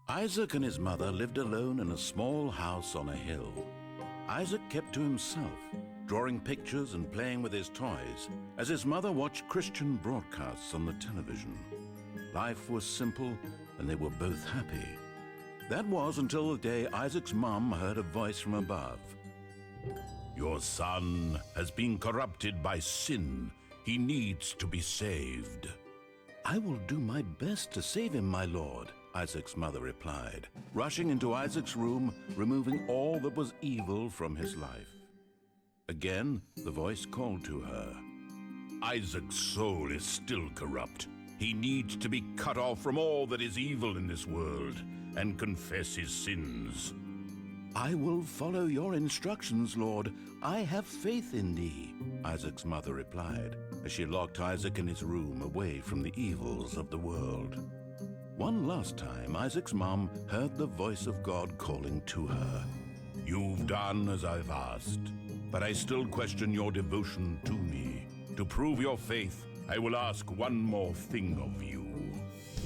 Isaac and his mother lived alone in a small house on a hill. Isaac kept to himself, drawing pictures and playing with his toys, as his mother watched Christian broadcasts on the television. Life was simple, and they were both happy. That was until the day Isaac's mom heard a voice from above. "Your son has been corrupted by sin. He needs to be saved." "I will do my best to save him, my lord," Isaac's mother replied, rushing into Isaac's room, removing all that was evil from his life. Again, the voice called to her. "Isaac's soul is still corrupt. He needs to be cut off from all that is evil in this world and confess his sins." "I will follow your instructions, Lord. I have faith in thee," Isaac's mother replied, as she locked Isaac in his room away from the evils of the world. One last time, Isaac's mom heard the voice of God calling to her. "You've done as I've asked, but I still question your devotion to me. To prove your faith, I will ask one more thing of you."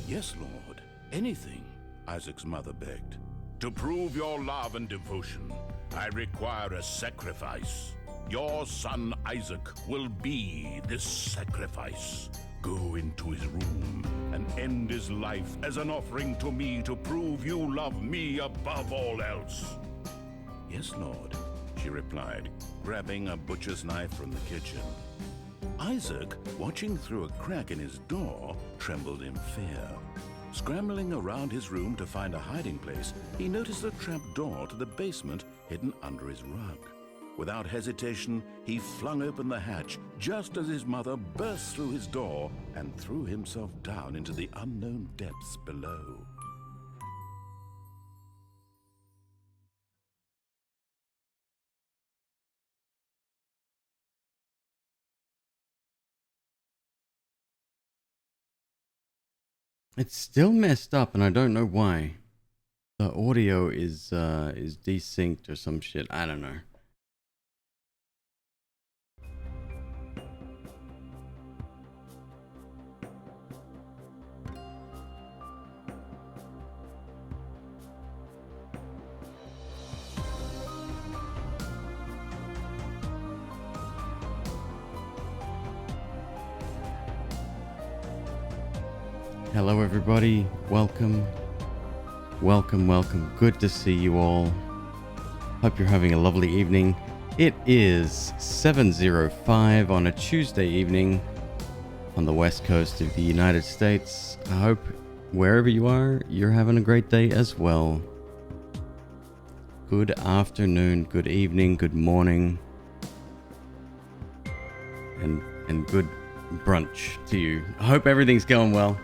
"Yes, Lord, anything," Isaac's mother begged. "To prove your love and devotion, I require a sacrifice. Your son Isaac will be this sacrifice. Go into his room and end his life as an offering to me to prove you love me above all else." "Yes, Lord," she replied, grabbing a butcher's knife from the kitchen. Isaac, watching through a crack in his door, trembled in fear. Scrambling around his room to find a hiding place, he noticed a trap door to the basement hidden under his rug. Without hesitation, he flung open the hatch just as his mother burst through his door and threw himself down into the unknown depths below. It's still messed up, and I don't know why. The audio is desynced or some shit. I don't know. Hello everybody, welcome. Good to see you all. Hope you're having a lovely evening. It is 7:05 on a Tuesday evening on the west coast of the United States. I hope wherever you are, you're having a great day as well. Good afternoon, good evening, good morning, and good brunch to you. I hope everything's going well.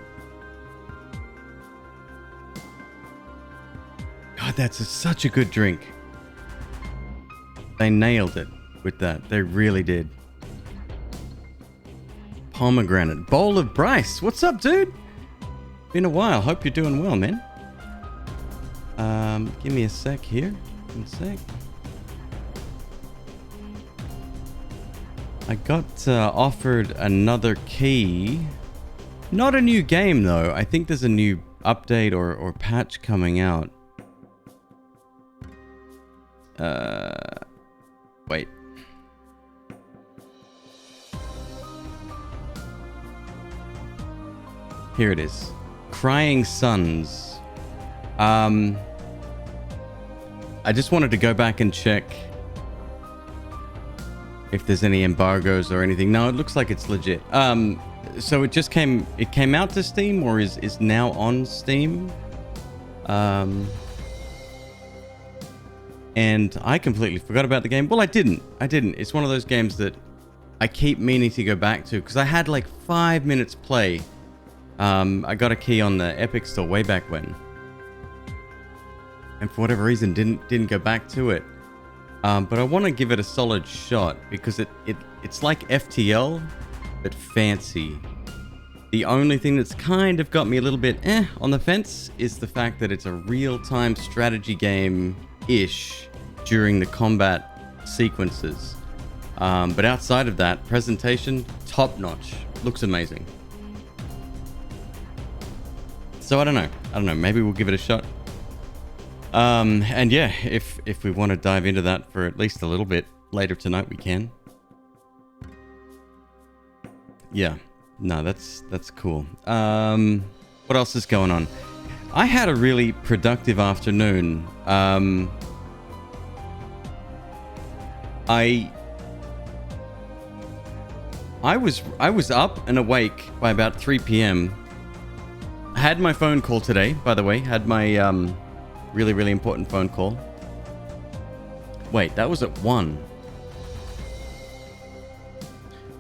God, that's such a good drink. They nailed it with that. They really did. Pomegranate. Bowl of Bryce. What's up, dude? Been a while. Hope you're doing well, man. Give me a sec here. One sec. I got offered another key. Not a new game, though. I think there's a new update or patch coming out. Wait. Here it is. Crying Sons. I just wanted to go back and check if there's any embargoes or anything. No, it looks like it's legit. So it just came out to Steam or is now on Steam. And I completely forgot about the game. Well, I didn't. It's one of those games that I keep meaning to go back to because I had like 5 minutes play. I got a key on the Epic Store way back when, and for whatever reason didn't go back to it. But I want to give it a solid shot because it's like FTL but fancy. The only thing that's kind of got me a little bit on the fence is the fact that it's a real-time strategy game-ish during the combat sequences. But outside of that, presentation, top-notch. Looks amazing. So I don't know. Maybe we'll give it a shot. And yeah, if we want to dive into that for at least a little bit later tonight, we can. Yeah, no, that's cool. What else is going on? I had a really productive afternoon. I was up and awake by about 3 p.m. I had my phone call today, by the way. Had my really, really important phone call. Wait, that was at 1.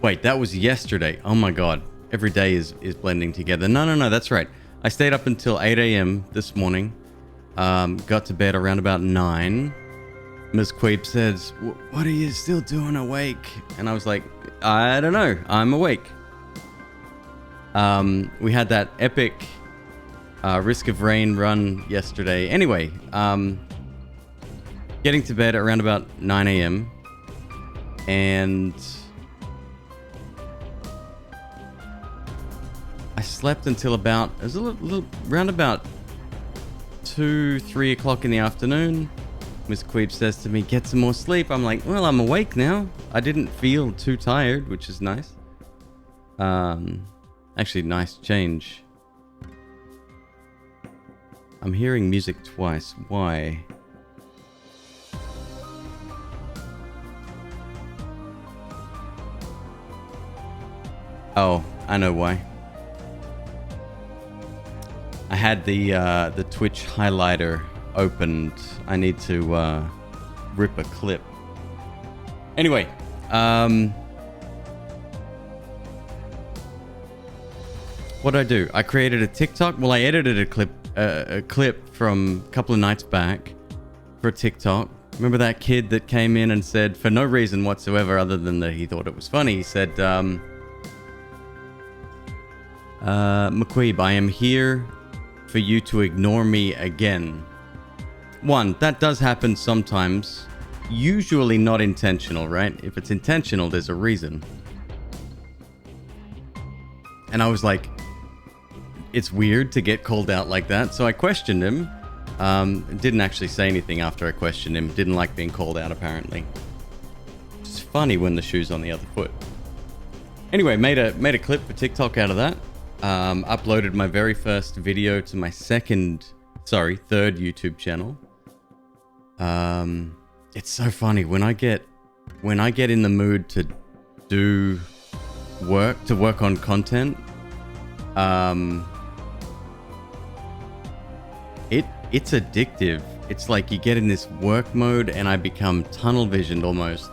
Wait, that was yesterday. Oh my god. Every day is blending together. No, that's right. I stayed up until 8 a.m. this morning. Got to bed around about 9. McQueeb says, "What are you still doing awake?" And I was like, "I don't know. I'm awake." We had that epic Risk of Rain run yesterday. Anyway, getting to bed around about 9 a.m. and I slept until about, it was a little around about 2-3 o'clock in the afternoon. Miss Queeb says to me, "Get some more sleep." I'm like, "Well, I'm awake now." I didn't feel too tired, which is nice. Actually, nice change. I'm hearing music twice. Why? Oh, I know why. I had the Twitch highlighter opened. I need to rip a clip. Anyway, what did I do? I created a TikTok. Well, I edited a clip from a couple of nights back for TikTok. Remember that kid that came in and said, for no reason whatsoever other than that he thought it was funny, he said, "McQueeb, I am here for you to ignore me again." One, that does happen sometimes. Usually not intentional, right? If it's intentional, there's a reason. And I was like, it's weird to get called out like that. So I questioned him. Didn't actually say anything after I questioned him. Didn't like being called out, apparently. It's funny when the shoe's on the other foot. Anyway, made a clip for TikTok out of that. Uploaded my very first video to my third YouTube channel. It's so funny when I get in the mood to do work on content. It's addictive. It's like you get in this work mode and I become tunnel visioned almost.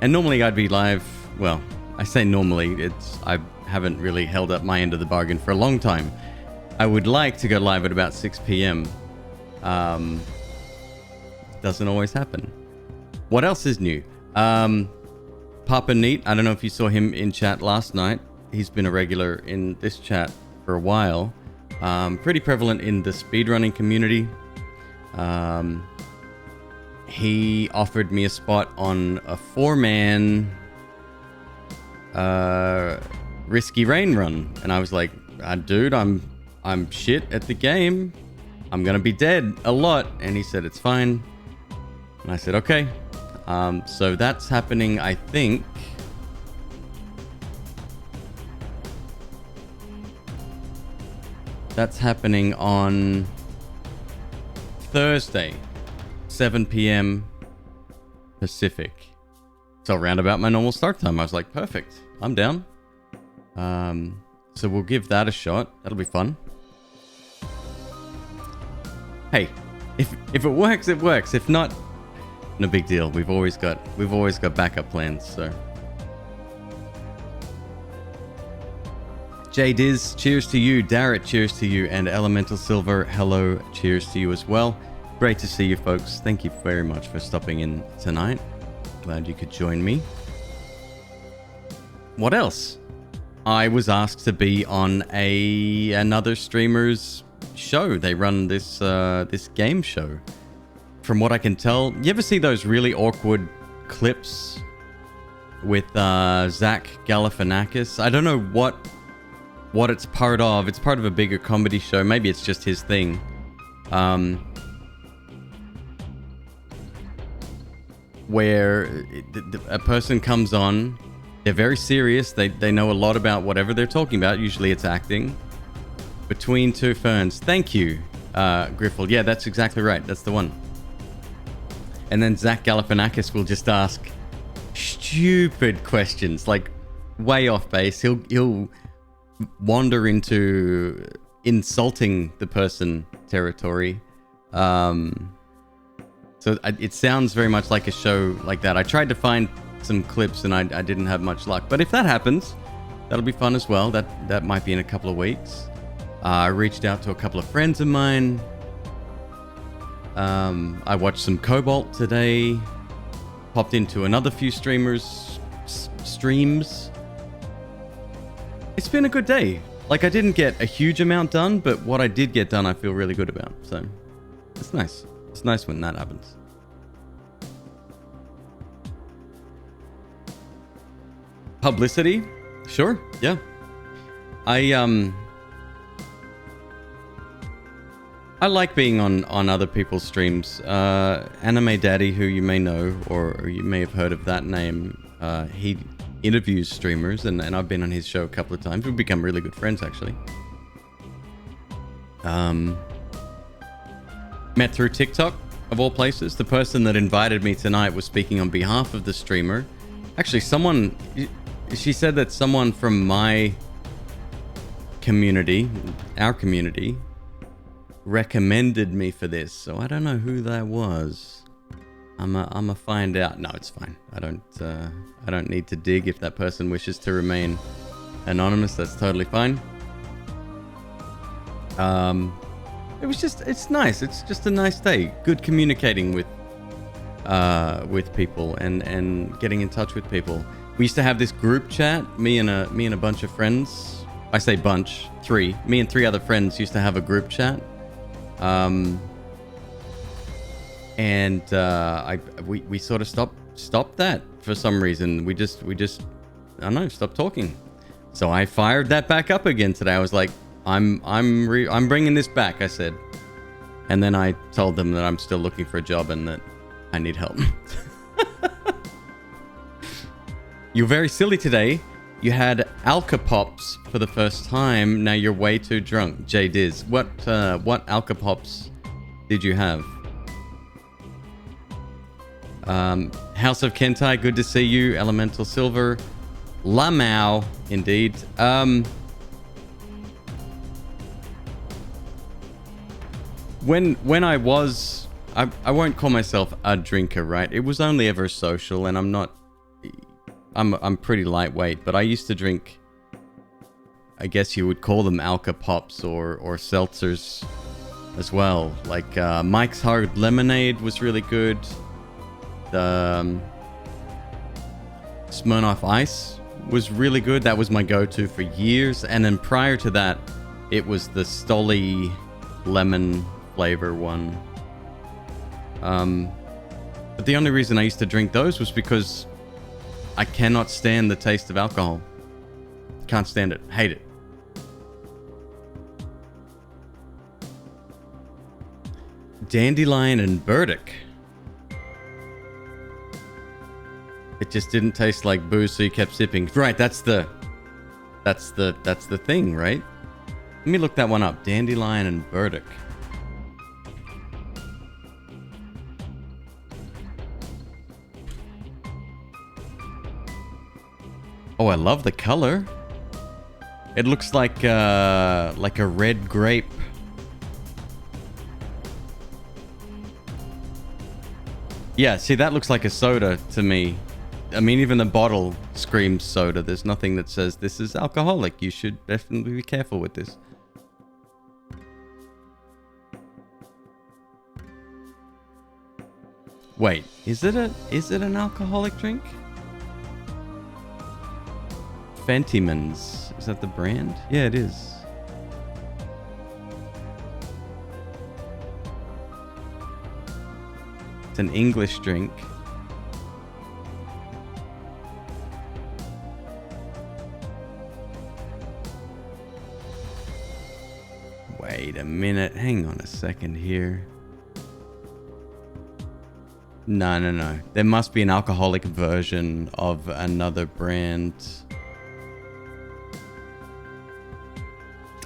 And normally I'd be live. Well, I say normally. I haven't really held up my end of the bargain for a long time. I would like to go live at about 6 p.m. Doesn't always happen. What else is new? Papa Neat, I don't know if you saw him in chat last night. He's been a regular in this chat for a while. Pretty prevalent in the speedrunning community. He offered me a spot on a 4-man Risky Rain run. And I was like, dude, I'm shit at the game. I'm gonna be dead a lot. And he said, it's fine. And I said, okay. So that's happening, I think. That's happening on Thursday, 7 p.m. Pacific. So around about my normal start time. I was like, perfect. I'm down. So we'll give that a shot. That'll be fun. Hey, if it works, it works. If not, no big deal. We've always got backup plans. So, J Diz, cheers to you. Darrett, cheers to you, and Elemental Silver, hello, cheers to you as well. Great to see you, folks. Thank you very much for stopping in tonight. Glad you could join me. What else? I was asked to be on another streamer's show. They run this game show. From what I can tell, you ever see those really awkward clips with Zach Galifianakis? I don't know what it's part of. It's part of a bigger comedy show. Maybe it's just his thing. where a person comes on, they're very serious, they know a lot about whatever they're talking about, usually it's acting. Between Two Ferns. Thank you, Griffel. Yeah, that's exactly right. That's the one. And then Zach Galifianakis will just ask stupid questions, like way off base. He'll wander into insulting the person territory. So it sounds very much like a show like that. I tried to find some clips and I didn't have much luck. But if that happens, that'll be fun as well. That might be in a couple of weeks. I reached out to a couple of friends of mine. I watched some Cobalt today. Popped into another few streams. It's been a good day. Like, I didn't get a huge amount done, but what I did get done, I feel really good about. So, it's nice. It's nice when that happens. Publicity? Sure, yeah. I like being on other people's streams. Anime Daddy, who you may know, or you may have heard of that name, he interviews streamers, and I've been on his show a couple of times. We've become really good friends, actually. Met through TikTok, of all places. The person that invited me tonight was speaking on behalf of the streamer. Actually, she said that someone from my community, our community, recommended me for this. So I don't know who that was. I'ma find out. No, it's fine. I don't need to dig. If that person wishes to remain anonymous, that's totally fine. It's nice. It's just a nice day. Good communicating with people and getting in touch with people. We used to have this group chat, me and a bunch of friends. I say bunch, 3. Me and 3 other friends used to have a group chat. We sort of stopped that for some reason. We just I don't know, stopped talking. So I fired that back up again today. I was like, I'm bringing this back, I said. And then I told them that I'm still looking for a job and that I need help. You're very silly today. You had Alka Pops for the first time. Now you're way too drunk. J Diz. What Alka Pops did you have? House of Kentai, good to see you. Elemental Silver. Lamau, indeed. When I won't call myself a drinker, right? It was only ever social, and I'm pretty lightweight, but I used to drink, I guess you would call them Alka Pops or seltzers as well. Like Mike's Hard Lemonade was really good. The Smirnoff Ice was really good. That was my go-to for years. And then prior to that, it was the Stoli lemon flavor one. But the only reason I used to drink those was because I cannot stand the taste of alcohol. Can't stand it. Hate it. Dandelion and Burdick. It just didn't taste like booze, so you kept sipping. Right, that's the thing, right? Let me look that one up. Dandelion and Burdick. Oh, I love the color. It looks like a red grape. Yeah, see, that looks like a soda to me. I mean, even the bottle screams soda. There's nothing that says this is alcoholic. You should definitely be careful with this. Wait, is it an alcoholic drink? Fentimans. Is that the brand? Yeah, it is. It's an English drink. Wait a minute. Hang on a second here. No, no, no. There must be an alcoholic version of another brand.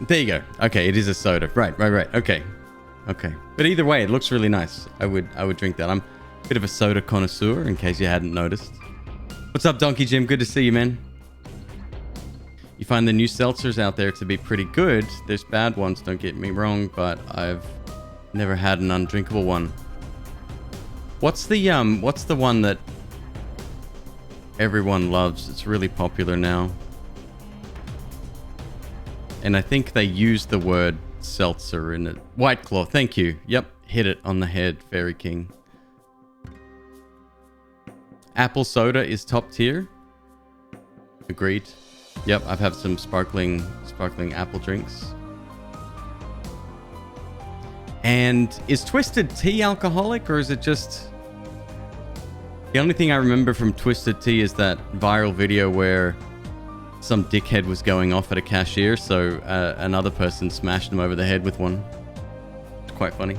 There you go. Okay, it is a soda. Right. Okay. Okay. But either way, it looks really nice. I would drink that. I'm a bit of a soda connoisseur, in case you hadn't noticed. What's up, Donkey Jim? Good to see you, man. You find the new seltzers out there to be pretty good. There's bad ones, don't get me wrong, but I've never had an undrinkable one. What's the one that everyone loves? It's really popular now. And I think they use the word seltzer in it. White Claw, thank you. Yep, hit it on the head, Fairy King. Apple soda is top tier. Agreed. Yep, I've had some sparkling apple drinks. And is Twisted Tea alcoholic, or is it just... The only thing I remember from Twisted Tea is that viral video where some dickhead was going off at a cashier, so another person smashed him over the head with one. It's quite funny.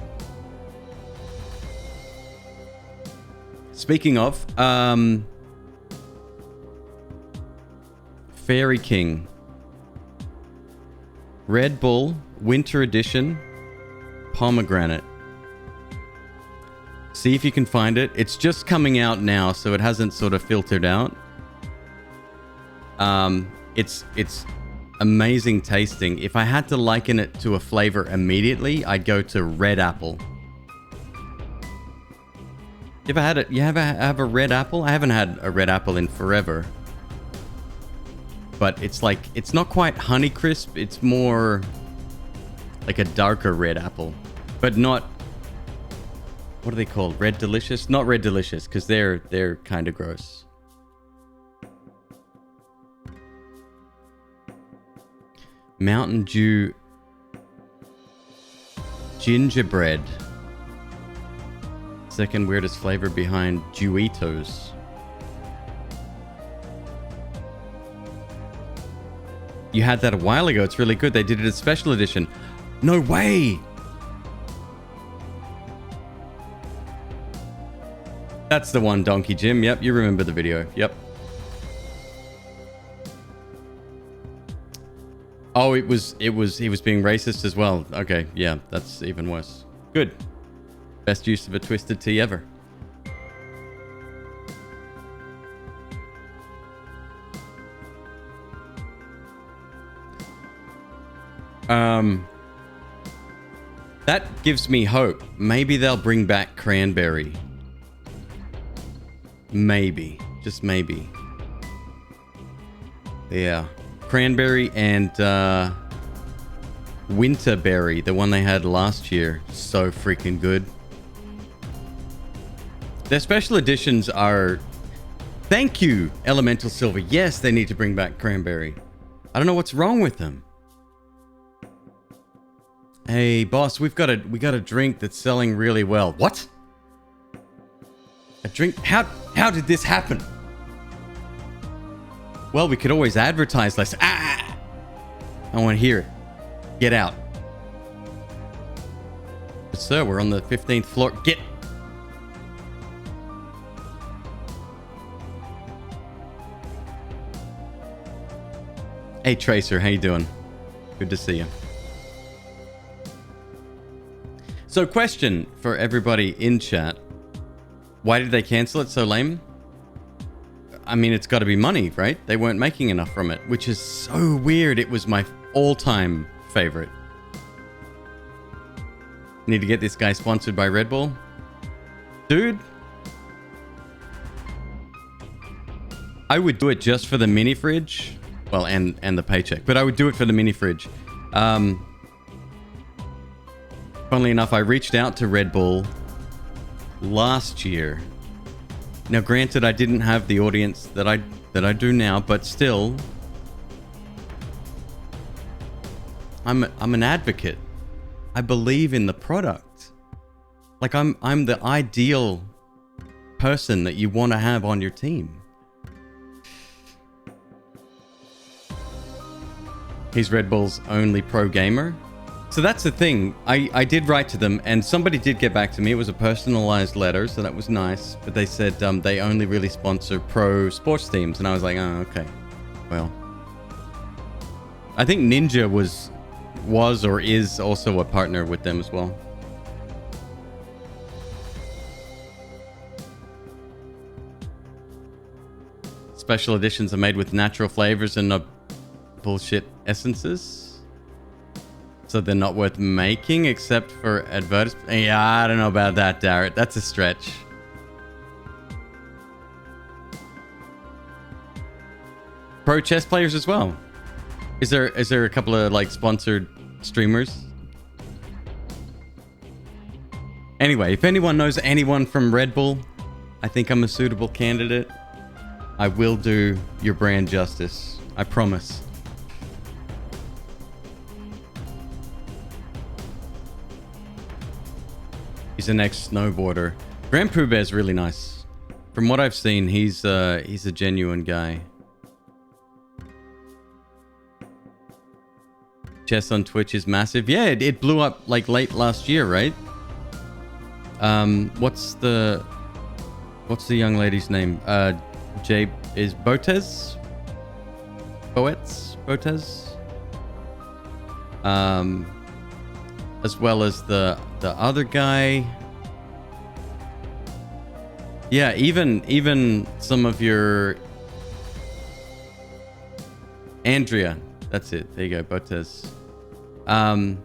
Speaking of, Fairy King. Red Bull, Winter Edition, pomegranate. See if you can find it. It's just coming out now, so it hasn't sort of filtered out. It's amazing tasting. If I had to liken it to a flavor immediately, I'd go to red apple. You ever had it? You ever have a red apple? I haven't had a red apple in forever. But it's like, it's not quite Honeycrisp. It's more like a darker red apple, but not, what are they called? Red Delicious? Not Red Delicious, because they're kind of gross. Mountain Dew gingerbread. Second weirdest flavor behind Dewitos. You had that a while ago. It's really good. They did it as special edition. No way! That's the one, Donkey Jim. Yep, you remember the video. Yep. Oh, he was being racist as well. Okay, yeah, that's even worse. Good. Best use of a Twisted Tea ever. That gives me hope. Maybe they'll bring back cranberry. Maybe. Just maybe. Yeah. Cranberry and Winterberry, the one they had last year. So freaking good. Their special editions are... Thank you, Elemental Silver. Yes, they need to bring back cranberry. I don't know what's wrong with them. Hey, boss, we got a drink that's selling really well. What? A drink? How did this happen? Well, we could always advertise less. Ah! I want to hear it. Get out. But sir, we're on the 15th floor. Get... Hey, Tracer, how you doing? Good to see you. So, question for everybody in chat. Why did they cancel it? So lame? I mean, it's got to be money, right? They weren't making enough from it, which is so weird. It was my all-time favorite. Need to get this guy sponsored by Red Bull. Dude. I would do it just for the mini fridge. Well, and the paycheck. But I would do it for the mini fridge. Funnily enough, I reached out to Red Bull last year. Now, granted, I didn't have the audience that I do now, but still, I'm an advocate. I believe in the product. Like I'm the ideal person that you want to have on your team. He's Red Bull's only pro gamer. So that's the thing. I did write to them, and somebody did get back to me. It was a personalized letter, so that was nice. But they said they only really sponsor pro sports teams, and I was like, oh, okay. Well, I think Ninja was or is also a partner with them as well. Special editions are made with natural flavors and not bullshit essences. So they're not worth making except for advertisements. Yeah, I don't know about that, Darrett. That's a stretch. Pro chess players as well. Is there a couple of like sponsored streamers? Anyway, if anyone knows anyone from Red Bull, I think I'm a suitable candidate. I will do your brand justice. I promise. He's an ex-snowboarder. Grand Pooh Bear's really nice. From what I've seen, he's a genuine guy. Chess on Twitch is massive. Yeah, it blew up like late last year, right? What's the young lady's name? Jay is Botez? Botez? As well as the other guy. Yeah, even some of your Andrea. That's it. There you go, Botez. I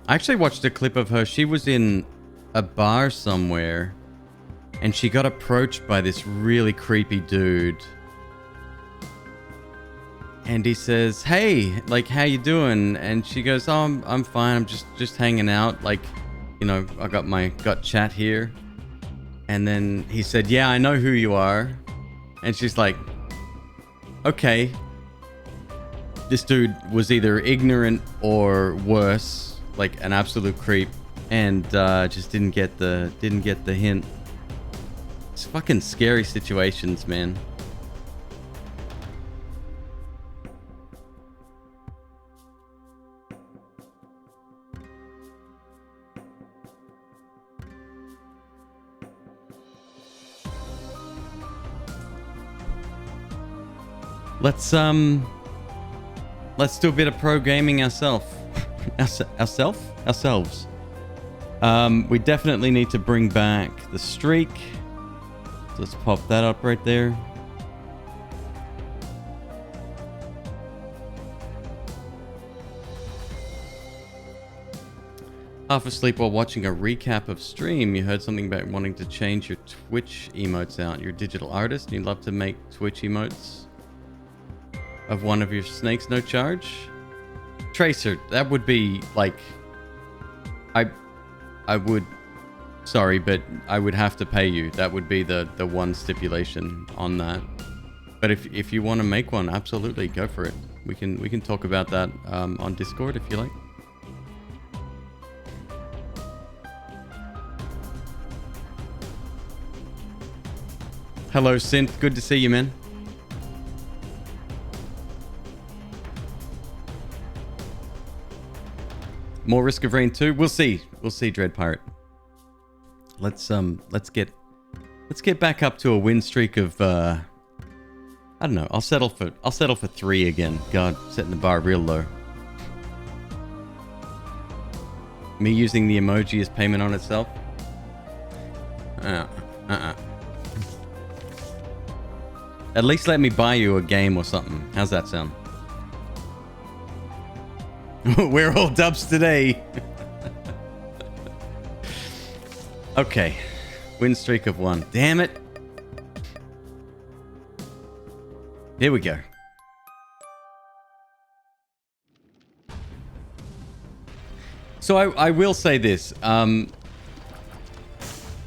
actually watched a clip of her. She was in a bar somewhere, and she got approached by this really creepy dude. And he says, "Hey, like, how you doing?" And she goes, "Oh, I'm fine. I'm just hanging out. Like, you know, I got chat here." And then he said, "Yeah, I know who you are." And she's like, "Okay." This dude was either ignorant or worse, like an absolute creep, and just didn't get the hint. It's fucking scary situations, man. Let's do a bit of pro gaming ourselves. We definitely need to bring back the streak. So let's pop that up right there. Half asleep while watching a recap of stream. You heard something about wanting to change your Twitch emotes out. You're a digital artist and you'd love to make Twitch emotes of one of your snakes, no charge? Tracer, that would be like... I would... Sorry, but I would have to pay you. That would be the one stipulation on that. But if you want to make one, absolutely, go for it. We can talk about that on Discord if you like. Hello, Synth. Good to see you, man. More Risk of Rain 2? We'll see. We'll see, Dread Pirate. Let's get back up to a win streak of I don't know. I'll settle for 3 again. God, setting the bar real low. Me using the emoji as payment on itself? At least let me buy you a game or something. How's that sound? We're all dubs today. Okay. Win streak of 1. Damn it. Here we go. So I will say this.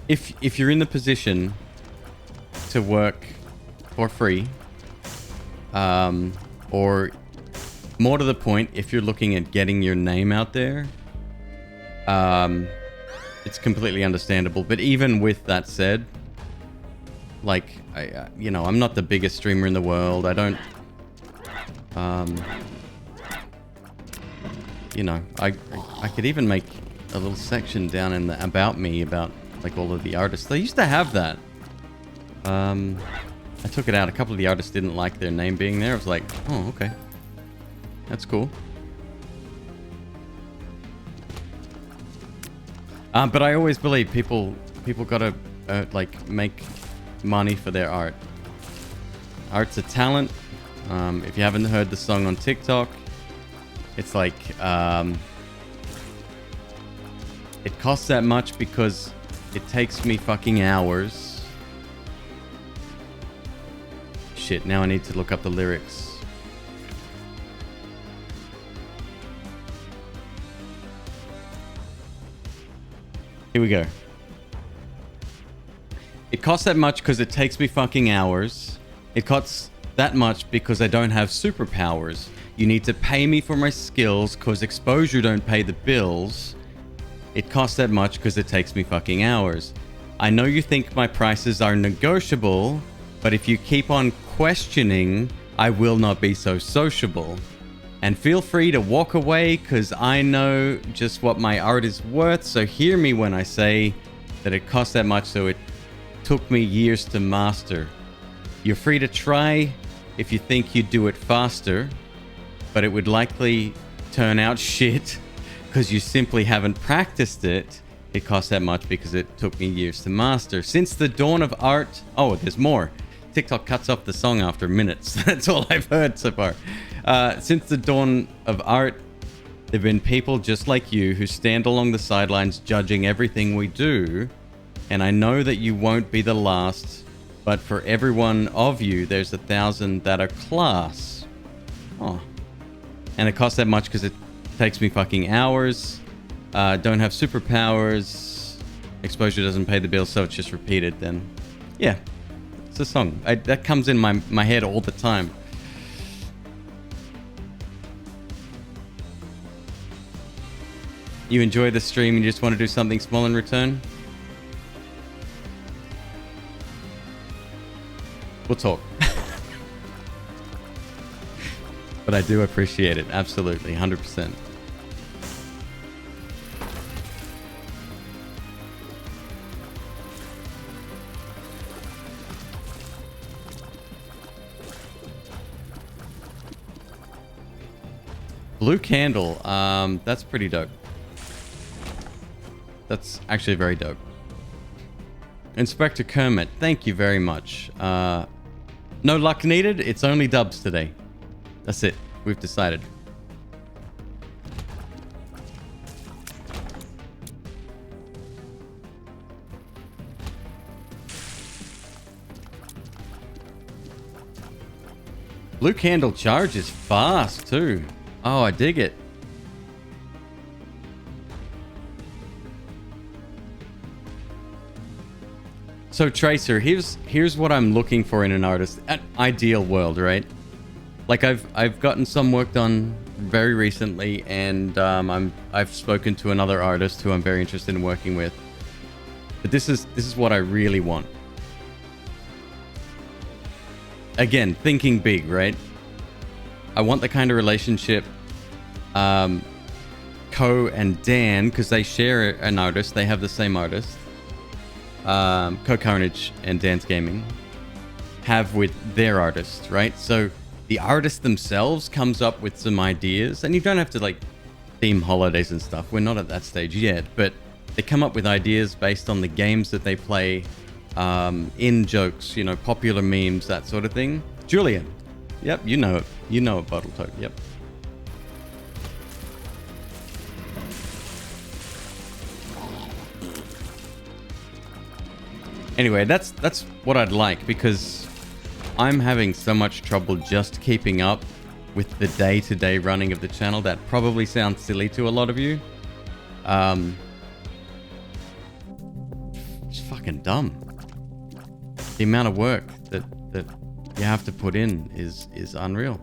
If you're in the position to work for free, or more to the point, if you're looking at getting your name out there, it's completely understandable. But even with that said, like, I'm not the biggest streamer in the world. I don't, you know, I could even make a little section down in the about me, about like all of the artists. They used to have that. I took it out. A couple of the artists didn't like their name being there. I was like, oh, okay. That's cool. But I always believe people gotta like make money for their art. Art's a talent. If you haven't heard the song on TikTok, it's like it costs that much because it takes me fucking hours. Shit, now I need to look up the lyrics. Here we go. It costs that much because it takes me fucking hours. It costs that much because I don't have superpowers. You need to pay me for my skills because exposure don't pay the bills. It costs that much because it takes me fucking hours. I know you think my prices are negotiable, but if you keep on questioning, I will not be so sociable. And feel free to walk away because I know just what my art is worth, so hear me when I say that it costs that much, so it took me years to master. You're free to try if you think you'd do it faster, but it would likely turn out shit because you simply haven't practiced it. It costs that much because it took me years to master. Since the dawn of art... Oh, there's more. TikTok cuts off the song after minutes. That's all I've heard so far. Since the dawn of art, there have been people just like you who stand along the sidelines judging everything we do. And I know that you won't be the last, but for every one of you, there's 1,000 that are class. Oh. And it costs that much because it takes me fucking hours. Don't have superpowers. Exposure doesn't pay the bills, so it's just repeated then. Yeah. It's a song. That comes in my head all the time. You enjoy the stream and you just want to do something small in return? We'll talk. But I do appreciate it. Absolutely. 100%. Blue Candle, that's pretty dope. That's actually very dope. Inspector Kermit, thank you very much. No luck needed, it's only dubs today. That's it, we've decided. Blue Candle charges fast too. Oh, I dig it. So Tracer, here's what I'm looking for in an artist. An ideal world, right? Like I've gotten some work done very recently, and I've spoken to another artist who I'm very interested in working with. But this is what I really want. Again, thinking big, right? I want the kind of relationship Co and Dan, because they share an artist, they have the same artist, Co Carnage and Dance Gaming, have with their artist, right? So the artist themselves comes up with some ideas, and you don't have to like theme holidays and stuff. We're not at that stage yet, but they come up with ideas based on the games that they play, in jokes, you know, popular memes, that sort of thing. Julian. Yep, you know it. You know it, Bottle Toad. Yep. Anyway, that's what I'd like, because I'm having so much trouble just keeping up with the day-to-day running of the channel. That probably sounds silly to a lot of you. It's fucking dumb. The amount of work that you have to put in is unreal.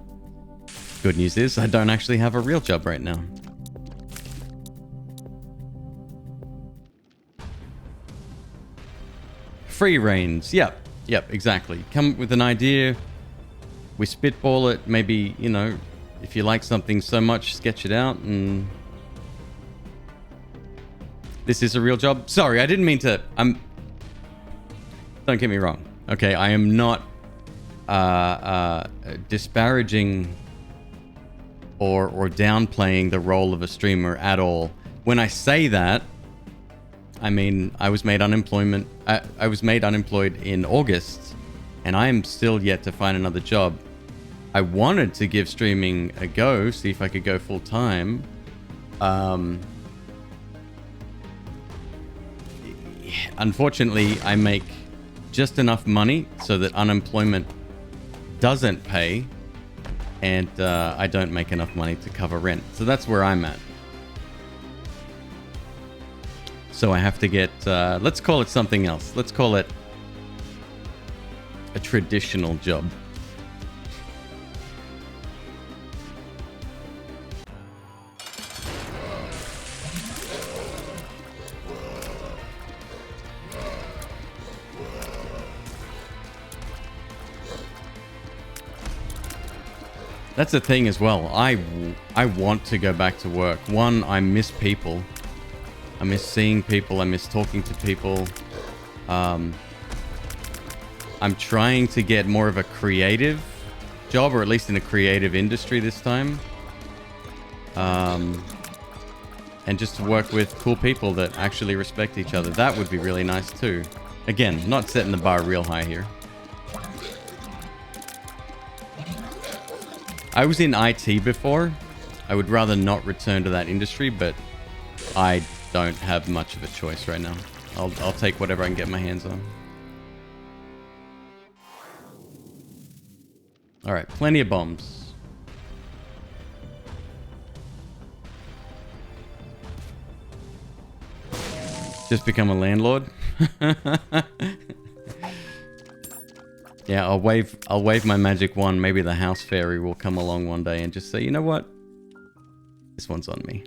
Good news is I don't actually have a real job right now. Free reigns. Yep, exactly. Come up with an idea, we spitball it, maybe, you know, if you like something so much, sketch it out, and This is a real job. Sorry, I didn't mean to. Don't get me wrong. Okay, I am not disparaging or downplaying the role of a streamer at all. When I say that, I mean I was made unemployed in August, and I am still yet to find another job. I wanted to give streaming a go, see if I could go full time. Unfortunately, I make just enough money so that unemployment doesn't pay, and I don't make enough money to cover rent. So that's where I'm at. So I have to get, let's call it something else. Let's call it a traditional job. That's the thing as well. I want to go back to work. One, I miss people. I miss seeing people. I miss talking to people. I'm trying to get more of a creative job, or at least in a creative industry this time. And just to work with cool people that actually respect each other. That would be really nice too. Again, not setting the bar real high here. I was in IT before. I would rather not return to that industry, but I don't have much of a choice right now. I'll take whatever I can get my hands on. All right, plenty of bombs. Just become a landlord. Yeah, I'll wave my magic wand. Maybe the house fairy will come along one day and just say, you know what? This one's on me.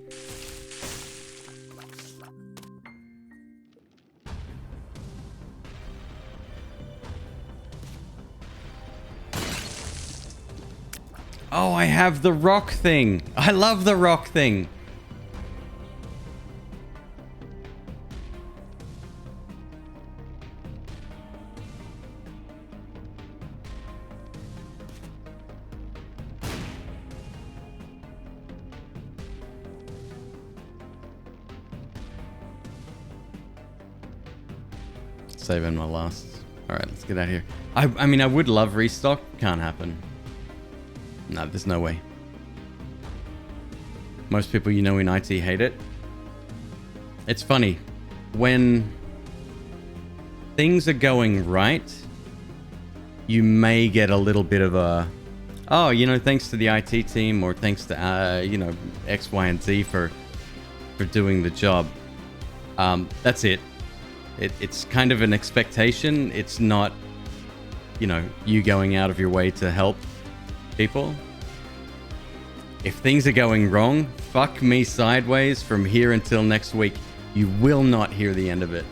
Oh, I have the rock thing. I love the rock thing. Saving my last. All right, let's get out of here. I mean, I would love restock. Can't happen. No, there's no way. Most people you know in IT hate it. It's funny. When things are going right, you may get a little bit of a, oh, you know, thanks to the IT team, or thanks to, you know, X, Y, and Z for doing the job. That's it. It's kind of an expectation. It's not, you know, you going out of your way to help people. If things are going wrong, fuck me sideways from here until next week. You will not hear the end of it.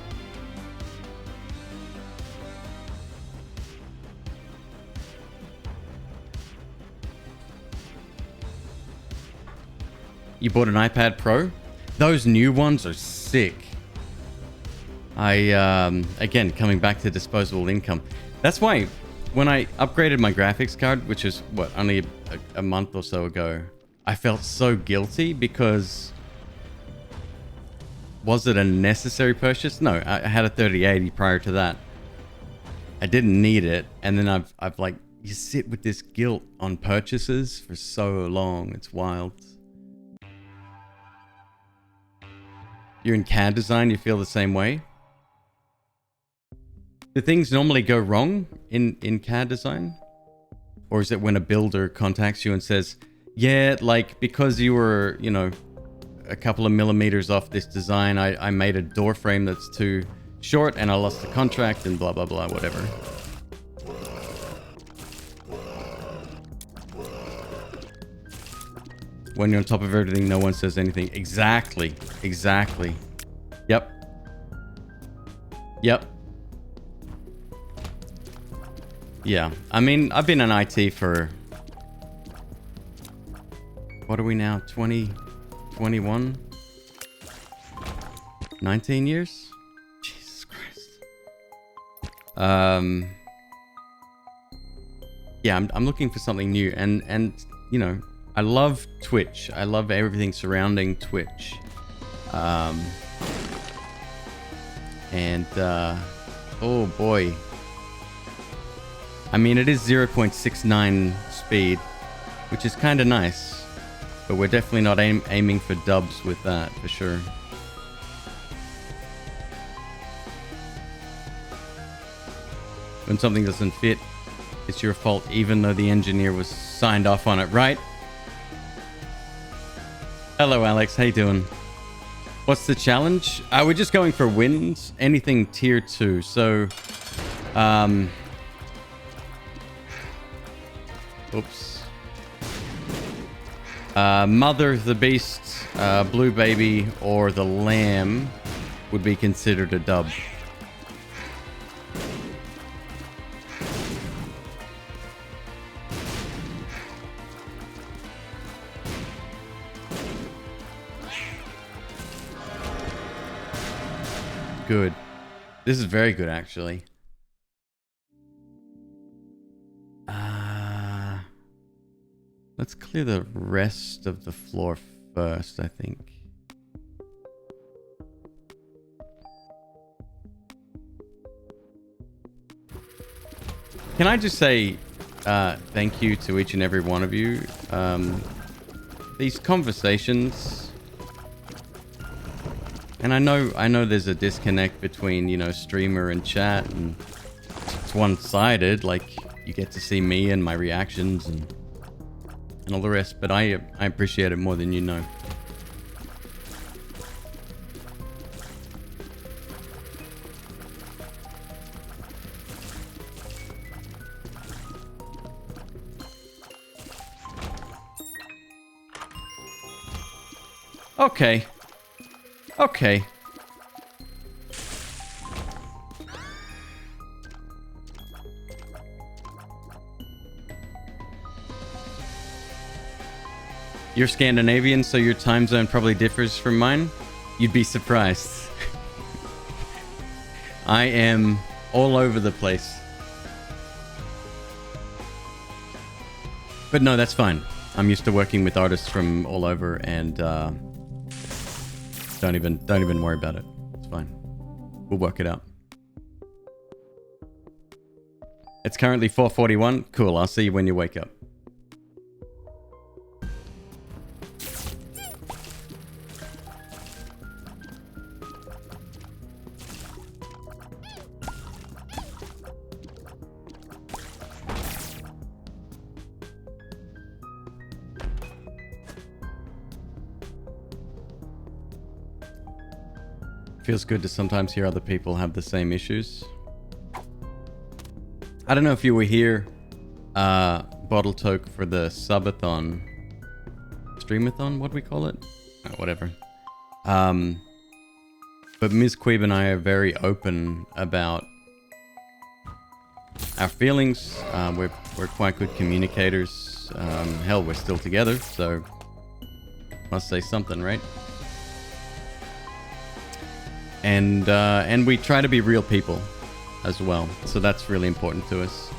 You bought an iPad Pro? Those new ones are sick. Again, coming back to disposable income. That's why when I upgraded my graphics card, which is what, only a month or so ago, I felt so guilty because was it a necessary purchase? No, I had a 3080 prior to that. I didn't need it. And then I've like, you sit with this guilt on purchases for so long. It's wild. You're in CAD design, you feel the same way? Do things normally go wrong in CAD design? Or is it when a builder contacts you and says, yeah, like because you were, you know, a couple of millimeters off this design, I made a door frame that's too short and I lost the contract and blah, blah, blah, whatever. When you're on top of everything, no one says anything. Exactly. Exactly. Yep. Yep. Yeah. I mean, I've been in IT for... What are we now? 2021? 19 years? Jesus Christ. Yeah, I'm looking for something new, and you know, I love Twitch. I love everything surrounding Twitch. Oh boy. I mean, it is 0.69 speed, which is kind of nice, but we're definitely not aiming for dubs with that, for sure. When something doesn't fit, it's your fault, even though the engineer was signed off on it, right? Hello, Alex. How you doing? What's the challenge? We're just going for wins. Anything tier 2. So, oops. Mother, the Beast, Blue Baby, or the Lamb would be considered a dub. Good. This is very good, actually. Let's clear the rest of the floor first, I think. Can I just say thank you to each and every one of you? These conversations... And I know there's a disconnect between, you know, streamer and chat, and it's one-sided, like you get to see me and my reactions and all the rest, but I appreciate it more than you know. Okay. Okay. You're Scandinavian, so your time zone probably differs from mine. You'd be surprised. I am all over the place. But no, that's fine. I'm used to working with artists from all over, and don't even worry about it. It's fine. We'll work it out. It's currently 4:41. Cool. I'll see you when you wake up. Feels good to sometimes hear other people have the same issues. I don't know if you were here, Bottle Toke, for the subathon, streamathon, what do we call it? Whatever. But Ms. Queeb and I are very open about our feelings. We're quite good communicators. Hell, we're still together, so must say something, right? And we try to be real people as well, so that's really important to us.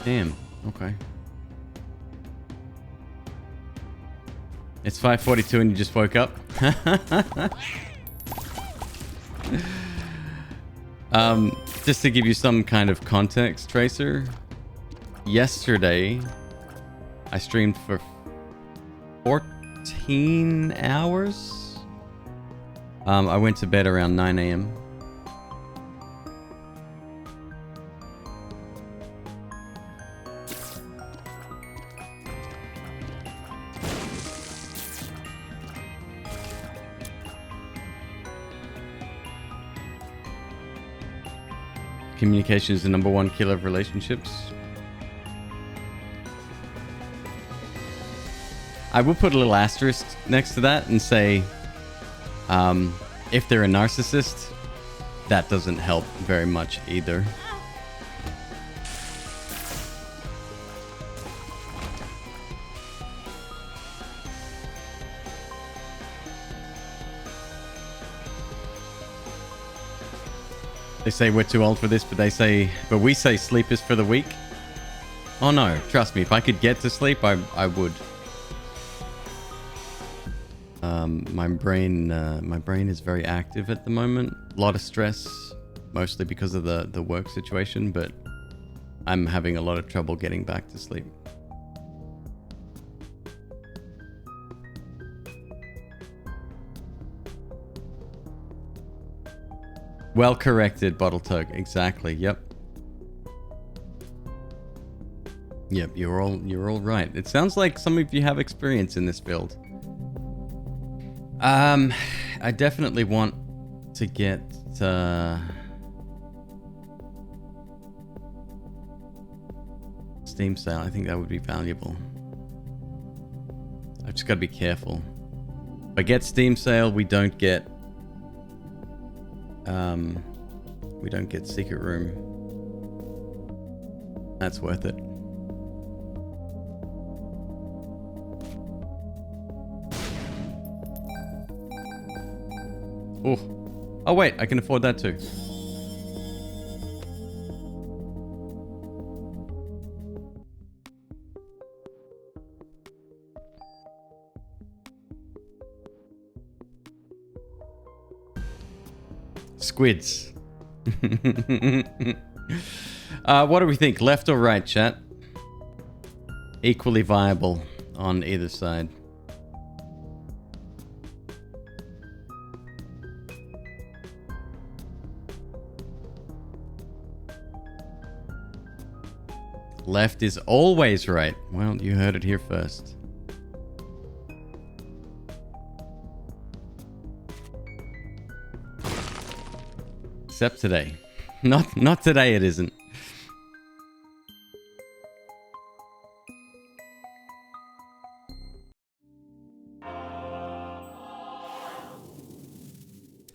Damn. Okay. It's 5:42 and you just woke up? Just to give you some kind of context, Tracer. Yesterday, I streamed for 14 hours. I went to bed around 9 a.m. Communication is the #1 killer of relationships. I will put a little asterisk next to that and say, if they're a narcissist, that doesn't help very much either. They say we're too old for this, but we say sleep is for the weak. Oh no, trust me, if I could get to sleep, I would. My brain is very active at the moment. A lot of stress, mostly because of the work situation, but I'm having a lot of trouble getting back to sleep. Well corrected, Bottle Tug. Exactly. Yep. Yep. You're all right. It sounds like some of you have experience in this field. I definitely want to get Steam sale. I think that would be valuable. I've just got to be careful. If I get Steam sale, we don't get Secret Room. That's worth it. Oh wait, I can afford that too. Squids. What do we think? Left or right, chat? Equally viable on either side. Left is always right. Well, you heard it here first. Except today. Not today it isn't.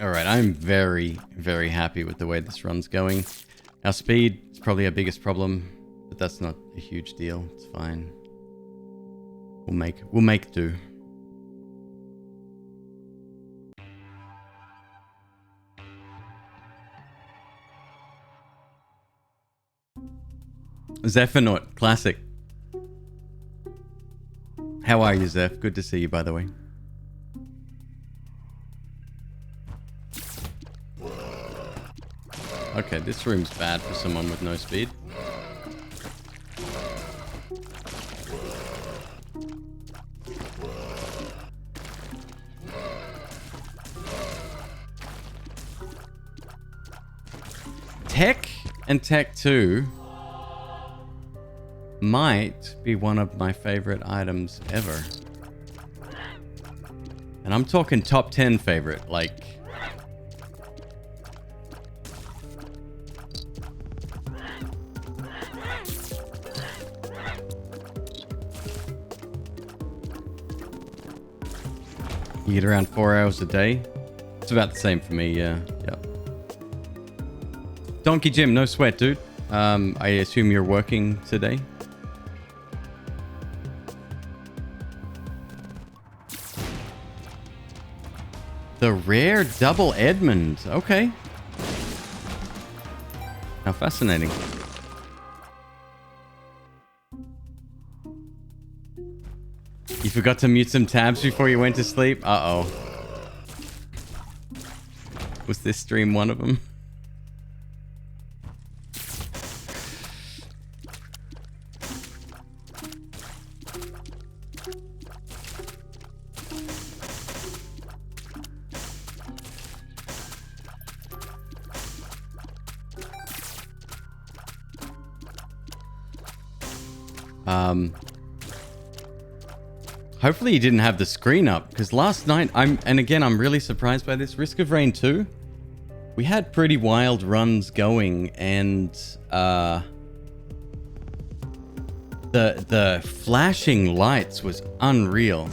Alright, I'm very, very happy with the way this run's going. Our speed is probably our biggest problem, but that's not a huge deal. It's fine. We'll make do. Zephynaut, classic. How are you, Zeph? Good to see you, by the way. Okay, this room's bad for someone with no speed. Tech and Tech 2 might be one of my favorite items ever. And I'm talking top 10 favorite, like... You get around 4 hours a day. It's about the same for me, yeah. Yep. Donkey Jim, no sweat, dude. I assume you're working today? The rare double Edmund. Okay. How fascinating. You forgot to mute some tabs before you went to sleep? Uh-oh. Was this stream one of them? Hopefully you didn't have the screen up, because last night, I'm really surprised by this. Risk of Rain 2, we had pretty wild runs going, and The flashing lights was unreal.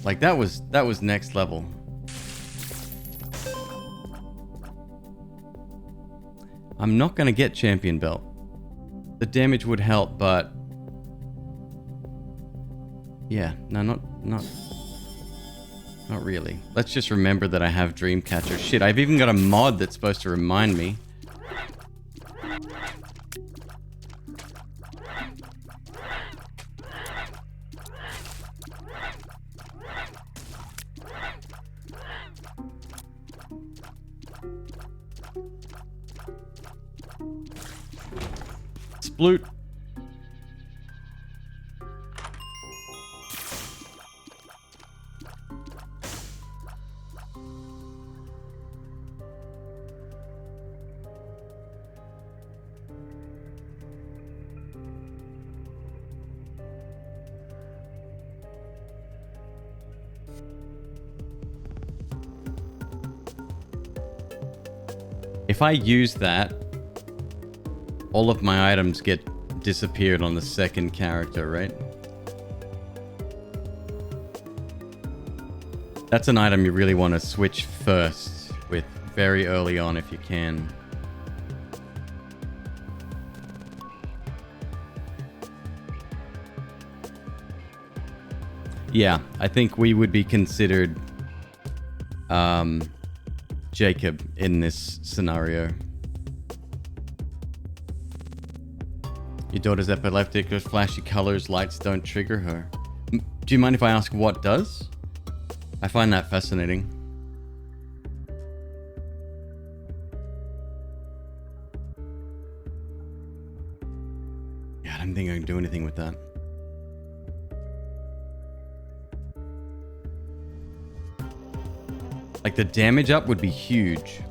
Like that was next level. I'm not gonna get champion belt. The damage would help, but yeah, no, not really. Let's just remember that I have Dreamcatcher. Shit, I've even got a mod that's supposed to remind me. Sploot. If I use that, all of my items get disappeared on the second character, right? That's an item you really want to switch first with very early on if you can. Yeah, I think we would be considered Jacob in this scenario. Your daughter's epileptic, with flashy colors, lights don't trigger her. Do you mind if I ask what does? I find that fascinating. Yeah, I don't think I can do anything with that. Like the damage up would be huge.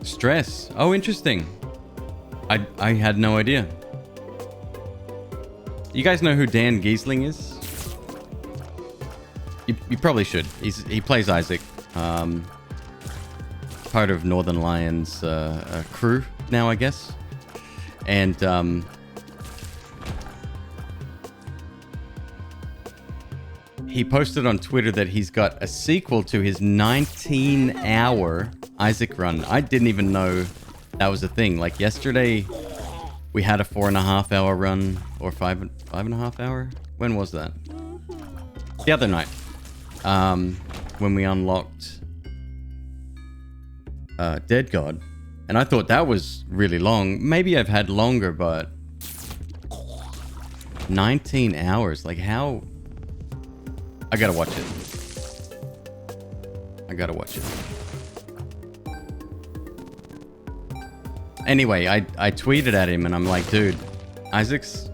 Stress. Oh, interesting. I had no idea. You guys know who Dan Giesling is? You probably should. He plays Isaac. Part of Northern Lions crew now, I guess. And he posted on Twitter that he's got a sequel to his 19-hour Isaac run. I didn't even know that was a thing. Like yesterday, we had a 4.5-hour run, or 5.5 hour. When was that? The other night, when we unlocked Dead God, and I thought that was really long. Maybe I've had longer, but 19 hours. Like how? I gotta watch it. I gotta watch it. Anyway, I tweeted at him and I'm like, dude, Isaac's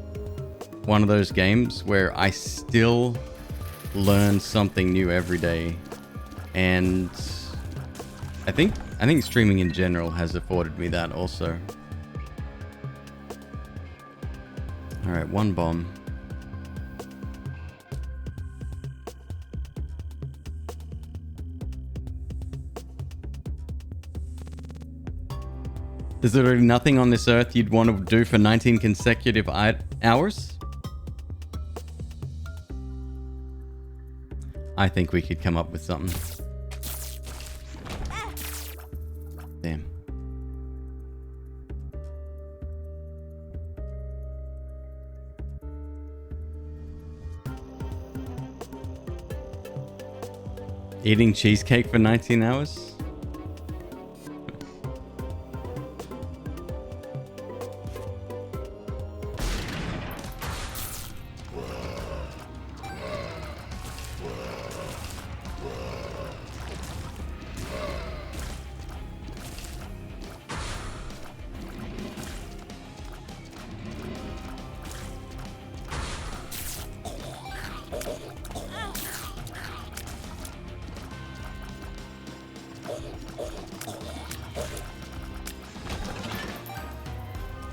one of those games where I still learn something new every day. And I think streaming in general has afforded me that also. All right, one bomb. There's literally nothing on this earth you'd want to do for 19 consecutive hours? I think we could come up with something. Damn. Eating cheesecake for 19 hours?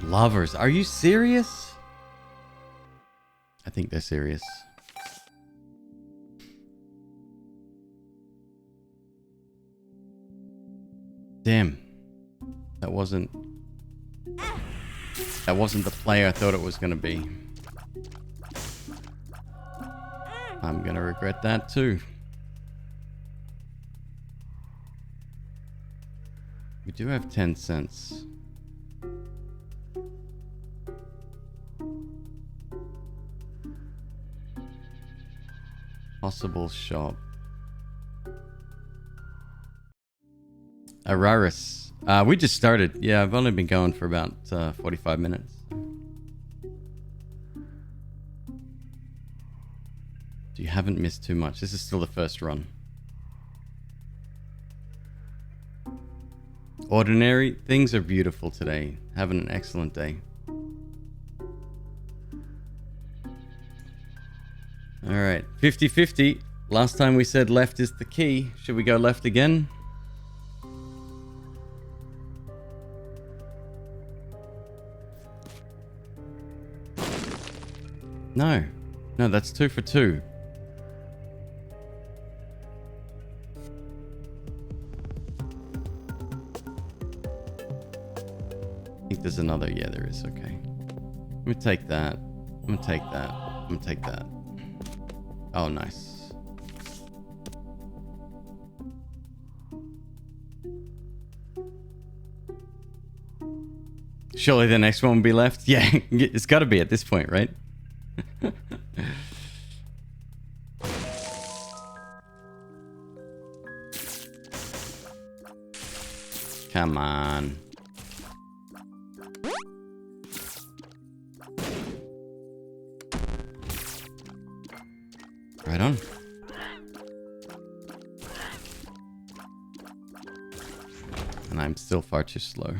Lovers, are you serious? I think they're serious. Damn. That wasn't... That wasn't the play I thought it was going to be. I'm going to regret that too. We do have 10 cents. Possible shop. Araris. We just started. Yeah, I've only been going for about 45 minutes. You haven't missed too much. This is still the first run. Ordinary. Things are beautiful today. Having an excellent day. Alright. 50-50. Last time we said left is the key. Should we go left again? No. No, that's 2 for 2. I think there's another. Yeah, there is. Okay. I'm gonna take that. I'm gonna take that. I'm gonna take that. Oh, nice. Surely the next one will be left? Yeah, it's got to be at this point, right? Come on. Right on. And I'm still far too slow.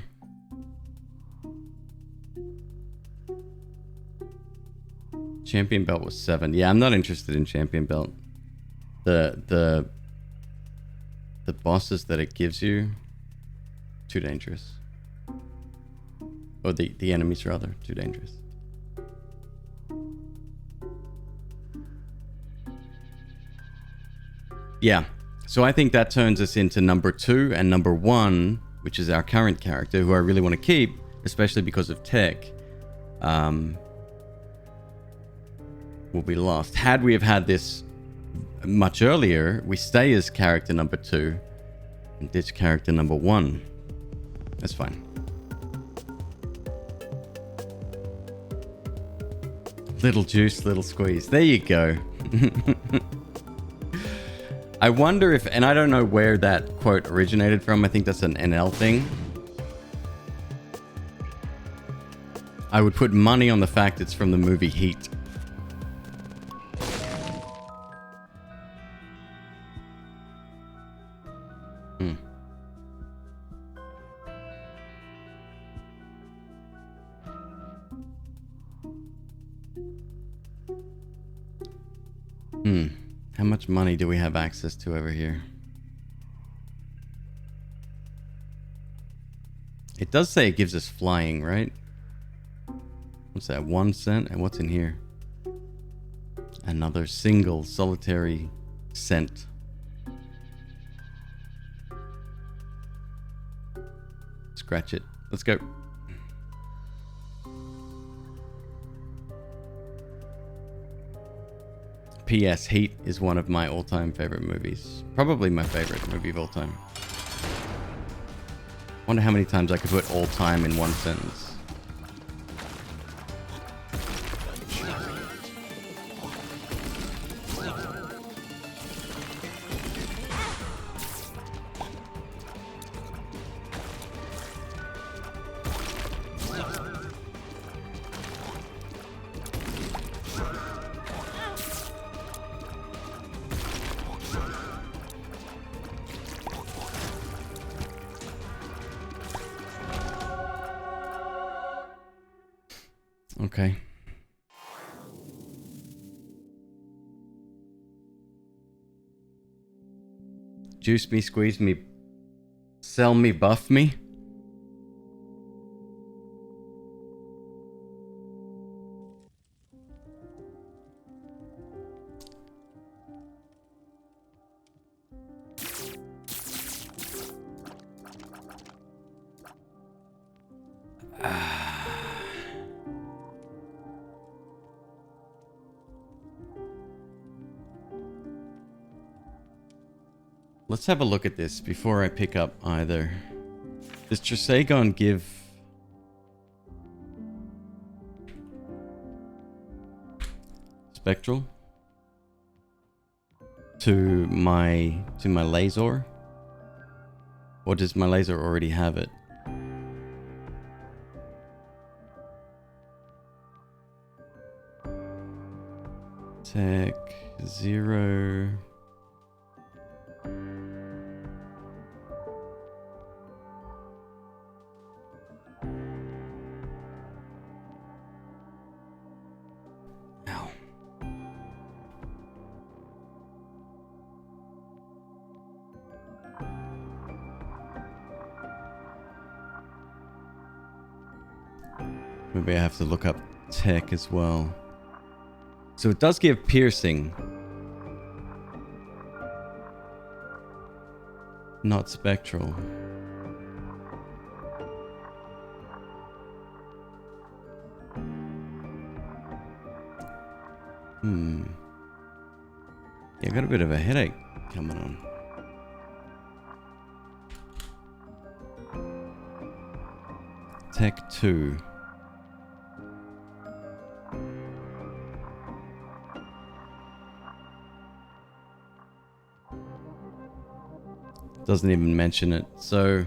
Champion belt was 7. Yeah, I'm not interested in champion belt. The bosses that it gives you, too dangerous. Or the enemies rather, too dangerous. Yeah, so I think that turns us into number 2 and number 1, which is our current character, who I really want to keep, especially because of tech. Will be lost. Had we have had this much earlier, we stay as character number 2 and ditch character number 1. That's fine. Little juice, little squeeze. There you go. I wonder if, and I don't know where that quote originated from. I think that's an NL thing. I would put money on the fact it's from the movie Heat. How much money do we have access to over here? It does say it gives us flying, right? What's that? 1 cent? And what's in here? Another single solitary cent. Scratch it. Let's go. P.S. Heat is one of my all-time favorite movies. Probably my favorite movie of all time. Wonder how many times I could put all time in one sentence. Okay. Juice me, squeeze me, sell me, buff me. let's have a look at this before I pick up either. Does Trisagon give... Spectral? To my laser? Or does my laser already have it? Tech 0. Ow. Maybe I have to look up tech as well. So it does give piercing. Not spectral. Yeah, I got a bit of a headache coming on. Tech 2. Doesn't even mention it, so...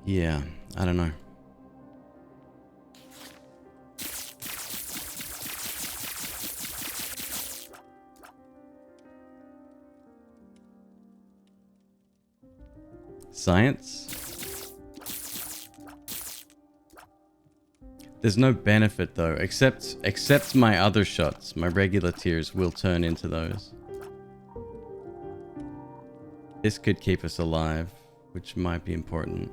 yeah, I don't know. Science? There's no benefit though, except my other shots. My regular tiers will turn into those. This could keep us alive, which might be important.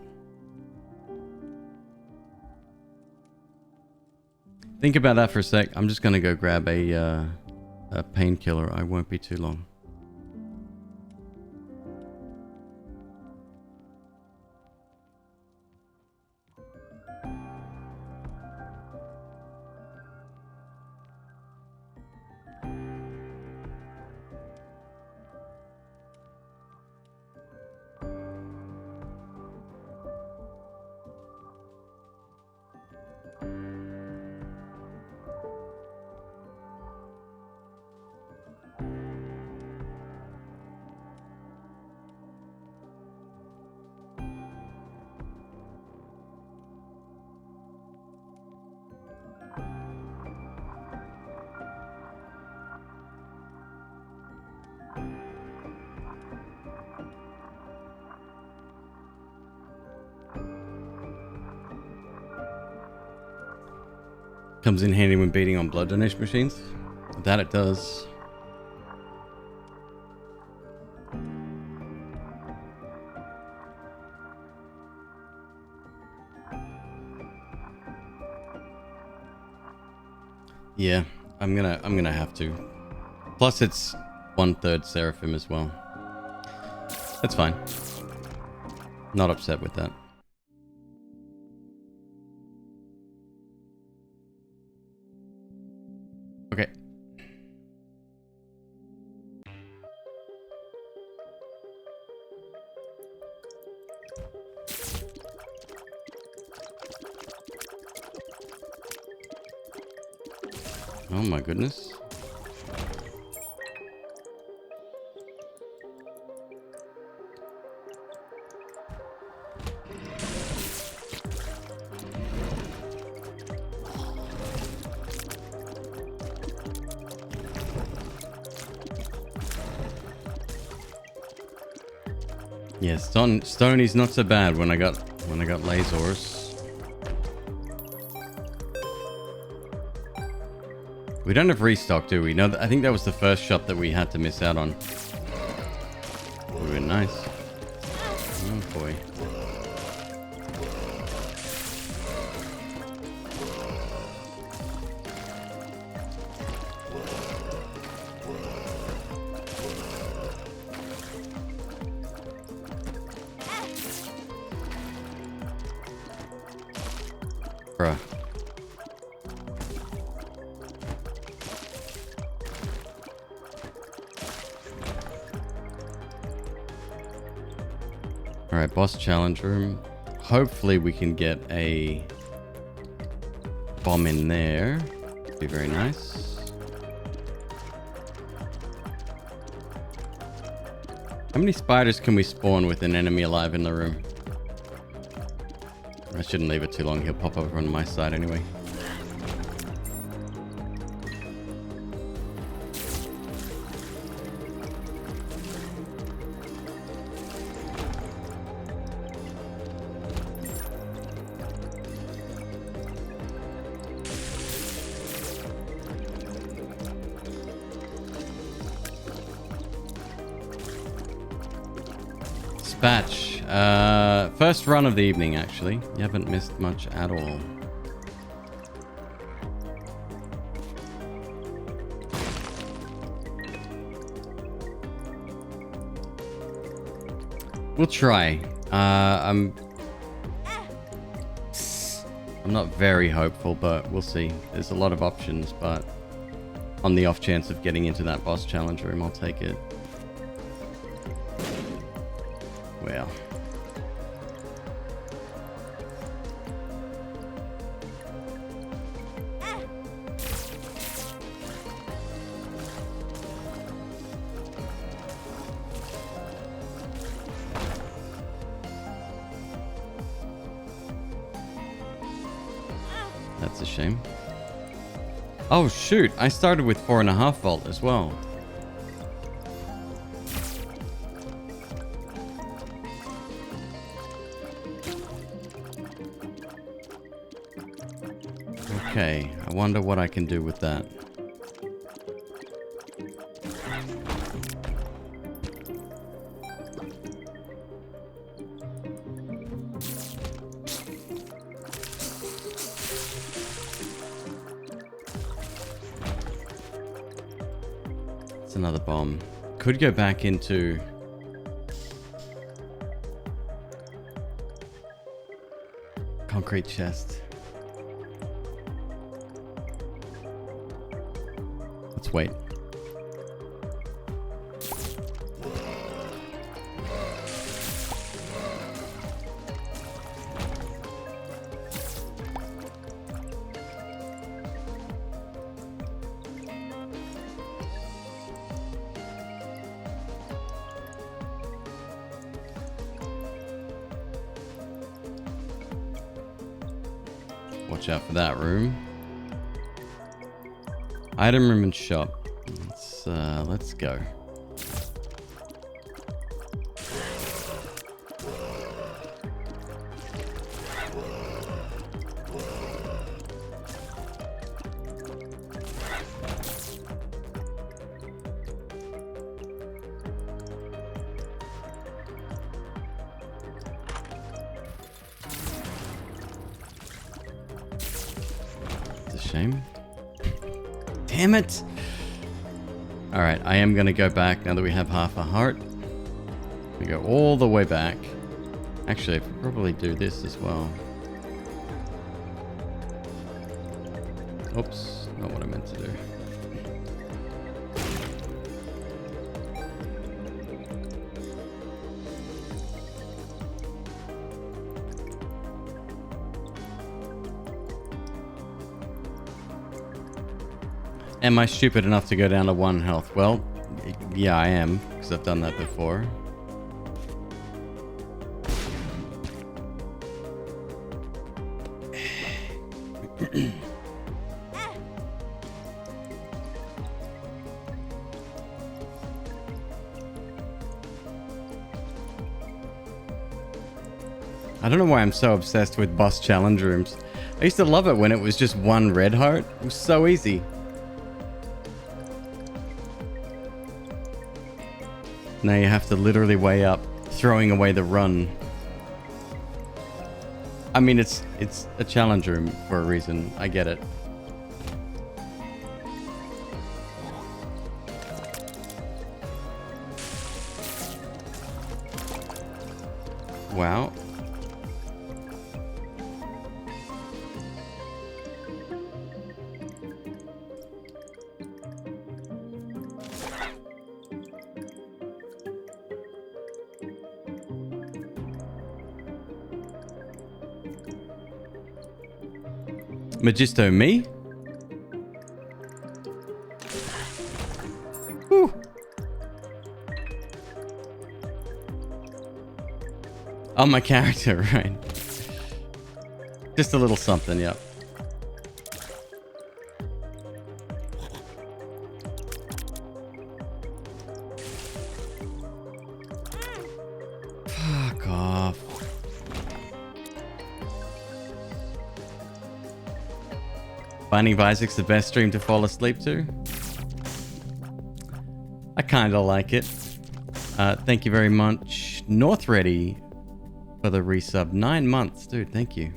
Think about that for a sec. I'm just gonna go grab a painkiller. I won't be too long. Comes in handy when beating on blood donation machines. That it does. Yeah, I'm gonna have to. Plus it's 1/3 Seraphim as well. That's fine. Not upset with that. Okay. Oh my goodness. Yeah, Stoney's not so bad when I got lasers. We don't have restock, do we? No, I think that was the first shot that we had to miss out on. Would have been nice. Oh boy. Bruh. Alright, boss challenge room. Hopefully we can get a bomb in there. Be very nice. How many spiders can we spawn with an enemy alive in the room? I shouldn't leave it too long. He'll pop over on my side anyway. Dispatch. First run of the evening, actually. You haven't missed much at all. We'll try. I'm not very hopeful, but we'll see. There's a lot of options, but on the off chance of getting into that boss challenge room, I'll take it. Well. That's a shame. Oh shoot, I started with 4.5 volt as well. Okay, I wonder what I can do with that. It's another bomb. Could go back into... concrete chest. Let's wait. Watch out for that room. Item room and shop. Let's go. It's a shame. Damn it! Alright, I am going to go back now that we have half a heart. We go all the way back. Actually, I could probably do this as well. Oops, not what I meant to do. Am I stupid enough to go down to 1 health? Well, yeah, I am, because I've done that before. I don't know why I'm so obsessed with boss challenge rooms. I used to love it when it was just 1 red heart. It was so easy. Now you have to literally weigh up, throwing away the run. I mean, it's a challenge room for a reason. I get it. Wow. Magisto, me? Whew. Oh, my character, right. Just a little something, yep. Fuck off. Binding of Isaac's the best stream to fall asleep to? I kinda like it. Thank you very much, North Ready, for the resub. 9 months, dude, thank you.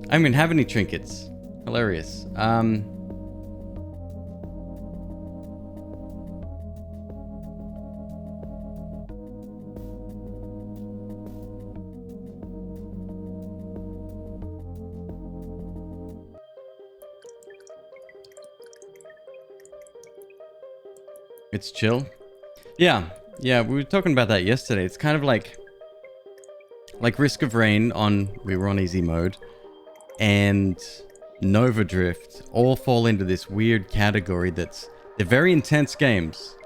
I don't even have any trinkets. Hilarious. It's chill. Yeah, we were talking about that yesterday. It's kind of like Risk of Rain we were on easy mode, and Nova Drift all fall into this weird category they're very intense games,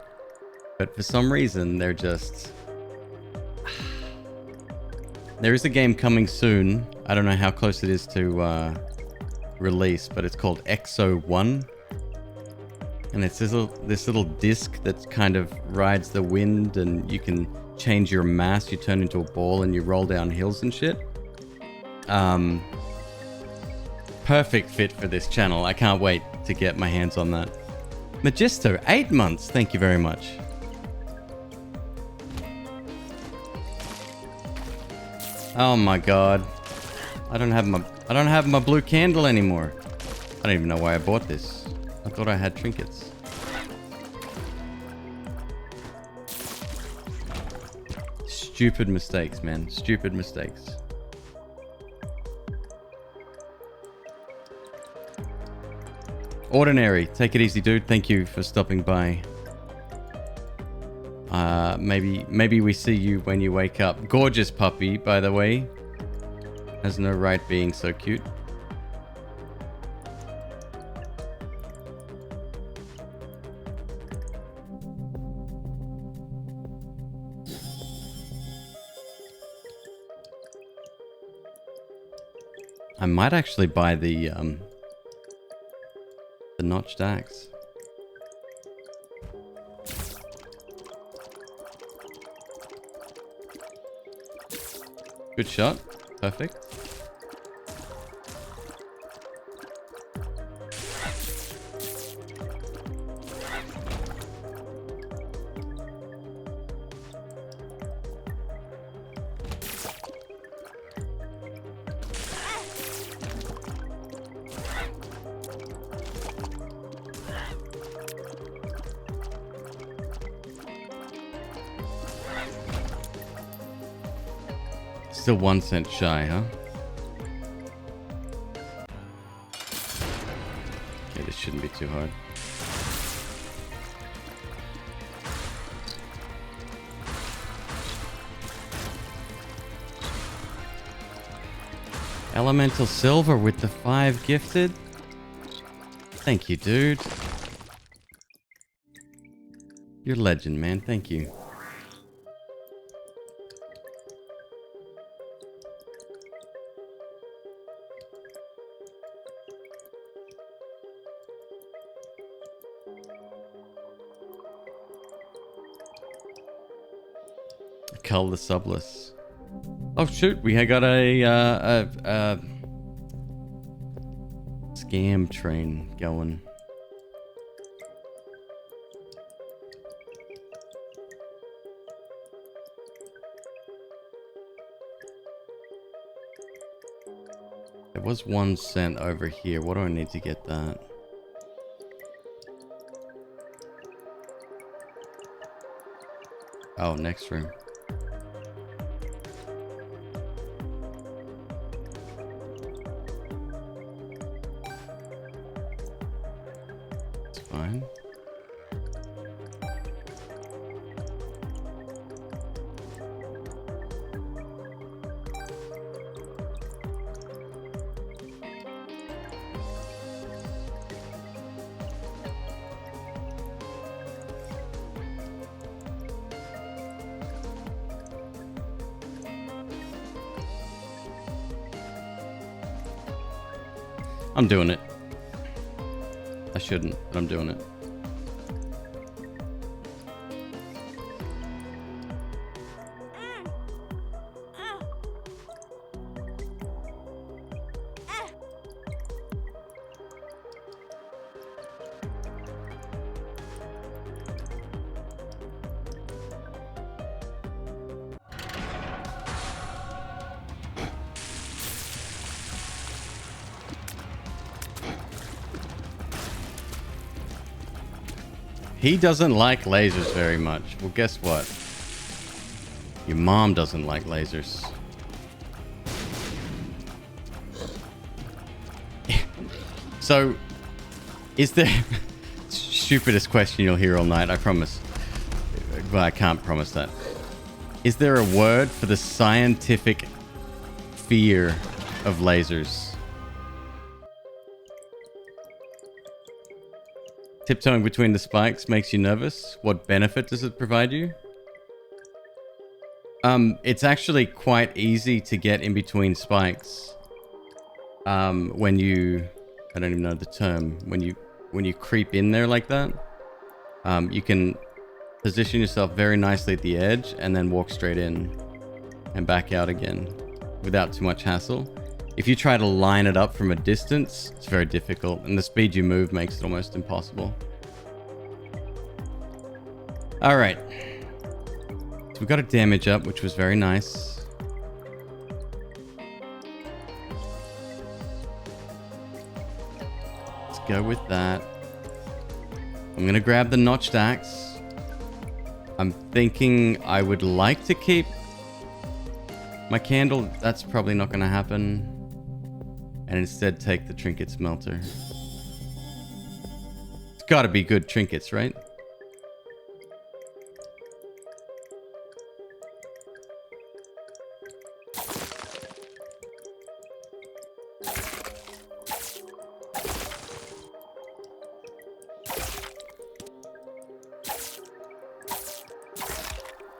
but for some reason they're just... There is a game coming soon. I don't know how close it is to release, but it's called Exo 1. And it's this little disc that kind of rides the wind, and you can change your mass. You turn into a ball and you roll down hills and shit. Perfect fit for this channel. I can't wait to get my hands on that. Magisto, 8 months. Thank you very much. Oh my god. I don't have my blue candle anymore. I don't even know why I bought this. I thought I had trinkets. Stupid mistakes, man. Stupid mistakes. Ordinary. Take it easy, dude. Thank you for stopping by. Maybe we see you when you wake up. Gorgeous puppy, by the way. Has no right being so cute. I might actually buy the notched axe. Good shot. Perfect. Still 1 cent shy, huh? Okay, this shouldn't be too hard. Elemental Silver with the 5 gifted. Thank you, dude. You're legend, man. Thank you. Cull the subless. Oh shoot, we had got a scam train going. There was 1 cent over here. What do I need to get that? Oh, next room. It's fine. I'm doing it. I shouldn't, but I'm doing it. He doesn't like lasers very much. Well, guess what? Your mom doesn't like lasers. So, is there... Stupidest question you'll hear all night, I promise. Well, I can't promise that. Is there a word for the scientific fear of lasers? Tiptoeing between the spikes makes you nervous. What benefit does it provide you? It's actually quite easy to get in between spikes. When you... I don't even know the term. When you creep in there like that, you can position yourself very nicely at the edge and then walk straight in and back out again without too much hassle. If you try to line it up from a distance, it's very difficult, and the speed you move makes it almost impossible. All right. So we got a damage up, which was very nice. Let's go with that. I'm going to grab the notched axe. I'm thinking I would like to keep my candle. That's probably not going to happen. And instead take the trinket smelter. It's got to be good trinkets, right?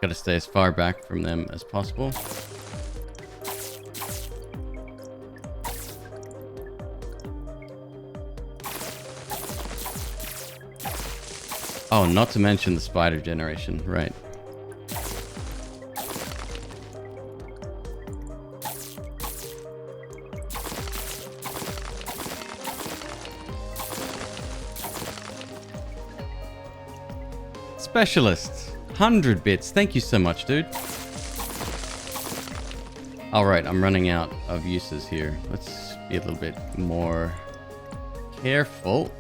Got to stay as far back from them as possible. Oh, not to mention the spider generation, right. Specialist, 100 bits. Thank you so much, dude. All right, I'm running out of uses here. Let's be a little bit more careful.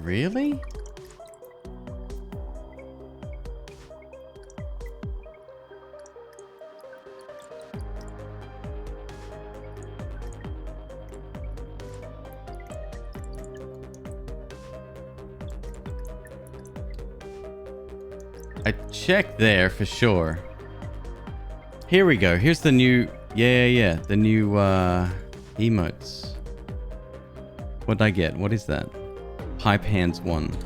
Really? I checked there for sure. Here we go. Here's the new... Yeah. The new emotes. What did I get? What is that? Pipe hands 1.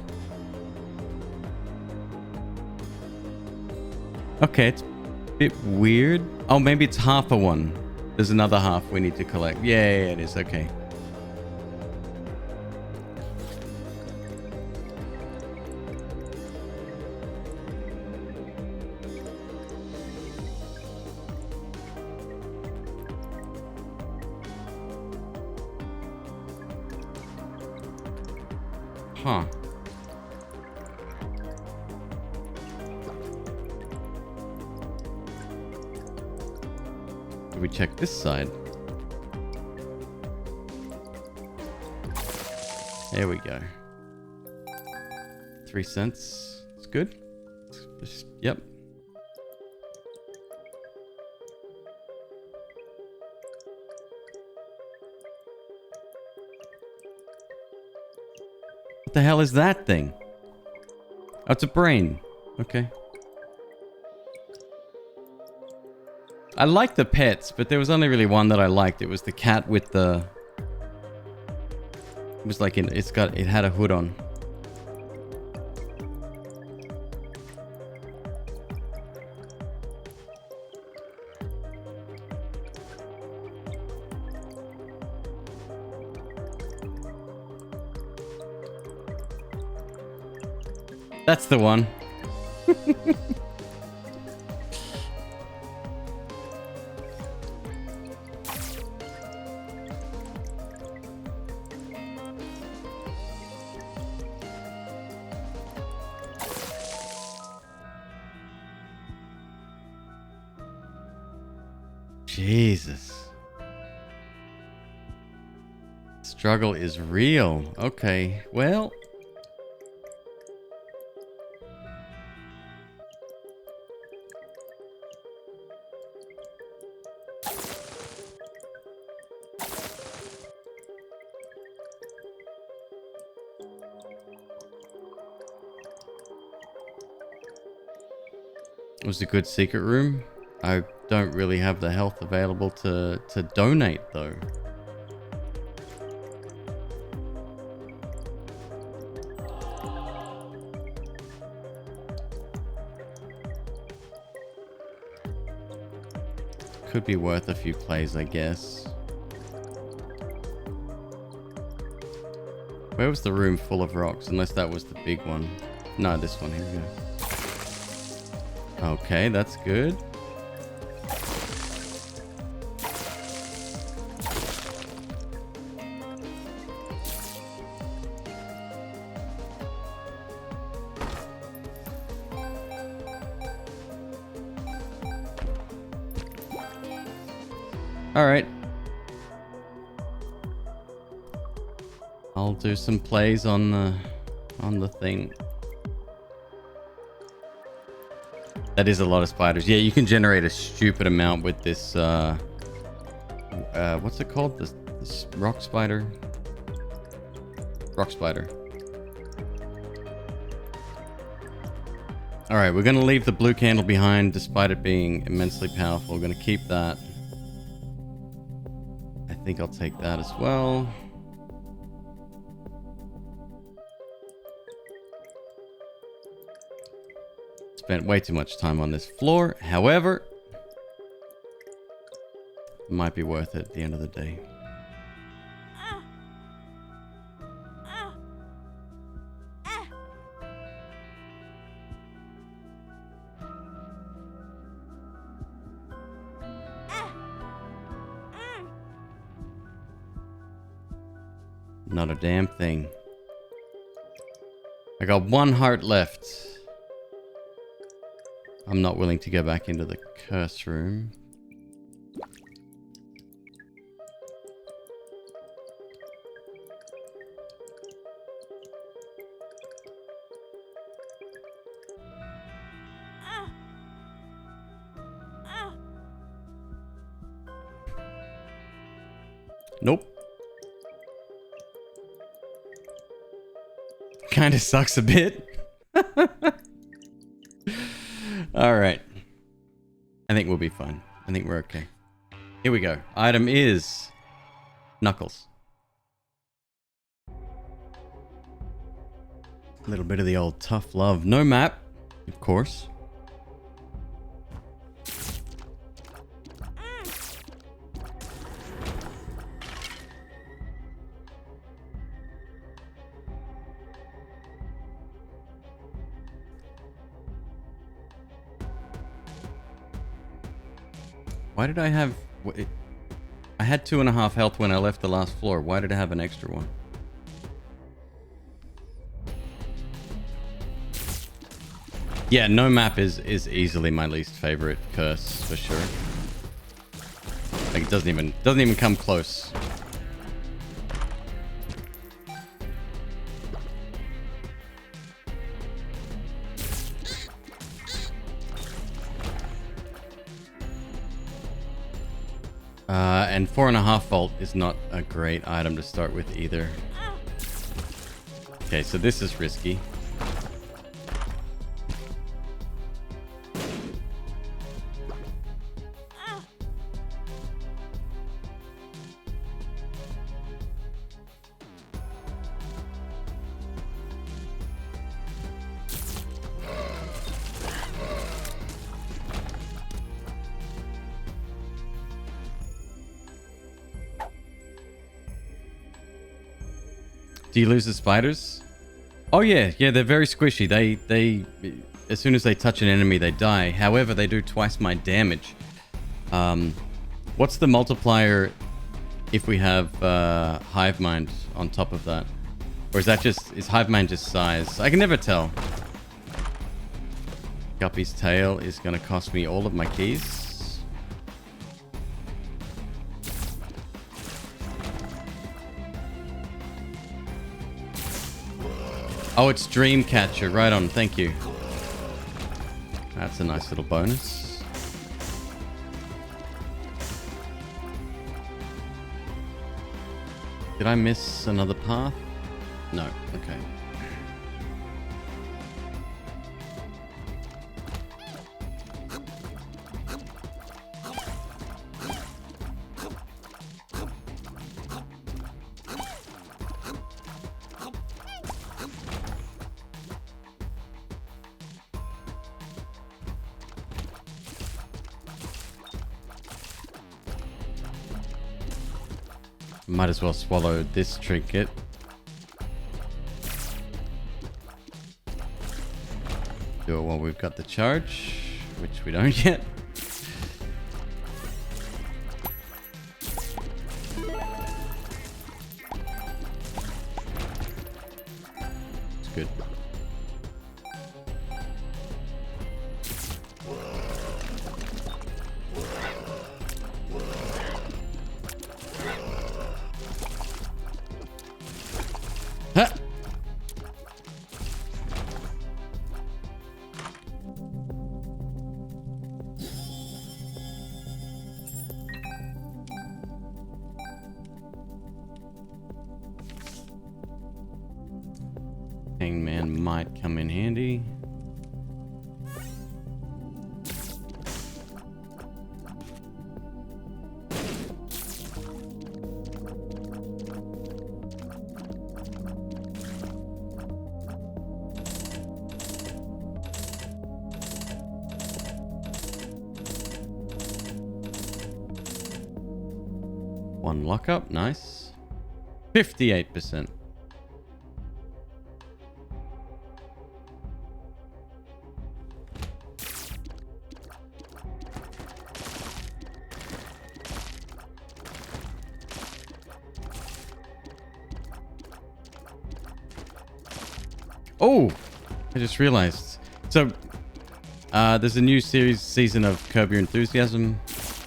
Okay, it's a bit weird. Oh, maybe it's half a one. There's another half we need to collect. Yeah, it is. Okay. Huh. Do we check this side? There we go. 3 cents. It's good. Yep. the hell is that thing? Oh, it's a brain. Okay. I like the pets, but there was only really one that I liked. It was the cat with the... It was like, it had a hood on. That's the one. Jesus. Struggle is real. Okay, well... It was a good secret room. I don't really have the health available to donate though. Could be worth a few plays, I guess. Where was the room full of rocks? Unless that was the big one. No, this one. Here we go. Okay, that's good. All right. I'll do some plays on the thing. That is a lot of spiders. Yeah, you can generate a stupid amount with this, what's it called? This rock spider? Rock spider. All right, we're going to leave the blue candle behind despite it being immensely powerful. We're going to keep that. I think I'll take that as well. Spent way too much time on this floor. However, it might be worth it at the end of the day. Not a damn thing. I got one heart left. I'm not willing to go back into the curse room. Nope. Kinda sucks a bit. Alright. I think we'll be fine. I think we're okay. Here we go. Item is... Knuckles. A little bit of the old tough love. No map, of course. Why did I have... I had 2.5 health when I left the last floor. Why did I have an extra one? Yeah, no map is easily my least favorite curse, for sure. Like, it doesn't even come close. And 4.5 volt is not a great item to start with either. Okay, so this is risky. Do you lose the spiders? Oh yeah, they're very squishy. They as soon as they touch an enemy, they die. However, they do twice my damage. What's the multiplier if we have Hive Mind on top of that? Or is Hive Mind just size? I can never tell. Guppy's tail is gonna cost me all of my keys. Oh, it's Dreamcatcher. Right on. Thank you. That's a nice little bonus. Did I miss another path? No. Okay. Might as well swallow this trinket. Do it while we've got the charge, which we don't yet. It's good. Huh. Hangman might come in handy. One lockup, nice. 58%. Oh, I just realized. So, there's a new season of Curb Your Enthusiasm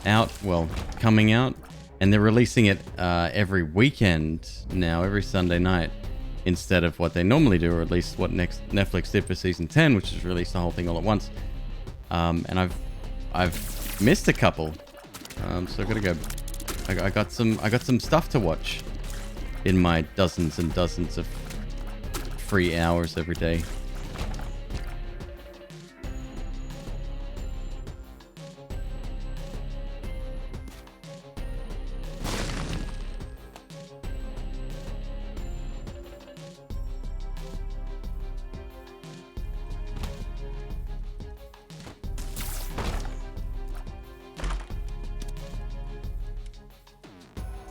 out, well, coming out. And they're releasing it every weekend now, every Sunday night, instead of what they normally do, or at least what Netflix did for season 10, which is release the whole thing all at once. And I've missed a couple, so I gotta go. I got some stuff to watch in my dozens and dozens of free hours every day.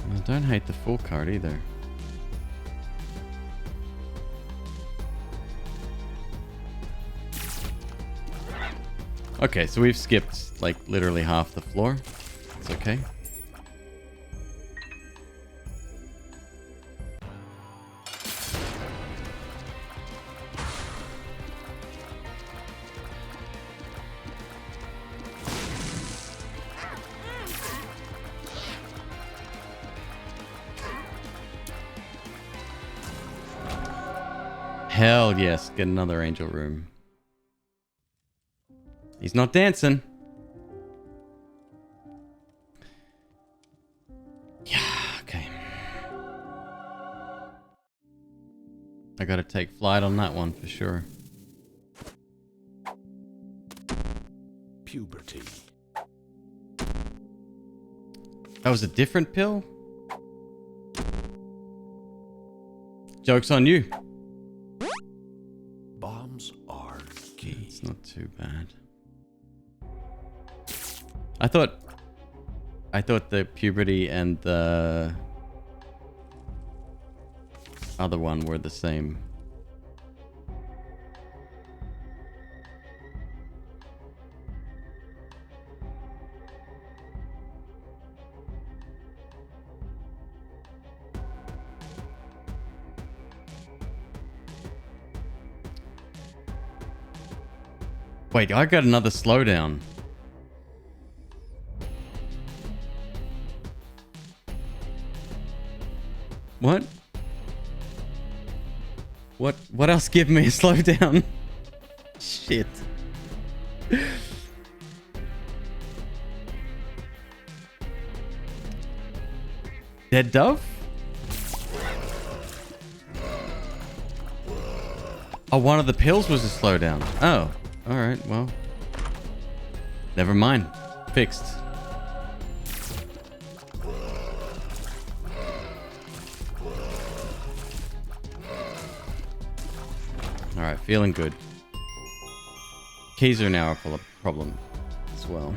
I don't hate the full card either. Okay, so we've skipped like literally half the floor. It's okay. Hell yes, get another angel room. He's not dancing. Yeah, okay. I gotta take flight on that one for sure. Puberty. That was a different pill? Joke's on you. Bombs are key. It's not too bad. I thought the puberty and the other one were the same. Wait, I got another slowdown. What? What else give me a slowdown? Shit. Dead dove? Oh, one of the pills was a slowdown. Oh, alright, well. Never mind. Fixed. Alright, feeling good. Keys are now a problem as well.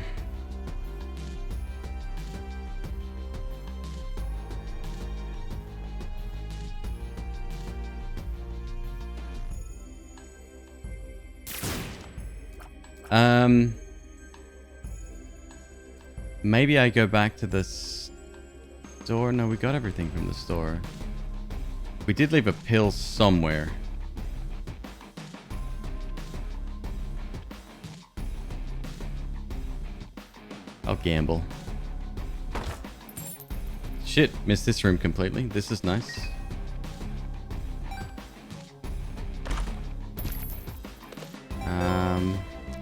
Maybe I go back to the store. No, we got everything from the store. We did leave a pill somewhere. I'll gamble. Shit, missed this room completely. This is nice.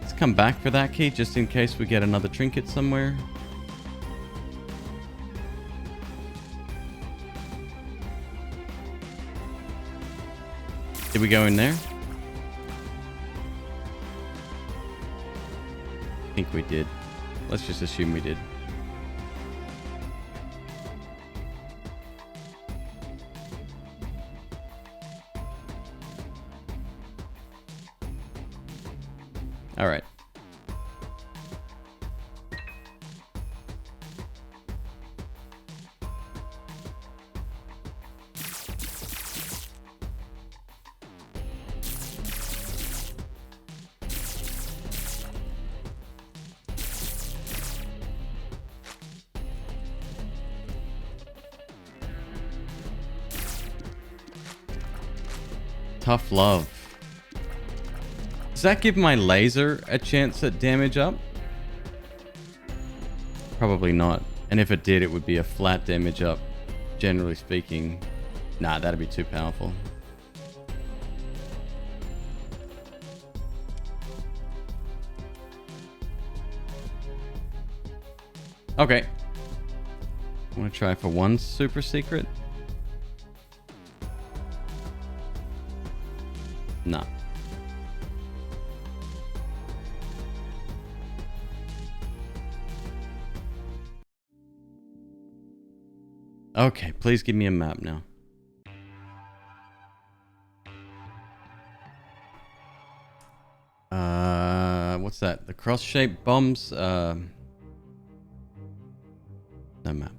Let's come back for that key just in case we get another trinket somewhere. Did we go in there? I think we did. Let's just assume we did. All right. Tough love. Does that give my laser a chance at damage up? Probably not. And if it did, it would be a flat damage up, generally speaking. Nah, that'd be too powerful. Okay. I want to try for one super secret. Nah. Okay, please give me a map now. What's that? The cross-shaped bombs? No map.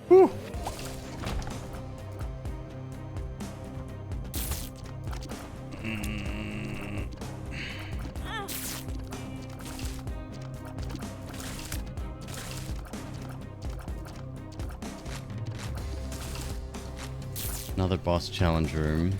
Whew. Another boss challenge room.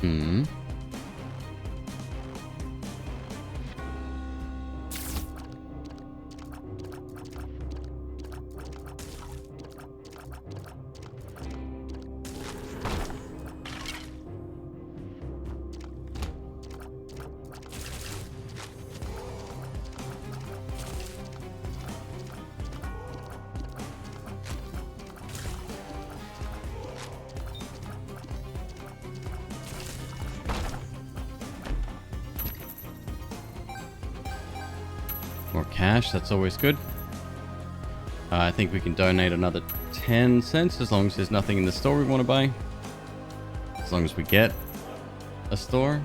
Hmm. More cash, that's always good. I think we can donate another 10 cents as long as there's nothing in the store we want to buy. As long as we get a store.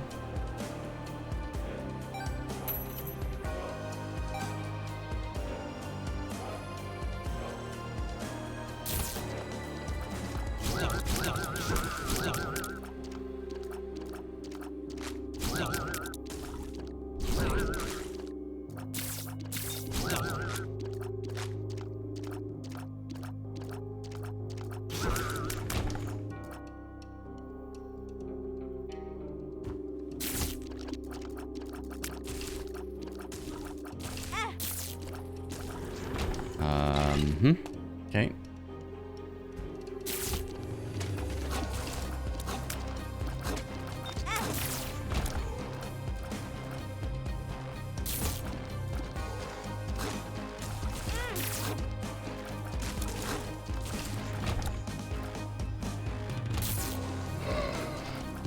Okay.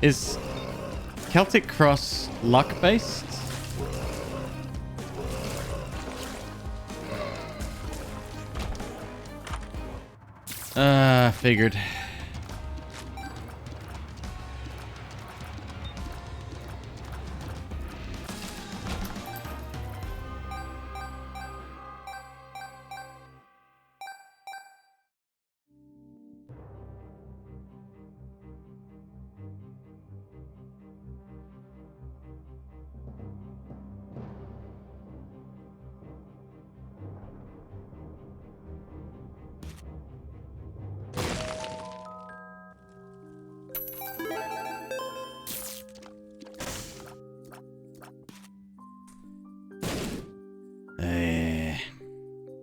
Is Celtic Cross luck based? Figured.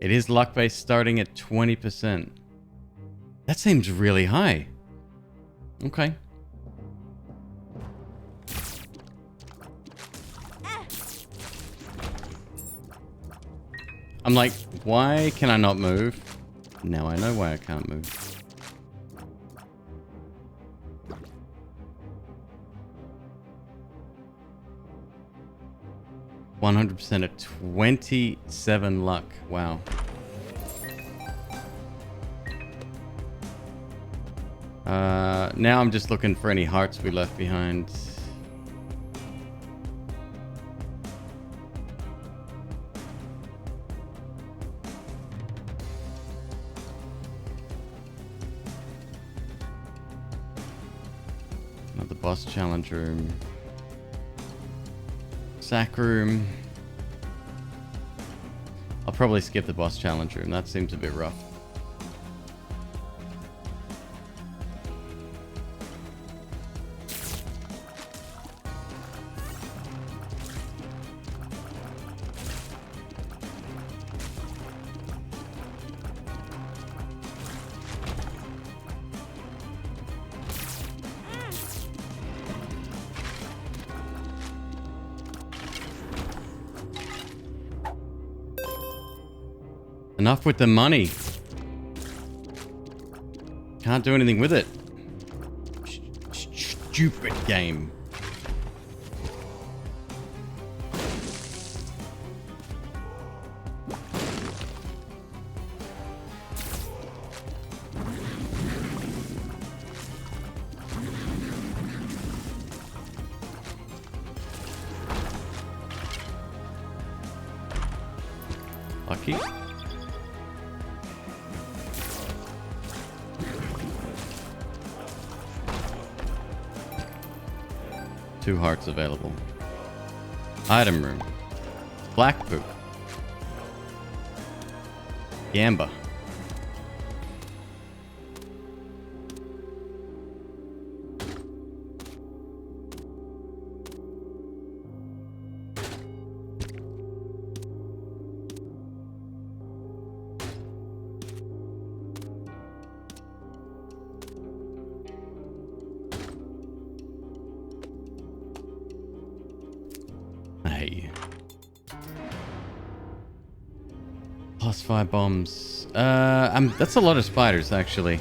It is luck based starting at 20%. That seems really high. Okay. I'm like, why can I not move? Now I know why I can't move. 100% at 27 luck. Wow. Now I'm just looking for any hearts we left behind. Another boss challenge room. Sack room. I'll probably skip the boss challenge room. That seems a bit rough. Enough with the money. Can't do anything with it. Stupid game. Lucky. Two hearts available. Item room. Black poop. Gamba. Okay. +5 bombs. That's a lot of spiders, actually.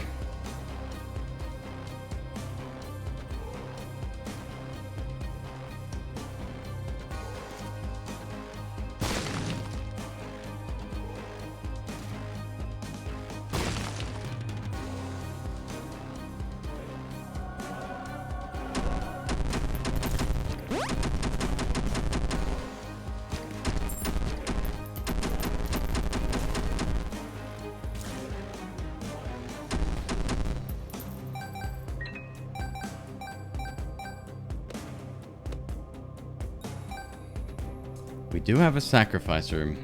We do have a sacrifice room.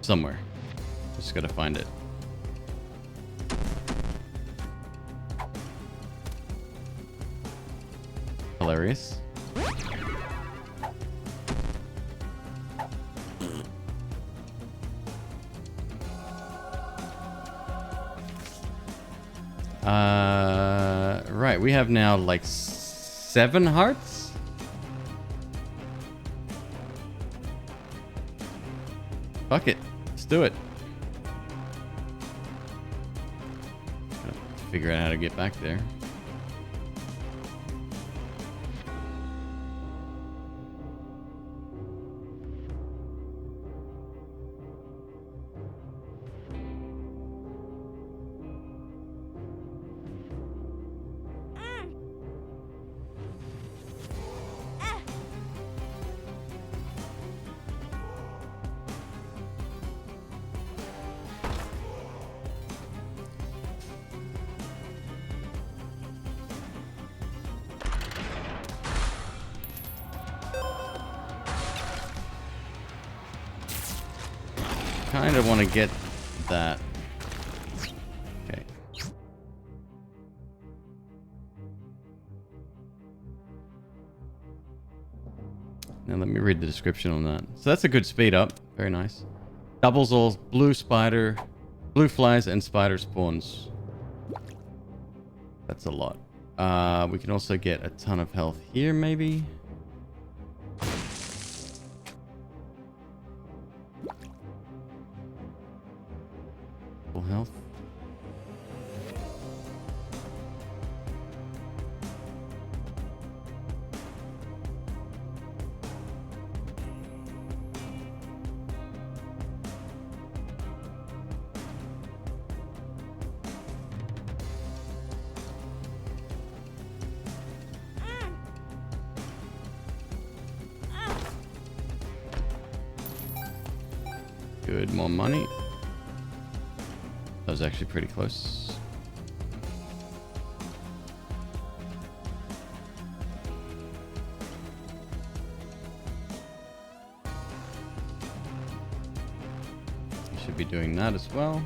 Somewhere. Just gotta find it. Hilarious. Right, we have now like 7 hearts? Fuck it. Let's do it. Gotta figure out how to get back there. Kind of want to get that. Okay. Now let me read the description on that. So that's a good speed up. Very nice. Doubles all blue spider, blue flies, and spider spawns. That's a lot. We can also get a ton of health here, maybe. Full health. Good, more money. That was actually pretty close. Should be doing that as well.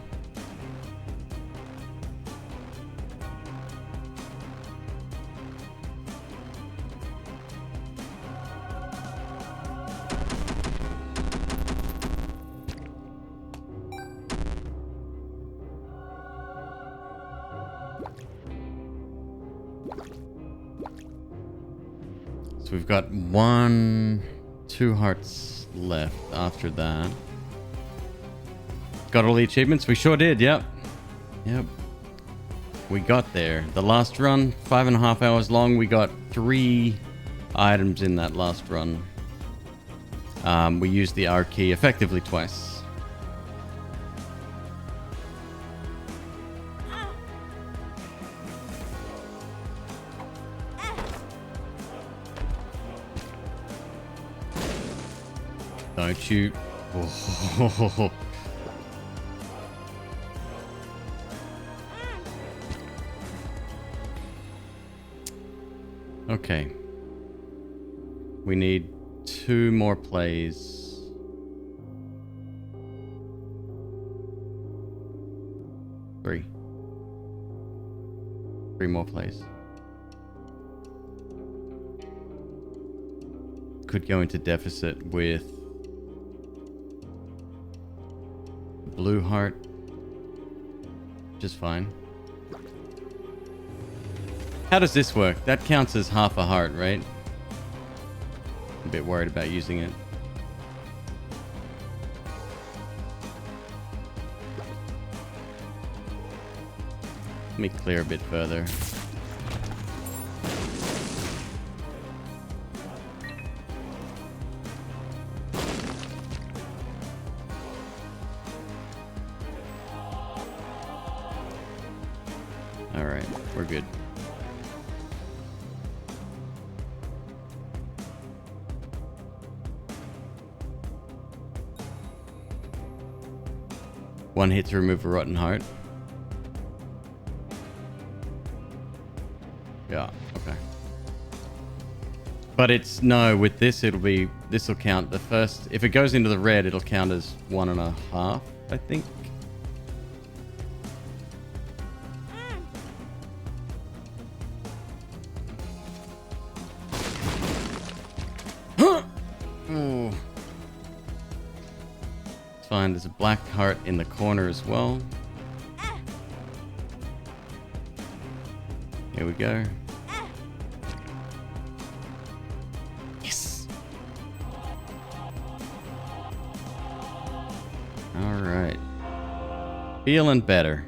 So we've got 2 hearts left after that. Got all the achievements? We sure did, yep. Yep. We got there. The last run, 5.5 hours long. We got 3 items in that last run. We used the R key effectively twice. Don't you? Oh. Okay. We need 2 more plays. Three more plays. Could go into deficit with blue heart. Just fine. How does this work? That counts as half a heart, right? I'm a bit worried about using it. Let me clear a bit further. All right, we're good. One hit to remove a rotten heart. Yeah, okay. But it's, no, with this, it'll be, this will count the first, if it goes into the red, it'll count as 1.5, I think. Ooh. It's fine, there's a black heart in the corner as well. Here we go. Yes. All right. Feeling better.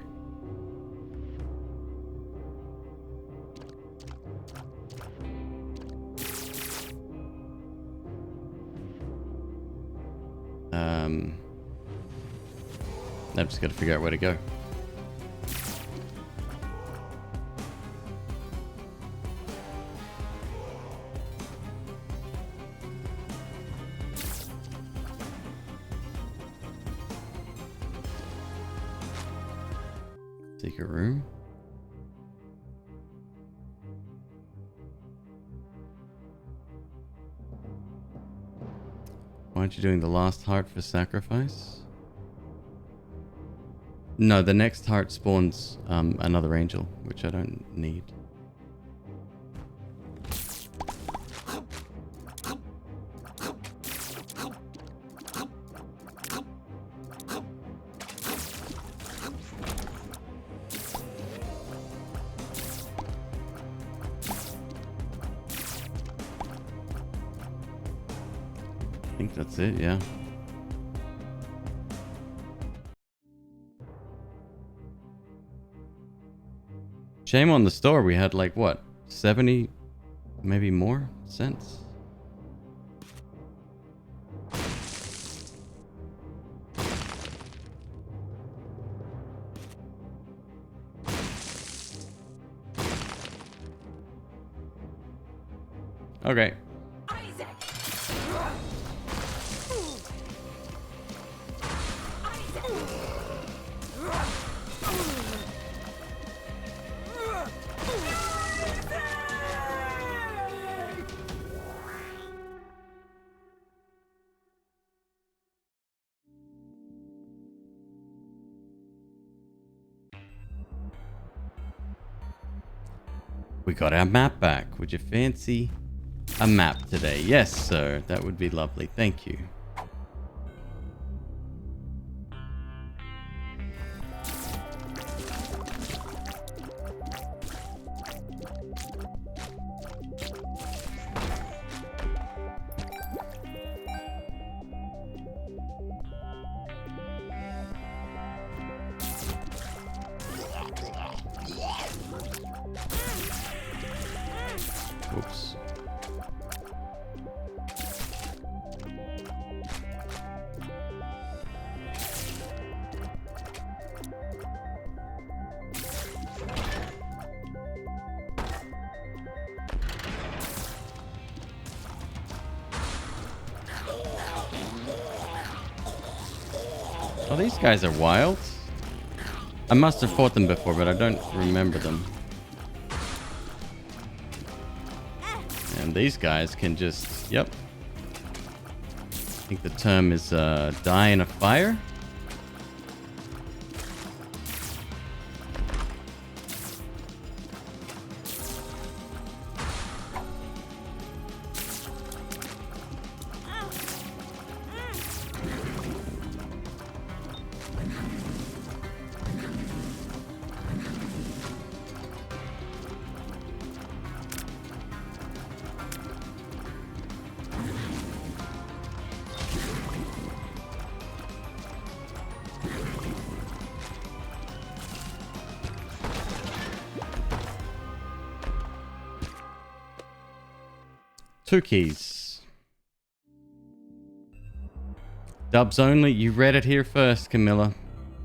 I've just got to figure out where to go. Secret room. Why aren't you doing the last heart for sacrifice? No, the next heart spawns another angel, which I don't need. I think that's it, yeah. Shame on the store. We had like what, 70, maybe more cents. Okay. We got our map back. Would you fancy a map today? Yes, sir. That would be lovely. Thank you. Oops. Oh, these guys are wild. I must have fought them before, but I don't remember them. And these guys can just, yep. I think the term is die in a fire. 2 keys. Dubs only. You read it here first, Camilla.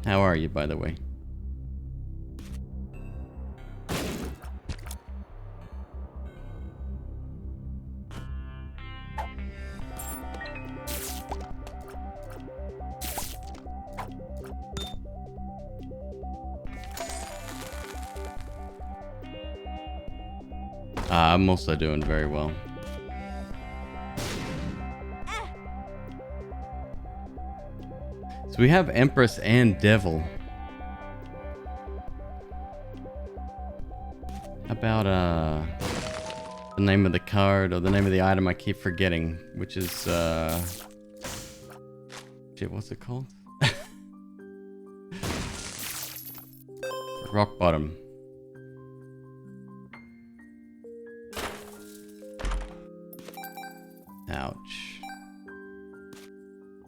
How are you, by the way? I'm also doing very well. So we have Empress and Devil. How about the name of the card or the name of the item I keep forgetting, which is shit, what's it called? Rock bottom. Ouch.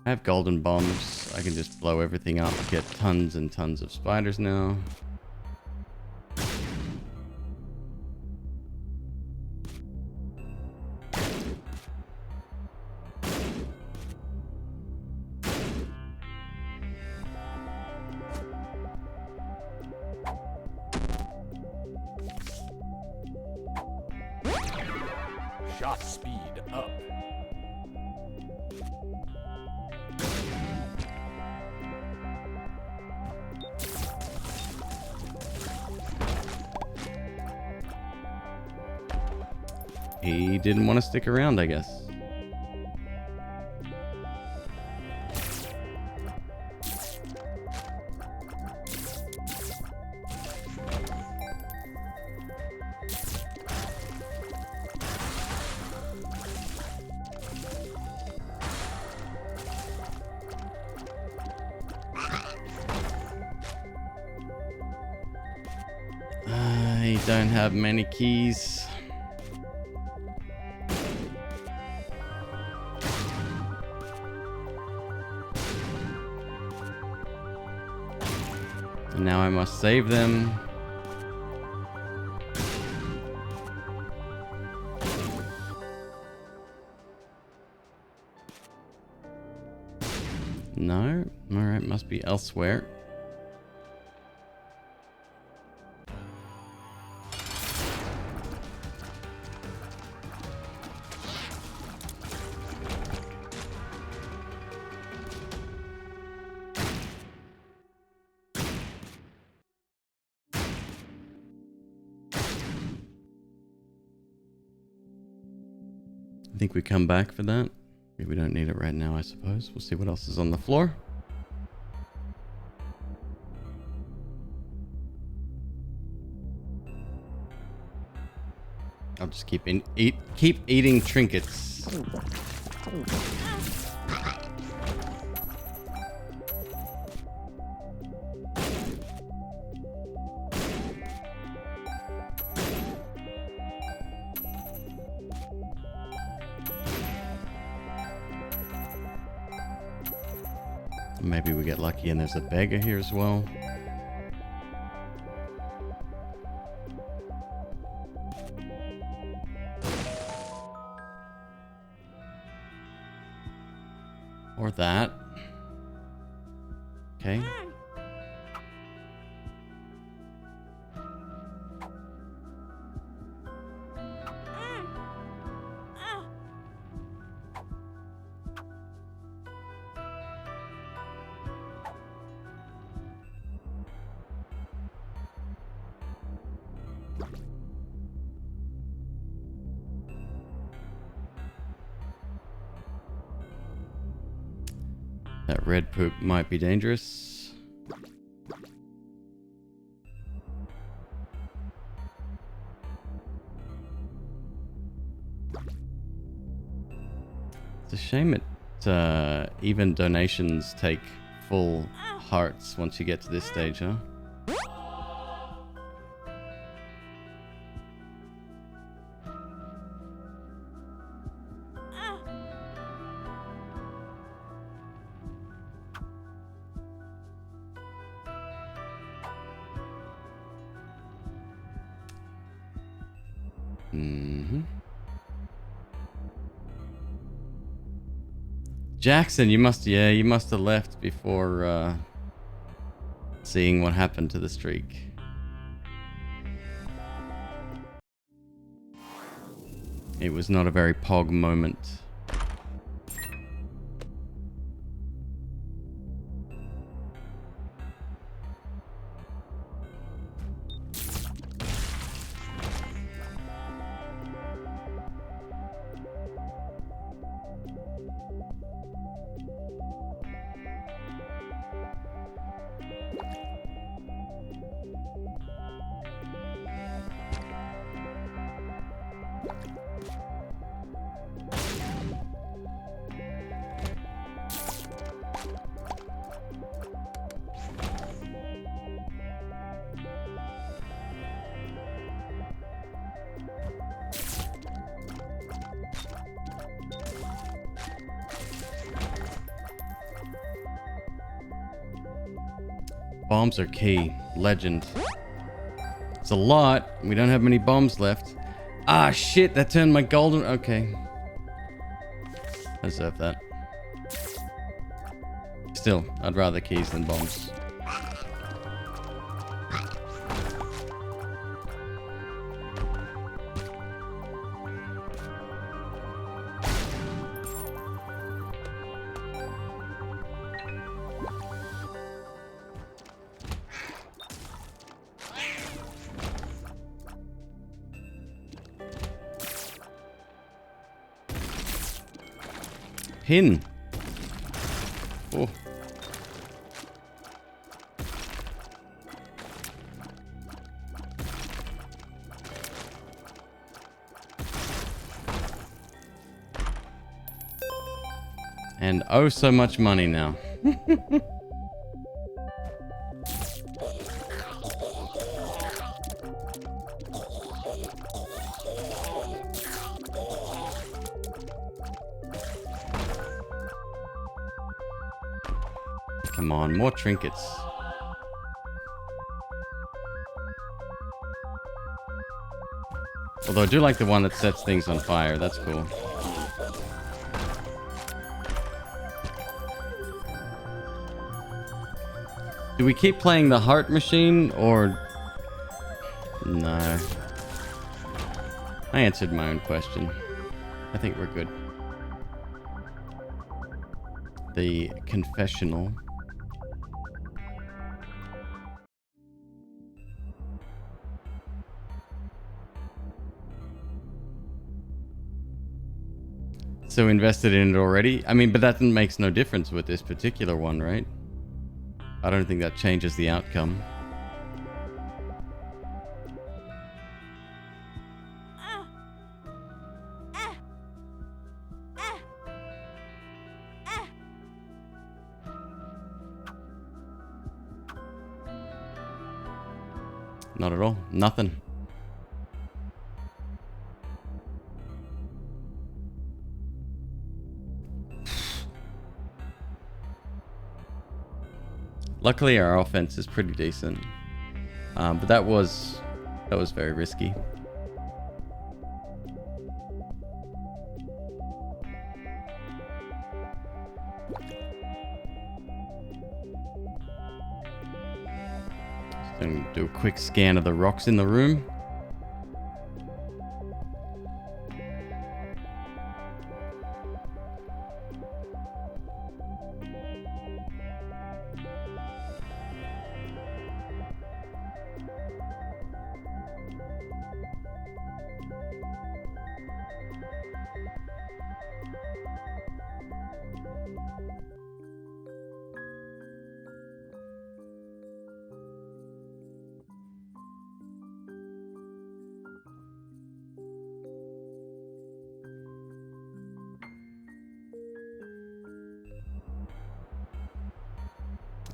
I have golden bombs. I can just blow everything up, get tons and tons of spiders now. Shot speed up. He didn't want to stick around, I guess. I don't have many keys. And now I must save them. No? Alright, must be elsewhere. I think we come back for that. Maybe we don't need it right now, I suppose. We'll see what else is on the floor. I'll just keep eating trinkets. Maybe we get lucky and there's a beggar here as well. Or that. Okay. That red poop might be dangerous. It's a shame even donations take full hearts once you get to this stage, huh? Mm-hmm. Jackson, you must have left before seeing what happened to the streak. It was not a very pog moment. Bombs are key. Legend. It's a lot. We don't have many bombs left. Ah, shit. That turned my golden... Okay. I deserve that. Still, I'd rather keys than bombs. Pin. Oh. And oh, so much money now. Come on, more trinkets. Although I do like the one that sets things on fire. That's cool. Do we keep playing the heart machine or... No. I answered my own question. I think we're good. The confessional. So invested in it already? I mean, but that makes no difference with this particular one, right? I don't think that changes the outcome. Not at all. Nothing. Luckily, our offense is pretty decent, but that was very risky. Just gonna do a quick scan of the rocks in the room.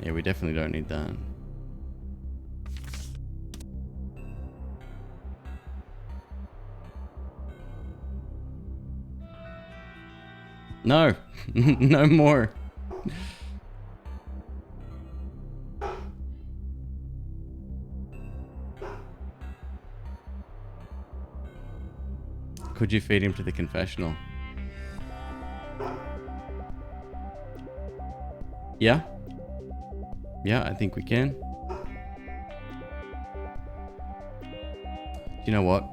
Yeah, we definitely don't need that. No, no more. Could you feed him to the confessional? Yeah? Yeah, I think we can. You know what?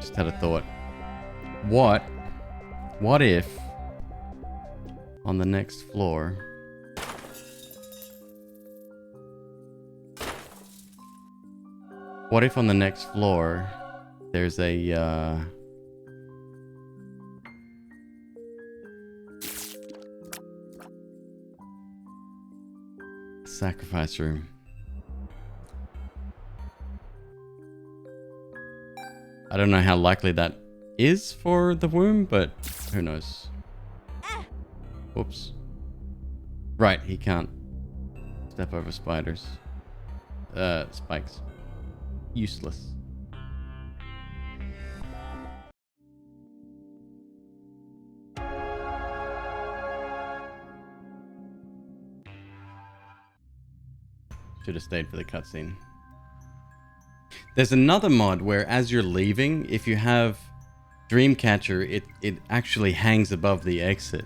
Just had a thought. What if on the next floor there's a sacrifice room? I don't know how likely that is for the womb, but who knows? Whoops. Right, he can't step over spiders. Spikes. Useless. Should have stayed for the cutscene. There's another mod where as you're leaving, if you have Dreamcatcher, it actually hangs above the exit.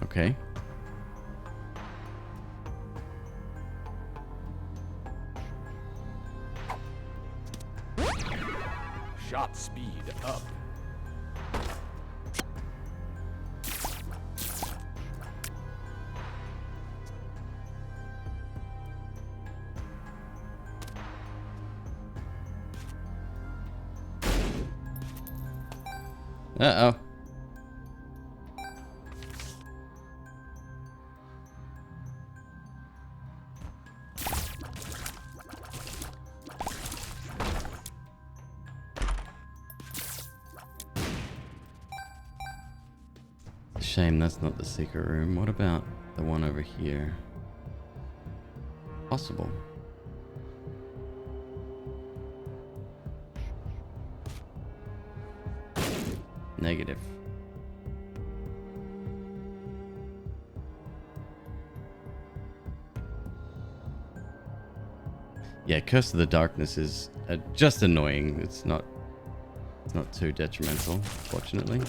Okay. Shot speed up. Uh-oh. Shame that's not the secret room. What about the one over here? Possible. Negative. Yeah, Curse of the Darkness is just annoying. It's not too detrimental, fortunately.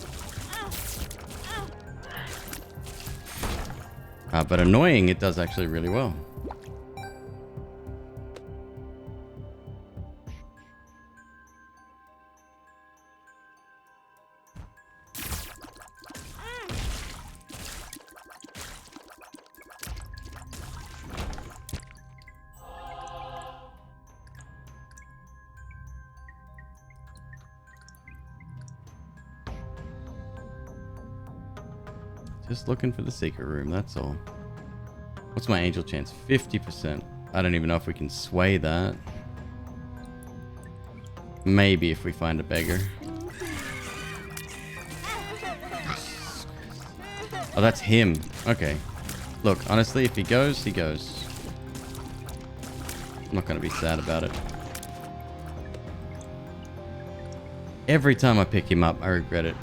But annoying, it does actually really well. Just looking for the secret room, that's all. What's my angel chance? 50%. I don't even know if we can sway that. Maybe if we find a beggar. Oh, that's him. Okay. Look, honestly, if he goes, he goes. I'm not going to be sad about it. Every time I pick him up, I regret it.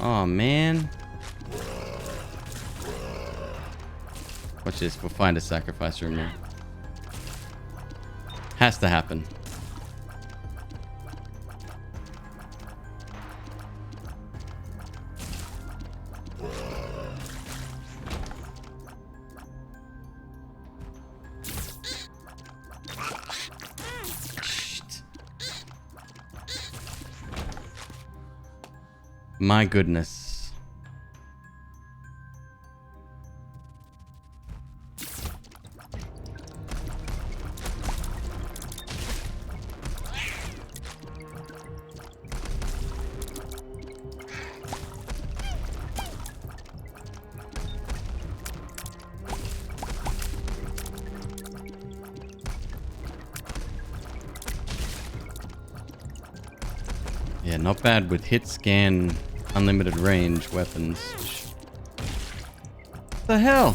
Oh man. Watch this, we'll find a sacrifice room here. Has to happen. My goodness. Yeah, not bad with hit scan, unlimited range weapons. What the hell?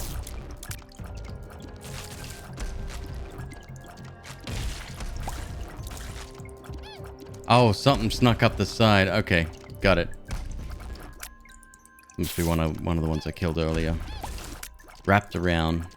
Oh, something snuck up the side. Okay, got it. Must be one of the ones I killed earlier. Wrapped around.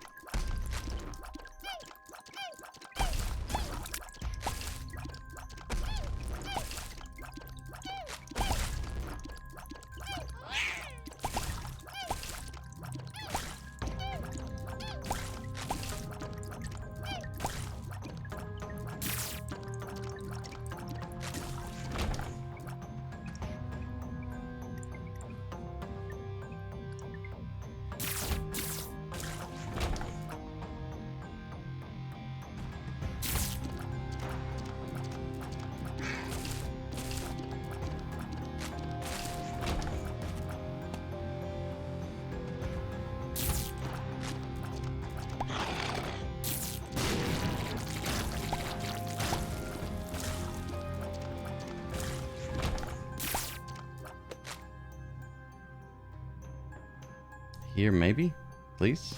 Here, maybe? Please?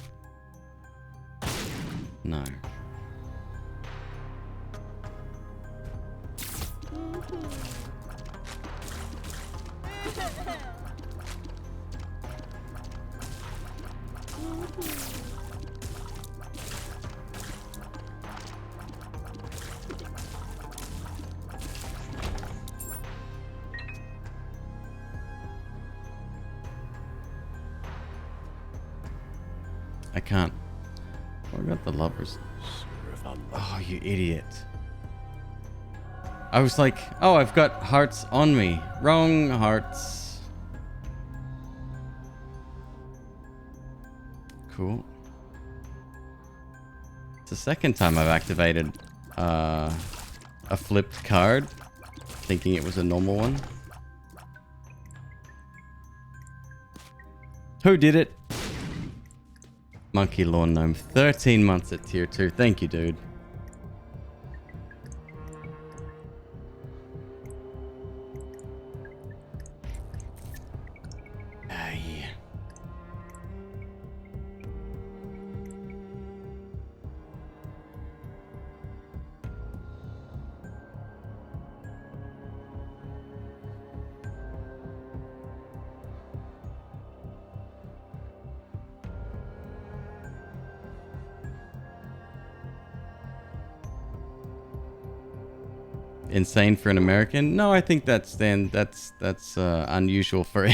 No. I can't. What about the lovers? Oh, you idiot. I was like, oh, I've got hearts on me. Wrong hearts. Cool. It's the second time I've activated a flipped card, thinking it was a normal one. Who did it? Monkey Lawn Gnome. 13 months at tier 2. Thank you, dude. Hey. Insane for an American? No, I think that's unusual for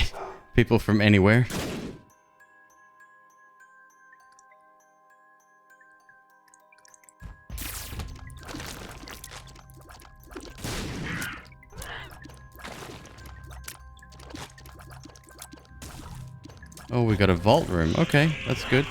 people from anywhere. Oh, we got a vault room. Okay, that's good.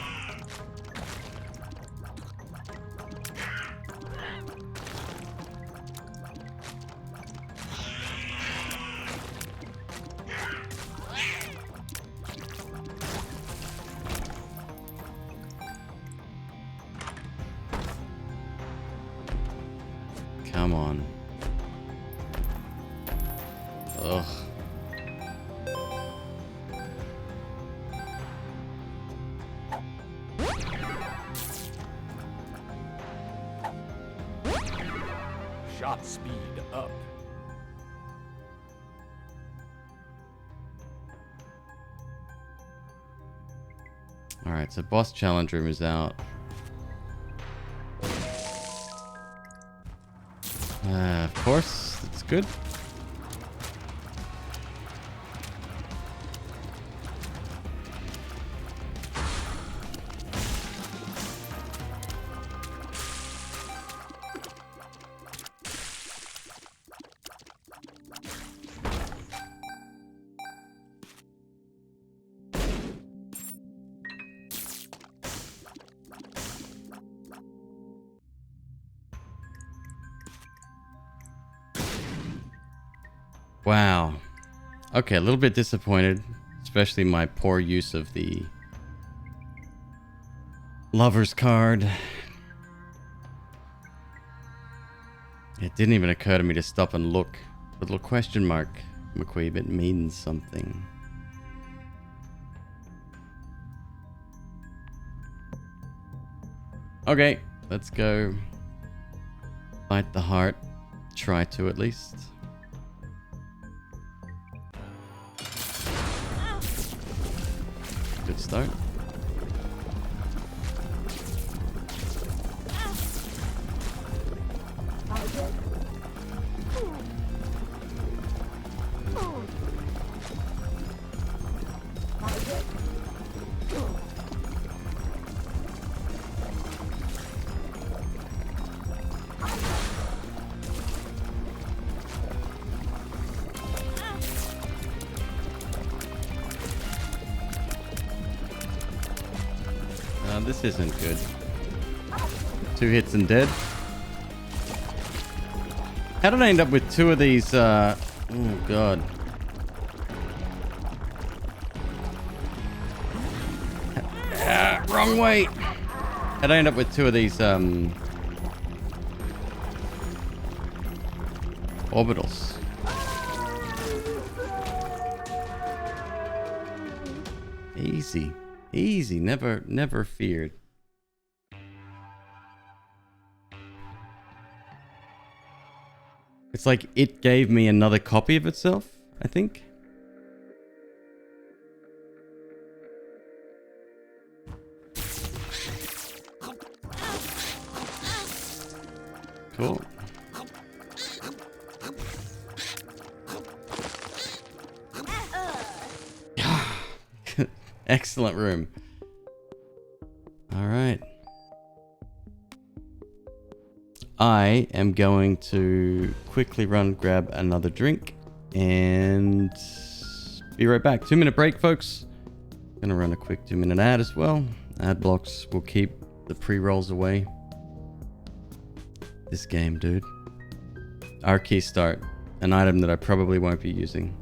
Come on. Ugh. Shot speed up. Alright, so boss challenge room is out. Of course, that's good. Wow. Okay, a little bit disappointed, especially my poor use of the Lover's card. It didn't even occur to me to stop and look. The little question mark, McQueeb, it means something. Okay, let's go. Fight the heart. Try to at least. Good start. This isn't good. 2 hits and dead. How did I end up with 2 of these? Oh god. Wrong way. How did I end up with 2 of these orbitals? Easy. Easy, never feared. It's like it gave me another copy of itself, I think. Cool. Excellent room. All right. I am going to quickly grab another drink and be right back. 2-minute break, folks. Gonna run a quick 2-minute ad as well. Ad blocks will keep the pre-rolls away. This game, dude. Our key start. An item that I probably won't be using.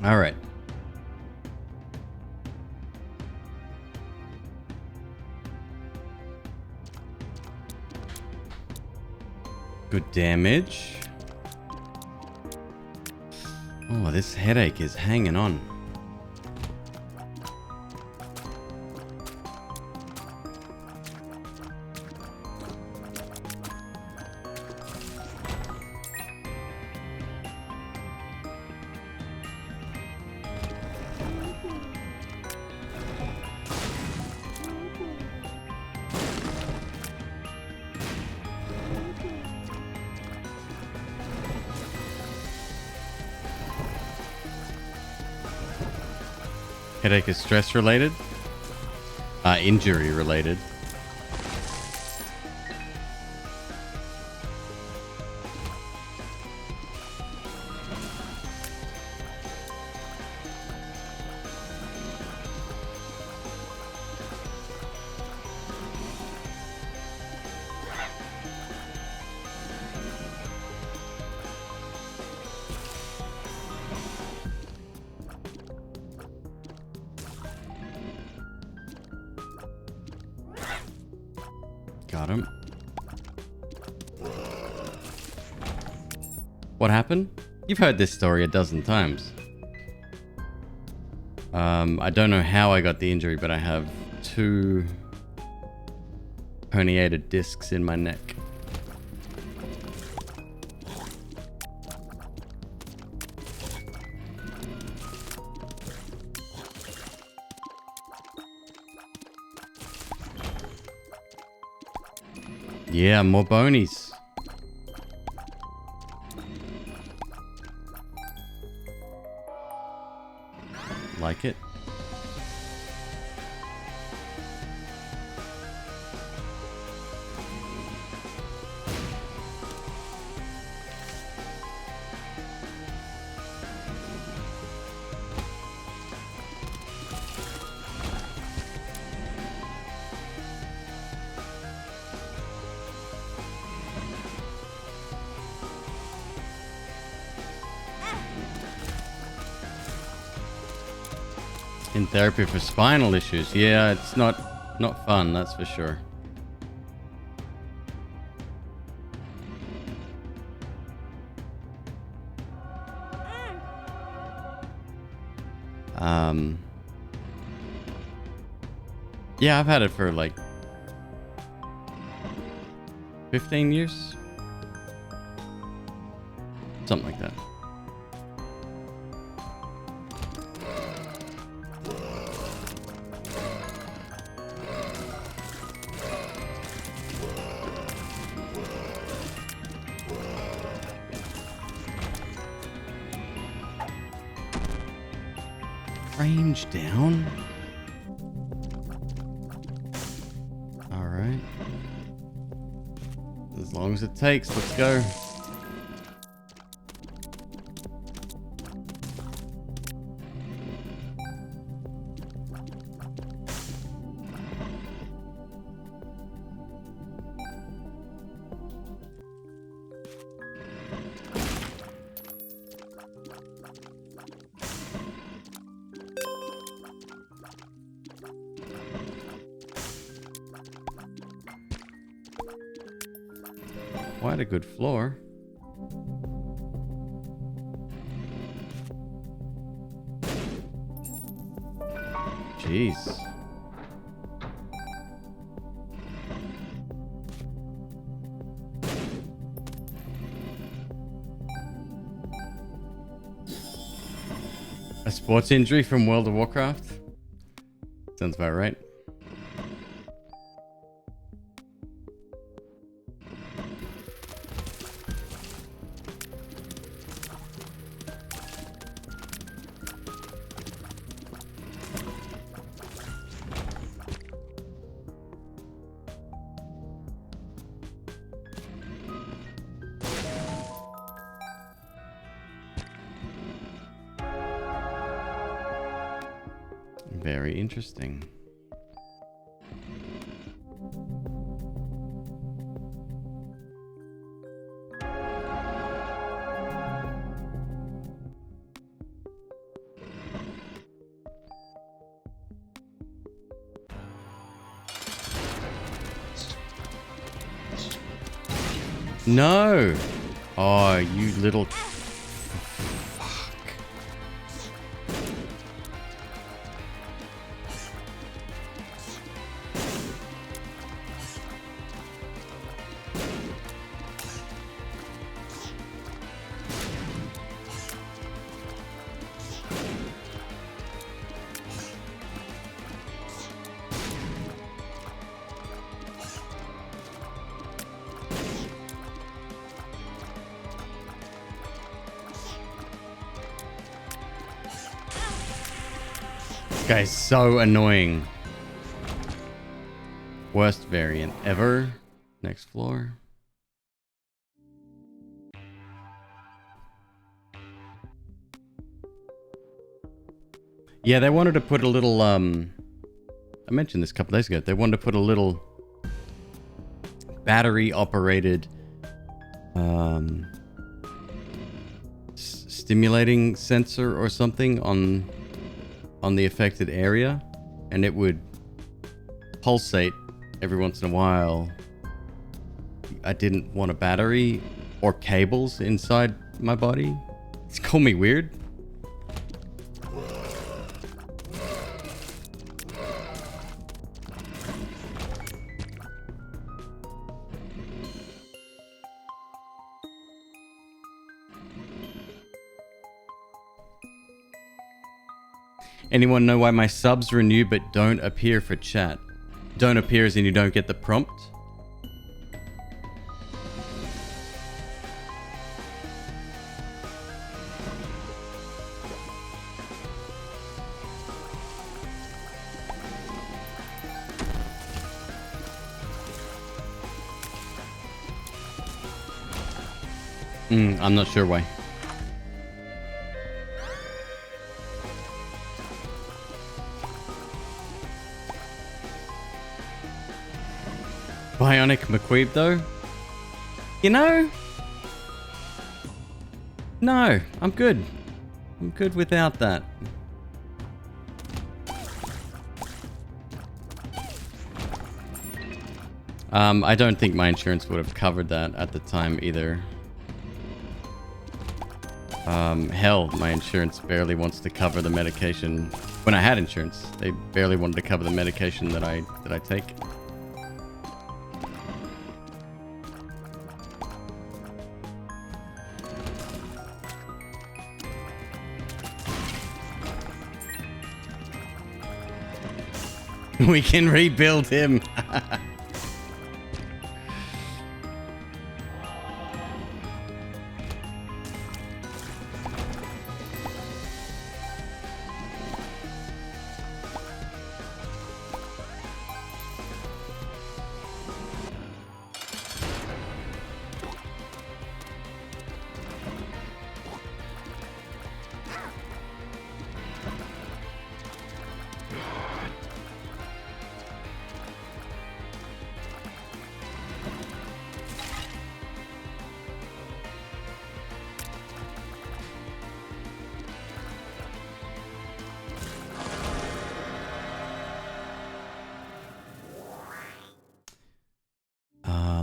All right. Good damage. Oh, this headache is hanging on. Headache is stress related? Injury related. Got him. What happened? You've heard this story a dozen times. I don't know how I got the injury, but I have 2 herniated discs in my neck. Yeah, more bonies. Like it. In therapy for spinal issues. Yeah, it's not fun, that's for sure. Yeah, I've had it for like 15 years. Something like that. Range down. All right. As long as it takes, let's go. Quite a good floor. Jeez. A sports injury from World of Warcraft? Sounds about right. Very interesting. No! Oh, you little... This guy's so annoying. Worst variant ever. Next floor. Yeah, they wanted to put a little, I mentioned this a couple days ago. They wanted to put a little battery operated, stimulating sensor or something on the affected area, and it would pulsate every once in a while I didn't want a battery or cables inside my body. It's called me weird. Anyone know why my subs renew but don't appear for chat? Don't appear as in you don't get the prompt? I'm not sure why. Bionic McQueeb though? You know? No, I'm good. I'm good without that. I don't think my insurance would have covered that at the time either. Hell, my insurance barely wants to cover the medication. When I had insurance, they barely wanted to cover the medication that I take. We can rebuild him.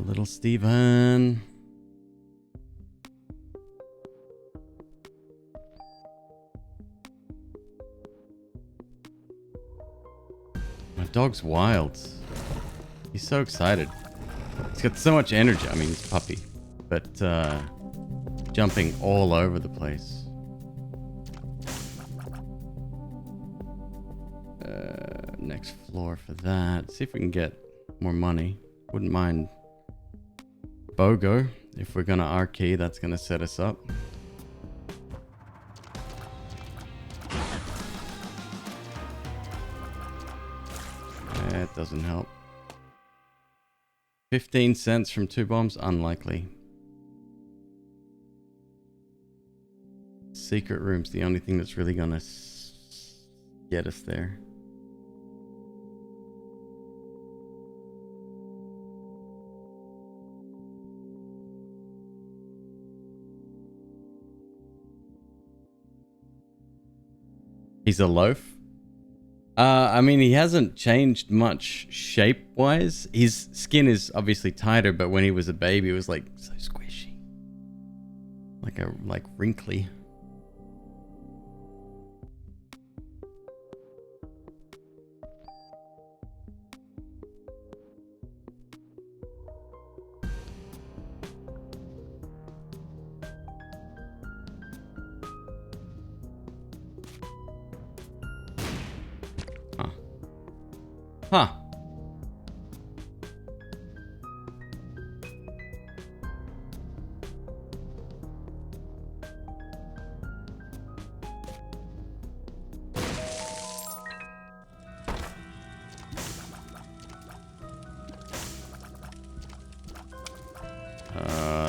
Little Steven. My dog's wild. He's so excited. He's got so much energy. I mean, he's a puppy. But, jumping all over the place. Next floor for that. See if we can get more money. Wouldn't mind BOGO. If we're gonna R key, that's gonna set us up. That doesn't help. 15 cents from 2 bombs? Unlikely. Secret room's the only thing that's really gonna get us there. He's a loaf? I mean, he hasn't changed much shape-wise. His skin is obviously tighter, but when he was a baby, it was like so squishy. Like wrinkly. Huh.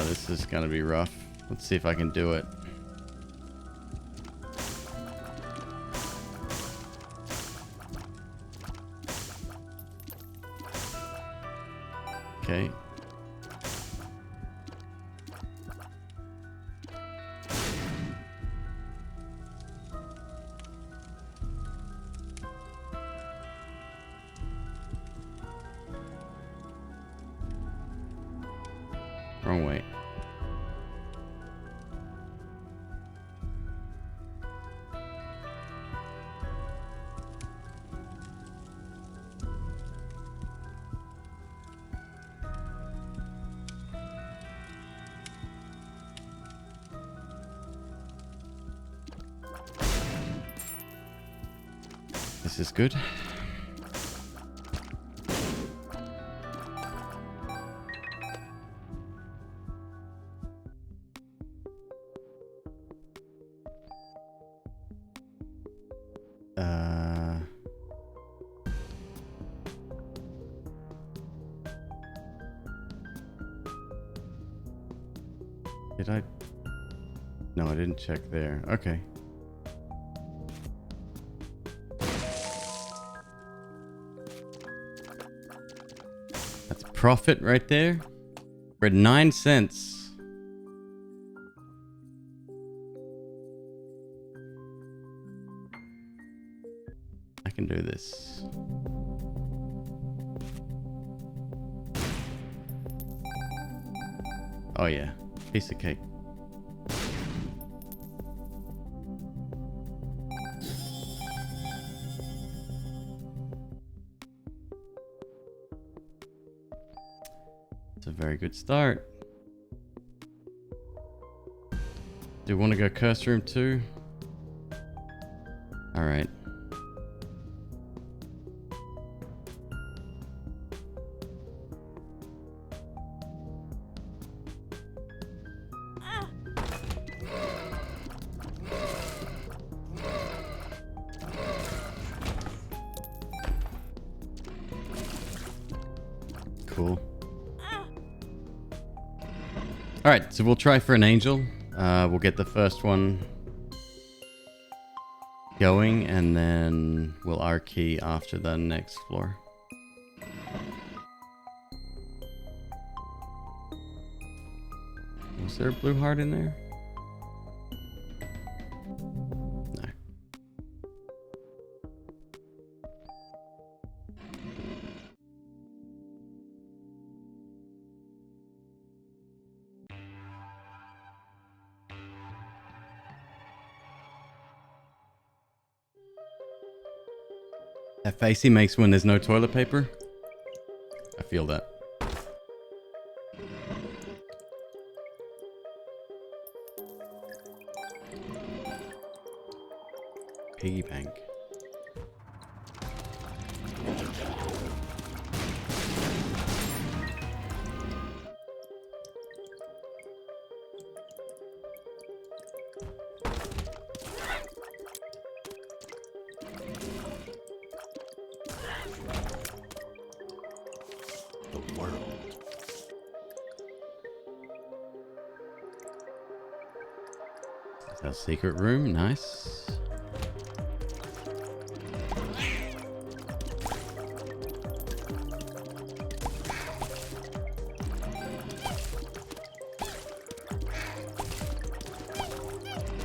This is gonna be rough. Let's see if I can do it. Okay. This is good. Did I? No, I didn't check there. Okay. That's profit right there. We're at 9 cents. I can do this. Oh yeah, piece of cake. It's a very good start. Do you want to go curse room 2? All right. Cool. All right, so we'll try for an angel. We'll get the first one going, and then we'll R-key after the next floor. Was there a blue heart in there? No. That face he makes when there's no toilet paper. I feel that. Piggy bank. The world. That's our secret room. Nice.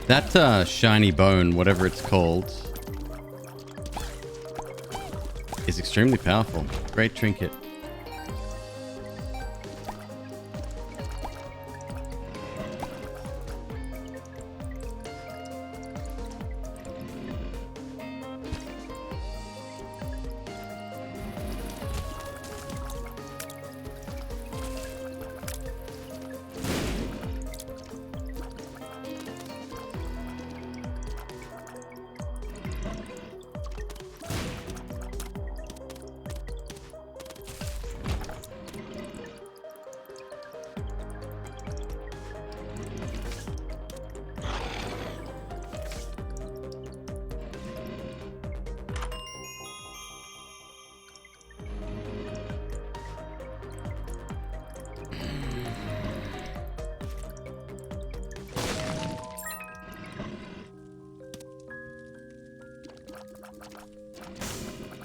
That shiny bone, whatever it's called, is extremely powerful. Great trinket.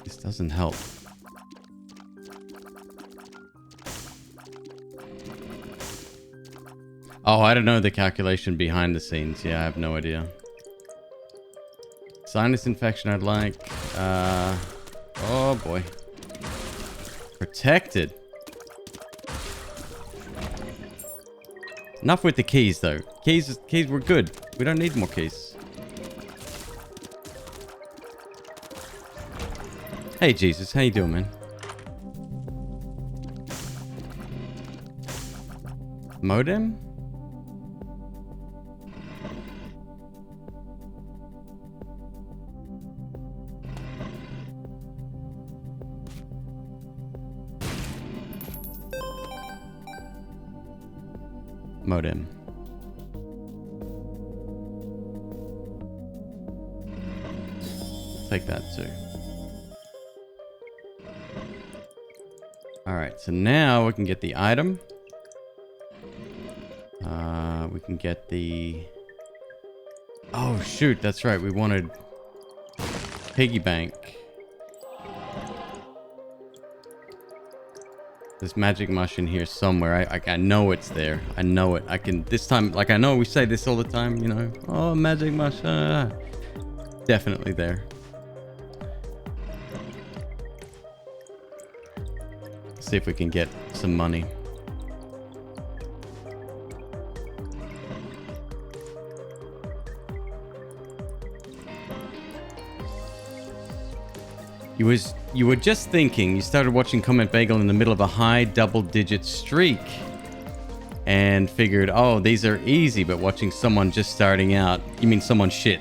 This doesn't help. Oh, I don't know the calculation behind the scenes. Yeah, I have no idea. Sinus infection I'd like. Oh boy. Protected. Enough with the keys though. Keys were good. We don't need more keys. Hey Jesus, how you doing, man? Modem? modem. Take that too. Alright, so now we can get the item. We can get the... Oh shoot, that's right, we wanted piggy bank. There's magic mush in here somewhere. I know it's there. I know it. I can... This time, like I know we say this all the time, you know. Oh, magic mush. Definitely there. See if we can get some money. You were just thinking, you started watching Comment Bagel in the middle of a high double-digit streak and figured, oh, these are easy, but watching someone just starting out, you mean someone shit.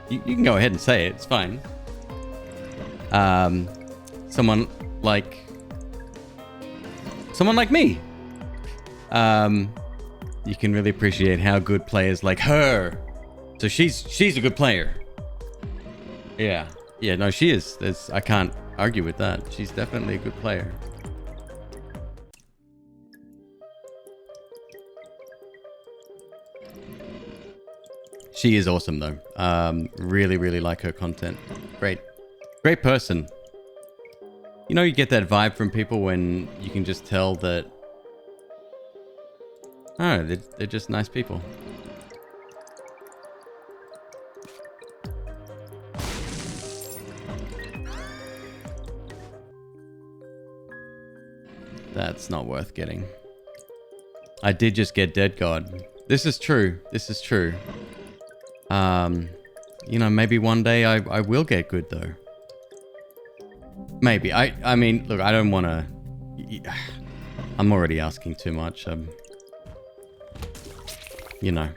You can go ahead and say it, it's fine. Someone like me. You can really appreciate how good players like her. So she's a good player. Yeah. Yeah, no, she is. I can't argue with that. She's definitely a good player. She is awesome, though. Really, really like her content. Great person. You know, you get that vibe from people when you can just tell that... Oh, they're just nice people. That's not worth getting. I did just get Dead God. This is true. This is true. You know, maybe one day I will get good, though. Maybe. I mean, look, I don't want to... I'm already asking too much. You know.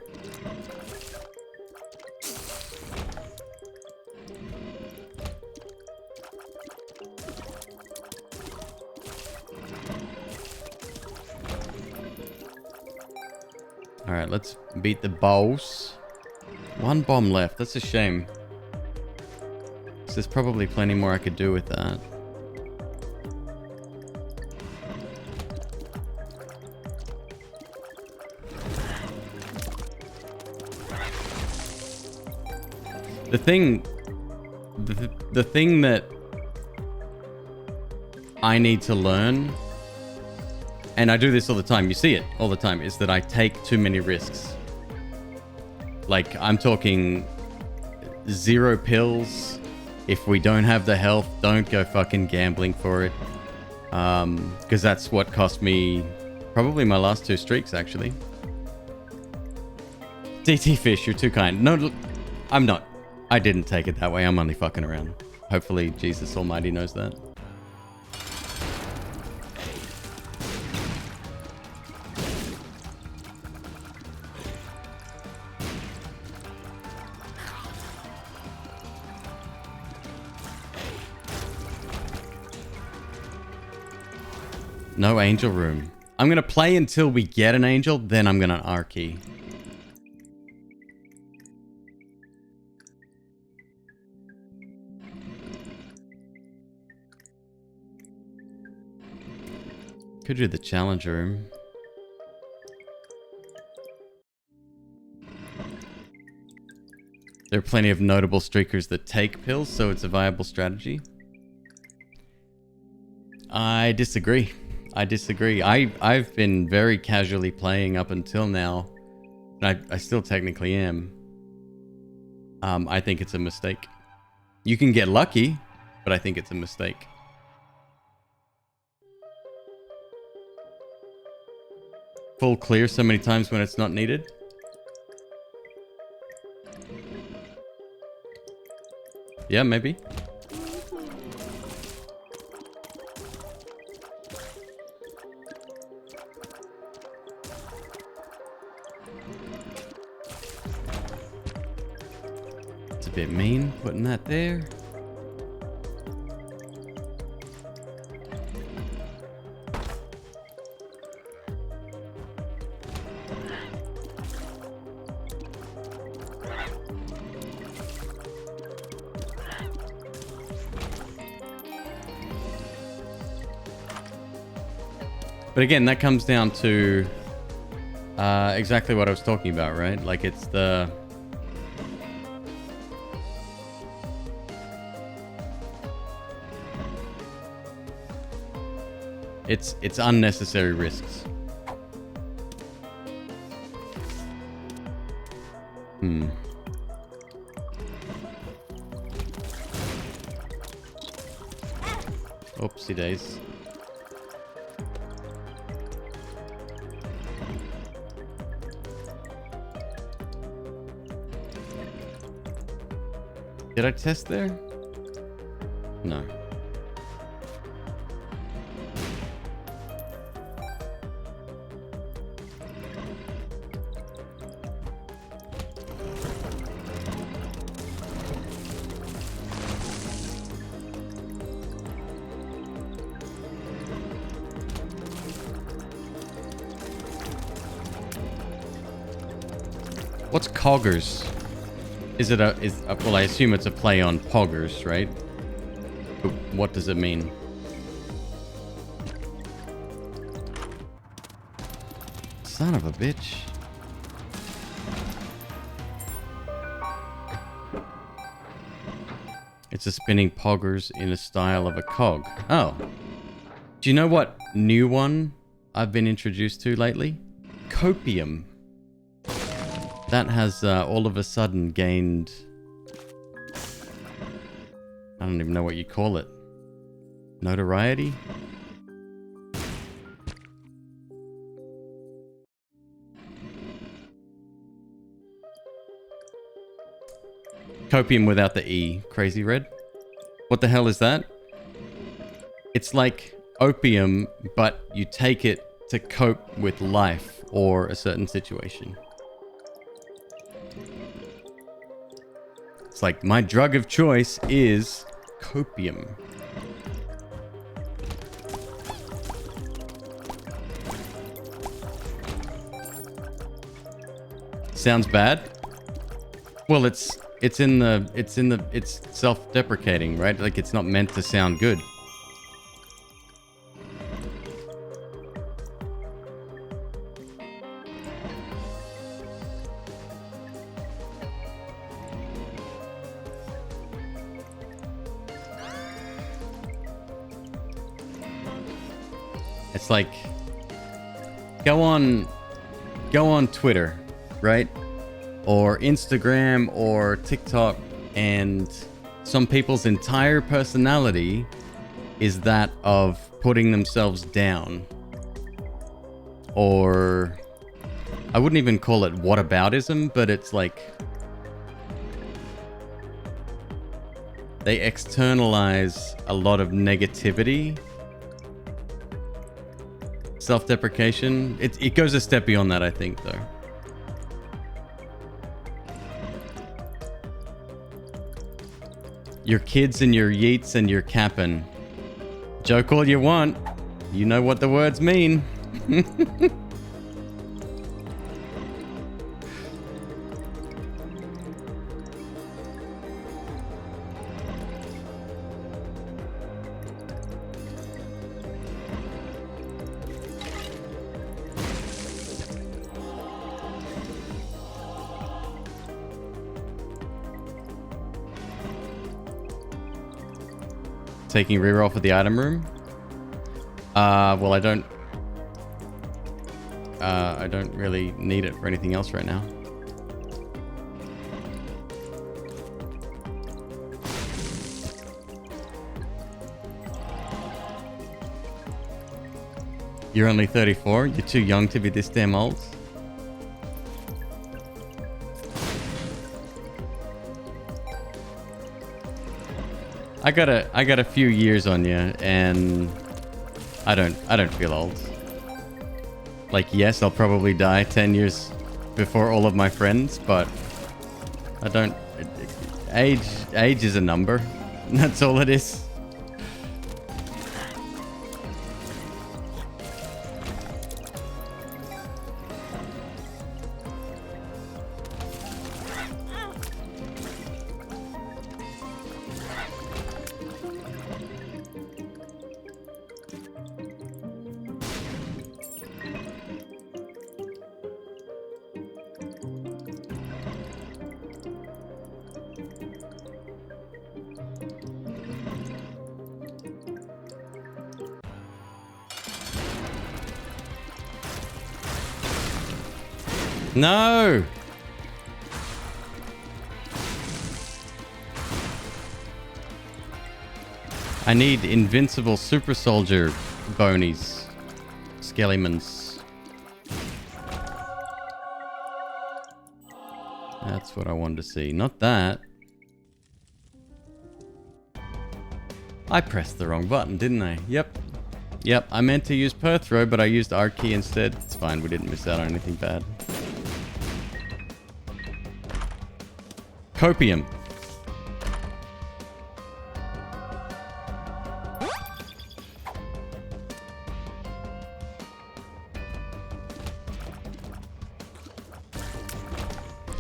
Alright, let's beat the boss. One bomb left. That's a shame. So there's probably plenty more I could do with that. The thing that I need to learn, and I do this all the time, you see it all the time, is that I take too many risks. Like, I'm talking 0 pills. If we don't have the health, don't go fucking gambling for it. Because that's what cost me probably my last 2 streaks, actually. DT Fish, you're too kind. No, look, I'm not. I didn't take it that way. I'm only fucking around. Hopefully Jesus Almighty knows that. No angel room. I'm going to play until we get an angel, then I'm going to R-key. Could do the challenge room. There are plenty of notable streakers that take pills, so it's a viable strategy. I disagree. I disagree. I've been very casually playing up until now. And I still technically am. I think it's a mistake. You can get lucky, but I think it's a mistake. Full clear so many times when it's not needed. Yeah, maybe. It's a bit mean putting that there. But again, that comes down to exactly what I was talking about, right? Like it's the... It's unnecessary risks. Oopsie days. Did I test there? No. What's Coggers? Is it well, I assume it's a play on Poggers, right? But what does it mean? Son of a bitch. It's a spinning Poggers in a style of a cog. Oh. Do you know what new one I've been introduced to lately? Copium. That has all of a sudden gained... I don't even know what you call it. Notoriety? Copium without the E. Crazy Red? What the hell is that? It's like opium, but you take it to cope with life or a certain situation. It's like, my drug of choice is copium. Sounds bad? Well, it's self-deprecating, right? Like, it's not meant to sound good. It's like, go on Twitter, right? Or Instagram or TikTok, and some people's entire personality is that of putting themselves down. Or I wouldn't even call it whataboutism, but it's like they externalize a lot of negativity. Self-deprecation. It goes a step beyond that, I think, though. Your kids and your yeets and your cappin'. Joke all you want. You know what the words mean. Taking reroll for the item room. Well, I don't really need it for anything else right now. You're only 34. You're too young to be this damn old. I got a few years on you, and I don't feel old. Like, yes, I'll probably die 10 years before all of my friends, but I don't. Age is a number. That's all it is. No! I need invincible super soldier bonies. Skellimans. That's what I wanted to see. Not that. I pressed the wrong button, didn't I? Yep. Yep, I meant to use per throw, but I used R key instead. It's fine, we didn't miss out on anything bad. Copium.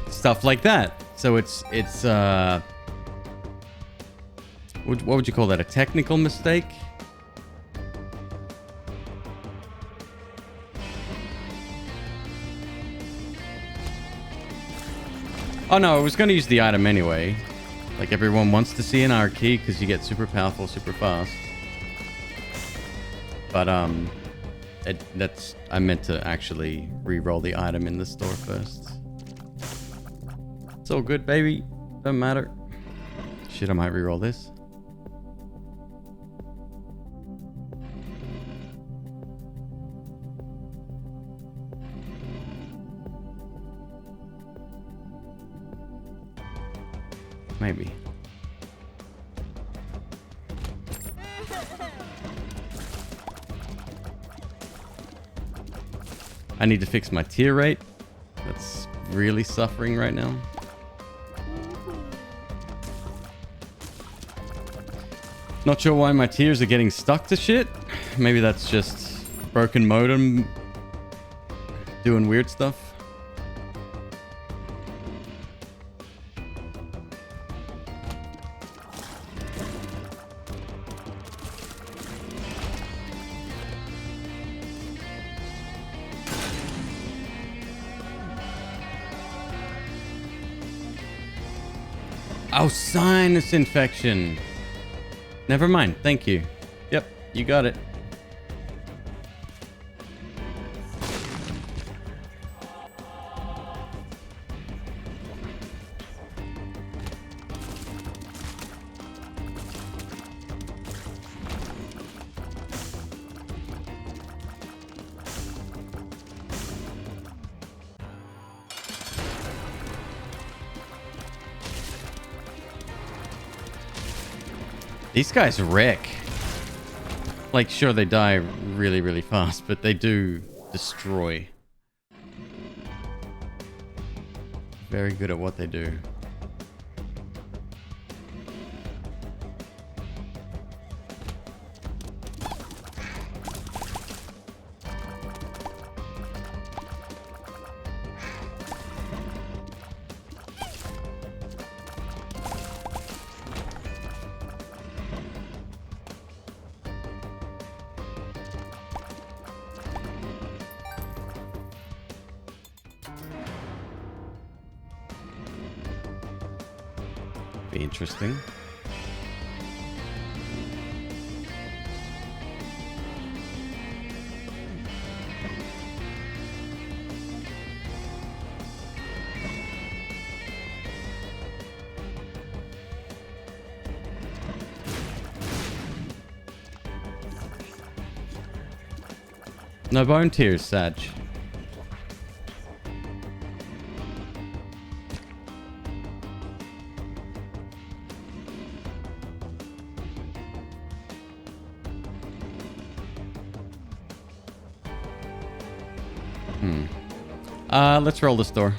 Stuff like that. So it's what would you call that? A technical mistake? Oh no, I was going to use the item anyway. Like everyone wants to see an R key because you get super powerful, super fast. But I meant to actually re-roll the item in the store first. It's all good, baby. Don't matter. Shit, I might re-roll this. Maybe. I need to fix my tear rate. That's really suffering right now. Not sure why my tears are getting stuck to shit. Maybe that's just broken modem doing weird stuff. Oh, sinus infection. Never mind. Thank you. Yep, you got it. These guys wreck. Like, sure, they die really, really fast, but they do destroy. Very good at what they do. Be interesting. No bone tears, Sag. Let's roll this door.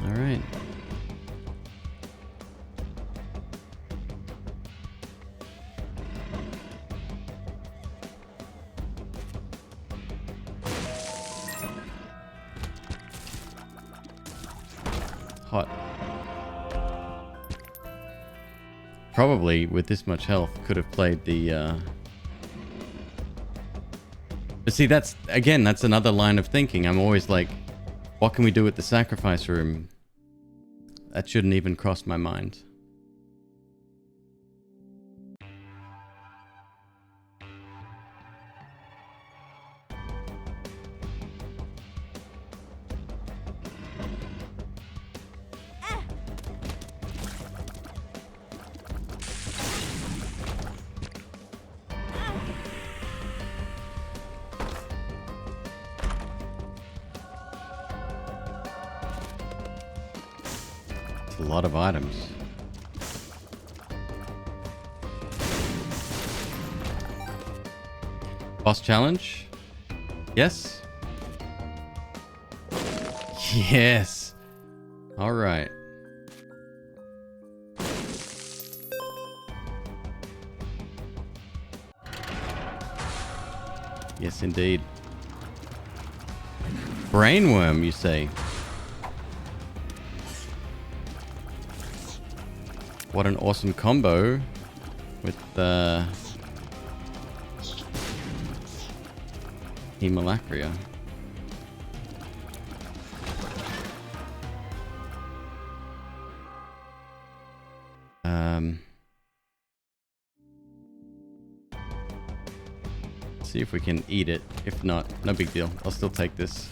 All right. Hot. Probably with this much health could have played the But see, that's another line of thinking. I'm always like, what can we do with the sacrifice room? That shouldn't even cross my mind. A lot of items. Boss challenge? Yes? Yes! Alright. Yes, indeed. Brainworm, you say? What an awesome combo with the Hemolacria. See if we can eat it. If not, no big deal. I'll still take this.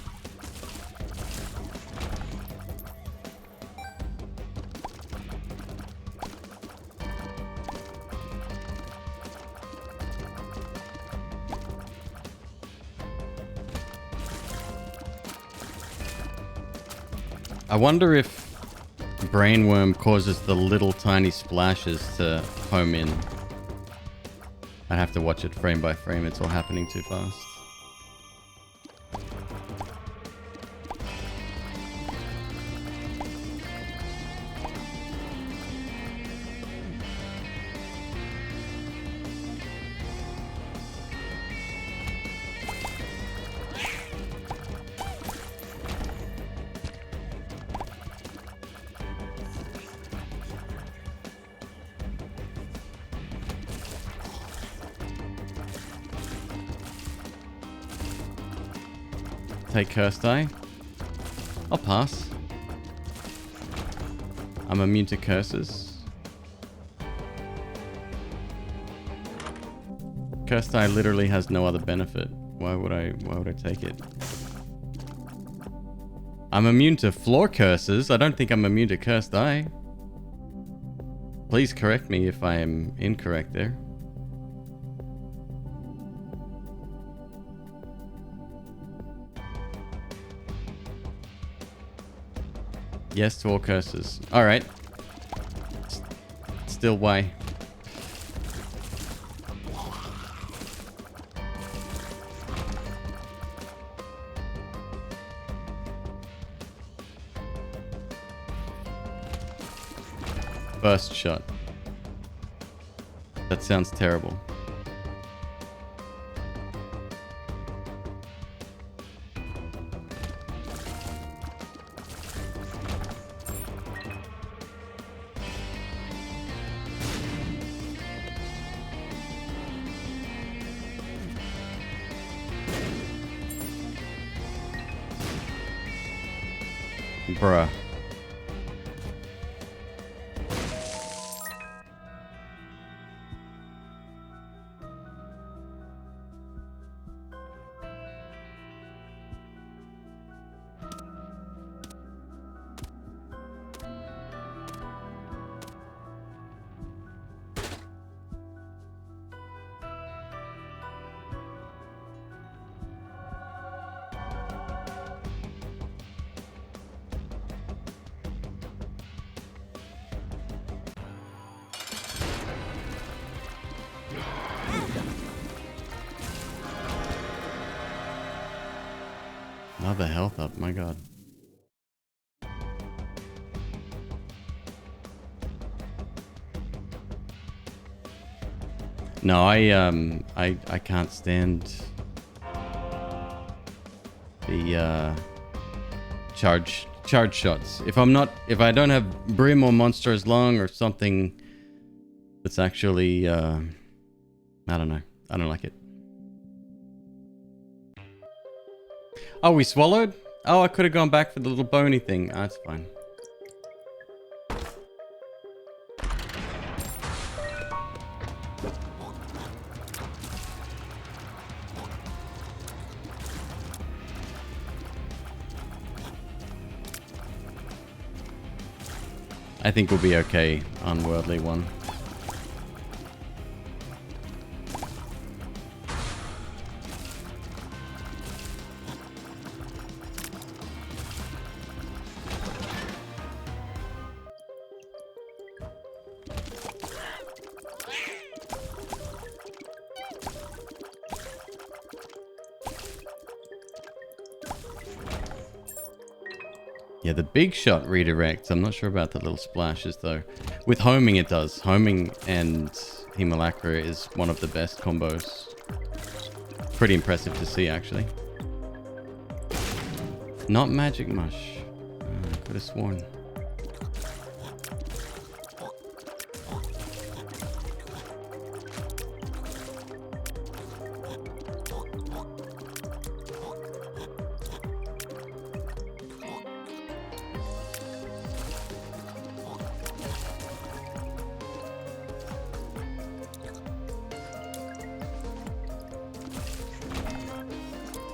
I wonder if Brainworm causes the little tiny splashes to home in. I'd have to watch it frame by frame. It's all happening too fast. Take Cursed Eye. I'll pass. I'm immune to curses. Cursed Eye literally has no other benefit. Why would I take it? I'm immune to floor curses. I don't think I'm immune to Cursed Eye. Please correct me if I am incorrect there. Yes to all curses. Alright. Still why? Burst shot. That sounds terrible. Bruh. Another health up, my god. No, I can't stand the charge shots. If I don't have Brim or Monster's Lung or something that's actually I don't know. I don't like it. Oh, we swallowed? Oh, I could have gone back for the little bony thing. Ah, that's fine. I think we'll be okay, unworldly one. Yeah, the big shot redirects. I'm not sure about the little splashes though. With homing it does. Homing and Hemolacra is one of the best combos. Pretty impressive to see actually. Not magic mush. I could have sworn.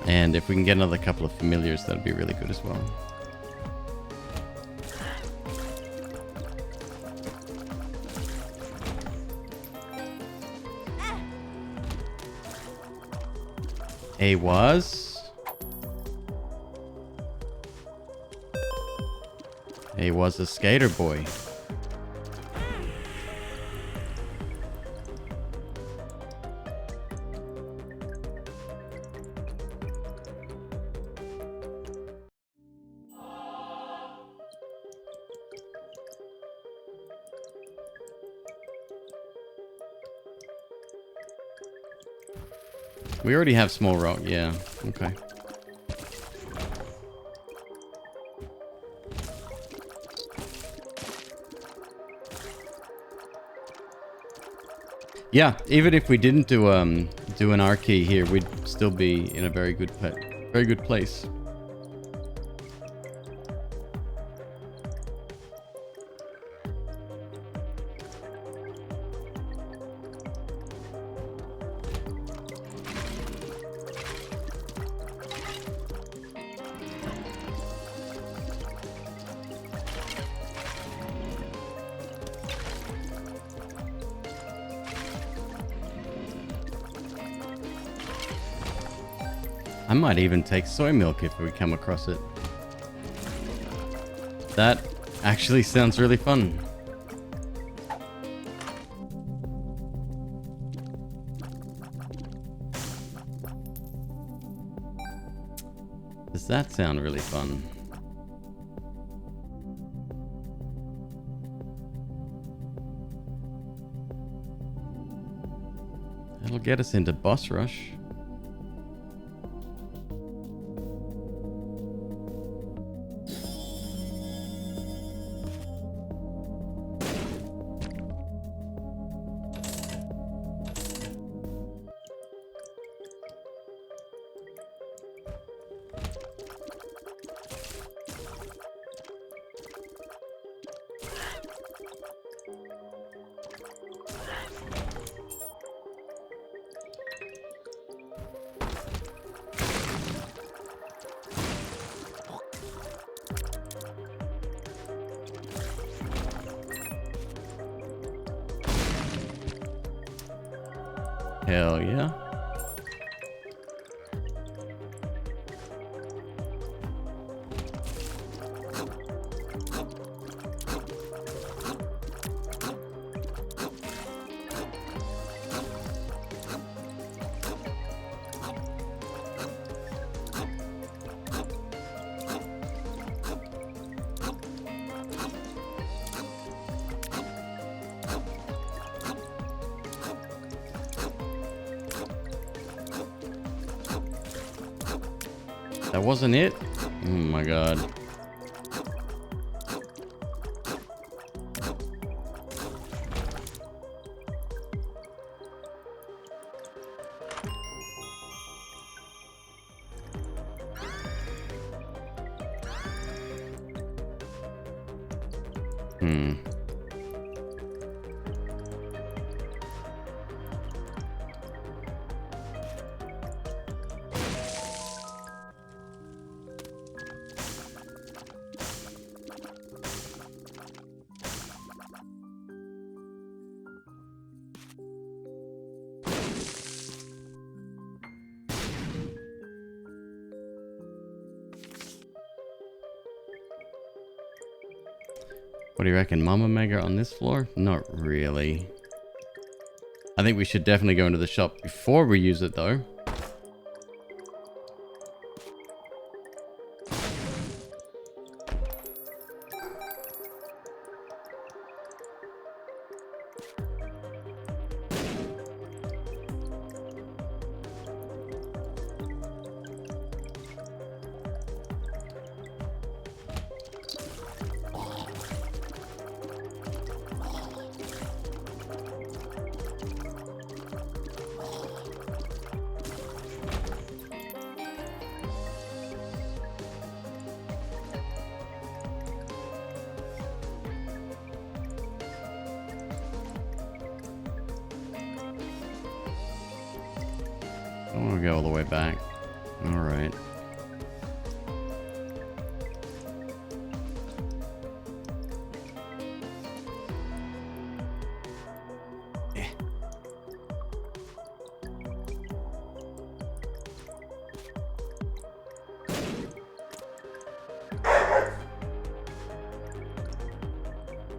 And if we can get another couple of familiars, that'd be really good as well. A was a skater boy. We already have small rock, yeah. Okay. Yeah, even if we didn't do an R key here, we'd still be in a very good place. I might even take soy milk if we come across it. That actually sounds really fun. Does that sound really fun? That'll get us into boss rush. Hell yeah. That wasn't it? Oh my god. Hmm. What do you reckon? Mama Mega on this floor? Not really. I think we should definitely go into the shop before we use it though. I don't want to go all the way back. All right.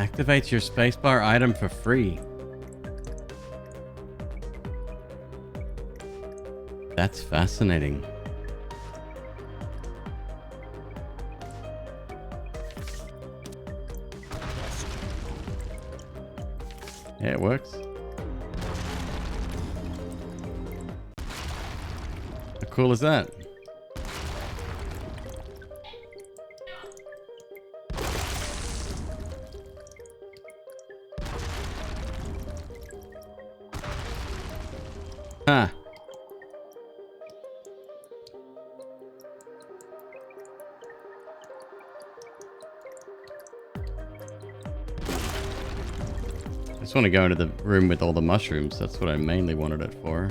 Activate your spacebar item for free. That's fascinating. Yeah, it works. How cool is that? Huh. I just want to go into the room with all the mushrooms. That's what I mainly wanted it for.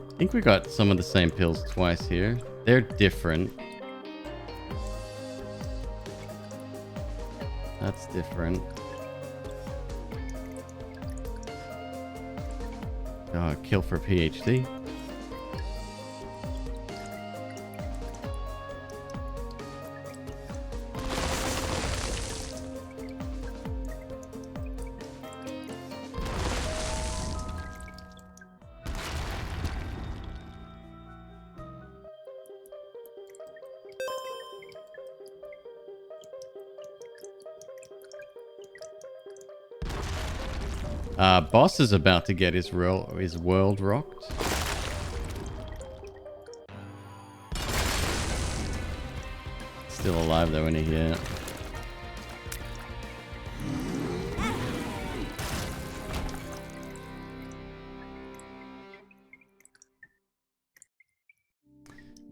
I think we got some of the same pills twice here. They're different. That's different. Oh, kill for PhD. Boss is about to get his world rocked. Still alive though, isn't he? Yeah.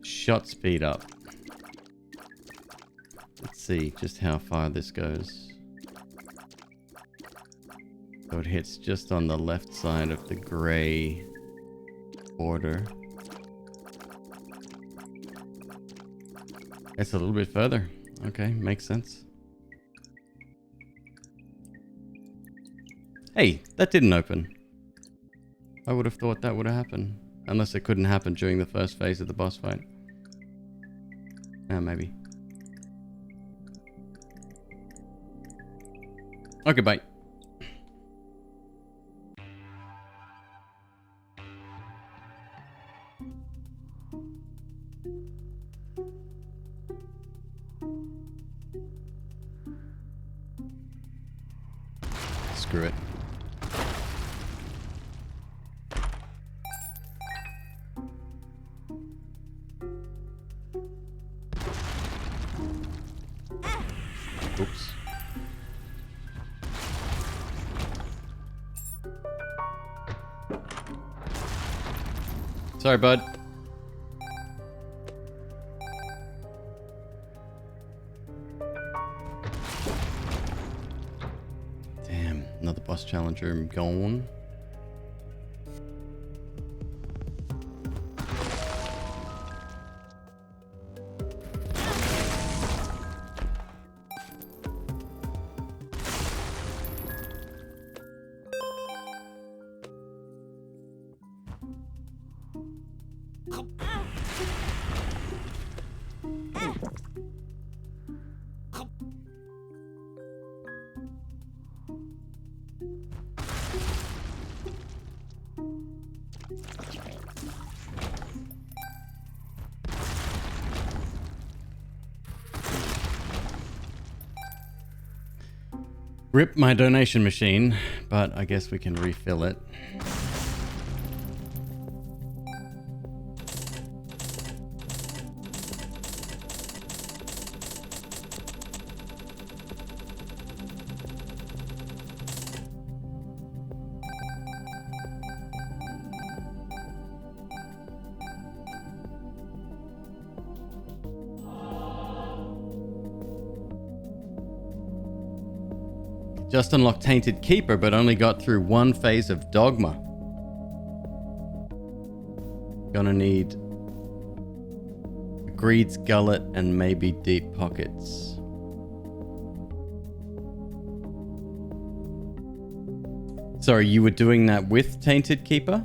Shot speed up. Let's see just how far this goes. So it hits just on the left side of the gray border. It's a little bit further. Okay, makes sense. Hey, that didn't open. I would have thought that would have happened. Unless it couldn't happen during the first phase of the boss fight. Maybe. Okay, bye. Screw it. Oops. Sorry, bud. Damn, another boss challenge room gone. Rip my donation machine, but I guess we can refill it. Just unlocked Tainted Keeper, but only got through one phase of Dogma. Gonna need Greed's Gullet and maybe Deep Pockets. Sorry, you were doing that with Tainted Keeper?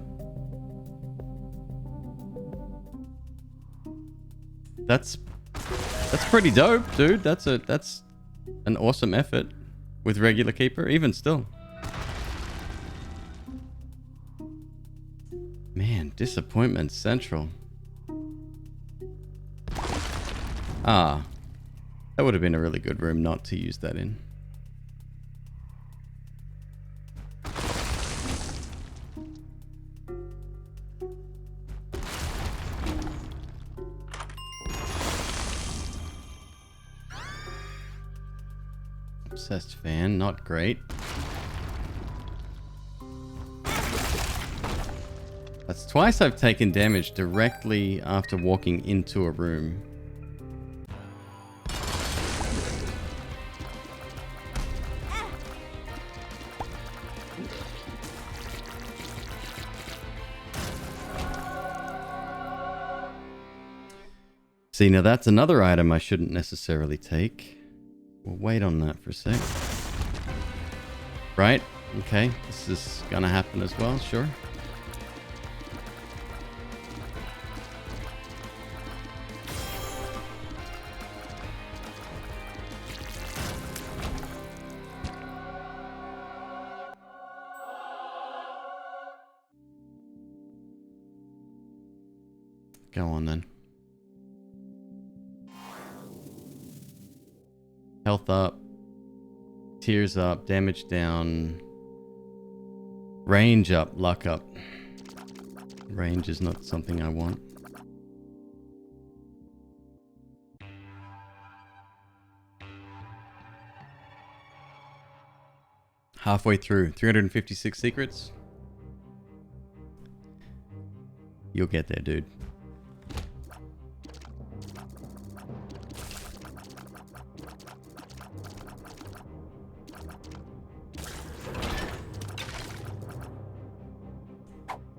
That's pretty dope, dude. That's an awesome effort. With regular Keeper, even still. Man, Disappointment Central. Ah. That would have been a really good room not to use that in. Obsessed fan, not great. That's twice I've taken damage directly after walking into a room. See, now that's another item I shouldn't necessarily take. We'll wait on that for a sec. Right, okay, this is gonna happen as well, sure. Go on then. Health up, tears up, damage down, range up, luck up. Range is not something I want. Halfway through, 356 secrets. You'll get there, dude.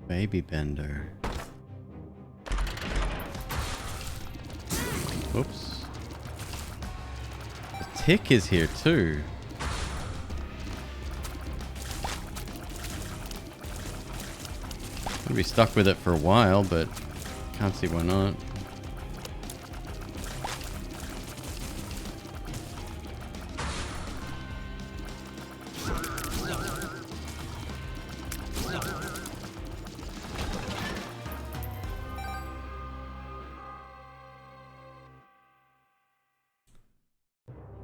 Baby Bender. Whoops. The tick is here too. I'll be stuck with it for a while, but can't see why not.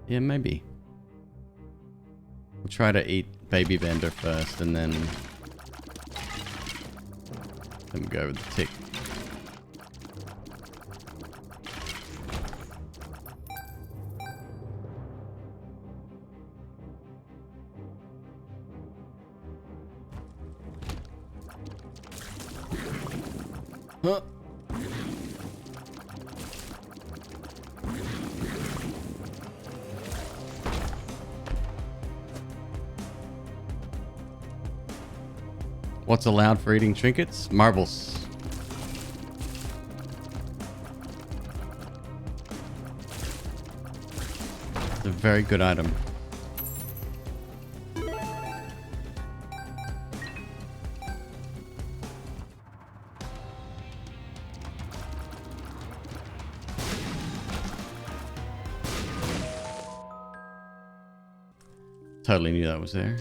Yeah, maybe. We'll try to eat Baby Bender first and then go with the tick. Huh. What's allowed for eating trinkets? Marbles. It's a very good item. Totally knew that was there.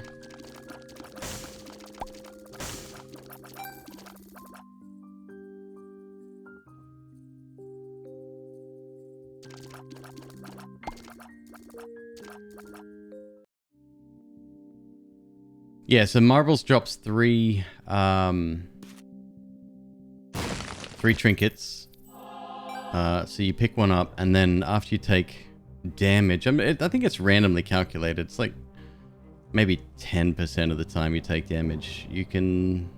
Yeah, so marbles drops three trinkets. So you pick one up, and then after you take damage, I think it's randomly calculated. It's like maybe 10% of the time you take damage, you can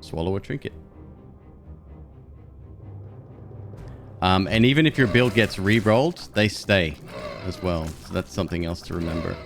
swallow a trinket. And even if your build gets re-rolled, they stay as well. So that's something else to remember.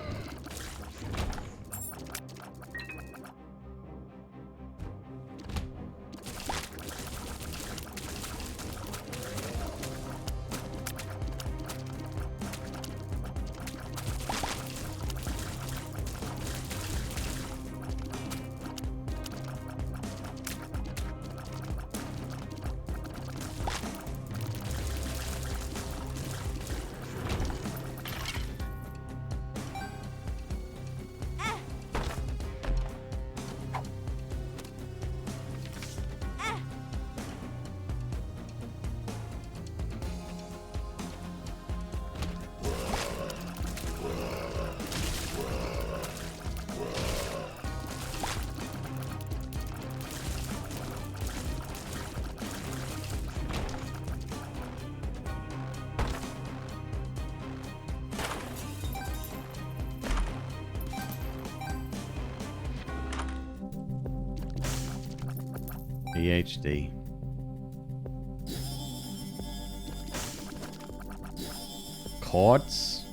PhD. Quartz.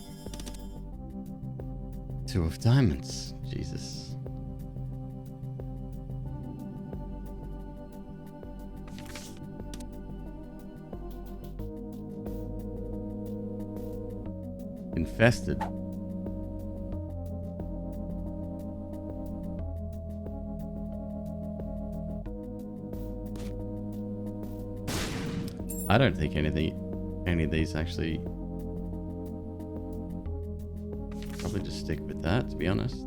2 of diamonds. Jesus. Infested. I don't think any of these actually. Probably just stick with that, to be honest.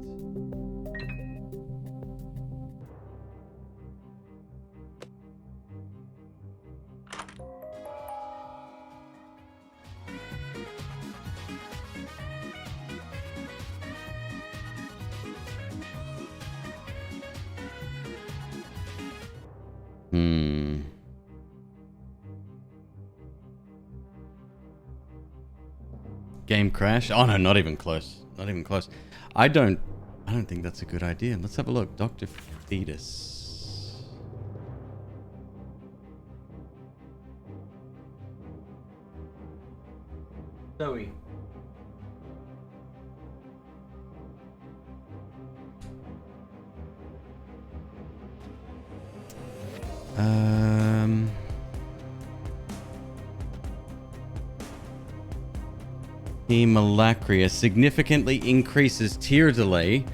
Game crash? Oh no, not even close. Not even close. I don't think that's a good idea. Let's have a look. Dr. Fetus. Zoe. Hemalacria significantly increases tear delay.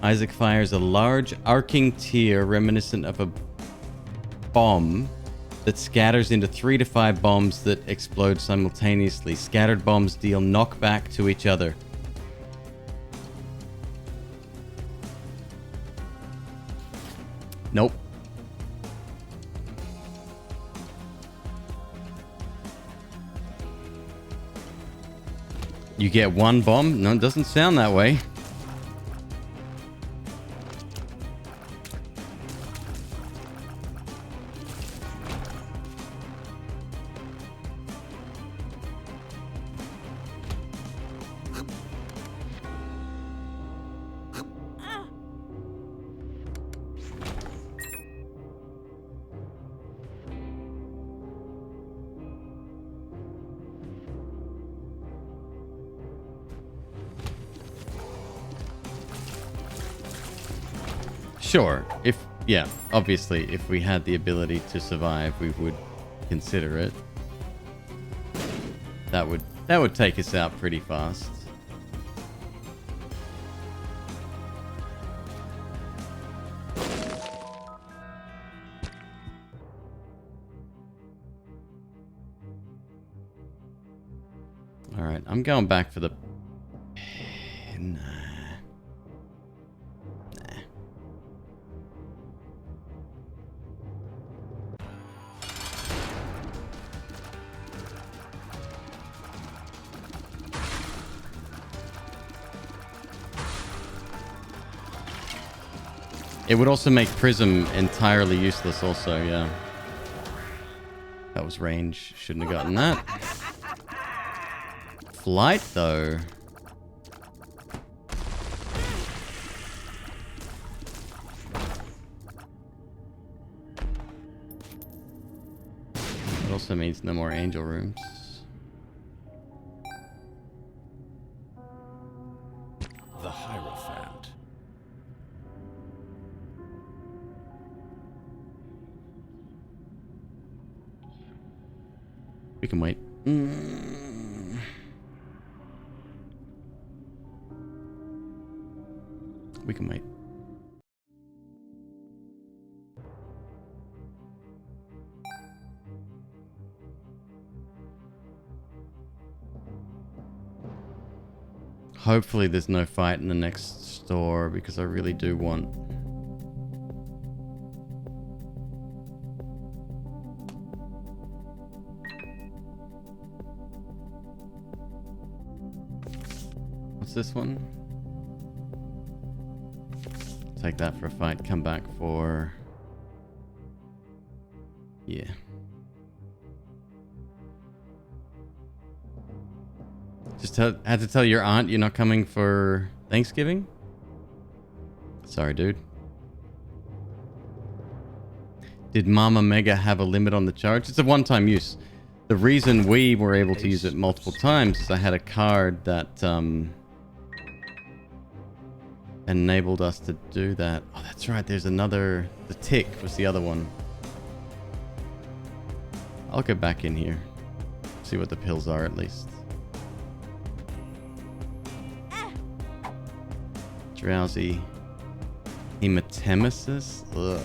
Isaac fires a large arcing tear reminiscent of a bomb that scatters into 3 to 5 bombs that explode simultaneously. Scattered bombs deal knockback to each other. Nope. You get 1 bomb? No, it doesn't sound that way. Sure. Yeah, obviously, if we had the ability to survive, we would consider it. That would take us out pretty fast. All right, I'm going back for the... Nah. It would also make Prism entirely useless also, yeah. That was range. Shouldn't have gotten that. Flight, though. It also means no more angel rooms. The Hierophant. We can wait. We can wait. Hopefully there's no fight in the next store because I really do want... What's this one? Take that for a fight. Come back for... Yeah. Just had to tell your aunt you're not coming for Thanksgiving? Sorry, dude. Did Mama Mega have a limit on the charge? It's a one-time use. The reason we were able to use it multiple times is I had a card that enabled us to do that. Oh, that's right. There's another... The tick was the other one. I'll go back in here. See what the pills are at least. Drowsy. Hematemesis? Ugh.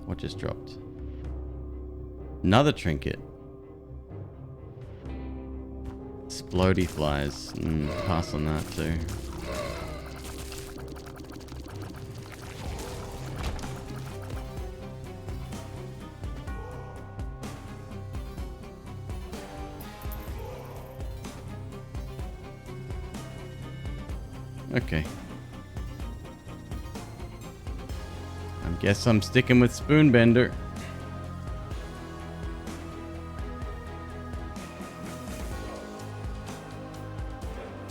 What just dropped? Another trinket. Explodey flies. Pass on that too. Okay. Guess I'm sticking with Spoonbender.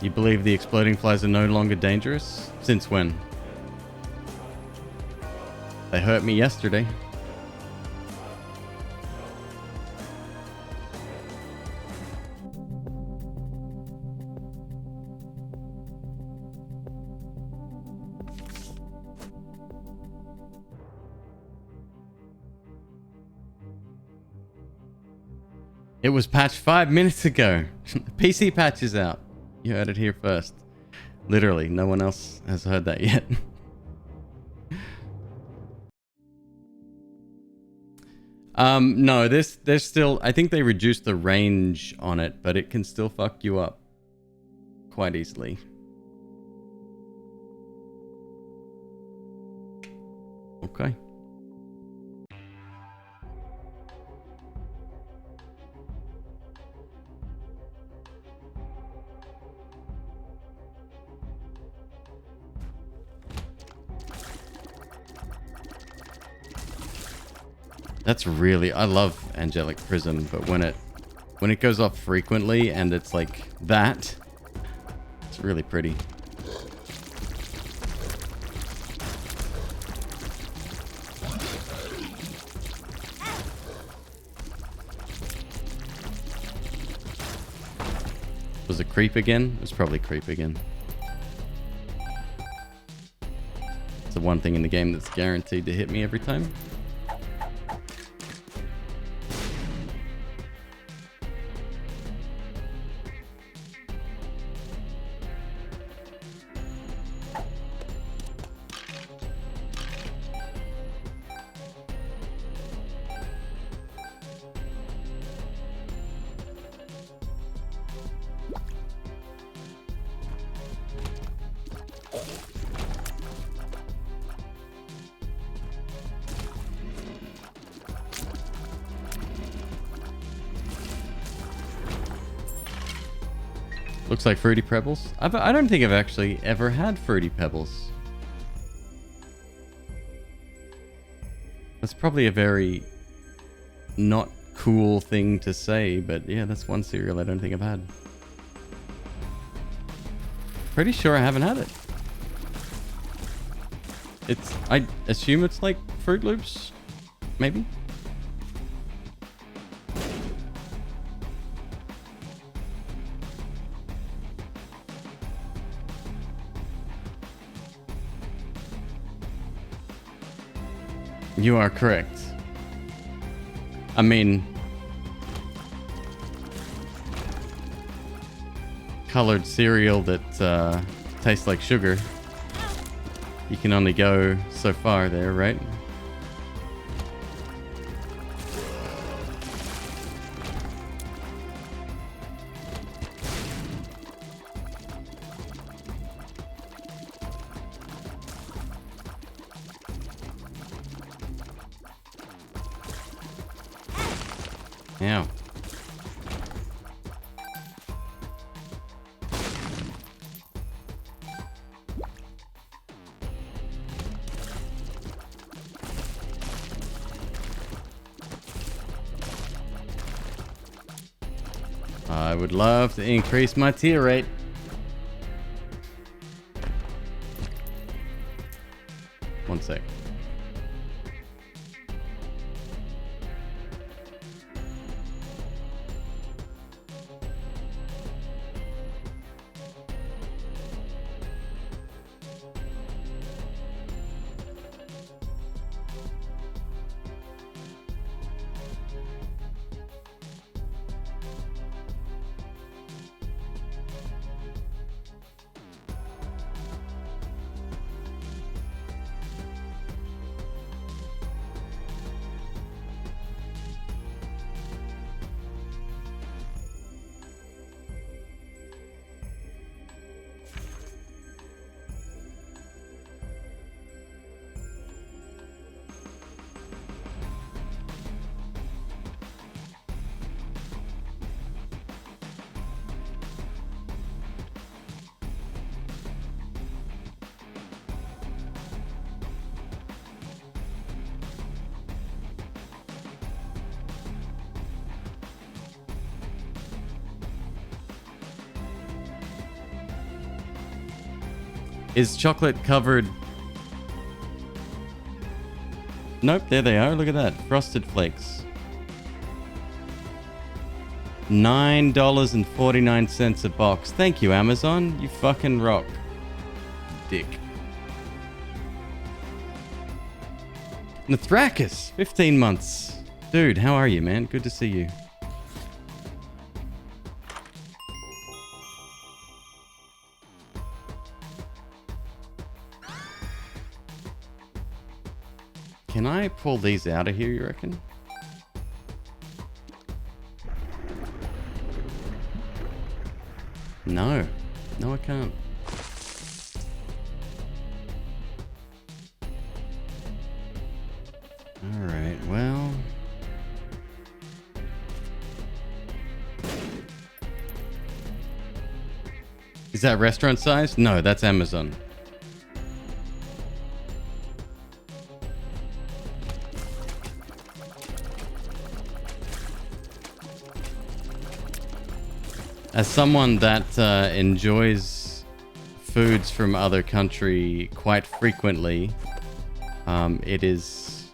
You believe the exploding flies are no longer dangerous? Since when? They hurt me yesterday. It was patched 5 minutes ago. The PC patch is out. You heard it here first. Literally, no one else has heard that yet. No, there's still... I think they reduced the range on it, but it can still fuck you up quite easily. Okay. That's really, I love Angelic Prism, but when it goes off frequently and it's like that, it's really pretty. Was it creep again? It was probably creep again. It's the one thing in the game that's guaranteed to hit me every time. Looks like Fruity Pebbles. I don't think I've actually ever had Fruity Pebbles. That's probably a very not cool thing to say, but yeah, that's one cereal I don't think I've had. Pretty sure I haven't had it. I assume it's like Fruit Loops, maybe? You are correct. I mean, colored cereal that tastes like sugar. You can only go so far there, right? Yeah. I would love to increase my tier rate. One sec. Is chocolate covered? Nope, there they are. Look at that. Frosted Flakes. $9.49 a box. Thank you, Amazon. You fucking rock. Dick. Nathrakis, 15 months. Dude, how are you, man? Good to see you. Can I pull these out of here, you reckon? No. No, I can't. Alright, well... Is that restaurant size? No, that's Amazon. As someone that enjoys foods from other country quite frequently, it is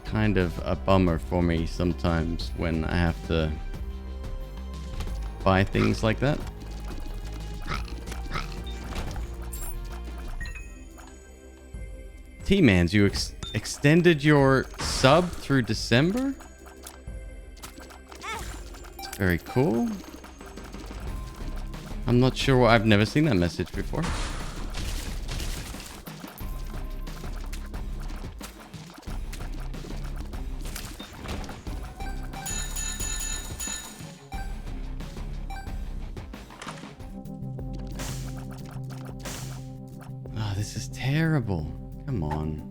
kind of a bummer for me sometimes when I have to buy things like that. T-Mans, you extended your sub through December? It's very cool. I'm not sure why I've never seen that message before. Oh, this is terrible. Come on.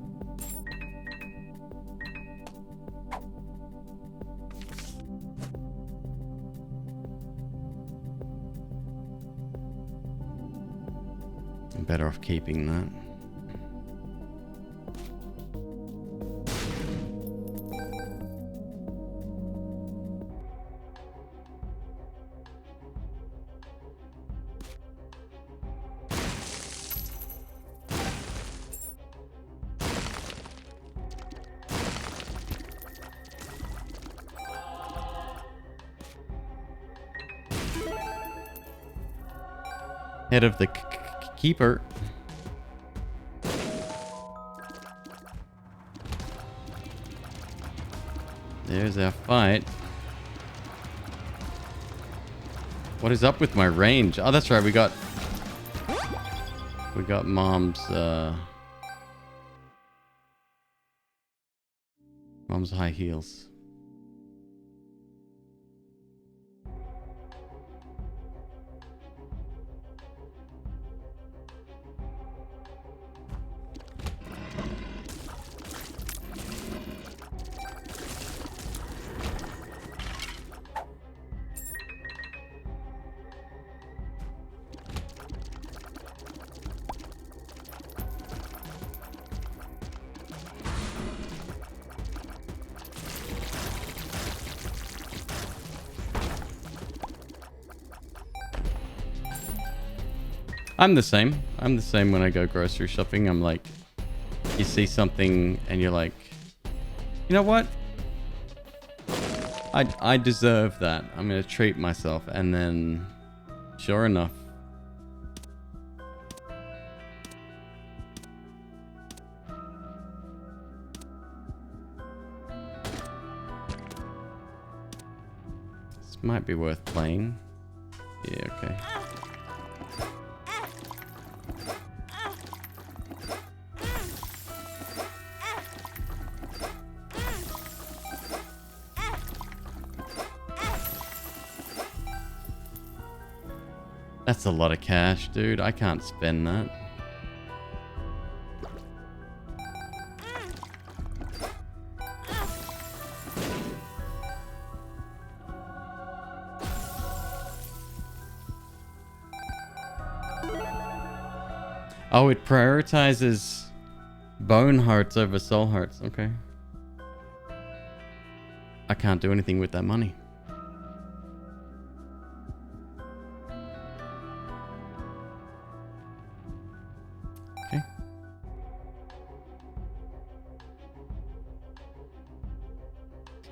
I'm better off keeping that. Head of the keeper. There's our fight. What is up with my range? Oh, that's right. We got mom's high heels. I'm the same. I'm the same when I go grocery shopping. I'm like, you see something and you're like, you know what? I deserve that. I'm going to treat myself. And then, sure enough. This might be worth playing. Yeah, okay. That's a lot of cash, dude. I can't spend that. Oh, it prioritizes bone hearts over soul hearts. Okay. I can't do anything with that money.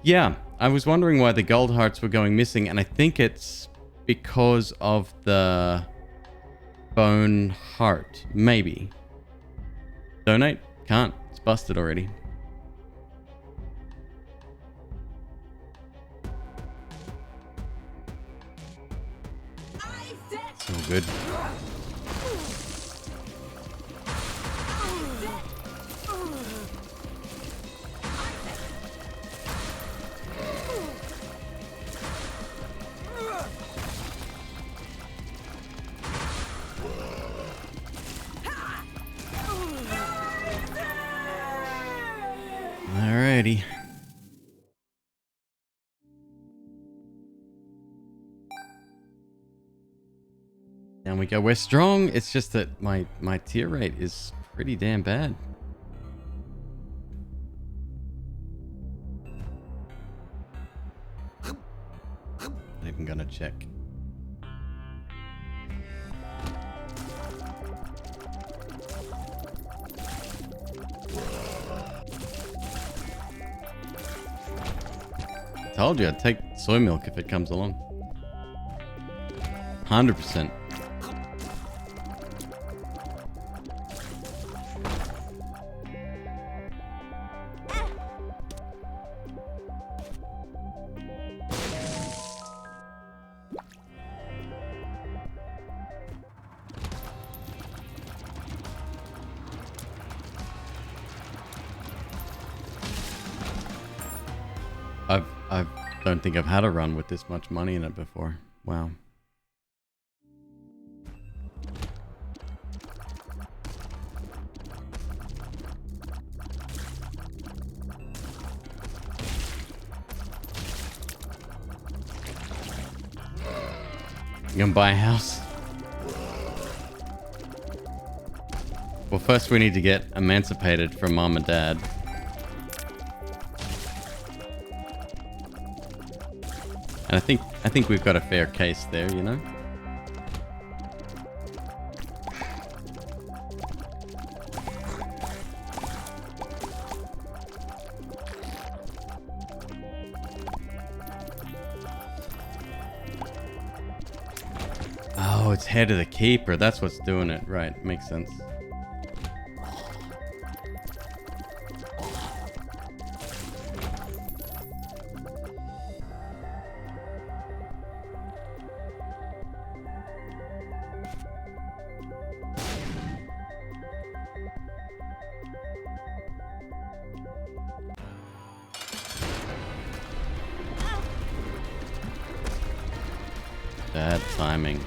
Yeah, I was wondering why the gold hearts were going missing, and I think it's because of the bone heart. Maybe. Donate? Can't. It's busted already. It's all good. Alrighty. Down we go. We're strong. It's just that my tier rate is pretty damn bad. I'm gonna check. Told you I'd take soy milk if it comes along. 100%. I don't think I've had a run with this much money in it before. Wow. You gonna buy a house? Well, first we need to get emancipated from mom and dad. And I think we've got a fair case there, you know? Oh, it's head of the keeper. That's what's doing it. Right. Makes sense. Bad timing.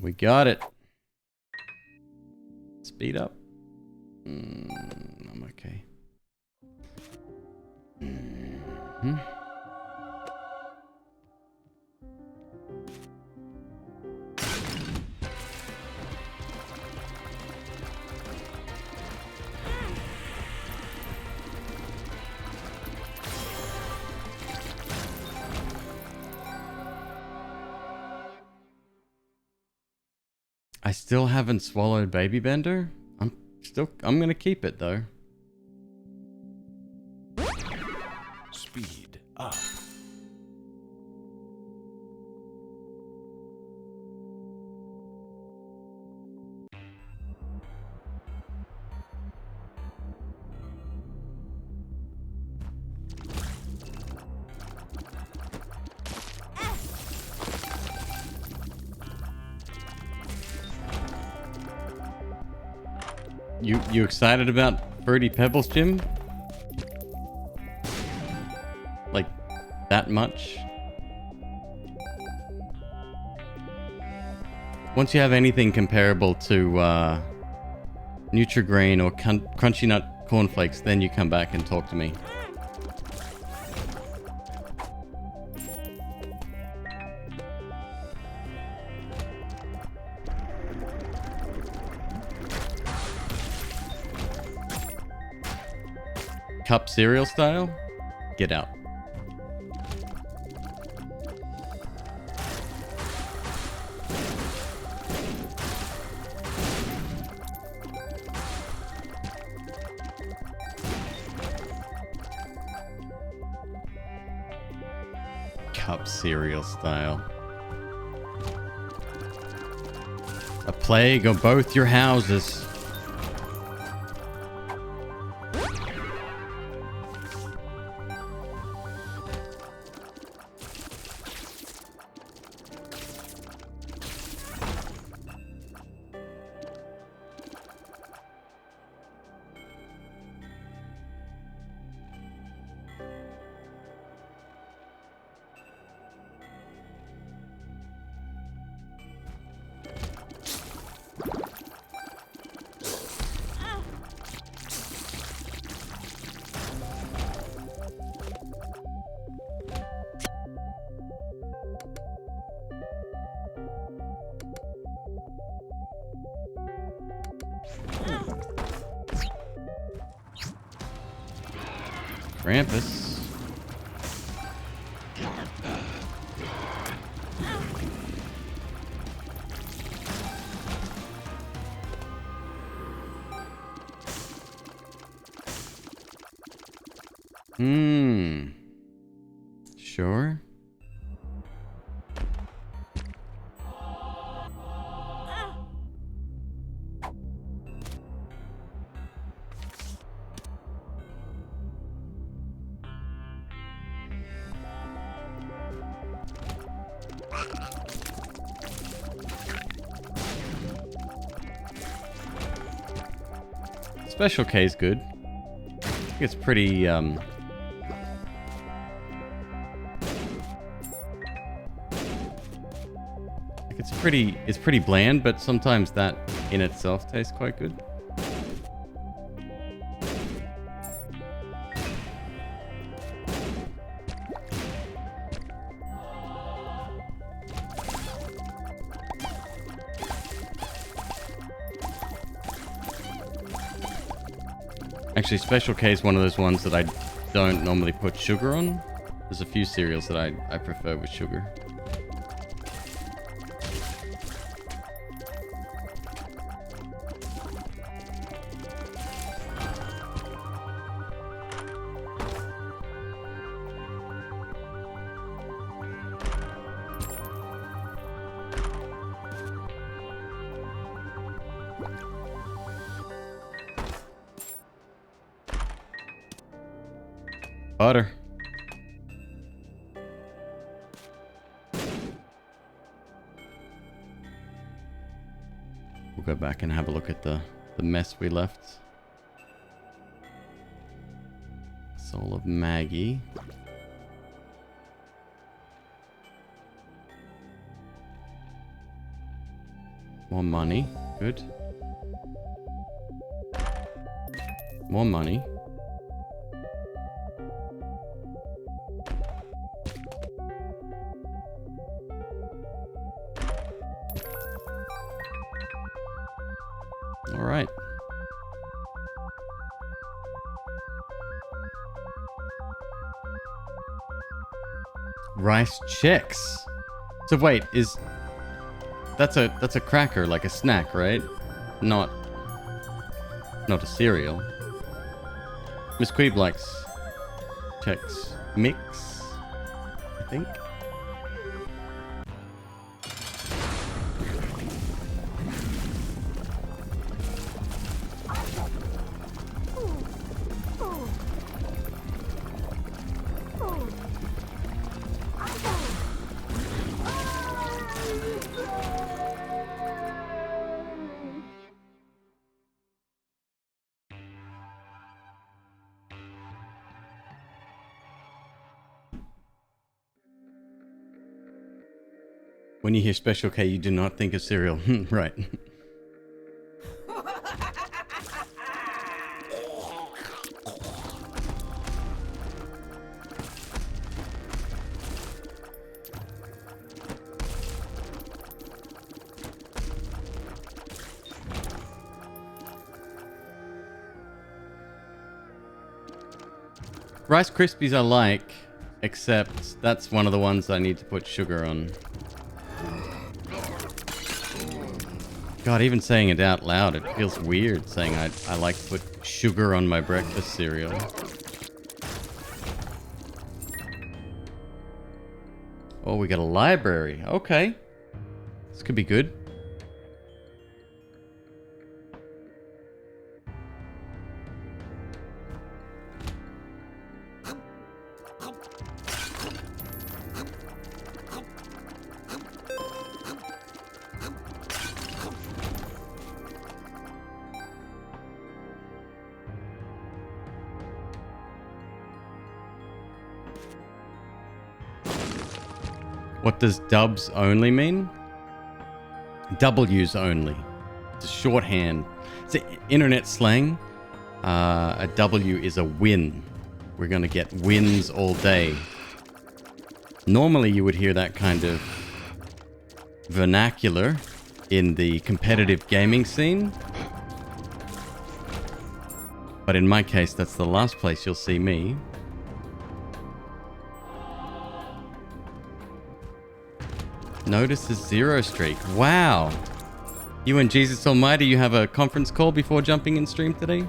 We got it. Speed up. I'm okay. I still haven't swallowed Baby Bender. I'm gonna keep it though. Speed up. You excited about Fruity Pebbles, Jim? Like that much? Once you have anything comparable to Nutri-Grain or Crunchy Nut cornflakes, then you come back and talk to me. Cup cereal style? Get out. Cup cereal style. A plague on both your houses. Krampus. Sure. Special K is good. I think it's pretty, it's pretty bland, but sometimes that in itself tastes quite good. Actually, Special K is one of those ones that I don't normally put sugar on. There's a few cereals that I prefer with sugar. Butter. We'll go back and have a look at the mess we left. Soul of Maggie. More money. Good. More money. All right. Rice checks. So wait, that's a cracker, like a snack, right? Not a cereal. McQueeb likes checks mix, I think. When you hear Special K, you do not think of cereal. Right. Rice Krispies I like, except that's one of the ones I need to put sugar on. God, even saying it out loud, it feels weird saying I like to put sugar on my breakfast cereal. Oh, we got a library. Okay. This could be good. What does dubs only mean? W's only. It's a shorthand. It's internet slang. A W is a win. We're going to get wins all day. Normally you would hear that kind of vernacular in the competitive gaming scene. But in my case, that's the last place you'll see me. Notices 0 streak. Wow. You and Jesus Almighty, you have a conference call before jumping in stream today?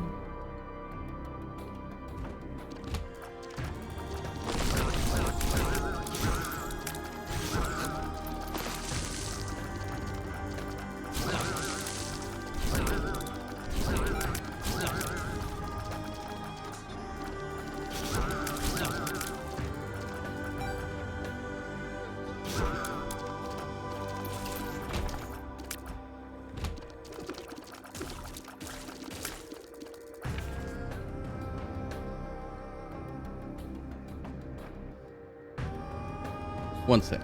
One sec.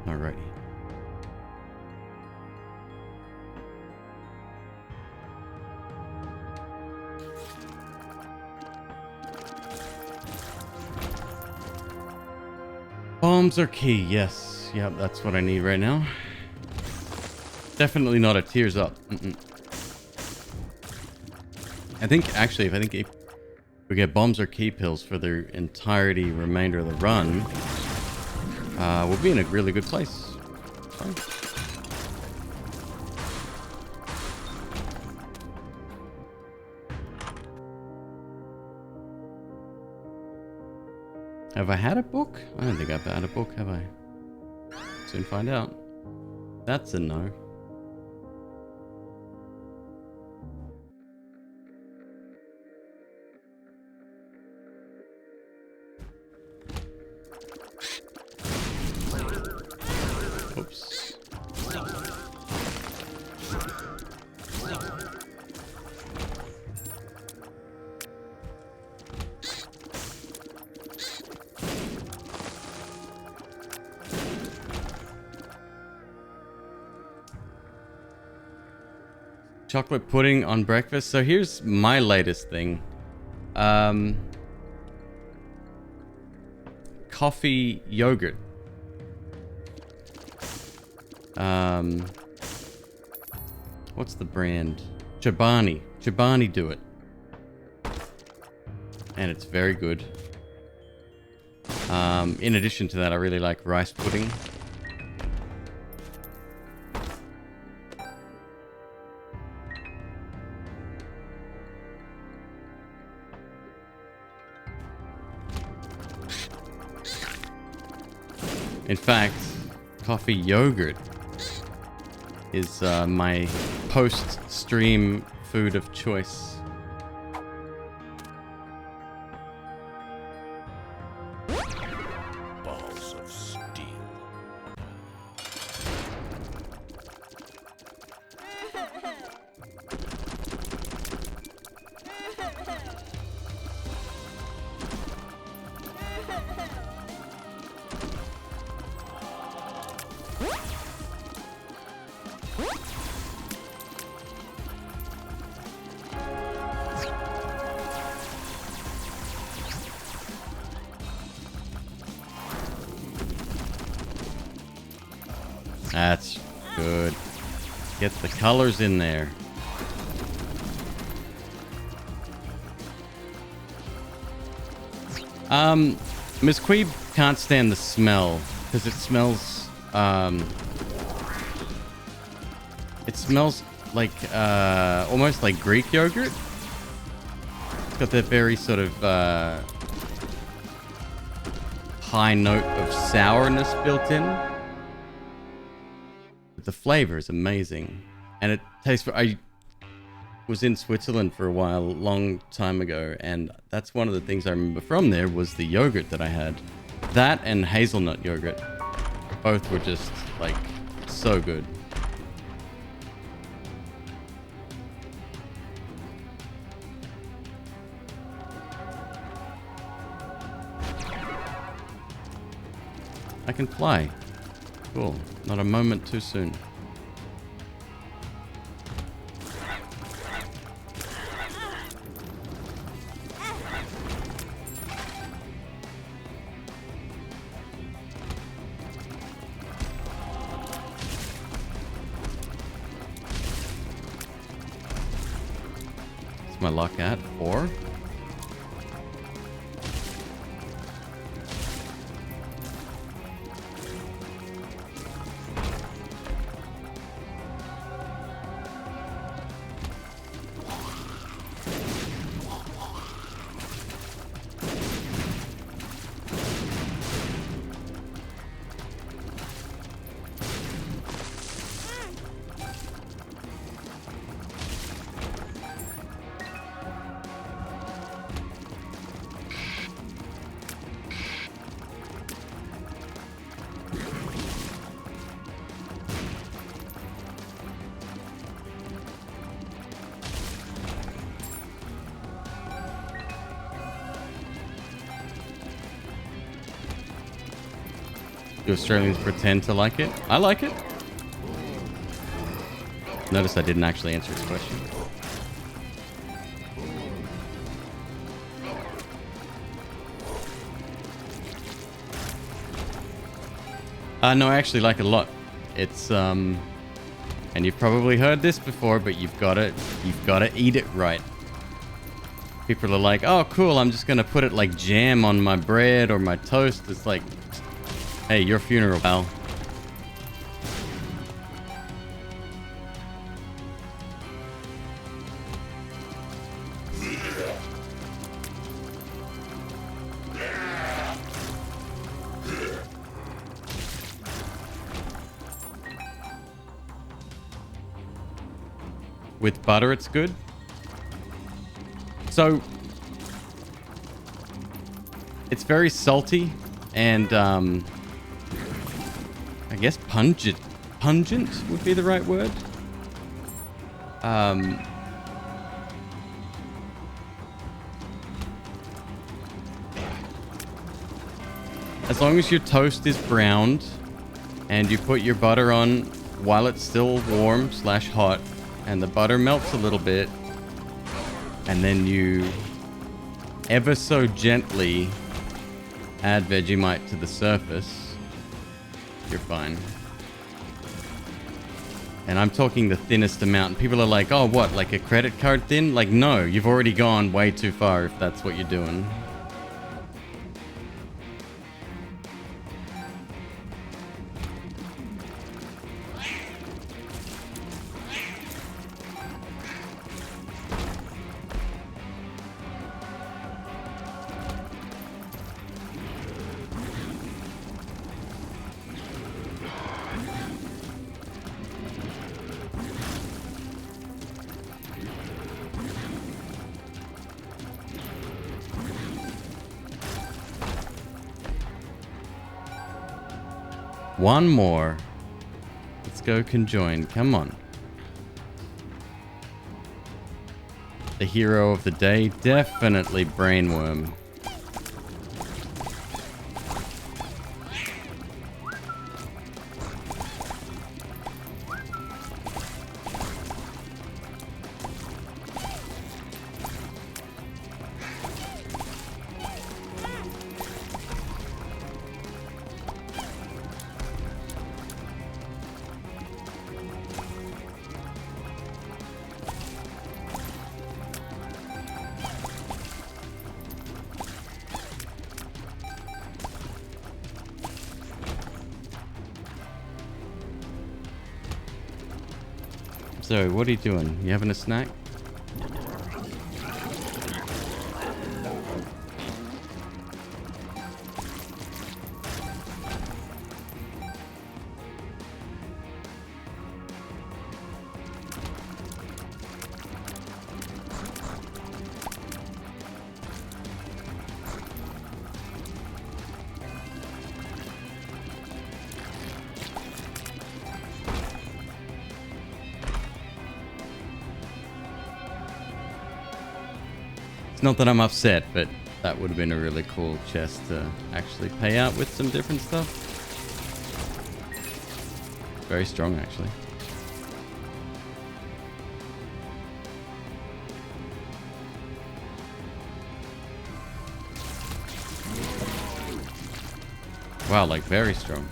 Alrighty. Bombs are key, yes. Yep, that's what I need right now. Definitely not a tears up. I think if we get bombs or key pills for the entirety remainder of the run, we'll be in a really good place. Fine. Have I had a book? I don't think I've had a book, have I? Soon find out. That's a no. Oops. Chocolate pudding on breakfast. So here's my latest thing. Coffee yogurt. What's the brand? Chobani. Chobani do it. And it's very good. In addition to that, I really like rice pudding. In fact, coffee yogurt is my post-stream food of choice. Balls of steel. That's good. Get the colors in there. McQueeb can't stand the smell because it smells like almost like Greek yogurt. It's got that very sort of high note of sourness built in. But the flavor is amazing, and it tastes. I was in Switzerland for a while, a long time ago, and that's one of the things I remember from there was the yogurt that I had. That and hazelnut yogurt. Both were just like so good. I can fly. Cool. Not a moment too soon. What's my luck at? 4? Do Australians pretend to like it? I like it. Notice I didn't actually answer his question. No, I actually like it a lot. It's and you've probably heard this before, but you've got to eat it right. People are like, "Oh, cool, I'm just gonna put it like jam on my bread or my toast." It's like, hey, your funeral, pal. With butter, it's good. So, it's very salty and, I guess pungent would be the right word. As long as your toast is browned and you put your butter on while it's still warm / hot and the butter melts a little bit and then you ever so gently add Vegemite to the surface, you're fine. And I'm talking the thinnest amount. People are like, oh, what, like a credit card thin? Like, no, you've already gone way too far if that's what you're doing. One more. Let's go conjoin. Come on. The hero of the day, definitely Brainworm. So, what are you doing? You having a snack? Not that I'm upset, but that would have been a really cool chest to actually pay out with some different stuff. Very strong, actually. Wow, like very strong.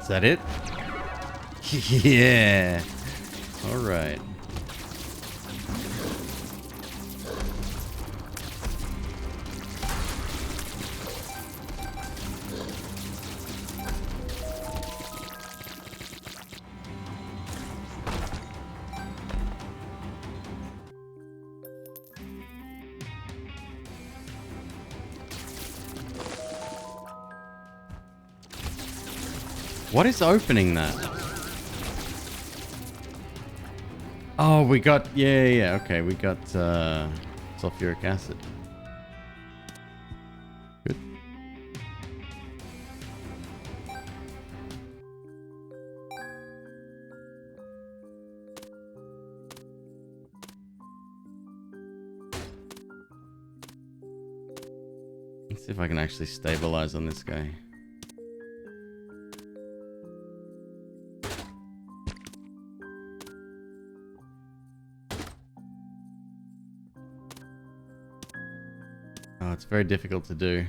Is that it? Yeah. All right. What is opening that? Oh, we got... Yeah, okay. We got sulfuric acid. Good. Let's see if I can actually stabilize on this guy. Oh, it's very difficult to do.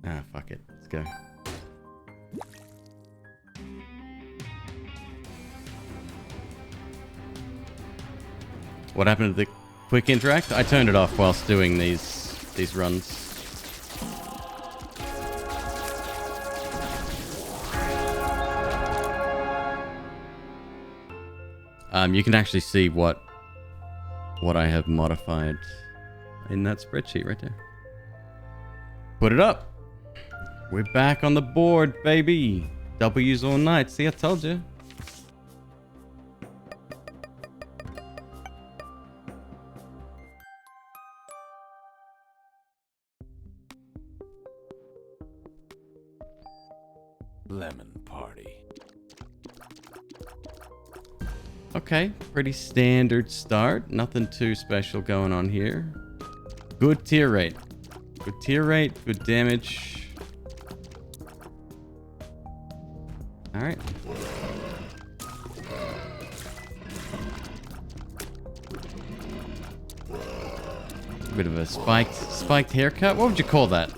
Ah, fuck it. Let's go. What happened to the quick interact? I turned it off whilst doing these runs. You can actually see what I have modified in that spreadsheet right there. Put it up. We're back on the board, baby. W's all night. See, I told you. Lemon party. Okay, pretty standard start. Nothing too special going on here. Good tier rate. Good tier rate, good damage. Alright. Bit of a spiked haircut. What would you call that?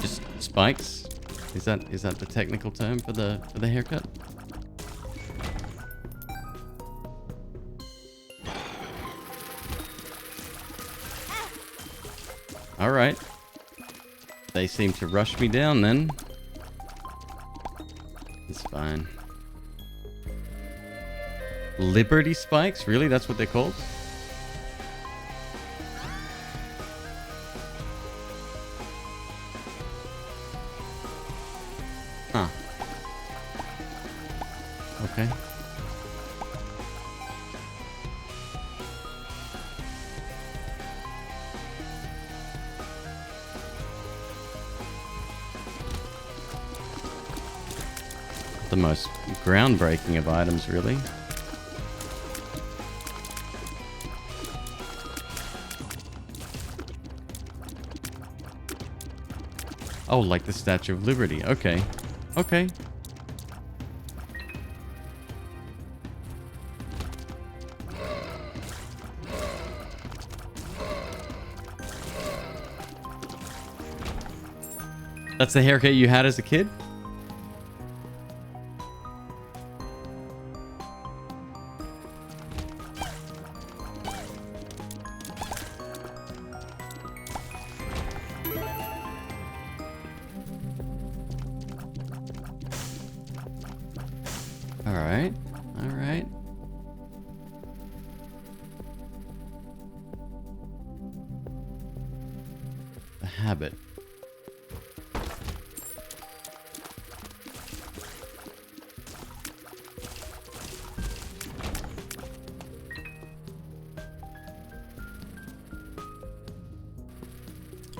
Just spikes? Is that the technical term for the haircut? All right. They seem to rush me down then. It's fine. Liberty spikes? Really? That's what they're called? Huh. Okay. The most groundbreaking of items, really. Oh, like the Statue of Liberty. Okay. Okay. That's the haircut you had as a kid? Alright, alright. The habit.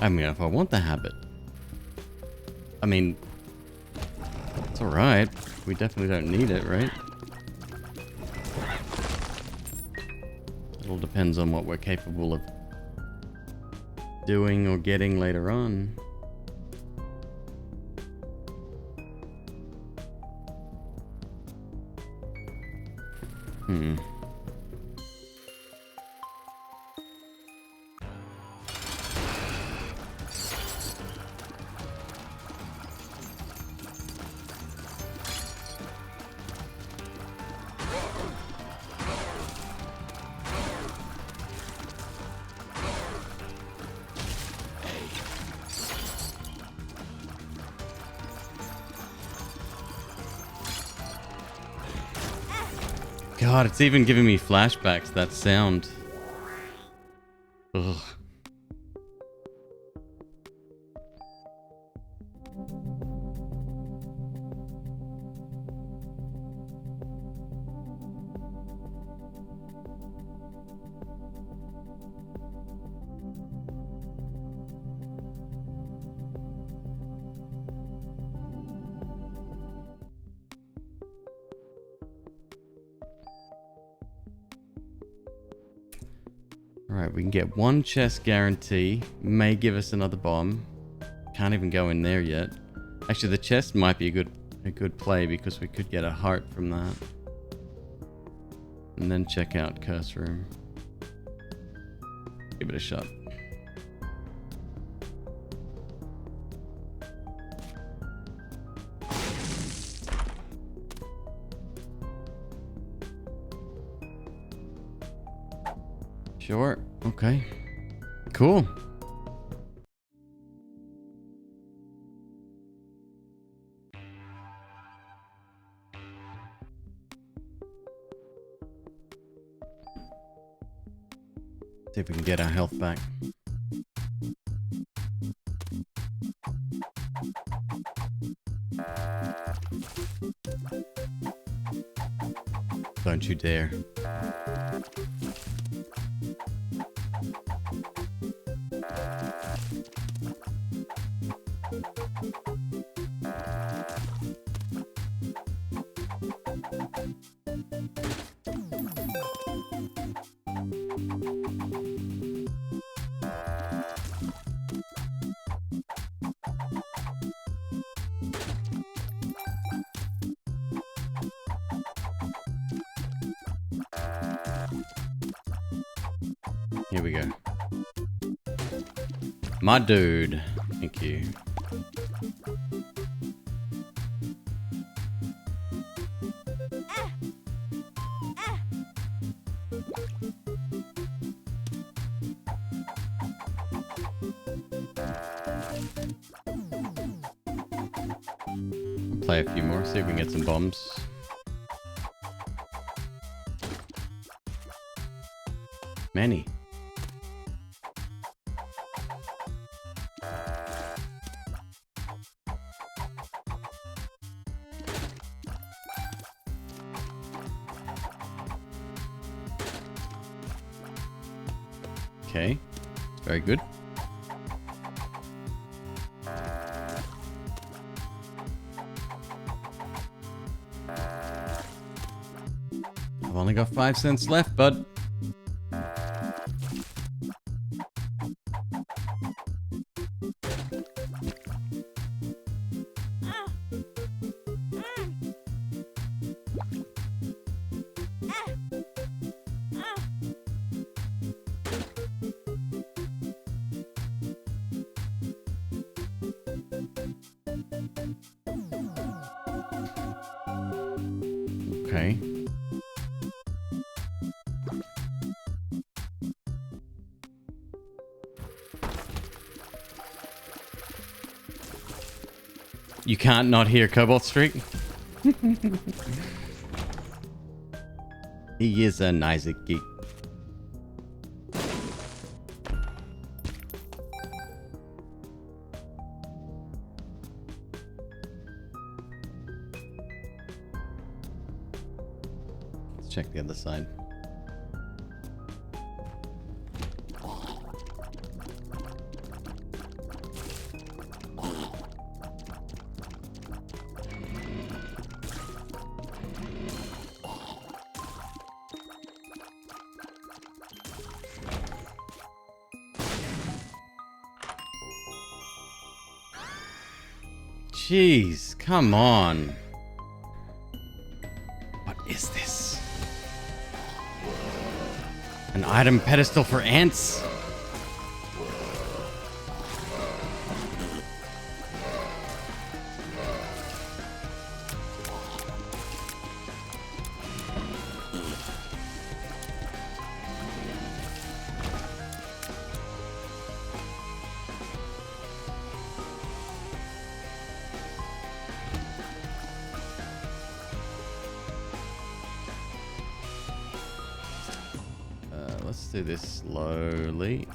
I mean, if I want the habit. I mean, it's alright. We definitely don't need it, right? It all depends on what we're capable of doing or getting later on. God, it's even giving me flashbacks, that sound. Ugh. Alright, we can get one chest guarantee. May give us another bomb. Can't even go in there yet. Actually, the chest might be a good play because we could get a heart from that. And then check out curse room. Give it a shot. Sure. Okay. Cool. See if we can get our health back. Don't you dare. Here we go. My dude. Thank you. Play a few more, see if we can get some bombs. Many. Okay, very good. I've only got 5 cents left, bud. Okay. You can't not hear Cobalt Street? He is an Isaac geek. Let's check the other side. Jeez, come on. What is this? An item pedestal for ants? Let's do this slowly. You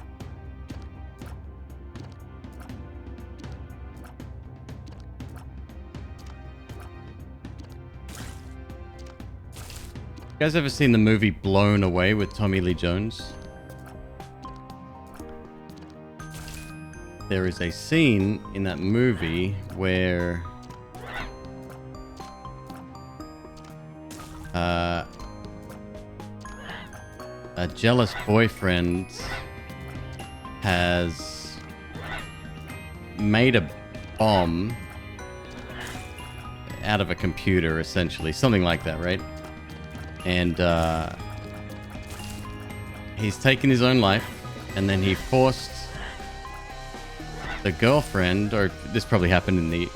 guys ever seen the movie Blown Away with Tommy Lee Jones? There is a scene in that movie where a jealous boyfriend has made a bomb out of a computer, essentially. Something like that, right? And he's taken his own life, and then he forced the girlfriend, or this probably happened in the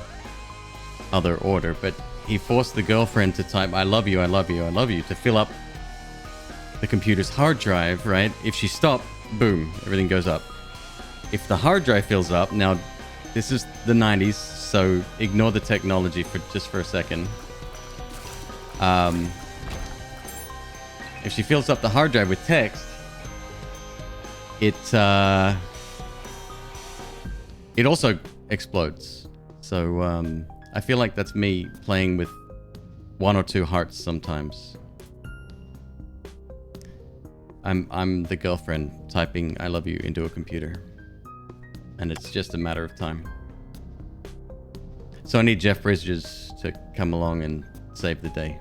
other order, but he forced the girlfriend to type, "I love you, I love you, I love you," to fill up the computer's hard drive, right? If she stopped, boom, everything goes up. If the hard drive fills up, now this is the 90s, so ignore the technology for just for a second. If she fills up the hard drive with text, it also explodes. So I feel like that's me playing with one or two hearts sometimes. I'm the girlfriend typing "I love you" into a computer, and it's just a matter of time. So I need Jeff Bridges to come along and save the day.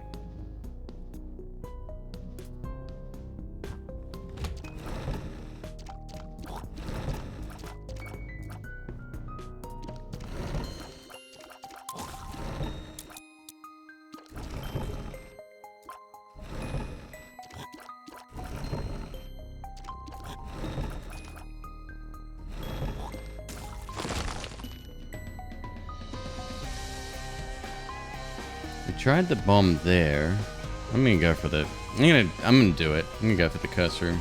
Tried the bomb there. I'm gonna go for the. I'm gonna do it. I'm gonna go for the cursor.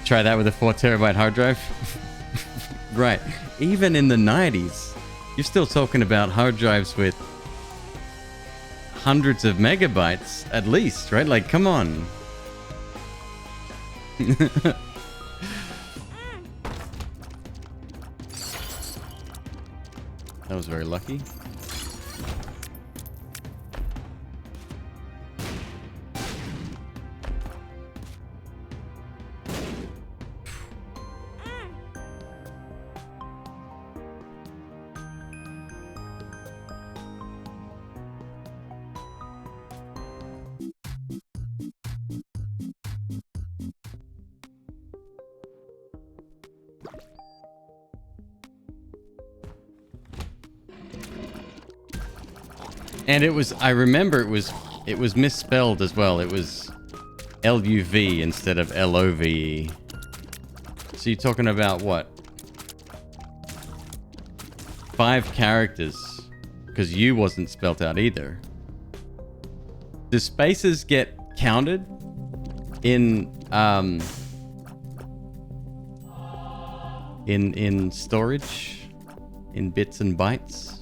Try that with a 4 terabyte hard drive. Right. Even in the 90s, you're still talking about hard drives with hundreds of megabytes at least, right? Like, come on. That was very lucky. And it was, I remember it was misspelled as well. It was L-U-V instead of L-O-V-E. So you're talking about what? 5 characters because U wasn't spelt out either. Do spaces get counted in storage, in bits and bytes?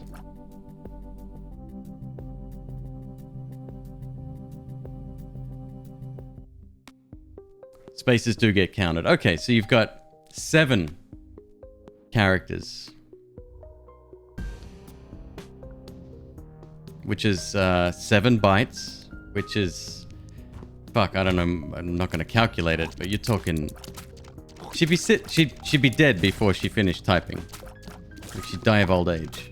Spaces do get counted. Okay, so you've got 7 characters, which is 7 bytes, which is, fuck, I don't know, I'm not going to calculate it, but you're talking, she'd be dead before she finished typing. Like, she'd die of old age.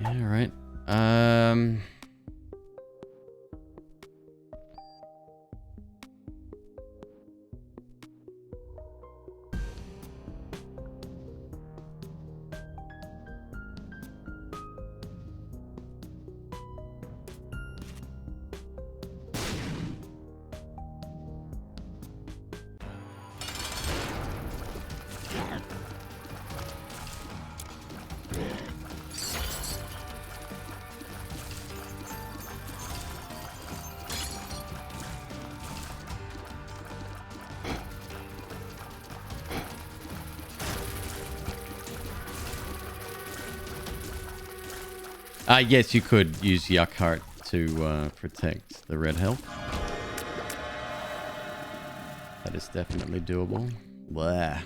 Yeah, all right. Yes, you could use Yuck Heart to protect the red health. That is definitely doable. Blah.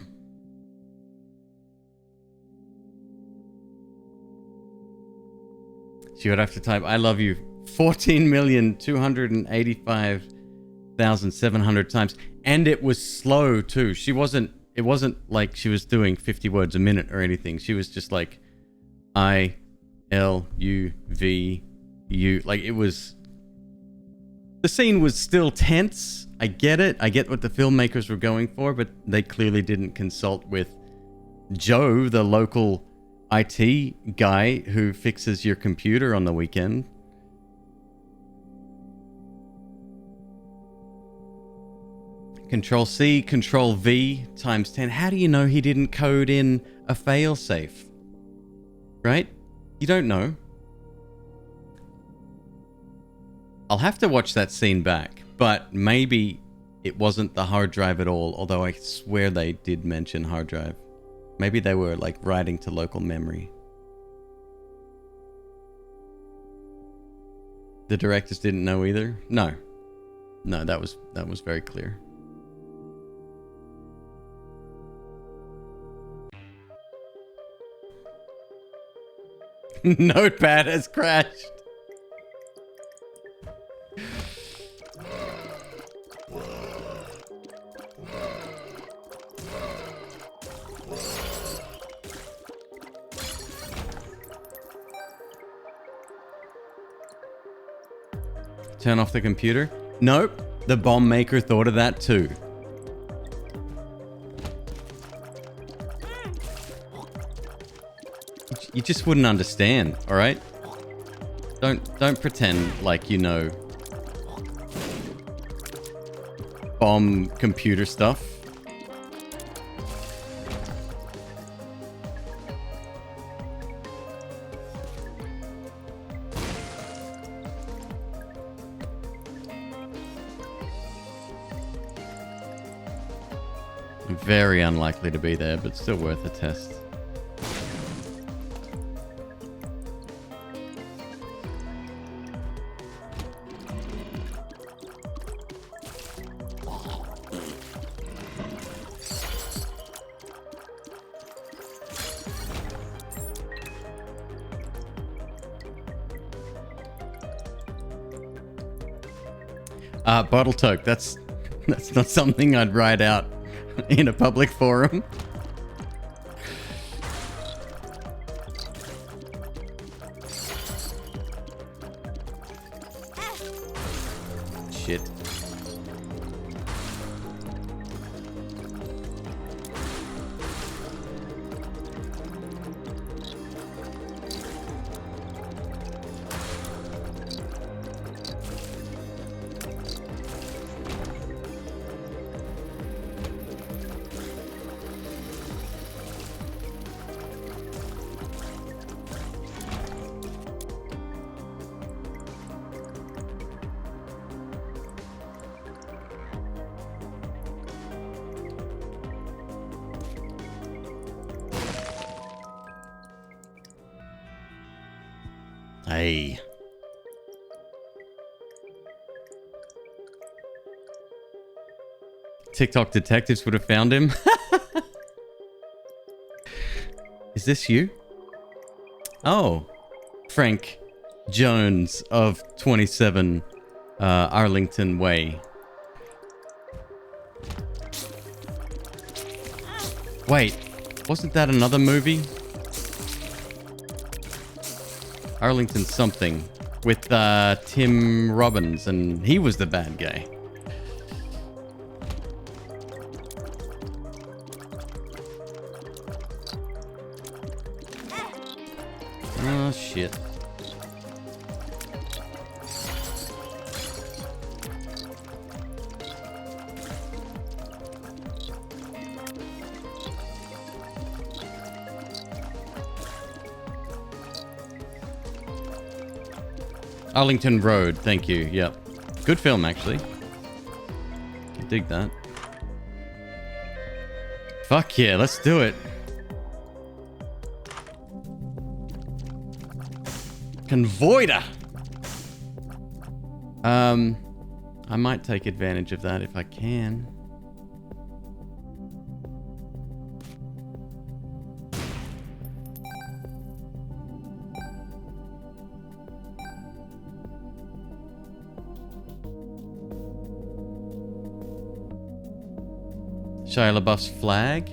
She would have to type, I love you 14,285,700 times. And it was slow too. It wasn't like she was doing 50 words a minute or anything. She was just like, I-L-U-V-U. Like, it was... The scene was still tense. I get it. I get what the filmmakers were going for, but they clearly didn't consult with Joe, the local IT guy who fixes your computer on the weekend. Control C, Control V times 10. How do you know he didn't code in a failsafe? Right? You don't know. I'll have to watch that scene back, but maybe it wasn't the hard drive at all, although I swear they did mention hard drive. Maybe they were like writing to local memory. The directors didn't know either? No. No, that was very clear. Notepad has crashed. Turn off the computer? Nope. The bomb maker thought of that too. You just wouldn't understand, all right? Don't pretend like you know bomb computer stuff. Very unlikely to be there, but still worth a test. Bottle toke. That's not something I'd write out in a public forum. Shit. LA. TikTok detectives would have found him. Is this you? Oh, Frank Jones of 27 Arlington Way. Wait, wasn't that another movie? Arlington something with Tim Robbins, and he was the bad guy. Oh shit. Arlington Road, thank you. Yep. Good film, actually. I dig that. Fuck yeah, let's do it. Convoiter. I might take advantage of that if I can. Shia LaBeouf's flag.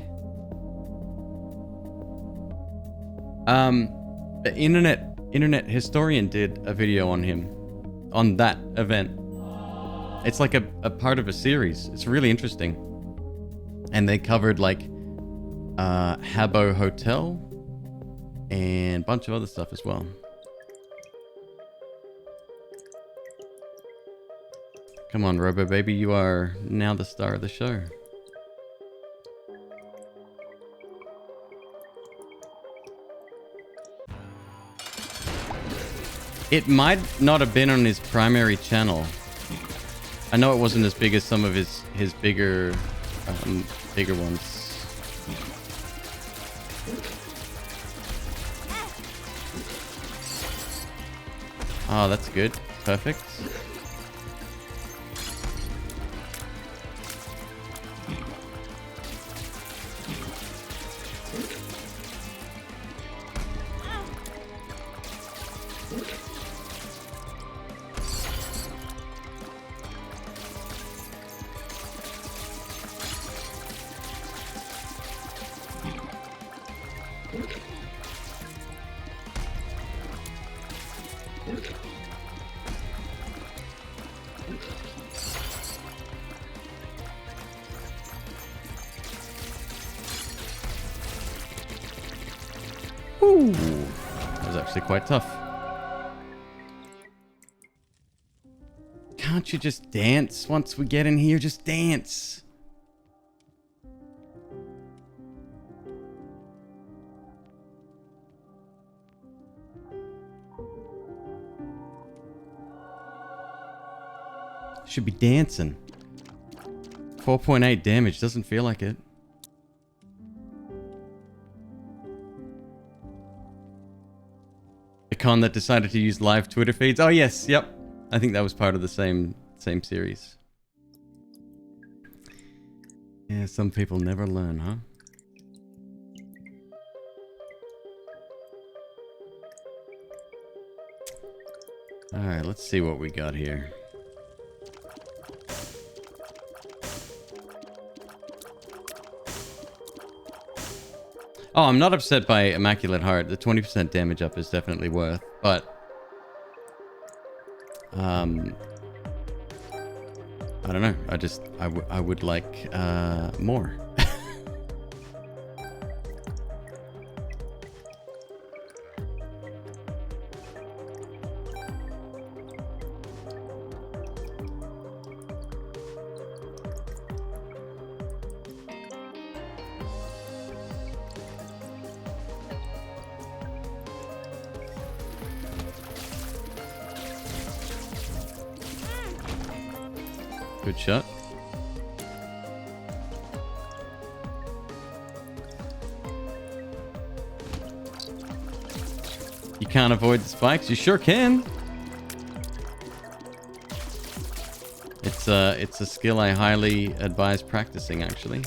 The internet historian did a video on him, on that event. It's like a part of a series. It's really interesting. And they covered like Habbo Hotel and a bunch of other stuff as well. Come on, Robo Baby, you are now the star of the show. It might not have been on his primary channel. I know it wasn't as big as some of his bigger ones. Oh, that's good. Perfect. Ooh, that was actually quite tough. Can't you just dance once we get in here? Just dance. Should be dancing. 4.8 damage, doesn't feel like it. The con that decided to use live Twitter feeds. Oh yes, yep. I think that was part of the same series. Yeah, some people never learn, huh? Alright, let's see what we got here. Oh, I'm not upset by Immaculate Heart. The 20% damage up is definitely worth, but I don't know. I would like more. Good shot. You can't avoid the spikes? You sure can. It's a skill I highly advise practicing, actually.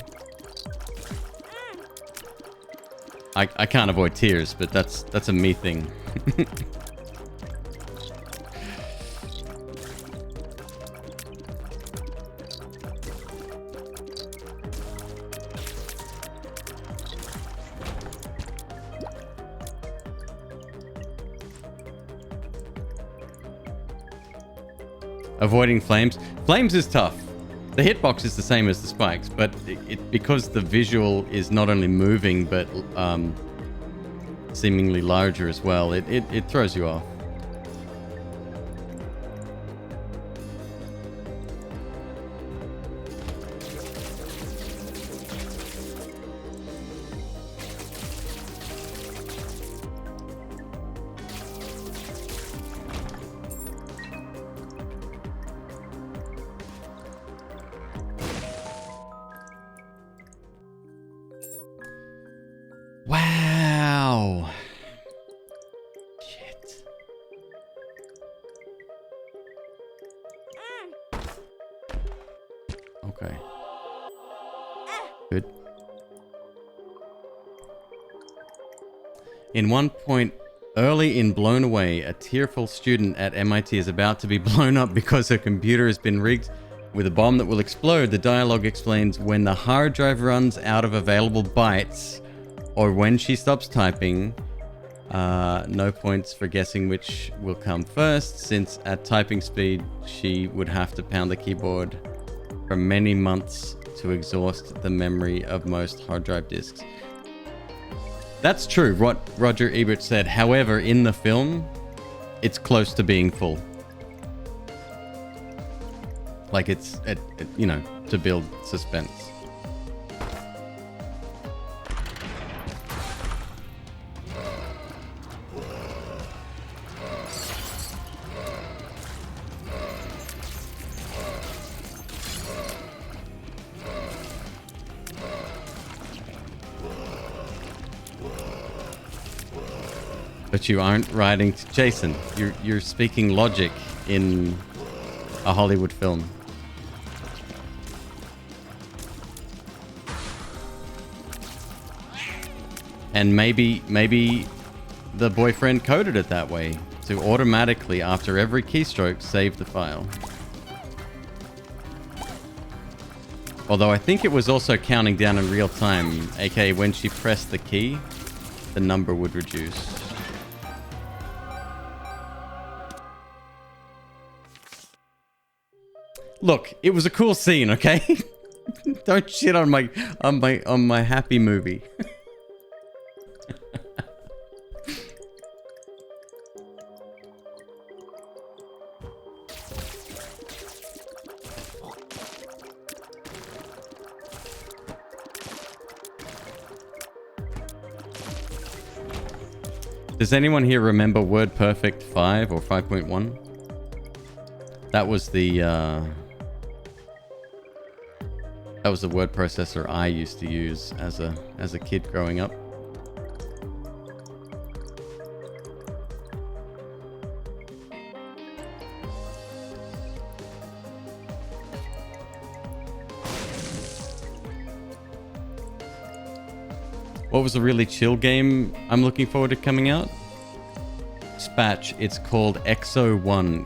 I can't avoid tears, but that's a me thing. Avoiding flames. Flames is tough. The hitbox is the same as the spikes, but because the visual is not only moving, but seemingly larger as well, it throws you off. Wow. Shit. Okay. Good. In one point early in Blown Away, a tearful student at MIT is about to be blown up because her computer has been rigged with a bomb that will explode. The dialogue explains when the hard drive runs out of available bytes, or when she stops typing. No points for guessing which will come first, since at typing speed she would have to pound the keyboard for many months to exhaust the memory of most hard drive disks. That's true, what Roger Ebert said. However, in the film, it's close to being full. Like it's, you know, to build suspense. But you aren't writing to Jason. You're speaking logic in a Hollywood film. And maybe the boyfriend coded it that way to automatically, after every keystroke, save the file. Although I think it was also counting down in real time, aka when she pressed the key, the number would reduce. Look, it was a cool scene, okay? Don't shit on my happy movie. Does anyone here remember WordPerfect 5 or 5.1? That was the word processor I used to use as a kid growing up. What was a really chill game I'm looking forward to coming out? Spatch. It's called EXO-1.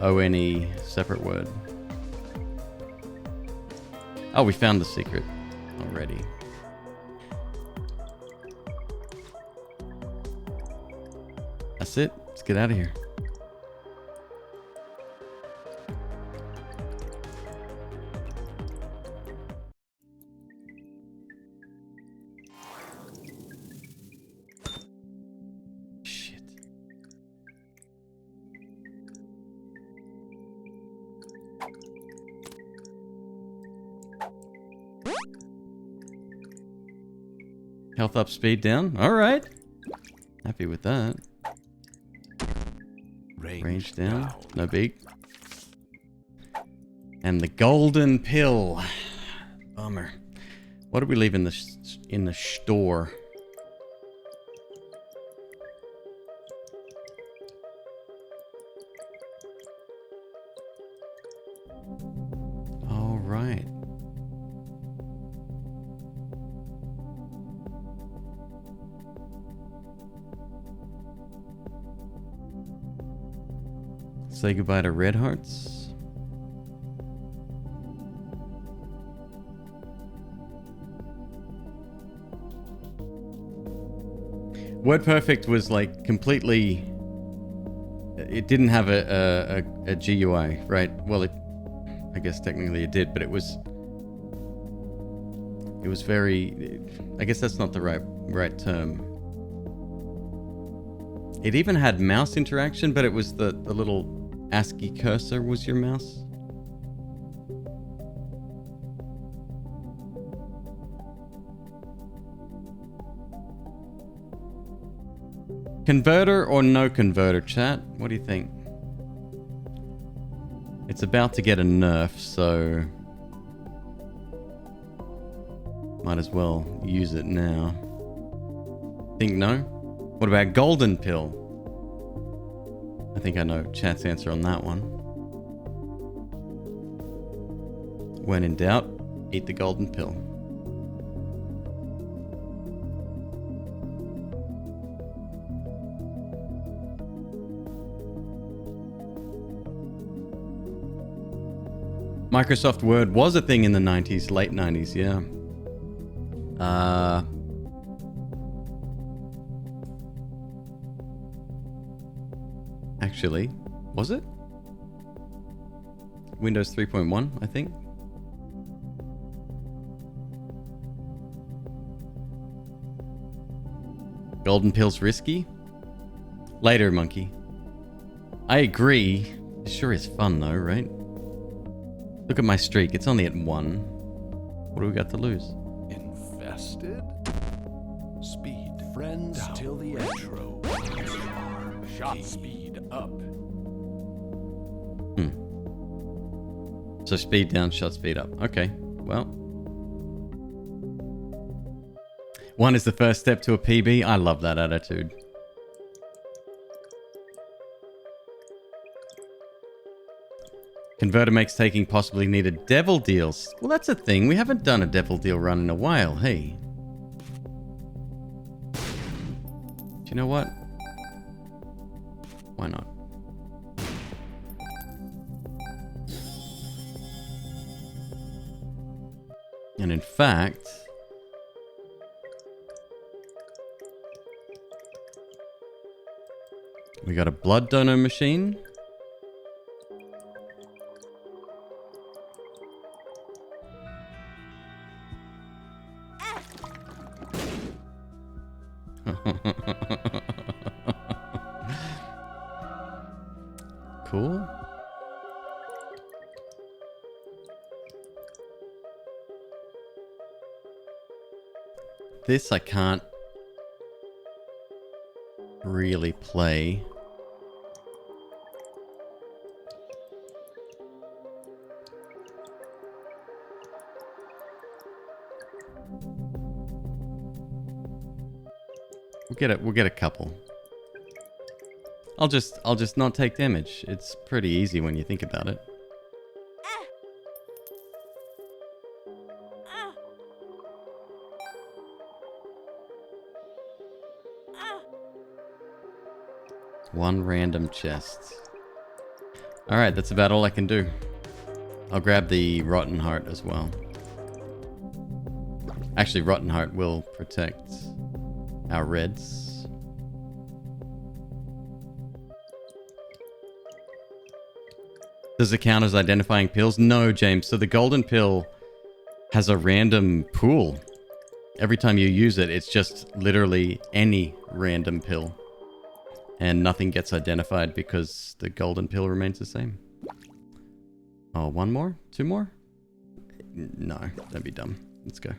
EXO-ONE, separate word. Oh, we found the secret already. That's it. Let's get out of here. Shit. Health up, speed down. All right. Happy with that. Range down. No big. And the golden pill. Bummer. What did we leave in the store? All right. Say goodbye to Red Hearts. WordPerfect was like completely. It didn't have a GUI, right? Well, I guess technically it did, but it was very. I guess that's not the right term. It even had mouse interaction, but it was the little ASCII cursor was your mouse. Converter or no converter, chat? What do you think? It's about to get a nerf, so might as well use it now. Think no? What about golden pill? I think I know chat's answer on that one. When in doubt, eat the golden pill. Microsoft Word was a thing in the 90s, late 90s, yeah. Actually, was it? Windows 3.1, I think. Golden pill's risky? Later, monkey. I agree. It sure is fun though, right? Look at my streak. It's only at 1. What do we got to lose? Infested? Speed. Friends down. Till the intro. Shot speed up. So speed down, shot speed up. Okay, well. 1 is the first step to a PB. I love that attitude. Converter makes taking possibly needed devil deals. Well, that's a thing. We haven't done a devil deal run in a while. Hey. Do you know what? Why not? And in fact, we got a blood donor machine. Cool. This I can't really play. We'll get a couple. I'll just not take damage. It's pretty easy when you think about it. One random chest. Alright, that's about all I can do. I'll grab the Rotten Heart as well. Actually, Rotten Heart will protect our reds. Does it count as identifying pills? No, James. So the golden pill has a random pool. Every time you use it, it's just literally any random pill. And nothing gets identified because the golden pill remains the same. Oh, 1 more? 2 more? No, don't be dumb. Let's go.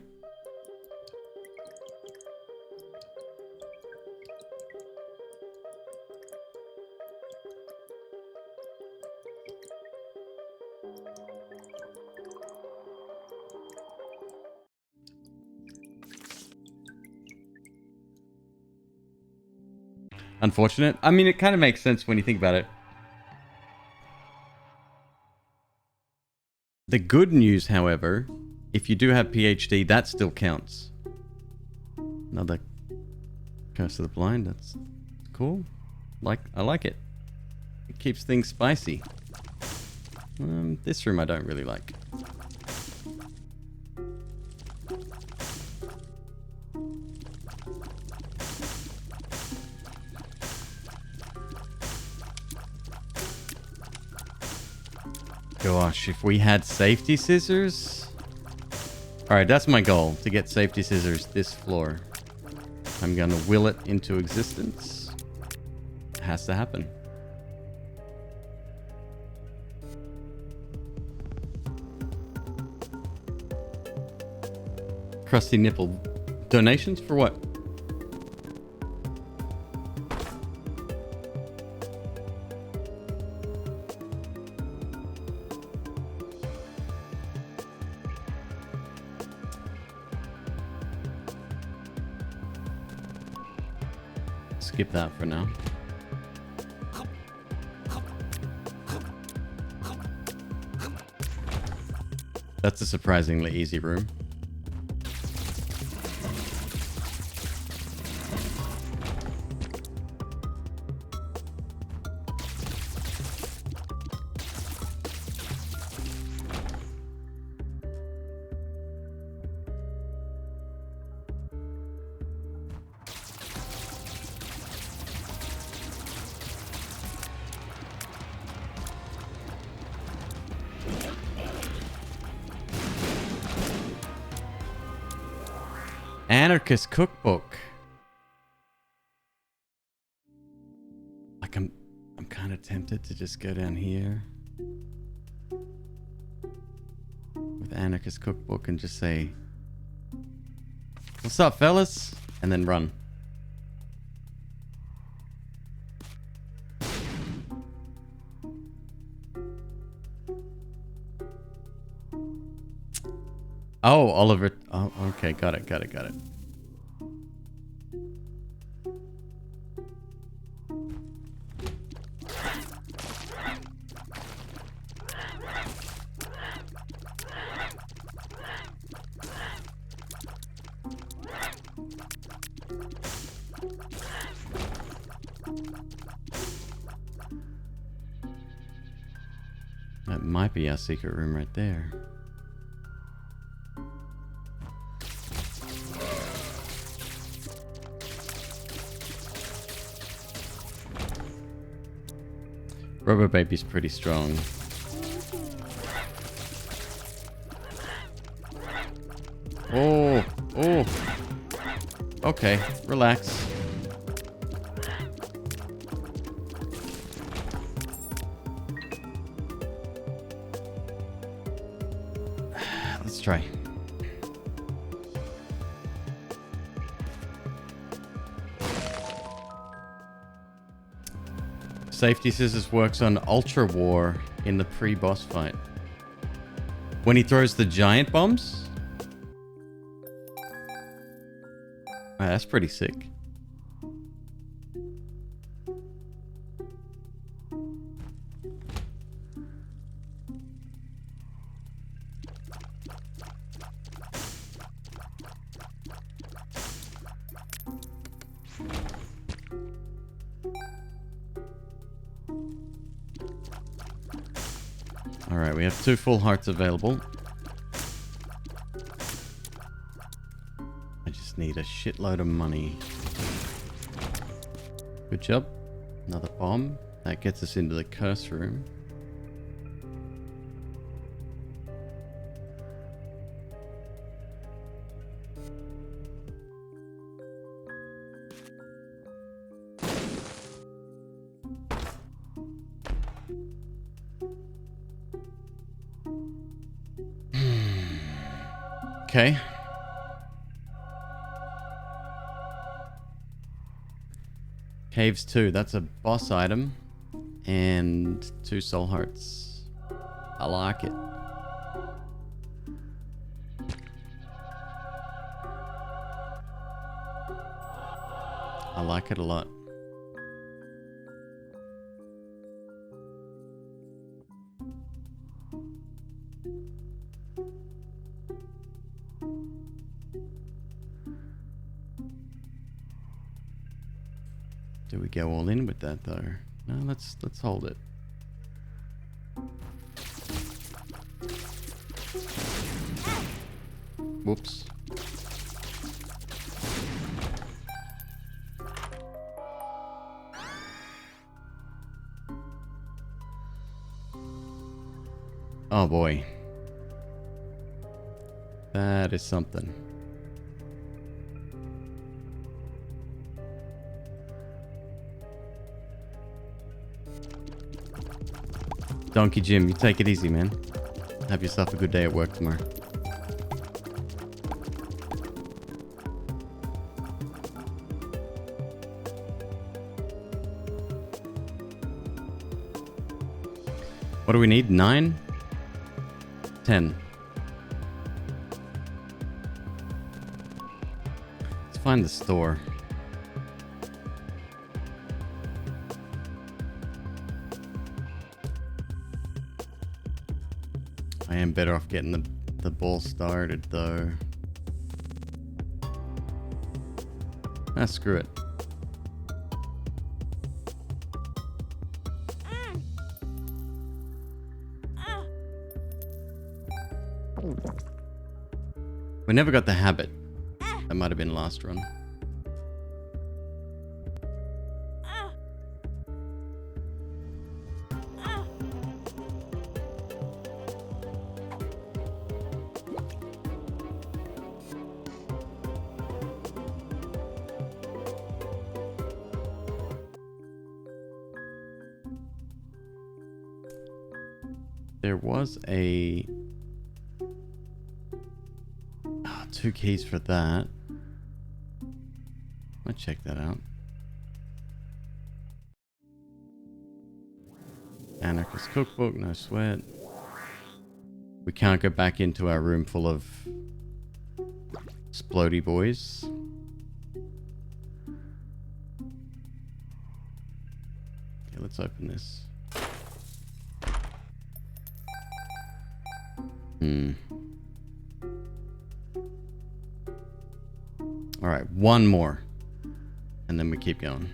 Unfortunate. I mean, it kind of makes sense when you think about it. The good news, however, if you do have PhD, that still counts. Another Curse of the Blind. That's cool. I like it. It keeps things spicy. This room I don't really like. Gosh, if we had safety scissors... Alright, that's my goal, to get safety scissors this floor. I'm gonna will it into existence. It has to happen. Crusty nipple. Donations for what? Skip that for now. That's a surprisingly easy room. Anarchist cookbook. Like I'm kind of tempted to just go down here with Anarchist cookbook and just say, "What's up, fellas?" and then run. Oh, Oliver. Oh, okay. Got it. That might be our secret room right there. Rubber Baby's pretty strong. Oh. Okay, relax. Let's try. Safety Scissors works on Ultra War in the pre-boss fight. When he throws the giant bombs? Oh, that's pretty sick. Alright, we have 2 full hearts available. I just need a shitload of money. Good job. Another bomb. That gets us into the curse room. Okay. Caves 2, that's a boss item. And 2 soul hearts. I like it. I like it a lot. Do we go all in with that though? No, let's hold it. Whoops. Oh boy. That is something. Donkey Jim, you take it easy, man. Have yourself a good day at work tomorrow. What do we need? 9? 10. Let's find the store. I am better off getting the ball started though. Ah, screw it. We never got the habit. That might have been last run. There was a... 2 keys for that. I'll check that out. Anarchist cookbook, no sweat. We can't go back into our room full of explodey boys. Okay, let's open this. All right, one more, and then we keep going.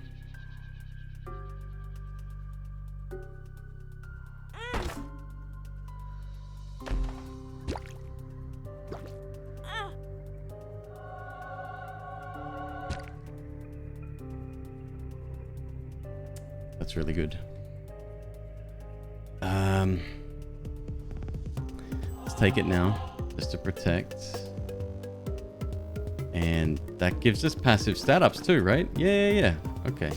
That's really good. Let's take it now, just to protect. And that gives us passive stat ups too, right? Yeah. Okay.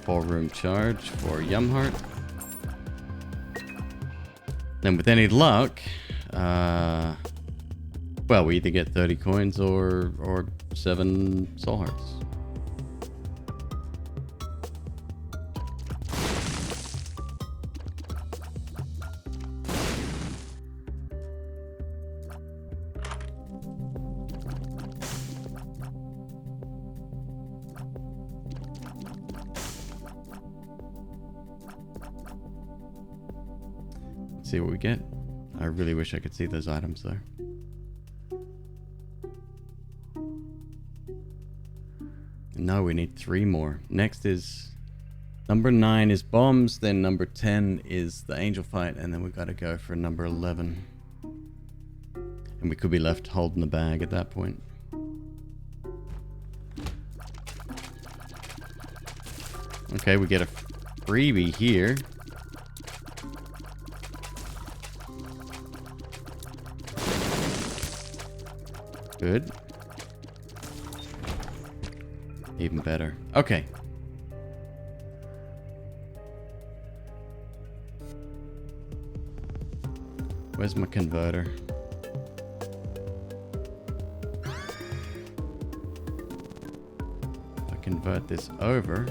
Four-room charge for Yumheart. Then with any luck, well, we either get 30 coins or 7 soul hearts. Let's see what we get. I really wish I could see those items though. No, we need 3 more. Next is number 9 is bombs, then number 10 is the angel fight, and then we got to go for number 11. And we could be left holding the bag at that point. Okay, we get a freebie here. Good. Even better. Okay. Where's my converter? If I convert this over.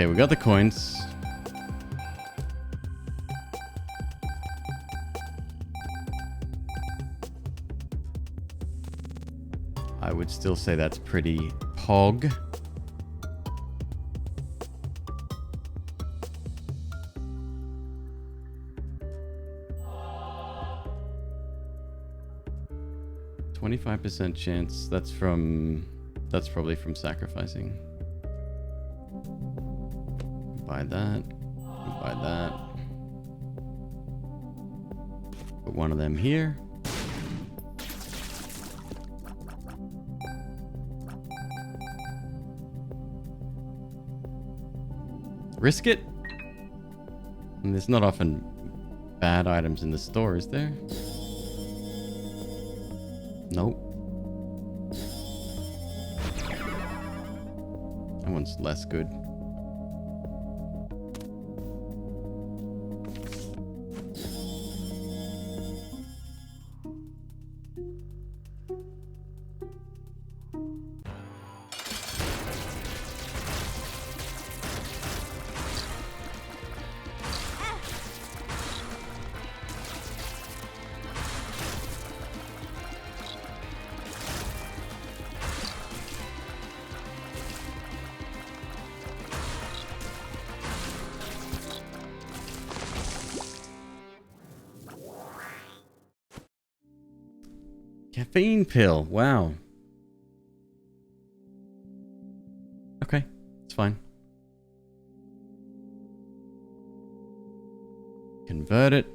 Okay, we got the coins. I would still say that's pretty pog. %25 chance. That's probably from sacrificing. Buy that. Buy that. Put one of them here. Risk it. And there's not often bad items in the store, is there? Nope. That one's less good. Caffeine pill. Wow. Okay, it's fine. Convert it.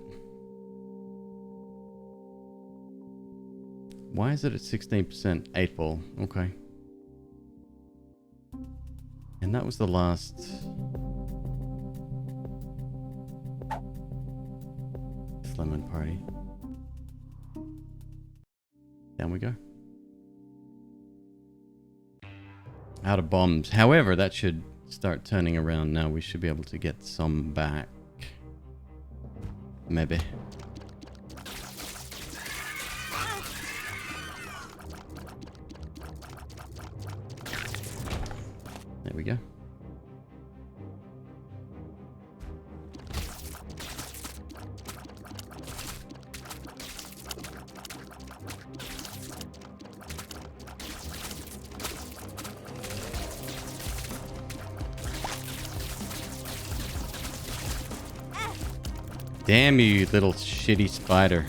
Why is it at 16%? 8 ball. Okay. And that was the last lemon party. Down we go. Out of bombs. However, that should start turning around now. We should be able to get some back. Maybe. There we go. Damn you, little shitty spider.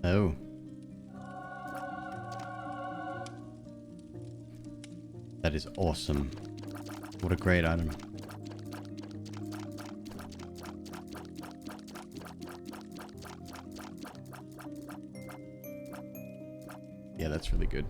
Oh. That is awesome. What a great item. Yeah, that's really good.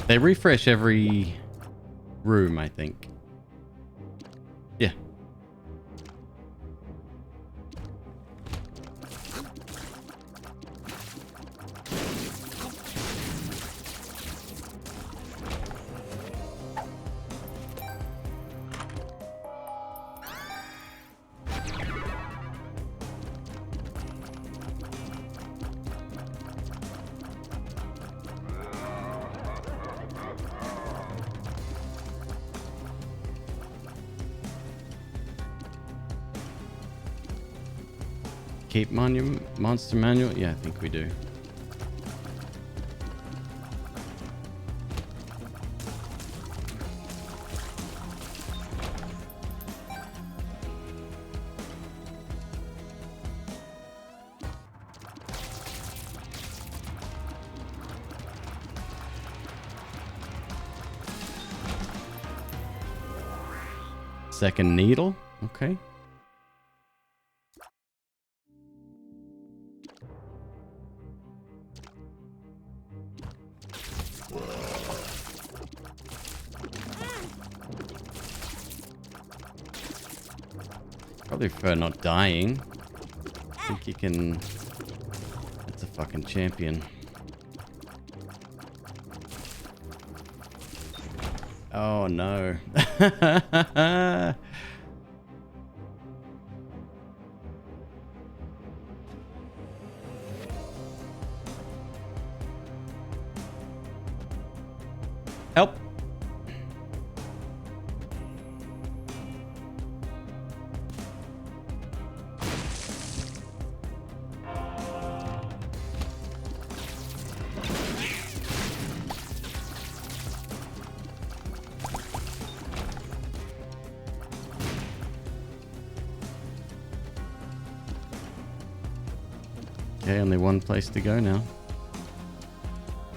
They refresh every room, I think. Yeah. Keep monster manual? Yeah, I think we do. Second needle? Okay. Probably prefer not dying. I think you can... That's a fucking champion. Oh no. Help. Okay, only one place to go now.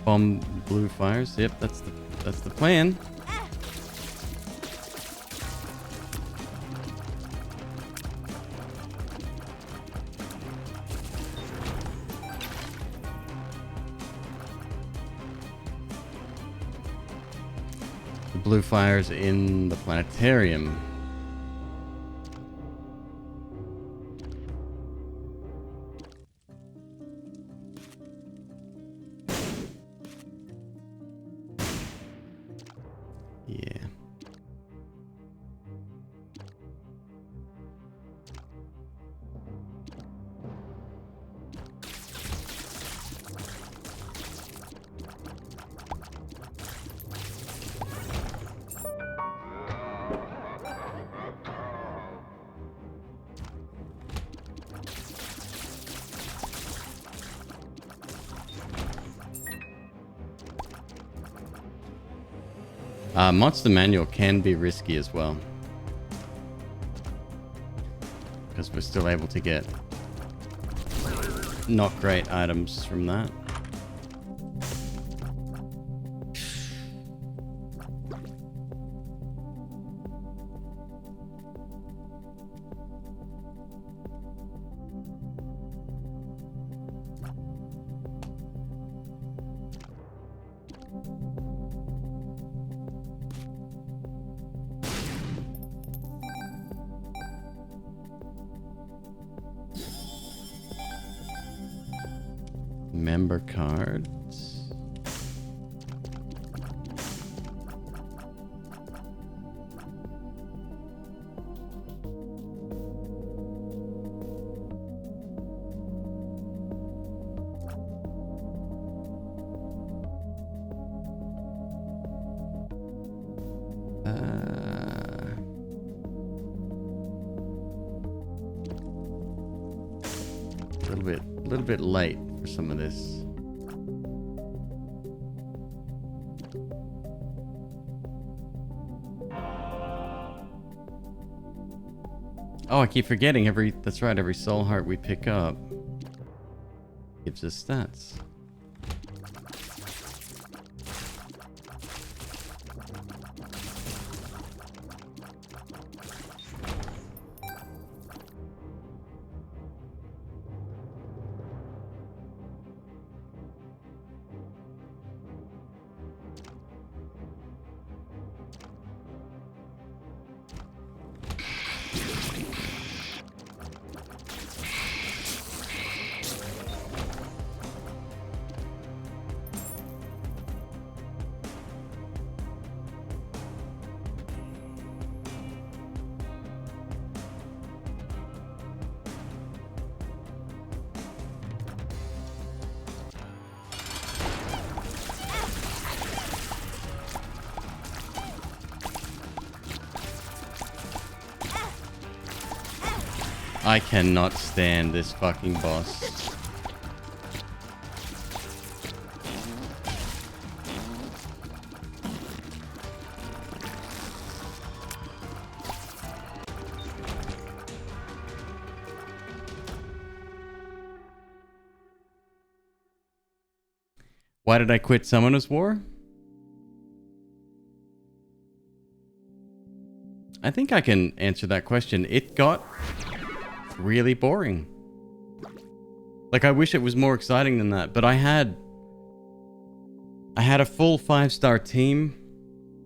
Bomb blue fires. Yep, that's the plan. The blue fires in the planetarium. Yeah. Monster Manual can be risky as well. Because we're still able to get not great items from that. Member cards. A little bit late for some of this. Oh, I keep forgetting that's right, every soul heart we pick up gives us stats. I cannot stand this fucking boss. Why did I quit Summoner's War? I think I can answer that question. It got really boring. Like, I wish it was more exciting than that, but I had a full 5-star team,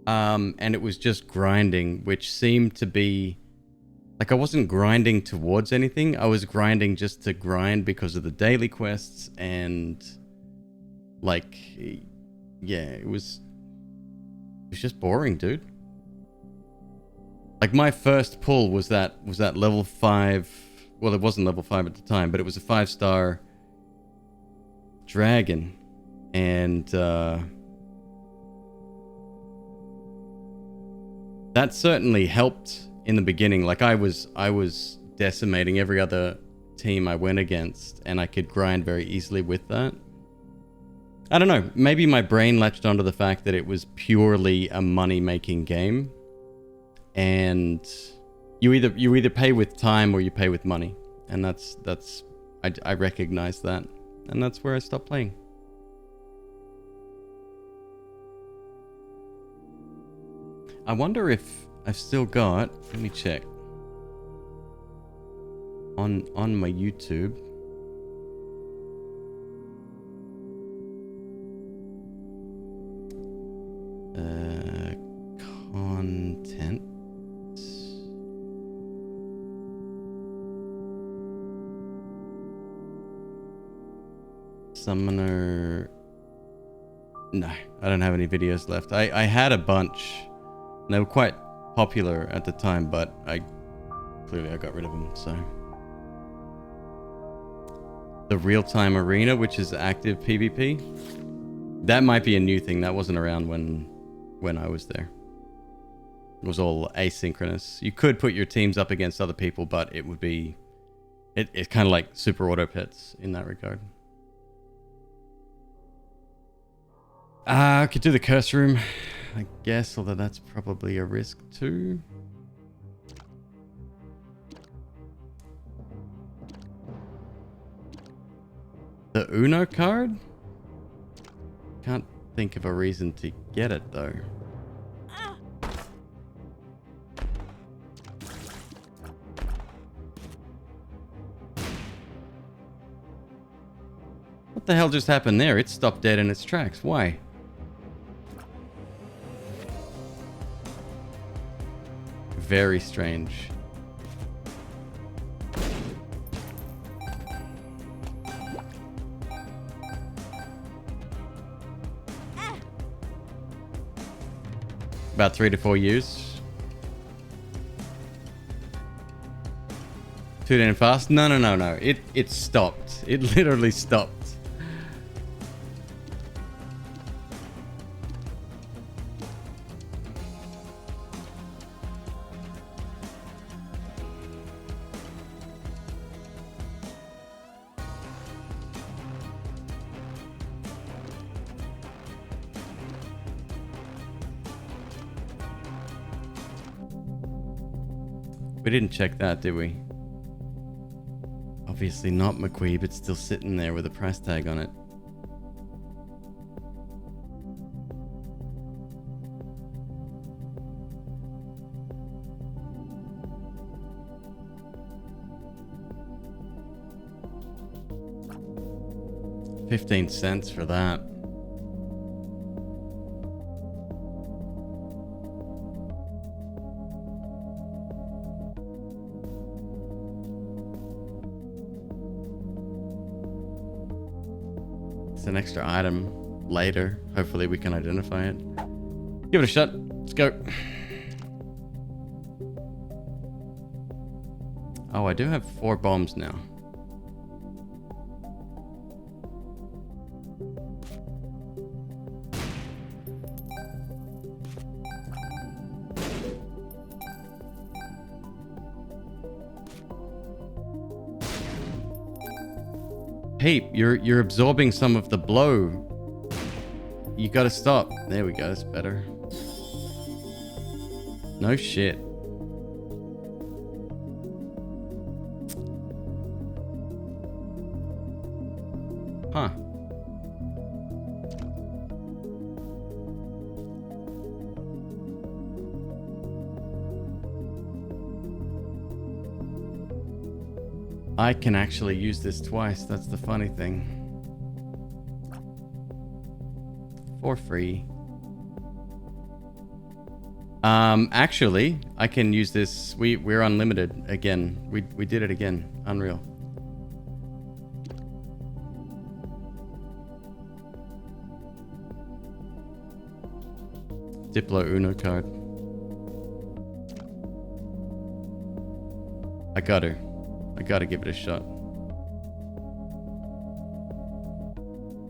and it was just grinding, which seemed to be Like, I wasn't grinding towards anything. I was grinding just to grind because of the daily quests and, like, yeah, it was just boring, dude. Like, my first pull was that level 5. Well, it wasn't level 5 at the time, but it was a 5-star dragon. And that certainly helped in the beginning. Like, I was decimating every other team I went against, and I could grind very easily with that. I don't know, maybe my brain latched onto the fact that it was purely a money-making game, and you either pay with time or you pay with money, and I recognize that, and that's where I stopped playing. I wonder if I've still got, let me check, on my YouTube. Content. Summoner. No, I don't have any videos left. I had a bunch. And they were quite popular at the time, but I got rid of them, so. The real-time arena, which is active PvP. That might be a new thing. That wasn't around when I was there. It was all asynchronous. You could put your teams up against other people, but it would be... It's kind of like Super Auto Pets in that regard. I could do the curse room, I guess, although that's probably a risk too. The Uno card? Can't think of a reason to get it though. What the hell just happened there? It stopped dead in its tracks. Why? Very strange. About 3 to 4 years. Too damn fast? No. It stopped. It literally stopped. We didn't check that, did we? Obviously not, McQueeb. It's still sitting there with a price tag on it. $0.15 for that. An extra item later. Hopefully we can identify it. Give it a shot. Let's go. Oh, I do have 4 bombs now. Peep, you're absorbing some of the blow. You gotta stop. There we go, that's better. No shit. Huh. I can actually use this twice. That's the funny thing. For free. Actually, I can use this. We're unlimited again. We did it again. Unreal. Diplo Uno card. I gotta give it a shot.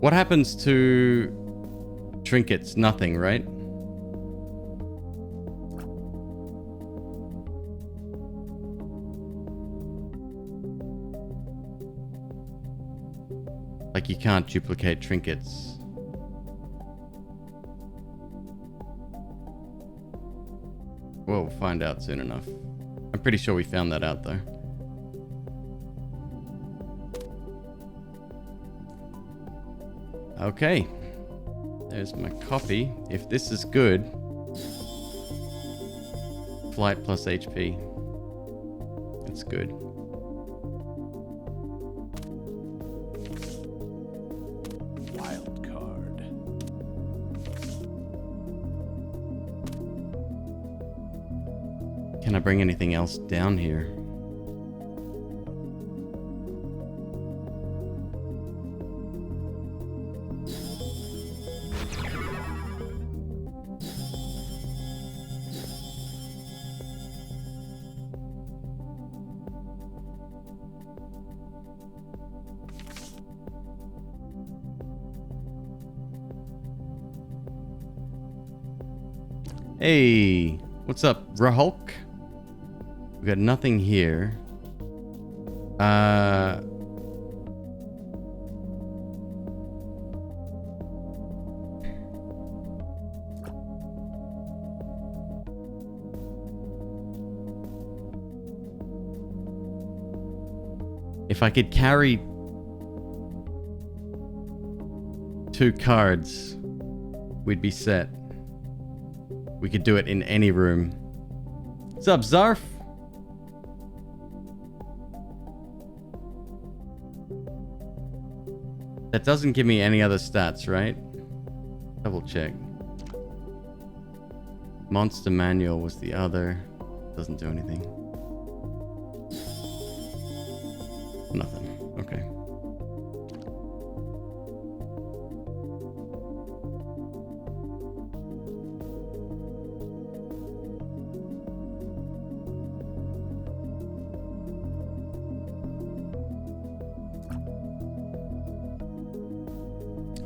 What happens to trinkets? Nothing, right? Like you can't duplicate trinkets. We'll find out soon enough. I'm pretty sure we found that out though. Okay. There's my copy. If this is good. Flight plus HP. It's good. Wild card. Can I bring anything else down here? Hey, what's up, Rahulk? We got nothing here. If I could carry 2 cards, we'd be set. We could do it in any room. What's up, Zarf? That doesn't give me any other stats, right? Double check. Monster Manual was the other. Doesn't do anything. Nothing. Okay.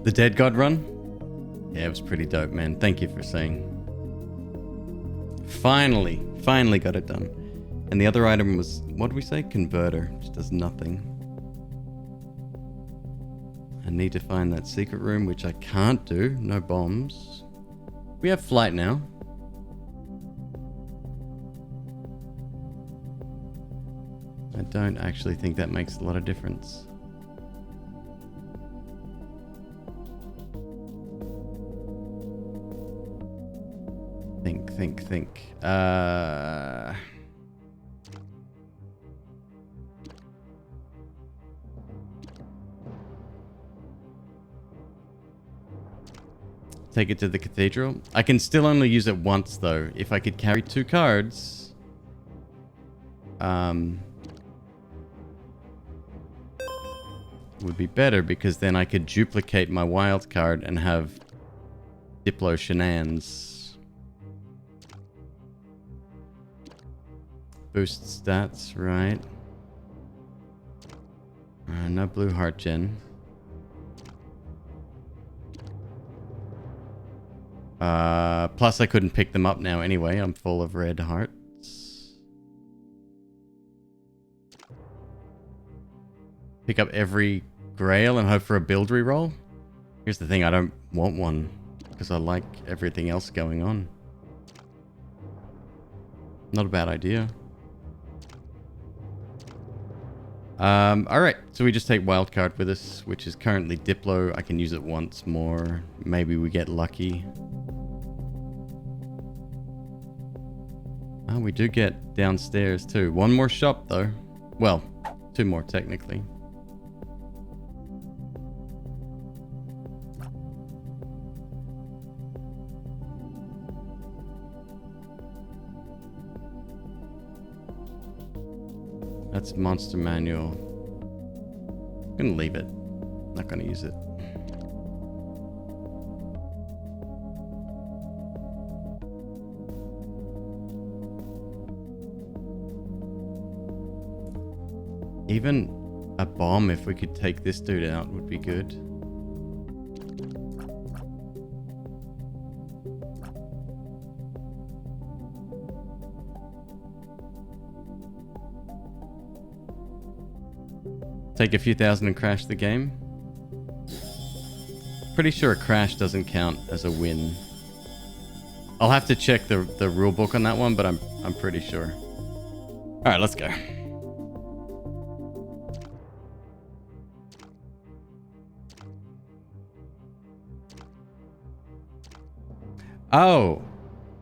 The Dead God run? Yeah, it was pretty dope, man. Thank you for saying. Finally got it done. And the other item was, what did we say? Converter, which does nothing. I need to find that secret room, which I can't do. No bombs. We have flight now. I don't actually think that makes a lot of difference. Think. Take it to the cathedral. I can still only use it once though. If I could carry 2 cards, would be better because then I could duplicate my wild card and have Diplo Shenanigans. Boost stats, right? No blue heart gen. Plus I couldn't pick them up now anyway. I'm full of red hearts. Pick up every grail and hope for a build reroll. Here's the thing, I don't want one because I like everything else going on. Not a bad idea. Alright, so we just take wildcard with us, which is currently Diplo. I can use it once more. Maybe we get lucky. Oh, we do get downstairs too. 1 more shop though. Well, 2 more technically. That's monster manual. I'm gonna leave it. Not gonna use it. Even a bomb, if we could take this dude out, would be good. Take a few thousand and crash the game. Pretty sure a crash doesn't count as a win. I'll have to check the rule book on that one, but I'm pretty sure. All right, let's go. Oh,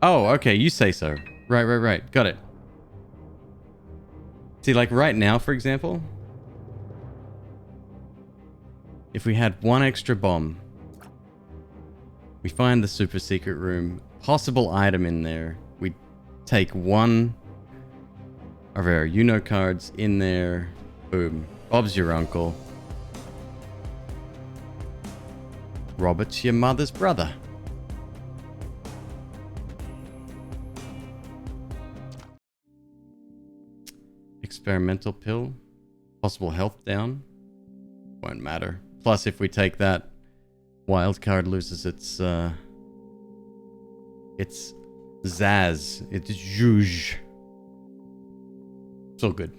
okay. You say so. Right. Got it. See, like right now, for example, if we had one extra bomb, we find the super secret room, possible item in there. We take one of our Uno cards in there. Boom. Bob's your uncle. Robert's your mother's brother. Experimental pill. Possible health down. Won't matter. Plus, if we take that, wild card loses its zazz. It's zhuzh. It's all good.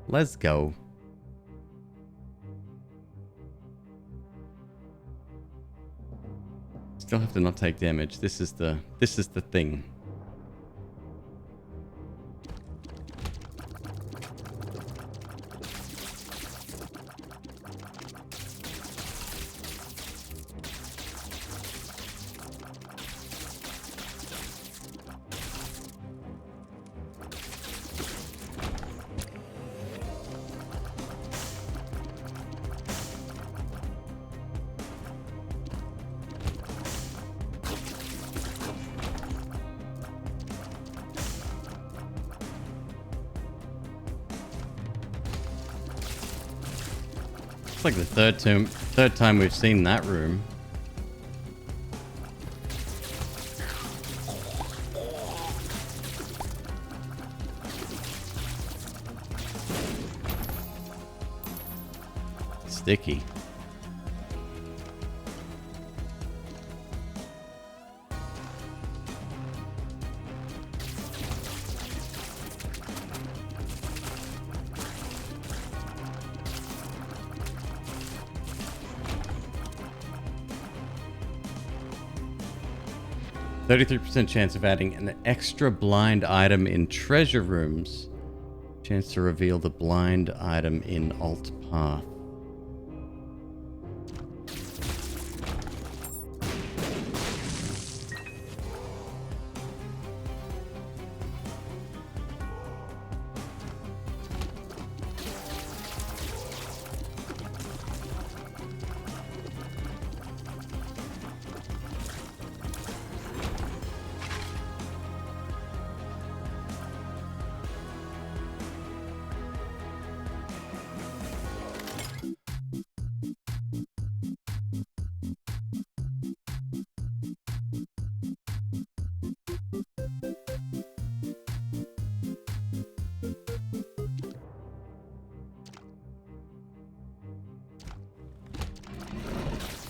Let's go. Still have to not take damage. This is the thing. It's like the third time we've seen that room. Sticky. %33% chance of adding an extra blind item in treasure rooms. Chance to reveal the blind item in alt path.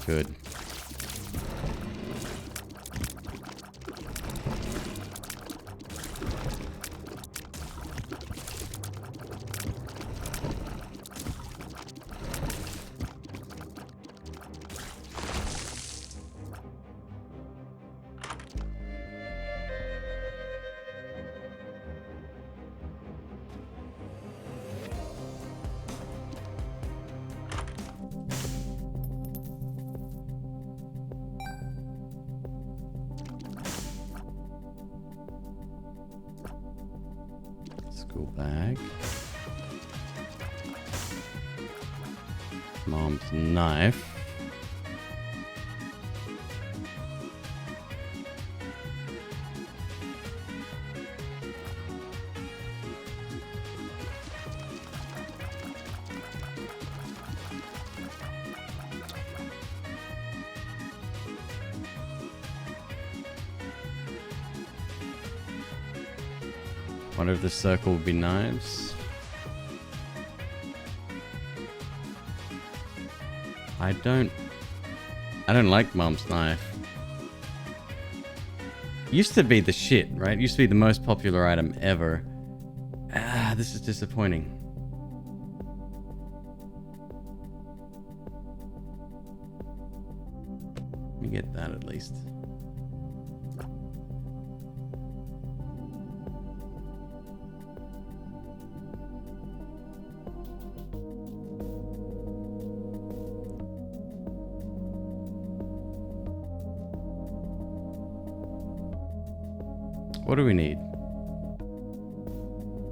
Good. School bag. Mom's knife. Wonder if the circle would be knives. I don't like Mom's knife. Used to be the shit, right? Used to be the most popular item ever. Ah, this is disappointing. Let me get that at least. What do we need?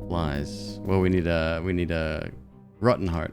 Flies. Well, we need a rotten heart.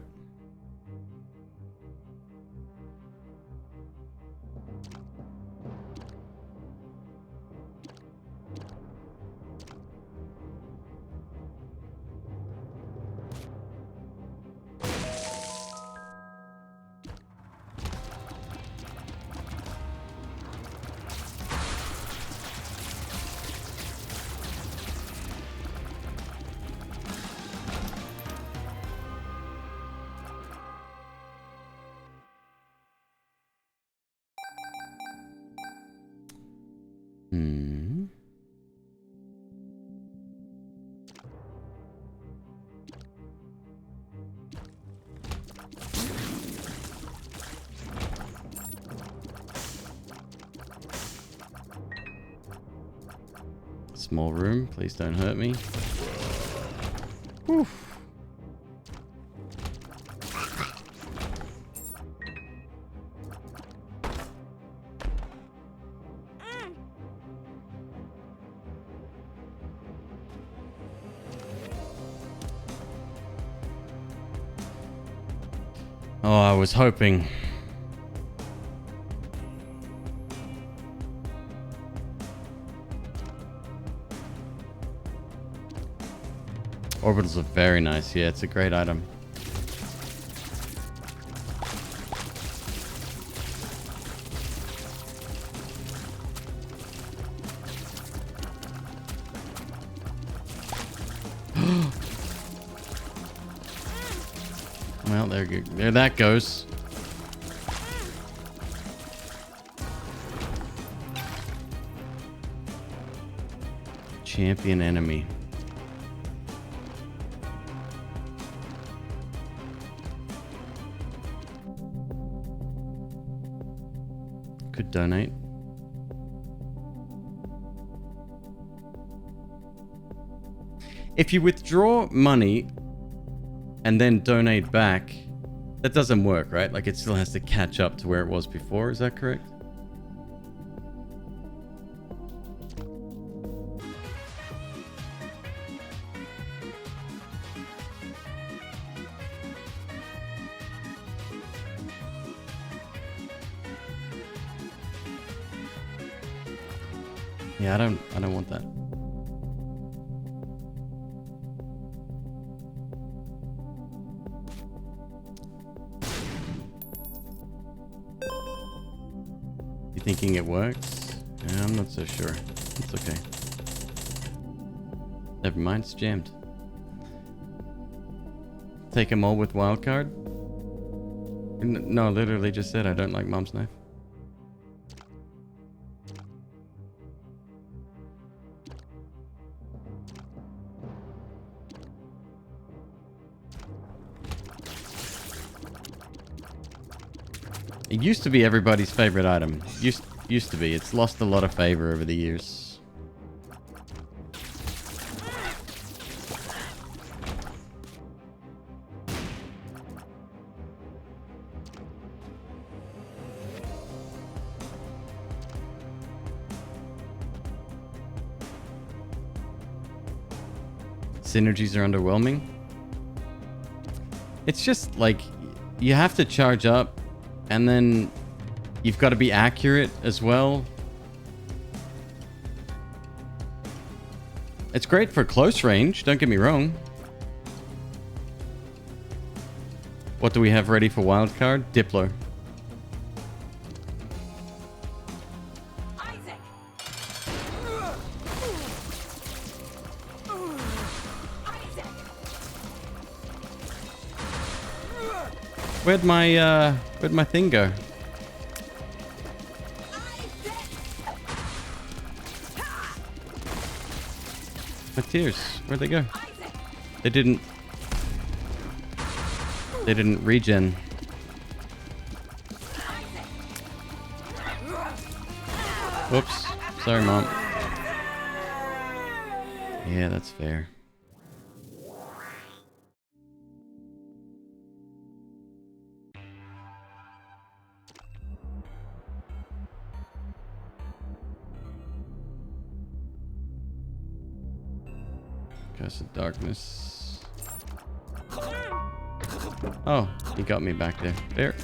Small room, please don't hurt me. Whew. Oh, I was hoping. Orbitals are very nice. Yeah, it's a great item. Well, there that goes. Champion enemy. Could donate. If you withdraw money and then donate back, that doesn't work, right? Like it still has to catch up to where it was before. Is that correct? Yeah, I don't want that. You thinking it works? Yeah, I'm not so sure. It's okay. Never mind, it's jammed. Take them all with wildcard? No, literally just said I don't like Mom's knife. It used to be everybody's favorite item. Used to be. It's lost a lot of favor over the years. Synergies are underwhelming. It's just like you have to charge up. And then you've got to be accurate as well. It's great for close range, don't get me wrong. What do we have ready for wildcard? Diplo. Where'd my thing go? My tears, where'd they go? They didn't regen. Whoops. Sorry, Mom. Yeah, that's fair. Curse of darkness. Oh, he got me back there. There.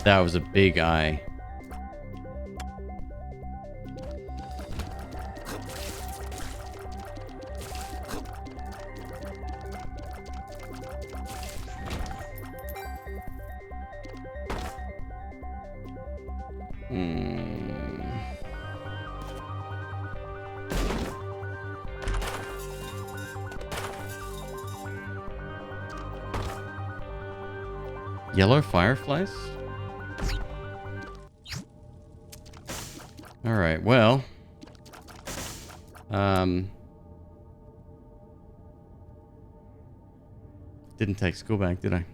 That was a big eye. Yellow fireflies? Alright, well. Didn't take school back, did I?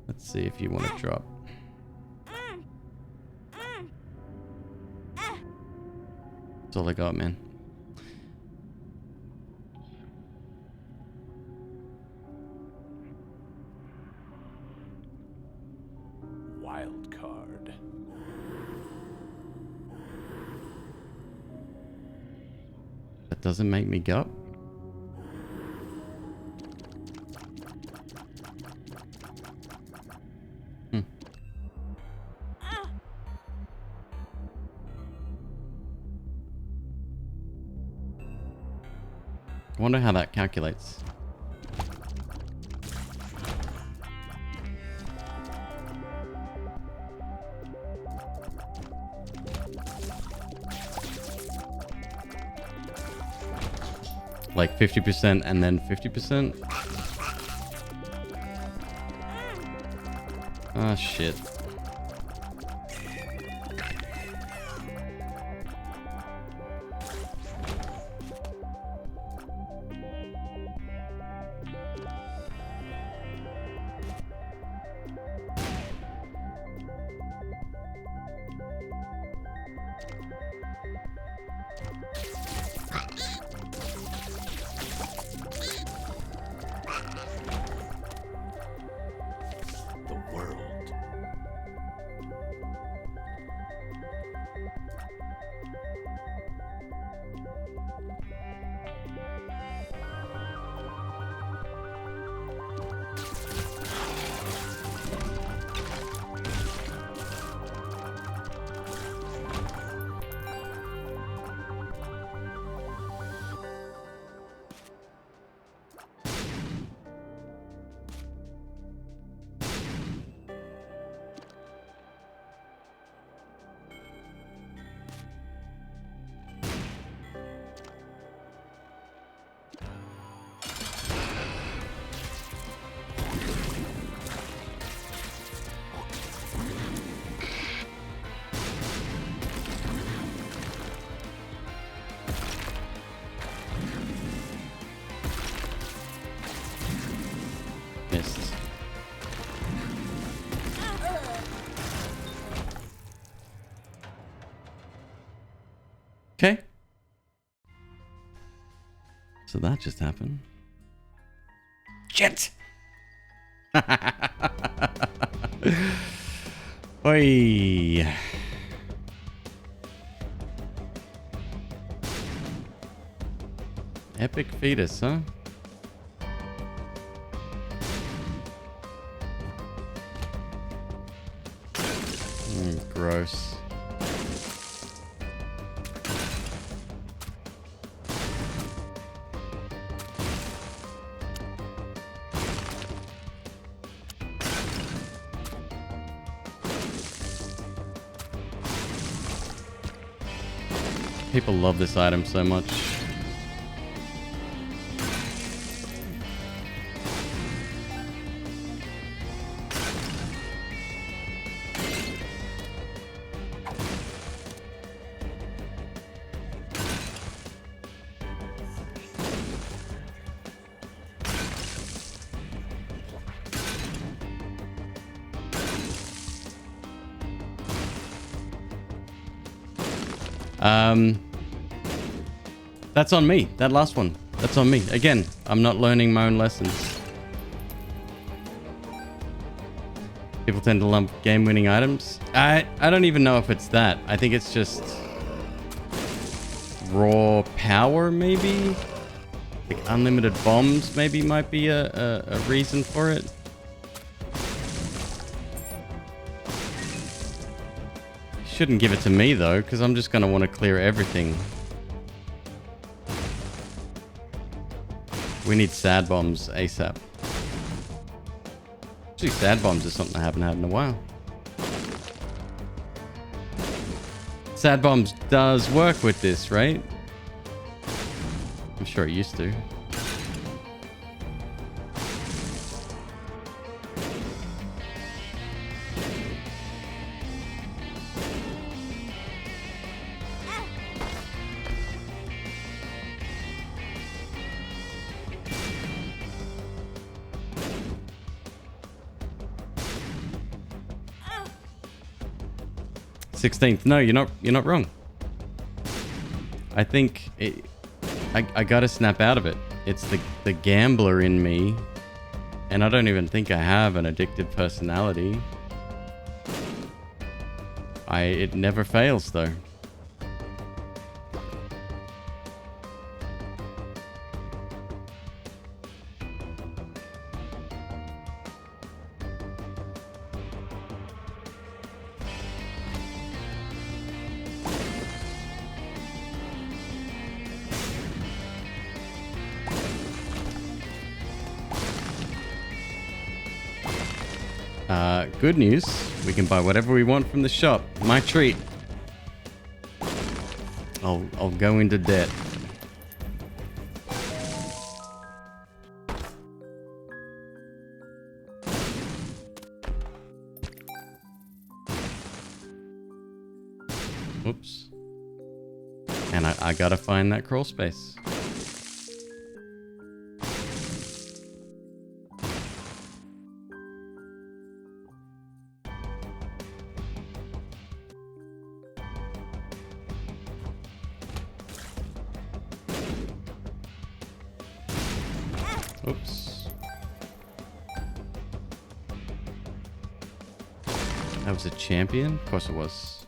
Let's see if you want to drop. That's all I got, man. Wild card. That doesn't make me go. I wonder how that calculates. Like 50% and then 50%? Ah, shit. Missed. Okay. So that just happened. Shit! Oi. Epic fetus, huh? Gross. People love this item so much. That's on me. That last one. That's on me. Again, I'm not learning my own lessons. People tend to lump game-winning items. I don't even know if it's that. I think it's just raw power, maybe? Like unlimited bombs maybe might be a reason for it. Shouldn't give it to me though, because I'm just going to want to clear everything. We need sad bombs ASAP. Actually, sad bombs is something I haven't had in a while. Sad bombs does work with this, right? I'm sure it used to. $16th. No, you're not wrong. I think I gotta snap out of it. It's the gambler in me, and I don't even think I have an addicted personality. It never fails though. Good news, we can buy whatever we want from the shop. My treat. I'll go into debt. Oops. And I gotta find that crawl space. Oops. That was a champion? Of course it was.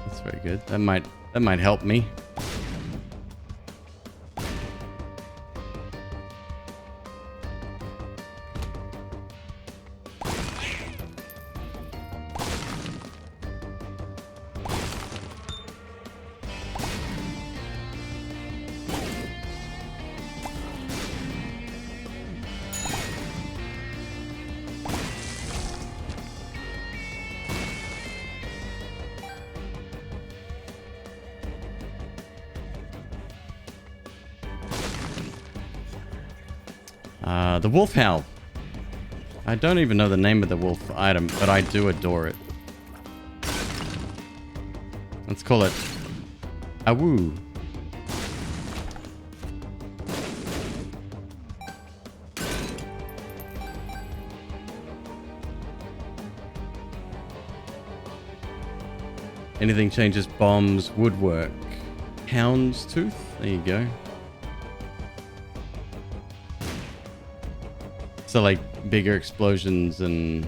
That's very good. That might help me. The wolf howl. I don't even know the name of the wolf item, but I do adore it. Let's call it Awoo. Anything changes bombs, woodwork. Hound's tooth? There you go. So like bigger explosions and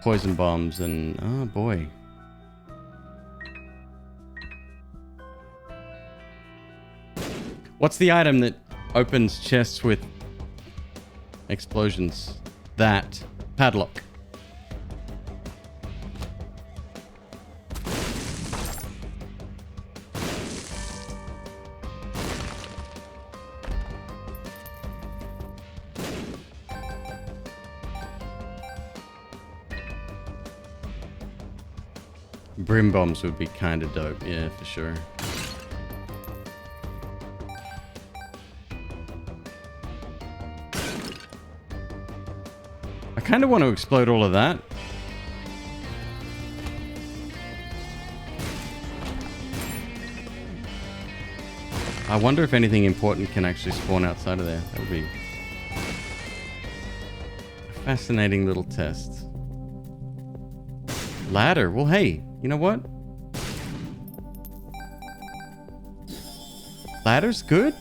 poison bombs and oh boy. What's the item that opens chests with explosions? That padlock. Brim bombs would be kind of dope, yeah, for sure. I kind of want to explode all of that. I wonder if anything important can actually spawn outside of there. That would be a fascinating little test. Ladder. Well, hey, you know what? Ladder's good.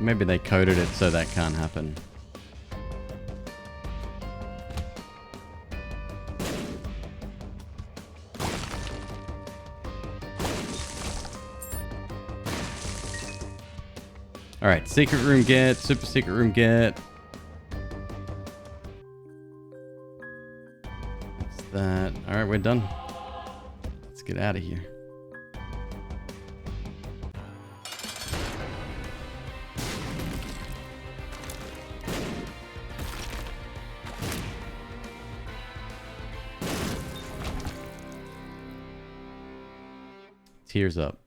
Maybe they coded it so that can't happen. Alright, secret room get, super secret room get. That's that. Alright, we're done. Let's get out of here. Tears up.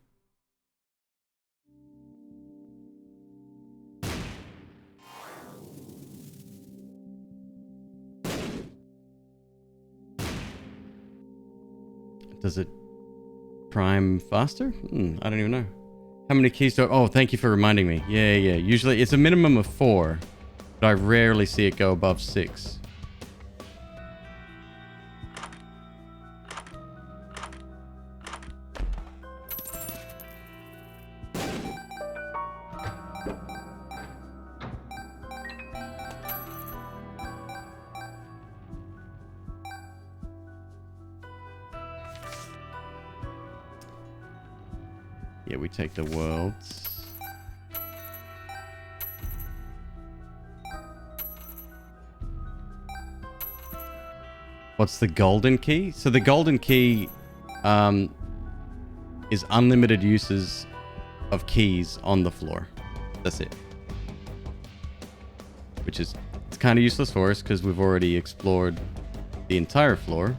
Does it prime faster? I don't even know. How many keys do I... Oh, thank you for reminding me. Yeah. Usually it's a minimum of 4, but I rarely see it go above 6. Yeah, we take the worlds. What's the golden key? So the golden key is unlimited uses of keys on the floor. That's it. Which is, it's kind of useless for us because we've already explored the entire floor.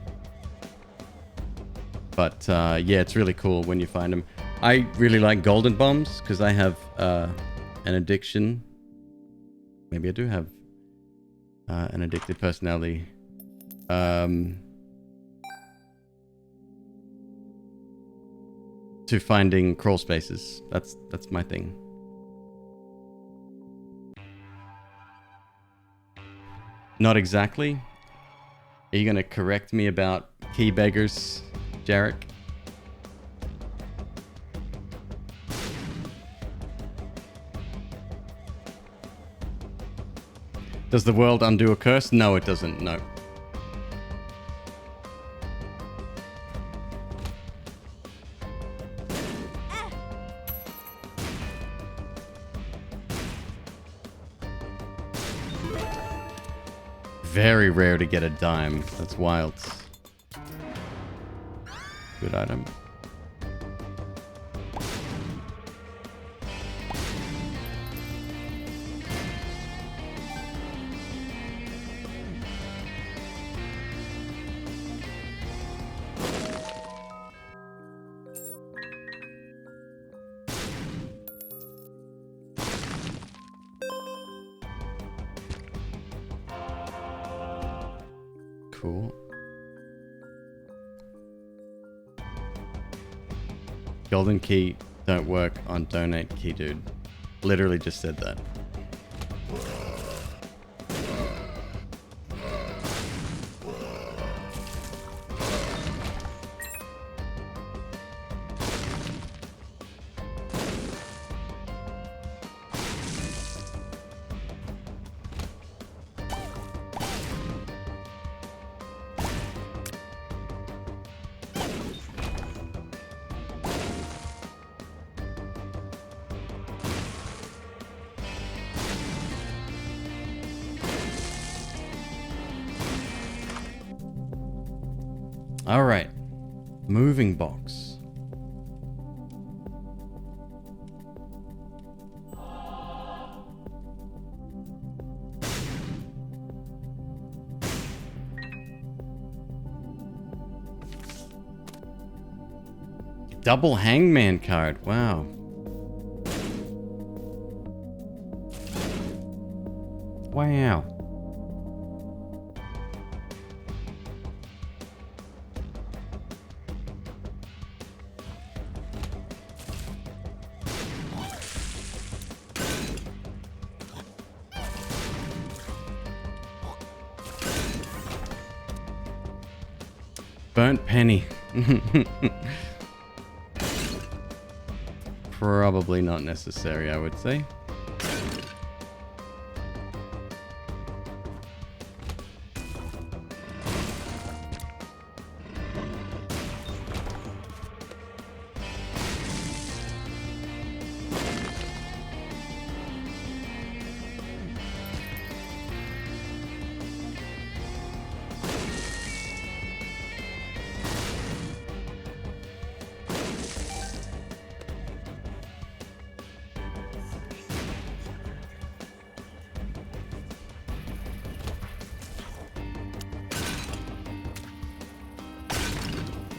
But yeah, it's really cool when you find them. I really like golden bombs because I have an addiction. Maybe I do have an addicted personality. To finding crawl spaces. That's my thing. Not exactly. Are you going to correct me about key beggars, Jarek? Does the world undo a curse? No, it doesn't. No. Very rare to get a dime. That's wild. Good item. Cool. Golden key don't work on donate key, dude. Literally just said that. All right, moving box. Double hangman card. Wow. Wow. Burnt penny. Probably not necessary, I would say.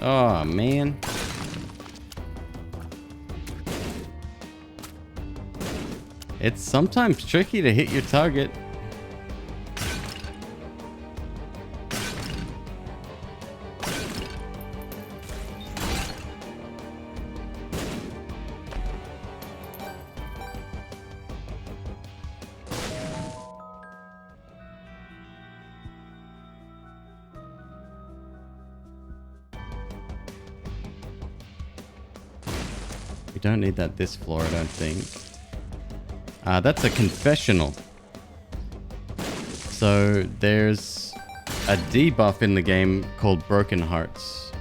Oh, man. It's sometimes tricky to hit your target. We don't need that this floor, I don't think. That's a confessional. So there's a debuff in the game called Broken Hearts,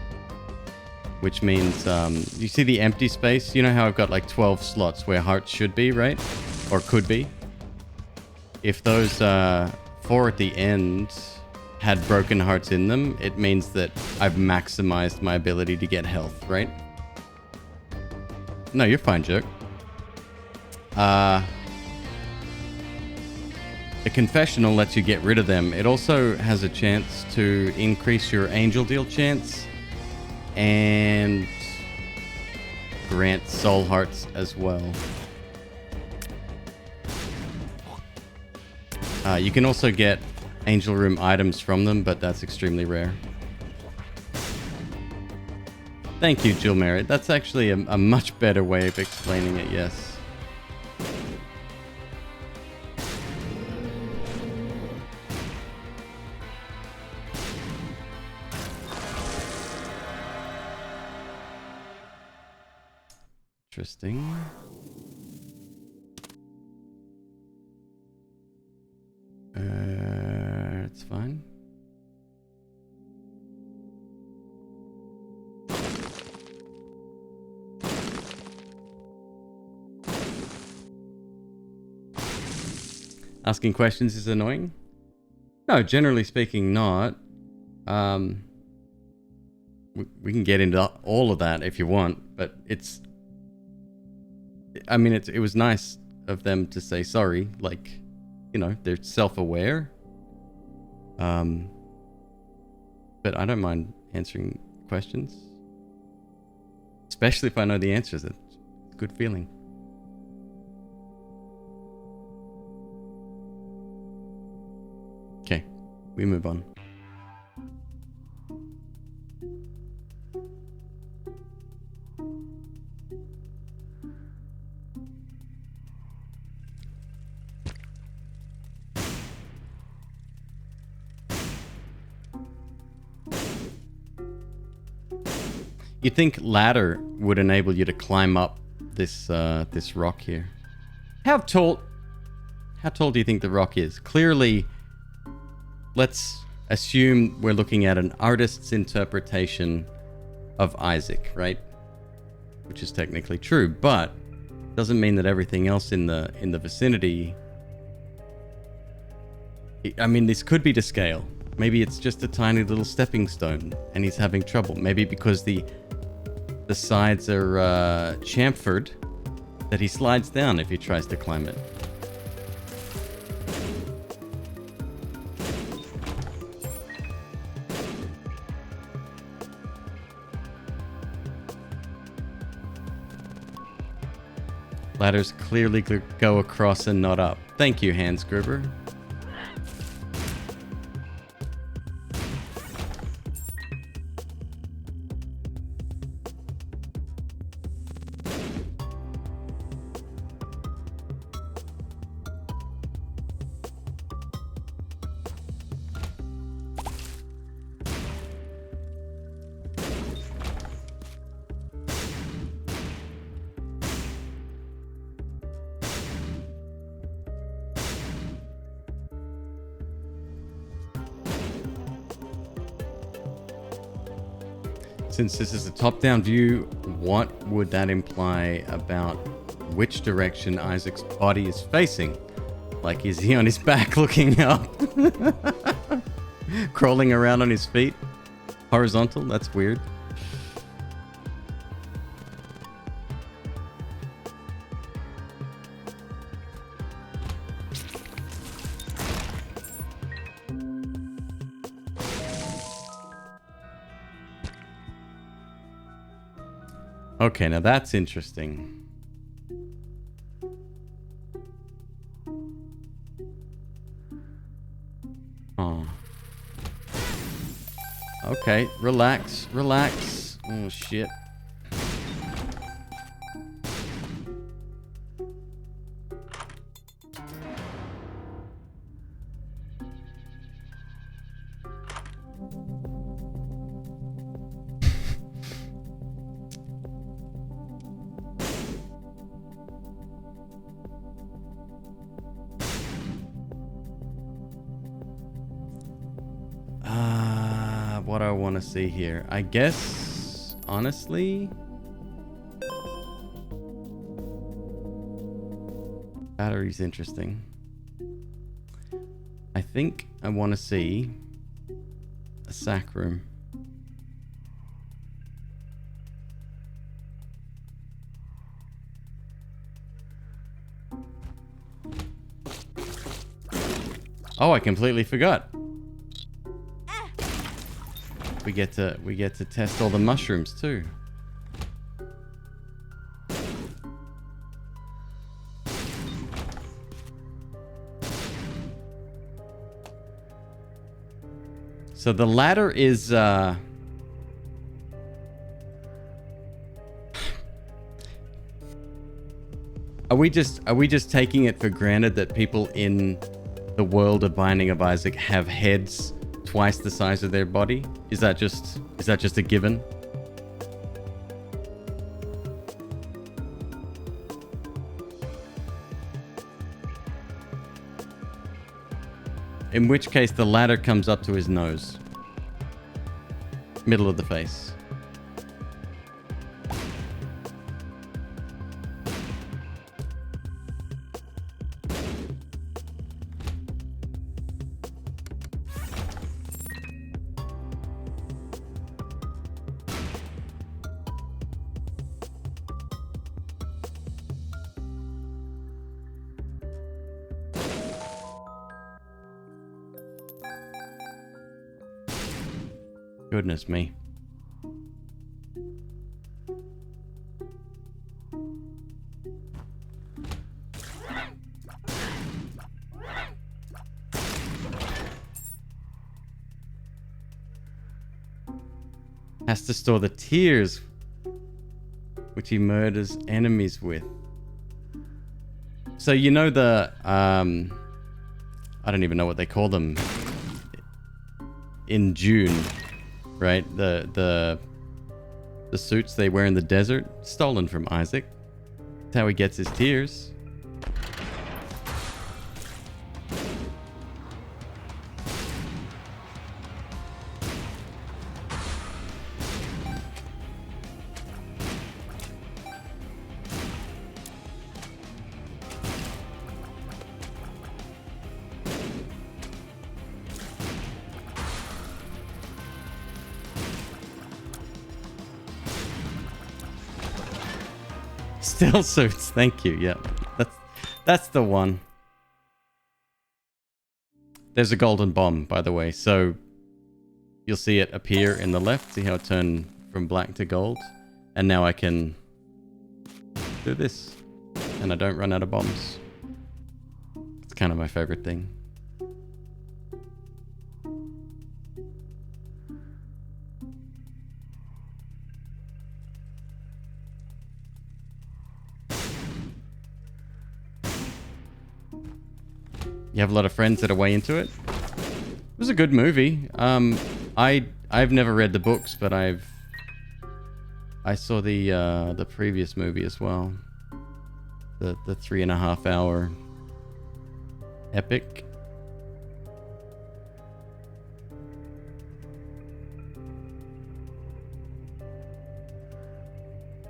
which means you see the empty space? You know how I've got like 12 slots where hearts should be, right? Or could be? If those 4 at the end had broken hearts in them, it means that I've maximized my ability to get health, right? No, you're fine, jerk. The confessional lets you get rid of them. It also has a chance to increase your angel deal chance and grant soul hearts as well. You can also get angel room items from them, but that's extremely rare. Thank you, Jill Merritt. That's actually a much better way of explaining it, yes. Interesting. It's fine. Asking questions is annoying? No, generally speaking, not. We can get into all of that if you want, but it's... I mean, it was nice of them to say sorry. Like, you know, they're self-aware. But I don't mind answering questions. Especially if I know the answers. It's a good feeling. Okay, we move on. You'd think ladder would enable you to climb up this this rock here. How tall do you think the rock is? Clearly, let's assume we're looking at an artist's interpretation of Isaac, right? Which is technically true, but doesn't mean that everything else in the vicinity. I mean, this could be to scale. Maybe it's just a tiny little stepping stone, and he's having trouble. Maybe because the sides are chamfered, that he slides down if he tries to climb it. Ladders clearly go across and not up. Thank you, Hans Gruber. Since this is a top-down view, what would that imply about which direction Isaac's body is facing? Like, is he on his back looking up? Crawling around on his feet? Horizontal? That's weird. Okay, now that's interesting. Oh. Okay, relax, relax. Oh, shit. What I want to see here, I guess, honestly, battery's interesting. I think I want to see a sack room. Oh, I completely forgot. We get to test all the mushrooms too. So the ladder is are we just taking it for granted that people in the world of Binding of Isaac have heads twice the size of their body? Is that just a given? In which case the ladder comes up to his nose. Middle of the face. Goodness me. Has to store the tears which he murders enemies with. So you know the I don't even know what they call them in June. Right, the The suits they wear in the desert, stolen from Isaac. That's how he gets his tears. Still suits, thank you. Yeah, that's the one. There's a golden bomb, by the way, so you'll see it appear in the left. See how it turned from black to gold? And now I can do this, and I don't run out of bombs. It's kind of my favorite thing. You have a lot of friends that are way into it. It was a good movie. I've never read the books, but I saw the previous movie as well. The 3.5 hour epic.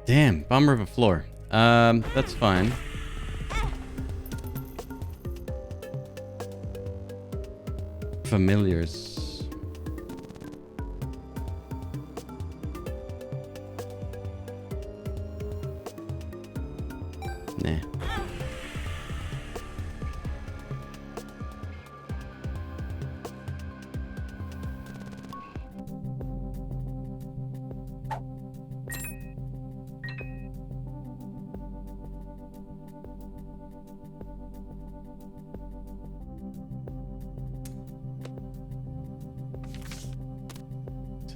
Damn, bummer of a floor. That's fine. Familiars. Nah.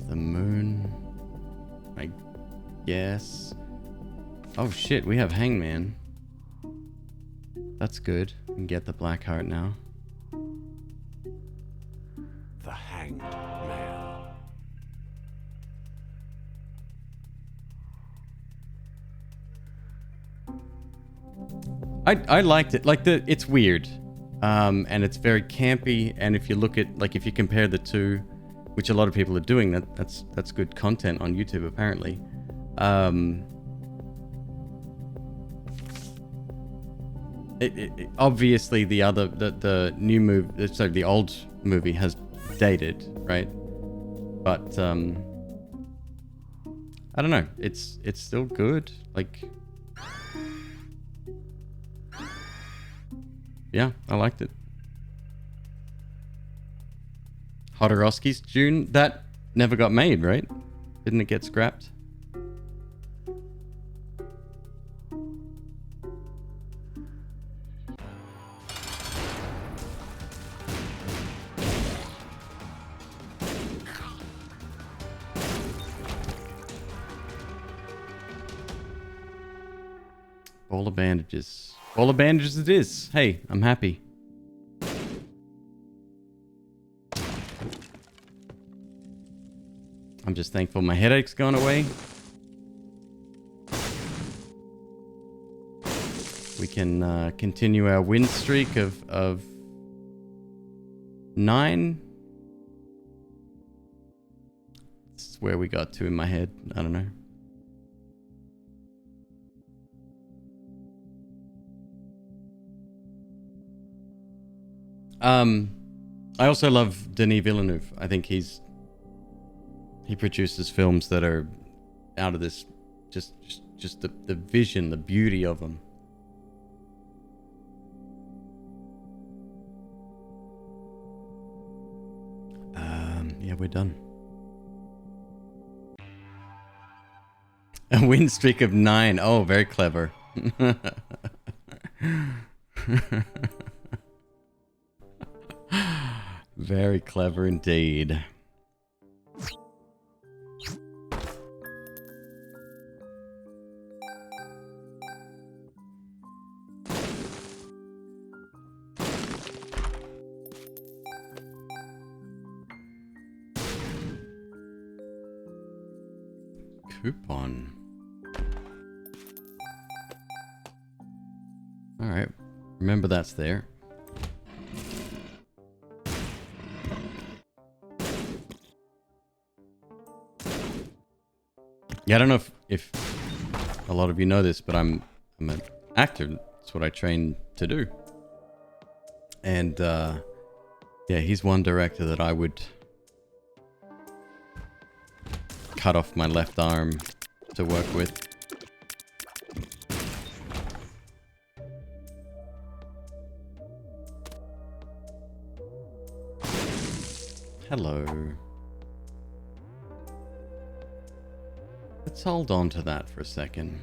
The moon, I guess. Oh shit, we have Hangman. That's good. We can get the black heart now. The Hanged Man. I liked it. Like it's weird, and it's very campy. And if you look at if you compare the two, which a lot of people are doing, that's good content on YouTube apparently. Obviously the new movie, sorry, the old movie has dated, right? But I don't know. It's still good. Yeah, I liked it. Hodorowski's June, that never got made, right? Didn't it get scrapped? Ball of bandages. Ball of bandages it is. Hey, I'm happy. I'm just thankful my headache's gone away. We can continue our win streak of 9. This is where we got to in my head. I don't know. I also love Denis Villeneuve. I think he produces films that are out of this, just the vision, the beauty of them. Yeah, we're done. A win streak of 9. Oh, very clever. Very clever indeed. coupon. Alright. Remember that's there. Yeah, I don't know if a lot of you know this, but I'm an actor. That's what I trained to do. And yeah, he's one director that I would cut off my left arm to work with. Hello. Let's hold on to that for a second.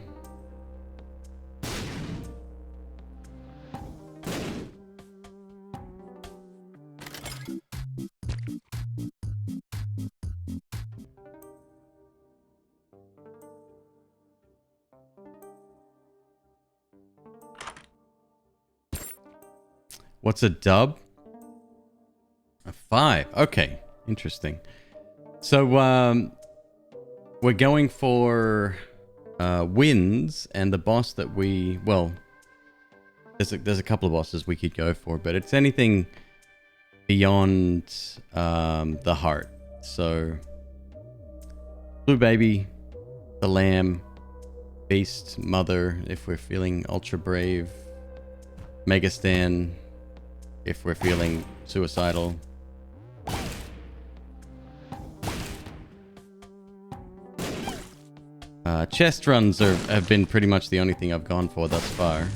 What's a dub? A 5. Okay, interesting. So, we're going for wins, and the boss that we... Well, there's a couple of bosses we could go for, but it's anything beyond the heart. So, Blue Baby, the Lamb, Beast, Mother, if we're feeling ultra brave, Mega Stan, if we're feeling suicidal. Chest runs have been pretty much the only thing I've gone for thus far.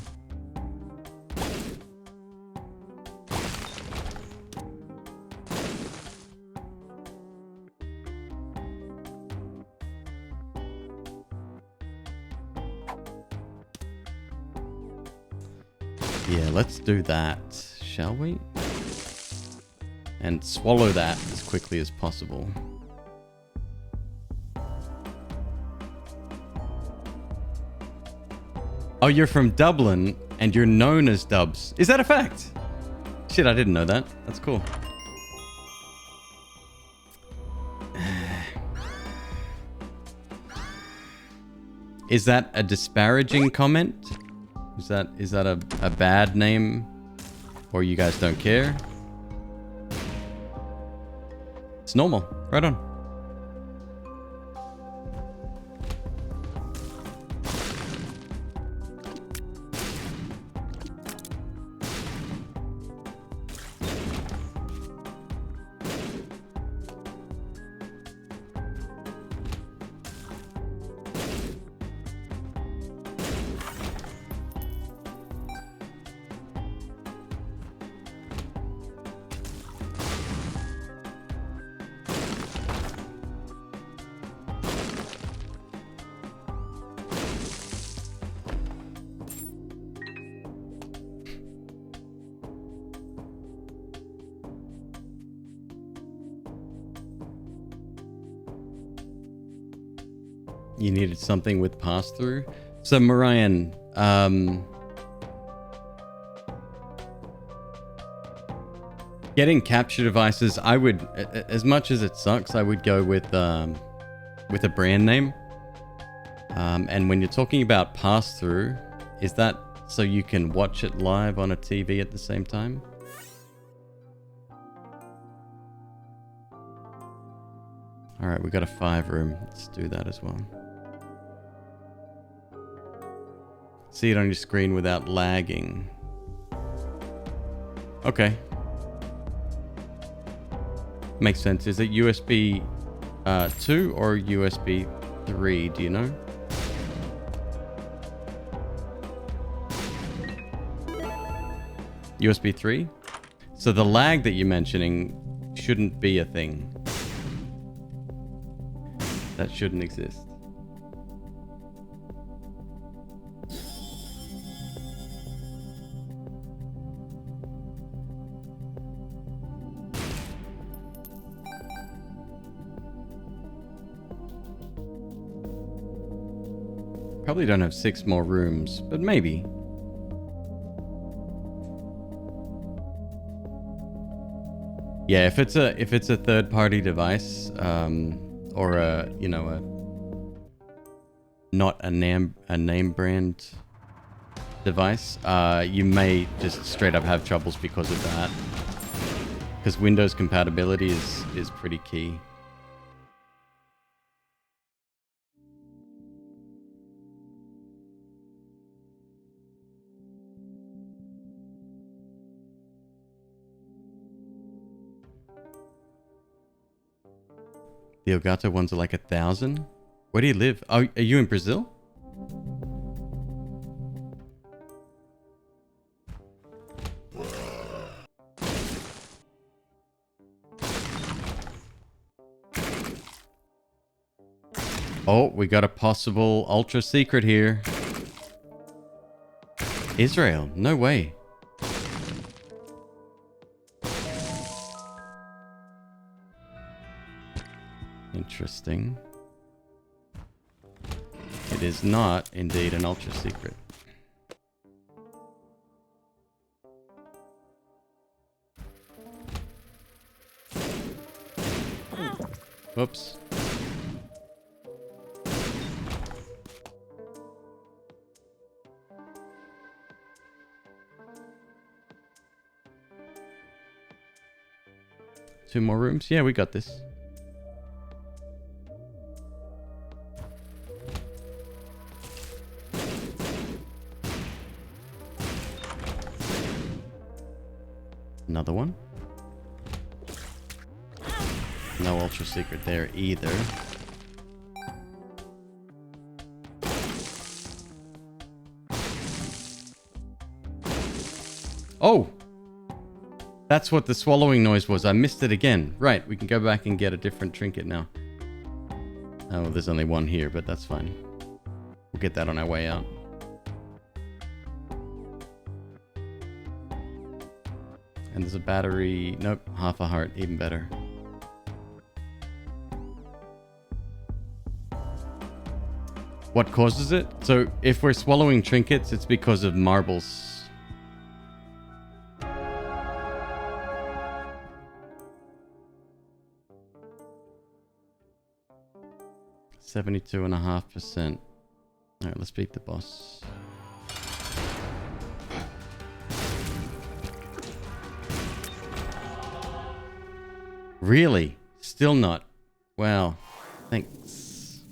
Yeah, let's do that, shall we? And swallow that as quickly as possible. Oh, you're from Dublin, and you're known as Dubs. Is that a fact? Shit, I didn't know that. That's cool. Is that a disparaging comment? Is that a bad name? Or you guys don't care? It's normal. Right on. You needed something with pass-through? So, Marian, getting capture devices, I would, as much as it sucks, I would go with a brand name. And when you're talking about pass-through, is that so you can watch it live on a TV at the same time? Alright, we got a 5 room. Let's do that as well. See it on your screen without lagging. Okay. Makes sense. Is it USB 2 or USB 3? Do you know? USB 3? So the lag that you're mentioning shouldn't be a thing. That shouldn't exist. Probably don't have 6 more rooms, but maybe. Yeah, if it's a third-party device, or a not a name brand device, you may just straight up have troubles because of that. Because Windows compatibility is pretty key. The Elgato ones are like 1,000. Where do you live? Oh, are you in Brazil? Oh, we got a possible ultra secret here. Israel, no way. Interesting. It is not indeed an ultra secret. Whoops. Two more rooms? Yeah, we got this. Another one. No ultra secret there either. Oh! That's what the swallowing noise was. I missed it again. Right, we can go back and get a different trinket now. Oh, there's only one here, but that's fine. We'll get that on our way out. And there's a battery. Nope, half a heart. Even better. What causes it? So if we're swallowing trinkets, it's because of marbles. %72.5%. All right, let's beat the boss. Really? Still not? Well, thanks.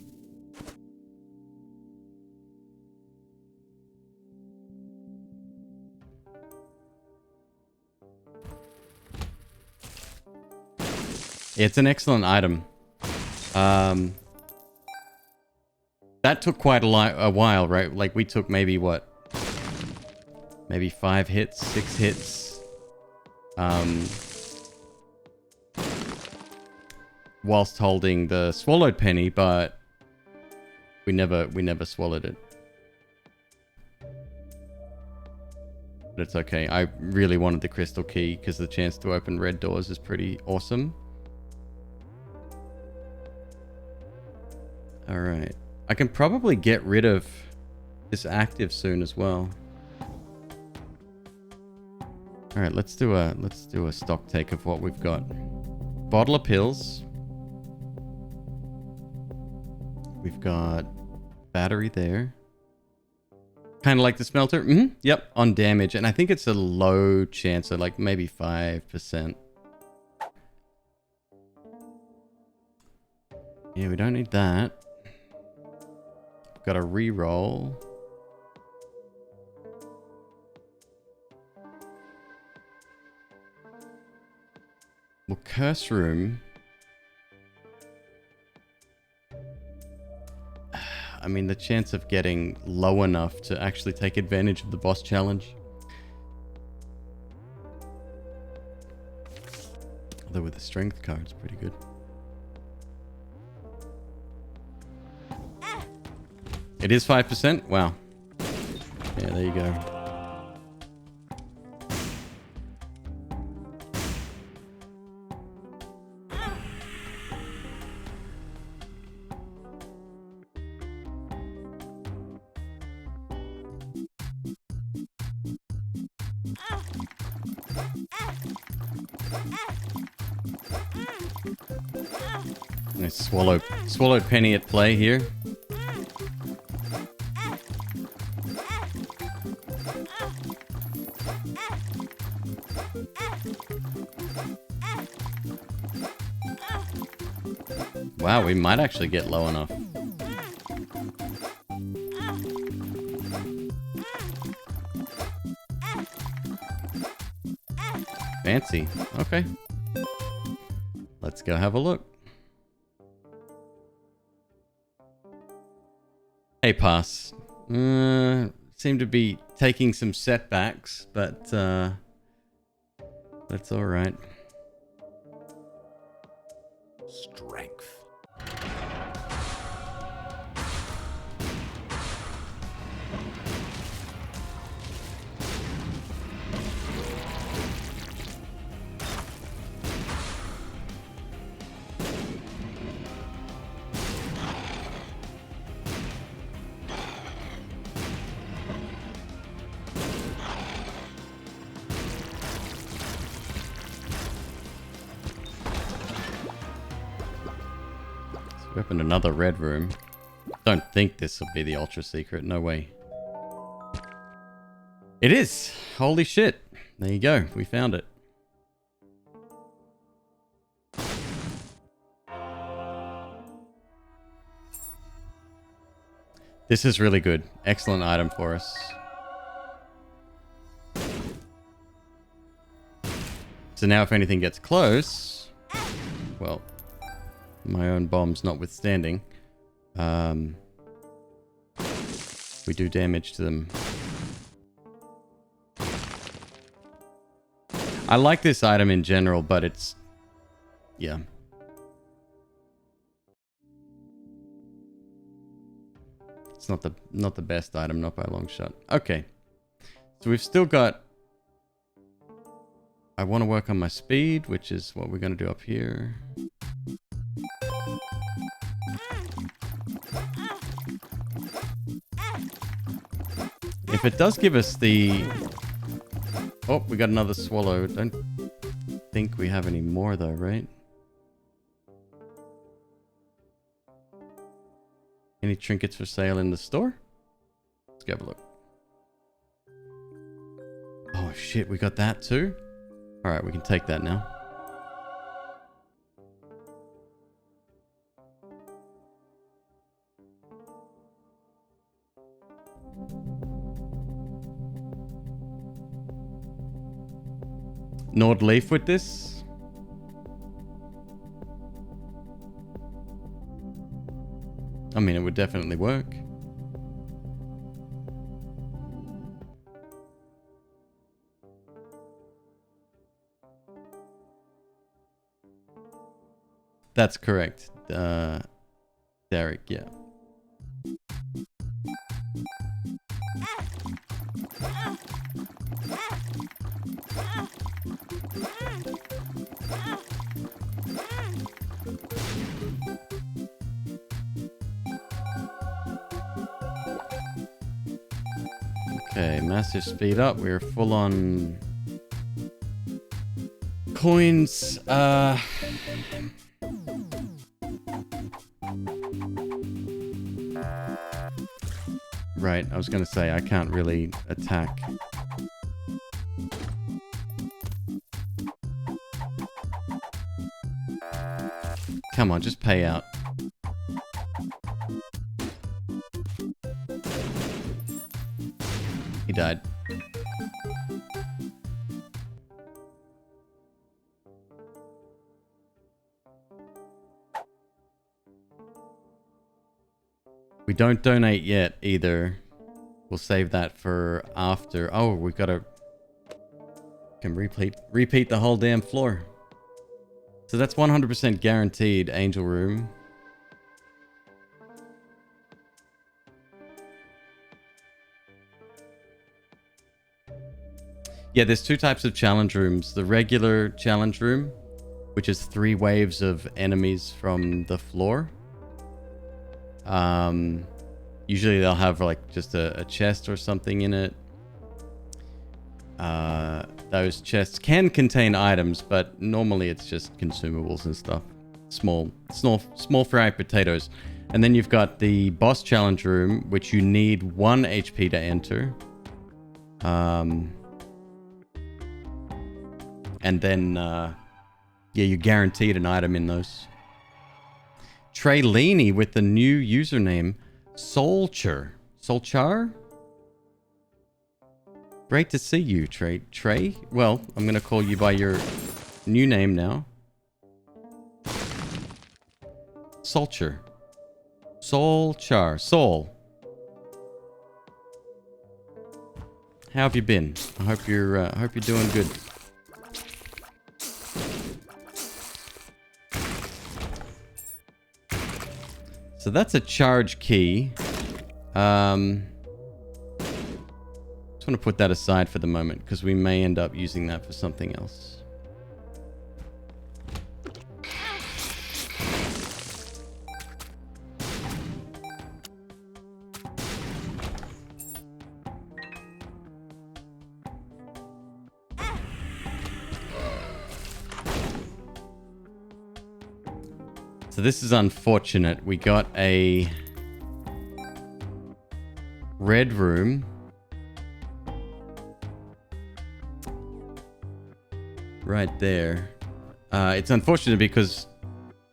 It's an excellent item. That took quite a while, right? Like, we took maybe, what? Maybe 5 hits, 6 hits. Whilst holding the swallowed penny, but we never swallowed it. But it's okay. I really wanted the crystal key because the chance to open red doors is pretty awesome. All right. I can probably get rid of this active soon as well. All right, let's do a stock take of what we've got. Bottle of pills. We've got battery there. Kind of like the smelter. Mm-hmm. Yep, on damage, and I think it's a low chance, of like maybe 5%. Yeah, we don't need that. Got a reroll. Well, curse room. I mean, the chance of getting low enough to actually take advantage of the boss challenge. Although with the strength card, it's pretty good. It is 5%? Wow. Yeah, there you go. Nice swallowed penny at play here. Wow, we might actually get low enough. Fancy. Okay. Let's go have a look. Hey, pass. Seem to be taking some setbacks, but that's all right. Strength. We opened another red room. Don't think this will be the ultra secret. No way. It is. Holy shit. There you go. We found it. This is really good. Excellent item for us. So now if anything gets close, well, my own bombs notwithstanding, we do damage to them. I like this item in general, but it's, yeah. It's not the best item, not by a long shot. Okay. So we've still got, I want to work on my speed, which is what we're going to do up here. If it does give us the... Oh, we got another swallow. Don't think we have any more though, right? Any trinkets for sale in the store? Let's go have a look. Oh shit, we got that too? Alright, we can take that now. Nord Leaf with this. I mean, it would definitely work. That's correct. Derek, yeah. Okay, massive speed up. We're full on coins. Right, I was gonna say I can't really attack. Come on, just pay out. He died. We don't donate yet either. We'll save that for after. Oh, we've got to can repeat the whole damn floor. So that's 100% guaranteed angel room. Yeah, there's two types of challenge rooms. The regular challenge room, which is 3 waves of enemies from the floor. Usually they'll have like just a chest or something in it. Those chests can contain items, but normally it's just consumables and stuff. Small fried potatoes. And then you've got the boss challenge room, which you need 1 HP to enter. And then, yeah, you're guaranteed an item in those. Trey Leaney with the new username Solcher. Solchar? Great to see you, Trey. Trey? Well, I'm going to call you by your new name now. Solcher. Solchar. Sol. How have you been? I hope you're doing good. So that's a charge key. Just want to put that aside for the moment because we may end up using that for something else. So this is unfortunate. We got a red room. Right there. It's unfortunate because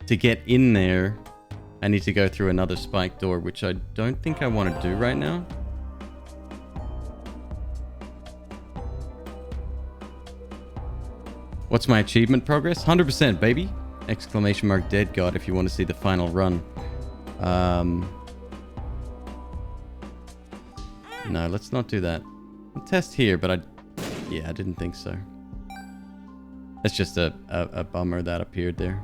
to get in there, I need to go through another spike door, which I don't think I want to do right now. What's my achievement progress? 100%, baby. Exclamation mark dead god if you want to see the final run. No, let's not do that. I'll test here, but I didn't think so. That's just a bummer that appeared there.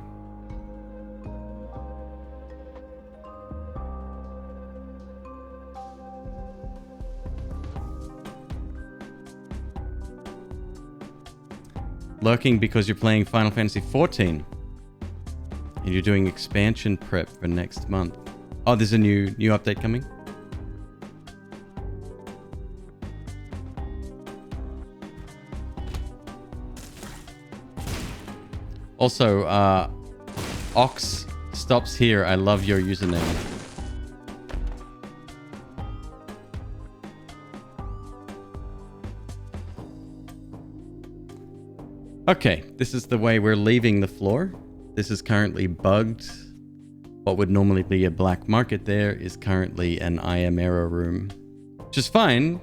Lurking because you're playing Final Fantasy XIV. And you're doing expansion prep for next month. Oh, there's a new update coming? Also, Ox stops here. I love your username. Okay, this is the way we're leaving the floor. This is currently bugged. What would normally be a black market there is currently an IM error room. Which is fine,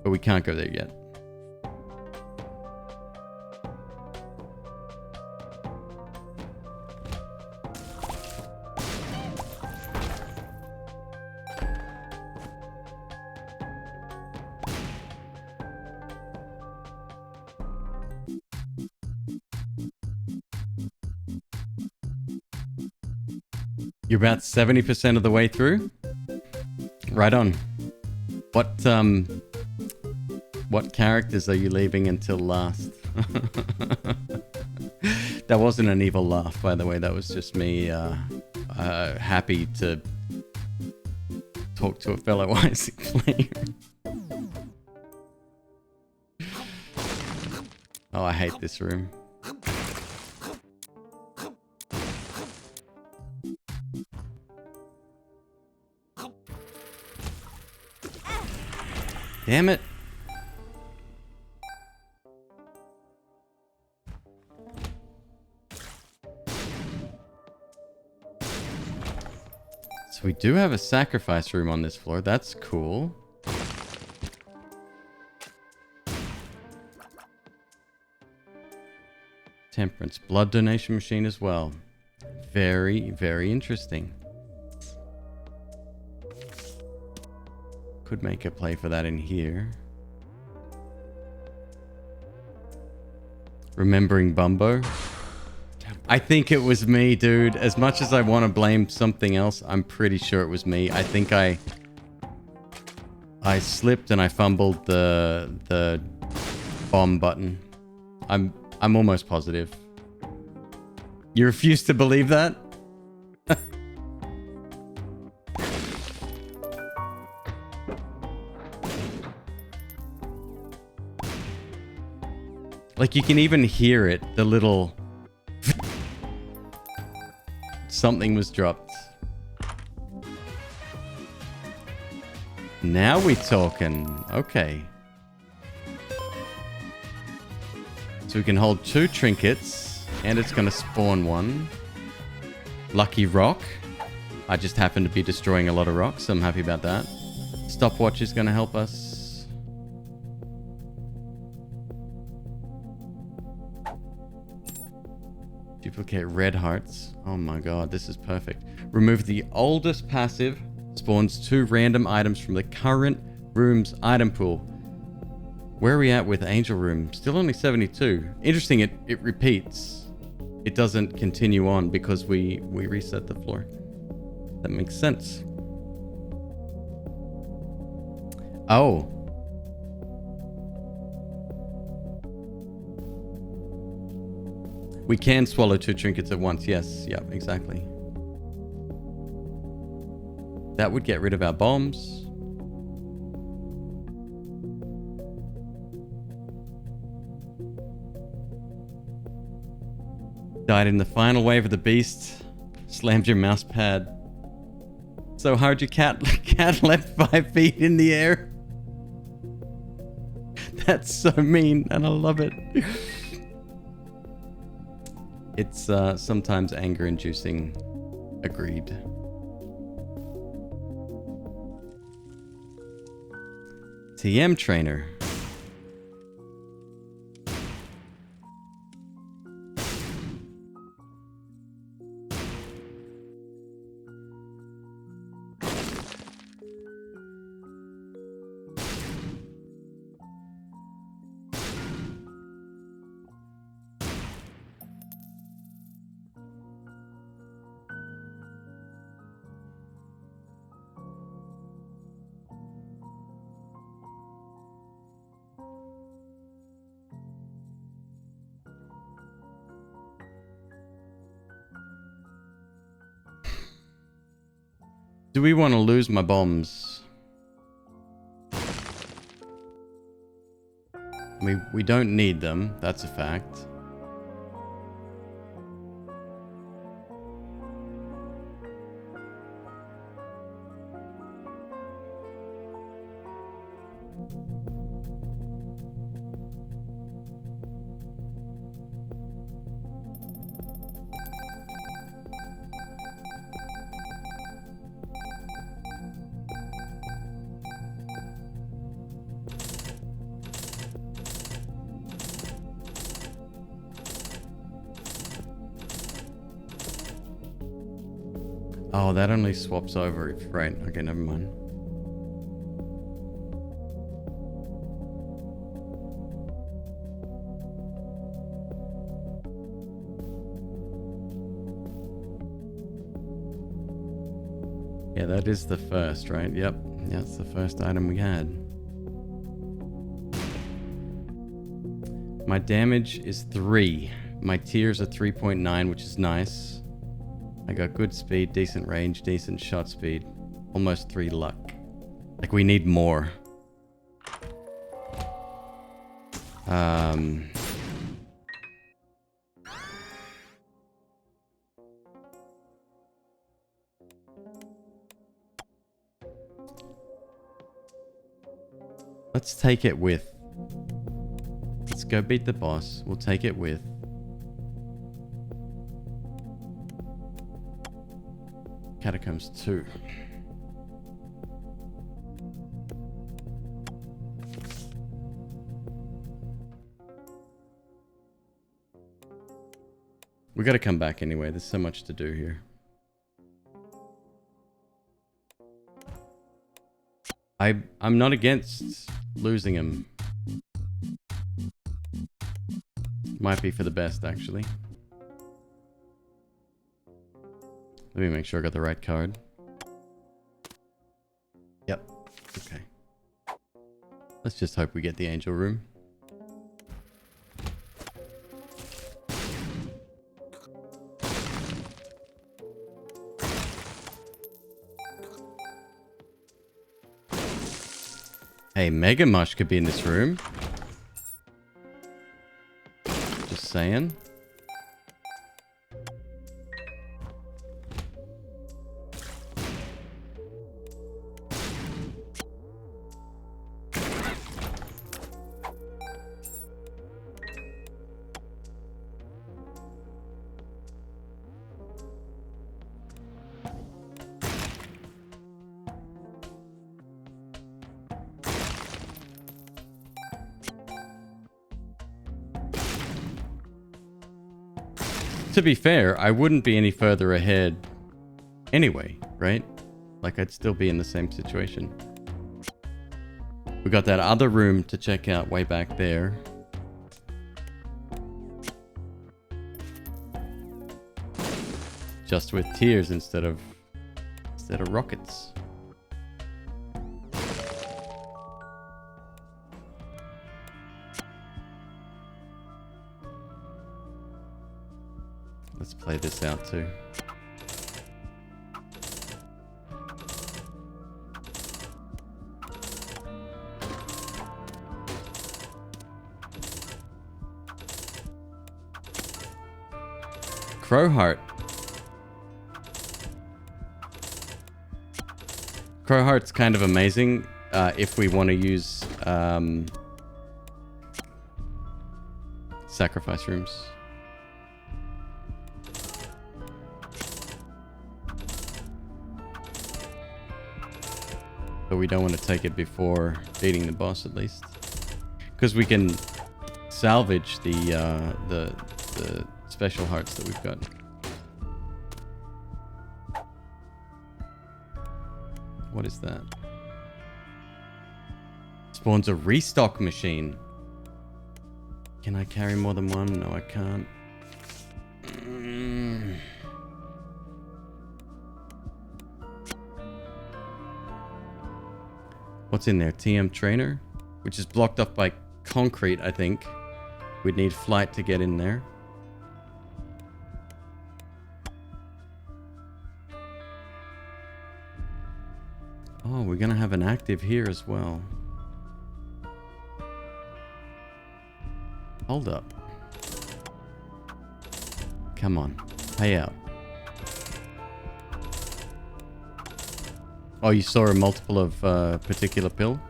but we can't go there yet. You're about 70% of the way through? Right on. What characters are you leaving until last? That wasn't an evil laugh, by the way. That was just me happy to talk to a fellow Isaac player. Oh, I hate this room. Damn it. So we do have a sacrifice room on this floor. That's cool. Temperance. Blood donation machine as well. Very, very interesting. Could make a play for that in here. Remembering Bumbo. I think it was me, dude. As much as I want to blame something else, I'm pretty sure it was me. I think I slipped and I fumbled the bomb button. I'm almost positive. You refuse to believe that? Like, you can even hear it, the little... Something was dropped. Now we talking. Okay. So we can hold 2 trinkets, and it's going to spawn one. Lucky rock. I just happen to be destroying a lot of rocks, so I'm happy about that. Stopwatch is going to help us. Duplicate red hearts. Oh my god, this is perfect. Remove the oldest passive. Spawns 2 random items from the current room's item pool. Where are we at with Angel Room? Still only 72. Interesting, it repeats. It doesn't continue on because we reset the floor. That makes sense. Oh. We can swallow 2 trinkets at once. Yes, yep, exactly. That would get rid of our bombs. Died in the final wave of the beast. Slammed your mouse pad so hard your cat left 5 feet in the air. That's so mean, and I love it. It's sometimes anger-inducing. Agreed. TM trainer. Do we want to lose my bombs? I mean, we don't need them. That's a fact. Oh, that only swaps over if... Right, okay, never mind. Yeah, that is the first, right? Yep. Yeah, it's the first item we had. My damage is 3. My tiers are 3.9, which is nice. I got good speed, decent range, decent shot speed. Almost 3 luck. Like, we need more. Let's take it with. Let's go beat the boss. We'll take it with. Catacombs 2. We gotta come back anyway. There's so much to do here. I'm not against losing him. Might be for the best, actually. Let me make sure I got the right card. Yep. Okay. Let's just hope we get the angel room. Hey, Mega Mush could be in this room. Just saying. To be fair, I wouldn't be any further ahead anyway, right? Like, I'd still be in the same situation. We got that other room to check out way back there. Just with tears instead of rockets. Let's play this out too. Crowheart. Crowheart's kind of amazing if we want to use sacrifice rooms. But we don't want to take it before beating the boss, at least, because we can salvage the special hearts that we've got. What is that? Spawns a restock machine. Can I carry more than one? No, I can't. What's in there? TM trainer, which is blocked off by concrete, I think. We'd need flight to get in there. Oh, we're gonna have an active here as well. Hold up. Come on, pay out. Oh, you saw a multiple of particular pill?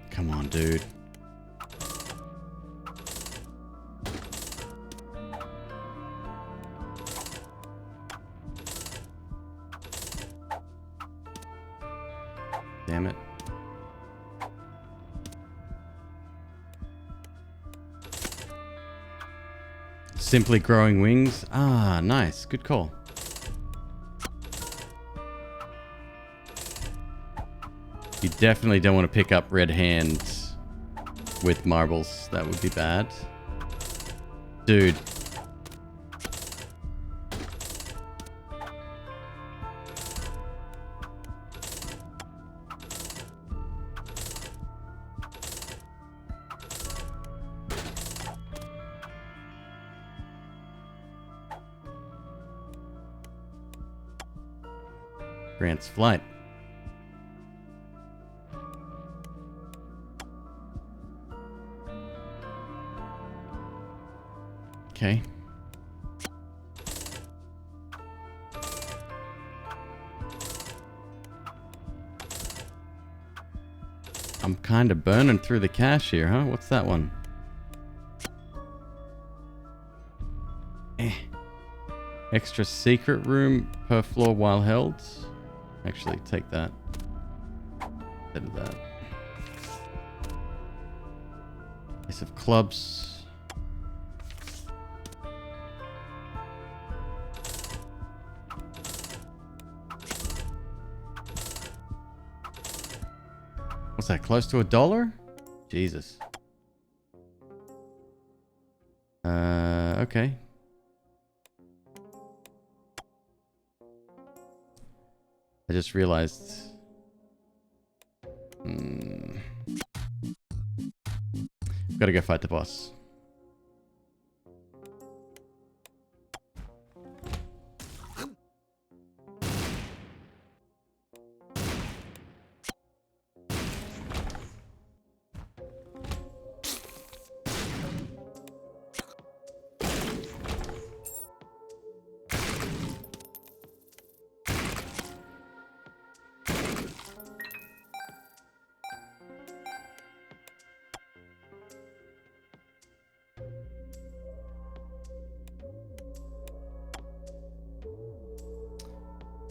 Come on, dude. Damn it. Simply growing wings. Ah, nice. Good call. You definitely don't want to pick up red hands with marbles. That would be bad. Dude. Grant's flight. Okay. I'm kind of burning through the cash here, huh? What's that one? Extra secret room per floor while held. Actually, take that. Instead of that. Ace of clubs. What's that? Close to $1? Jesus. Okay. I just realized. Gotta go fight the boss.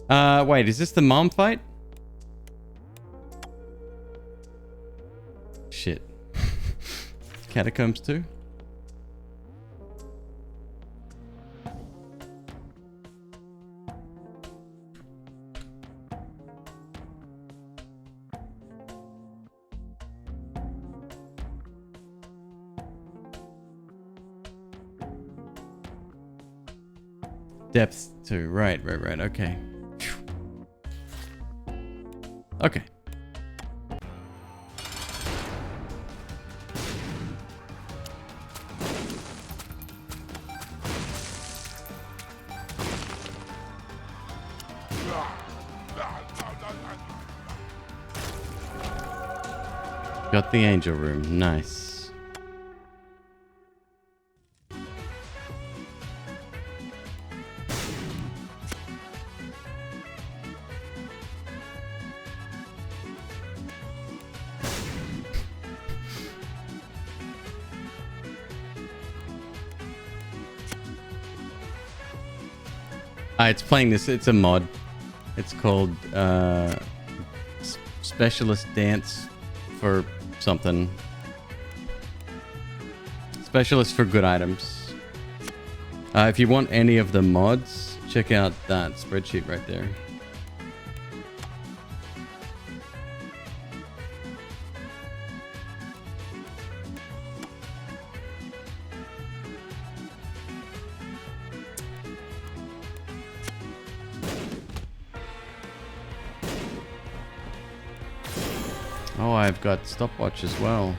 Wait, is this the mom fight? Shit. Catacombs too? Depth too. Right. Okay. Okay. Got the angel room. Nice. It's playing this. It's a mod. It's called Specialist Dance for something. Specialist for good items. If you want any of the mods, check out that spreadsheet right there. Oh, I've got stopwatch as well.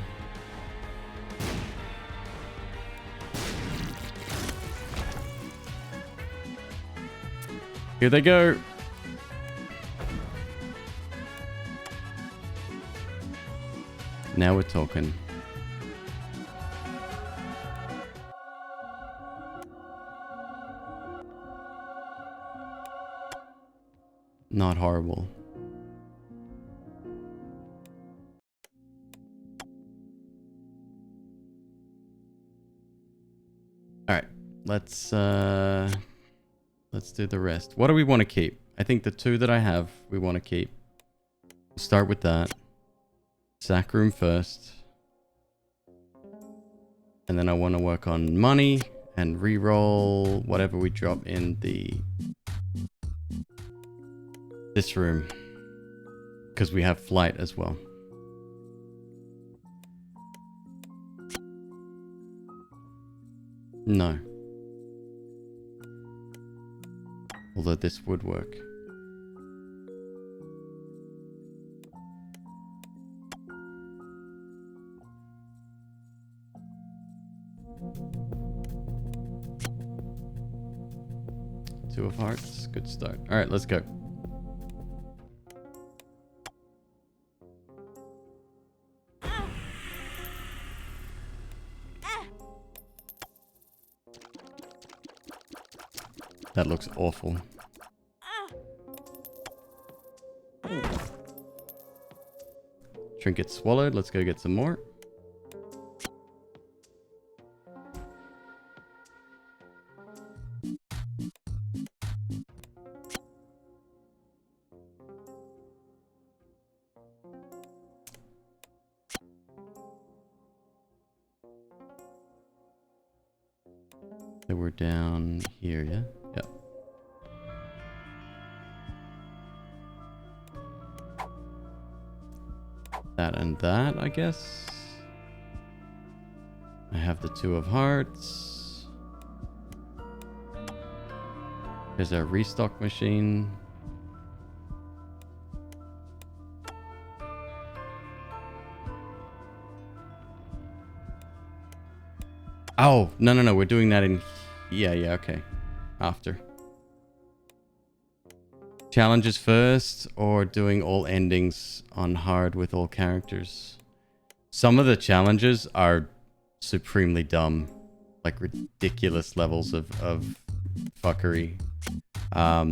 Here they go. Now we're talking. Not horrible. Alright, let's do the rest. What do we want to keep? I think the two that I have, we want to keep. Start with that. Sack room first. And then I want to work on money and re-roll whatever we drop in this room. Because we have flight as well. No. Although this would work. Two of hearts. Good start. All right, let's go. That looks awful. Trinket swallowed. Let's go get some more. So we're down here, yeah? Yep. That and that, I guess. I have the two of hearts. There's our restock machine. Oh, no. We're doing that in... Yeah, okay. After. Challenges first, or doing all endings on hard with all characters. Some of the challenges are supremely dumb. Like ridiculous levels of fuckery. I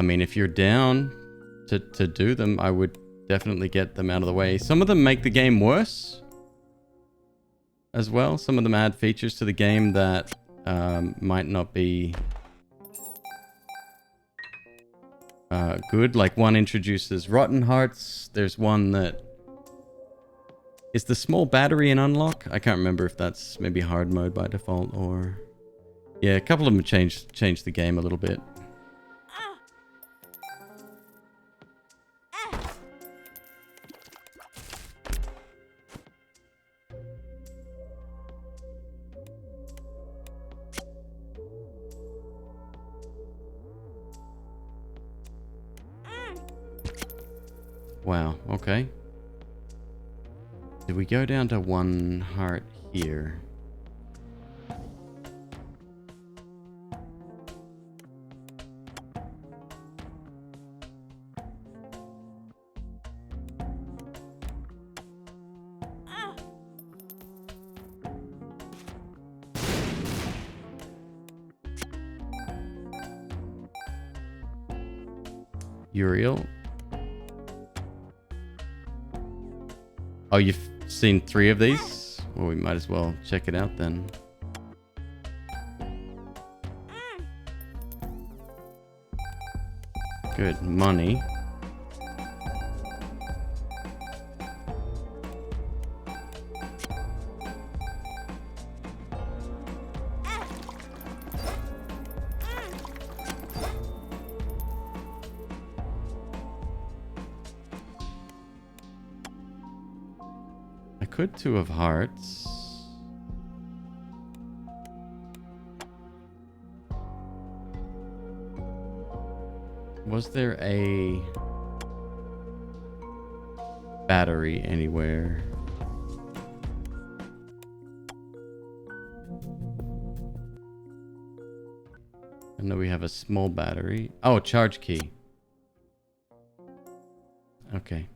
mean, if you're down to do them, I would definitely get them out of the way. Some of them make the game worse as well. Some of them add features to the game that might not be good. Like one introduces rotten hearts. There's one that is the small battery in unlock. I can't remember if that's maybe hard mode by default or... Yeah, a couple of them changed the game a little bit. Wow, okay. Did we go down to one heart here? Uriel. Oh, you've seen 3 of these? Well, we might as well check it out then. Good. Money. Could 2 of hearts. Was there a battery anywhere? I know we have a small battery. Oh, charge key. Okay.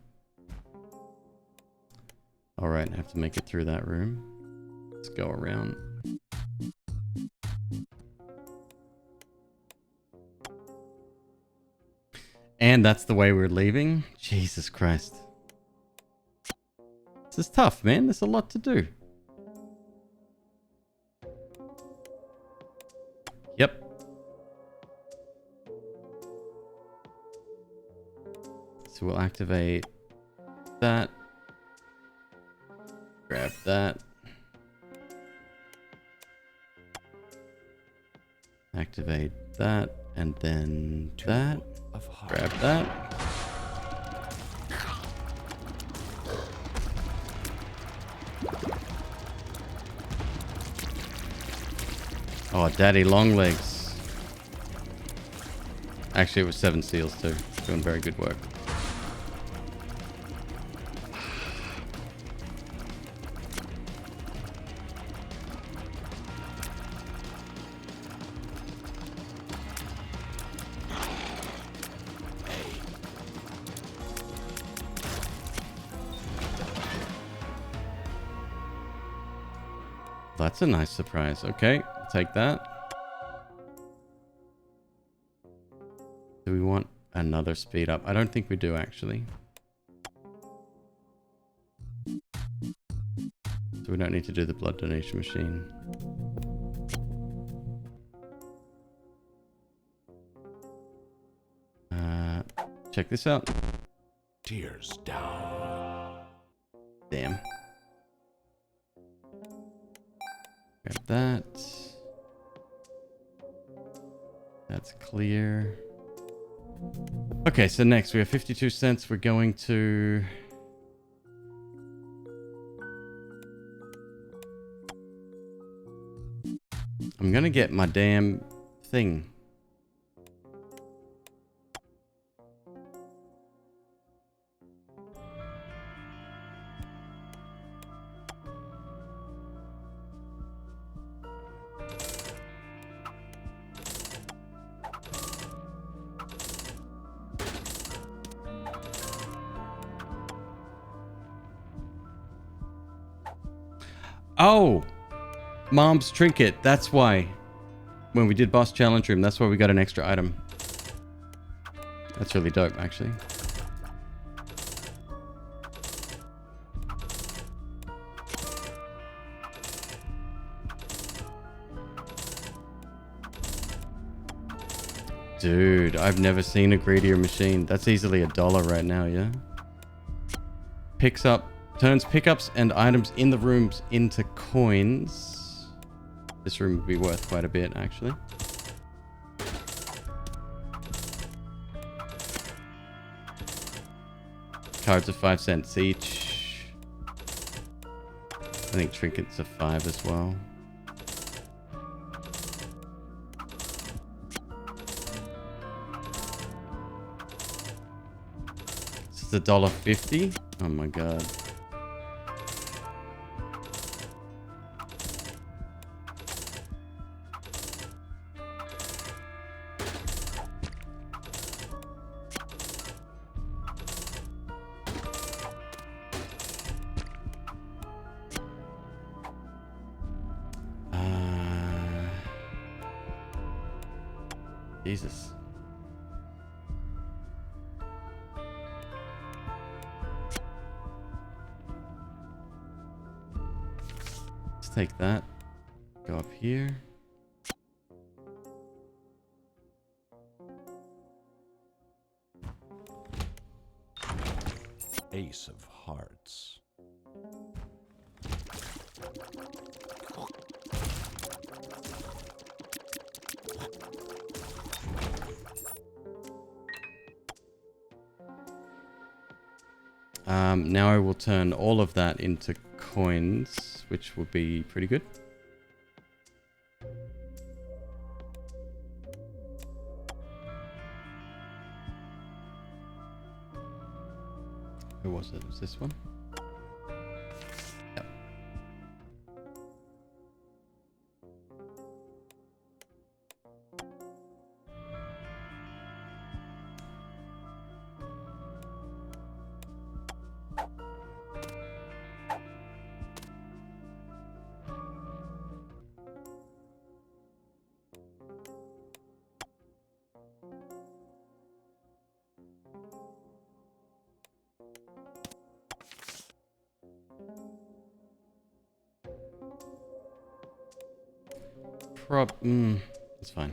Alright, I have to make it through that room. Let's go around. And that's the way we're leaving? Jesus Christ. This is tough, man. There's a lot to do. Yep. So we'll activate that. Grab that. Activate that. And then that. Grab that. Oh, daddy long legs. Actually, it was 7 seals too. Doing very good work. That's a nice surprise. Okay, I'll take that. Do we want another speed up? I don't think we do, actually. So we don't need to do the blood donation machine. Check this out. Tears down. Damn. Grab that. That's clear. Okay, so next we have 52 cents. We're going to... I'm gonna get my damn thing. Oh, Mom's trinket. That's why. When we did boss challenge room, that's why we got an extra item. That's really dope, actually. Dude, I've never seen a greedier machine. That's easily $1 right now, yeah? Turns pickups and items in the rooms into coins. This room would be worth quite a bit, actually. Cards are 5 cents each. I think trinkets are 5 as well. This is $1.50. Oh my god. Jesus. Let's take that. Go up here. Ace of Hearts. Now I will turn all of that into coins, which would be pretty good. Who was it? Was this one? Yep. It's fine.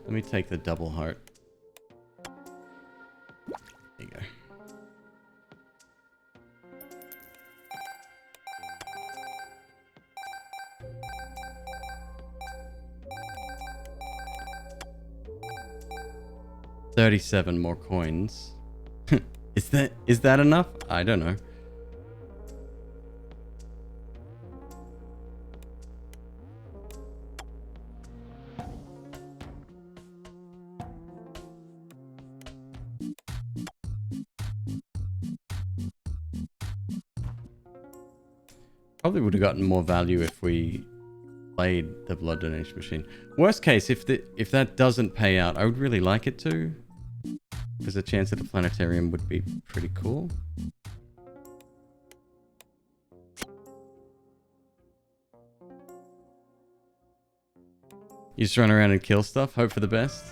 Let me take the double heart. There you go. $37 more coins. Is that enough? I don't know. Probably would have gotten more value if we played the blood donation machine. Worst case, if that doesn't pay out, I would really like it to. Because a chance at a planetarium would be pretty cool. You just run around and kill stuff, hope for the best.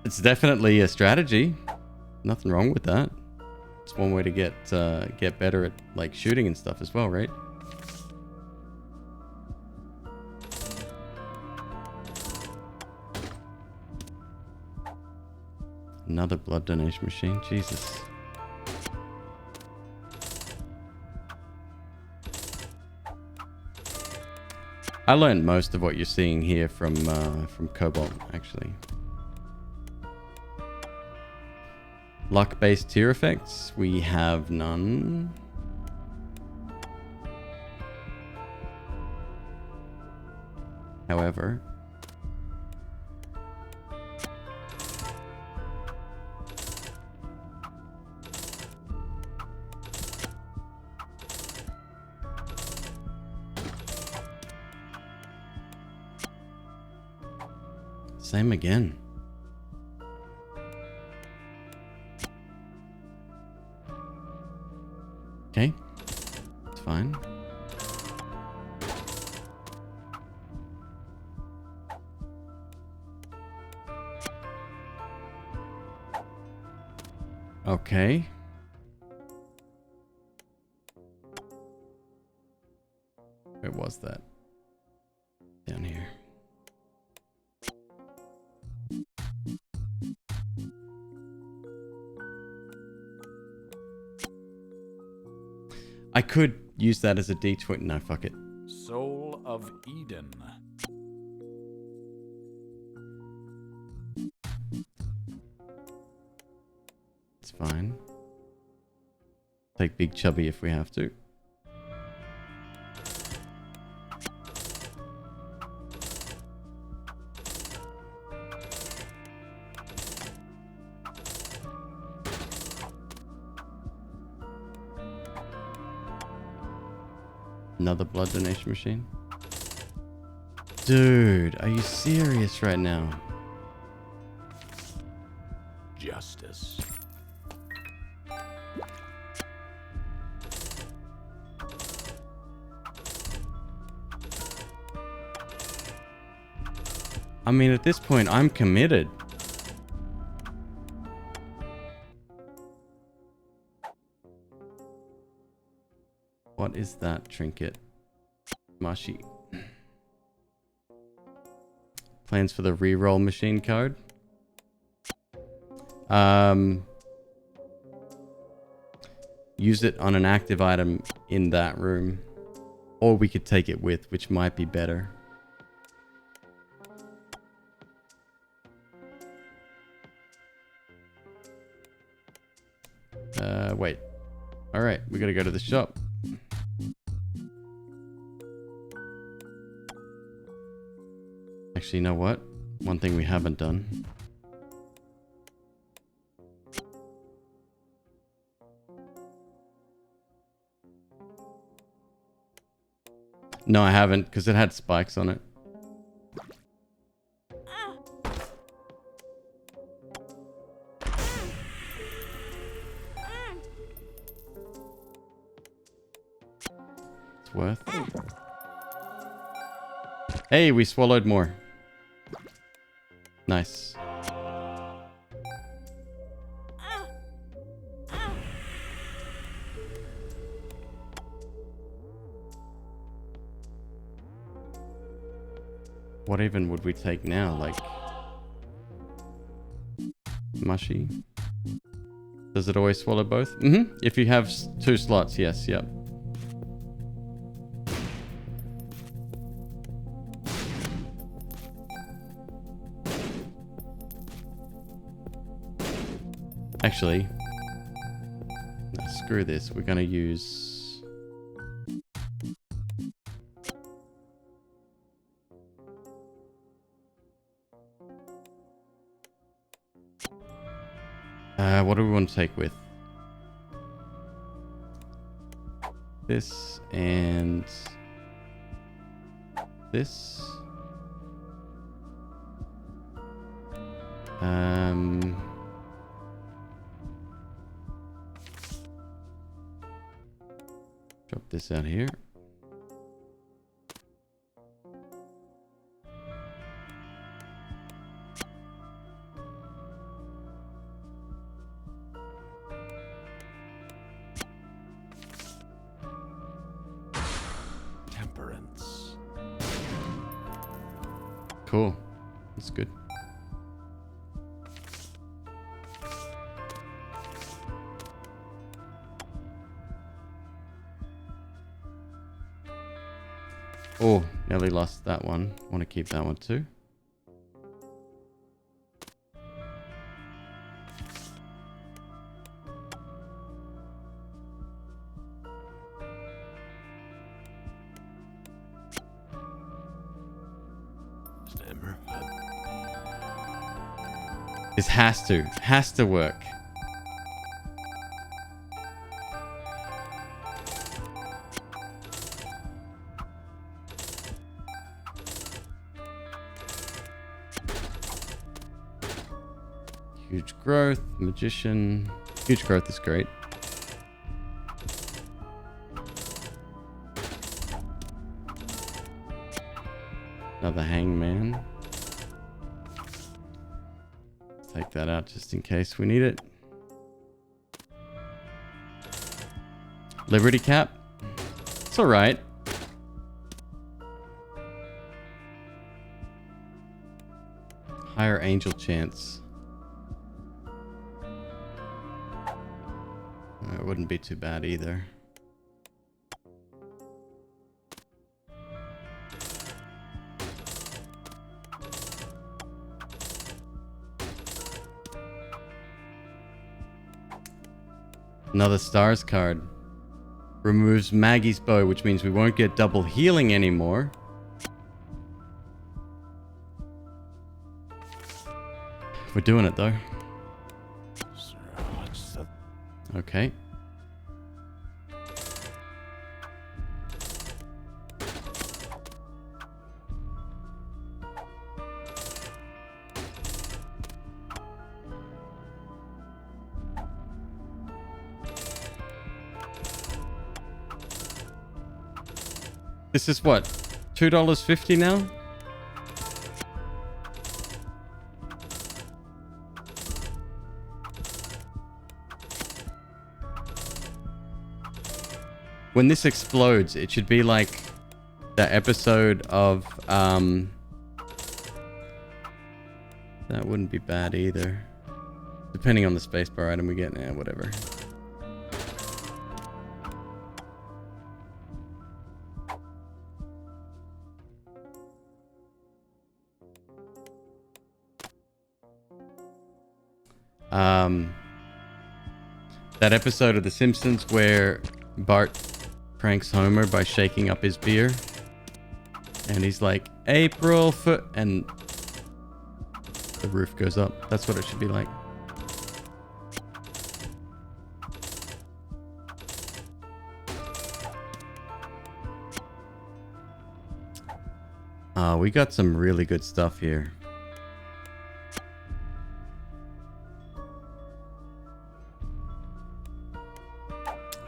It's definitely a strategy. Nothing wrong with that. It's one way to get better at like shooting and stuff as well, right? Another blood donation machine. Jesus. I learned most of what you're seeing here from Cobalt, actually. Luck-based tier effects, we have none. However, same again. Okay, it's fine. Okay. Where was that? Down here. I could use that as a D20. No, fuck it. Soul of Eden. It's fine. Take Big Chubby if we have to. Another blood donation machine. Dude, are you serious right now? Justice. I mean, at this point, I'm committed. What is that trinket? Mashi. Plans for the reroll machine card. Use it on an active item in that room. Or we could take it with, which might be better. Wait. Alright, we gotta go to the shop. Actually, you know what? One thing we haven't done. No, I haven't, because it had spikes on it. It's worth. Hey, we swallowed more. Nice. What even would we take now? Like... mushy? Does it always swallow both? Mm-hmm. If you have 2 slots, yes, yep. Actually, no, screw this. We're gonna use... what do we want to take with? This and... this. Drop this out here. Temperance. Cool. That's good. Oh, nearly lost that one. Want to keep that one too. This has to work. Huge growth, magician. Huge growth is great. Another hangman. Take that out just in case we need it. Liberty cap. It's all right. Higher angel chance. It wouldn't be too bad either. Another stars card. Removes Maggie's bow, which means we won't get double healing anymore. We're doing it though. Okay. This is what? $2.50 now? When this explodes, it should be like the episode of, that wouldn't be bad either. Depending on the spacebar item we get, whatever. That episode of The Simpsons where Bart pranks Homer by shaking up his beer. And he's like, April foot, and the roof goes up. That's what it should be like. We got some really good stuff here.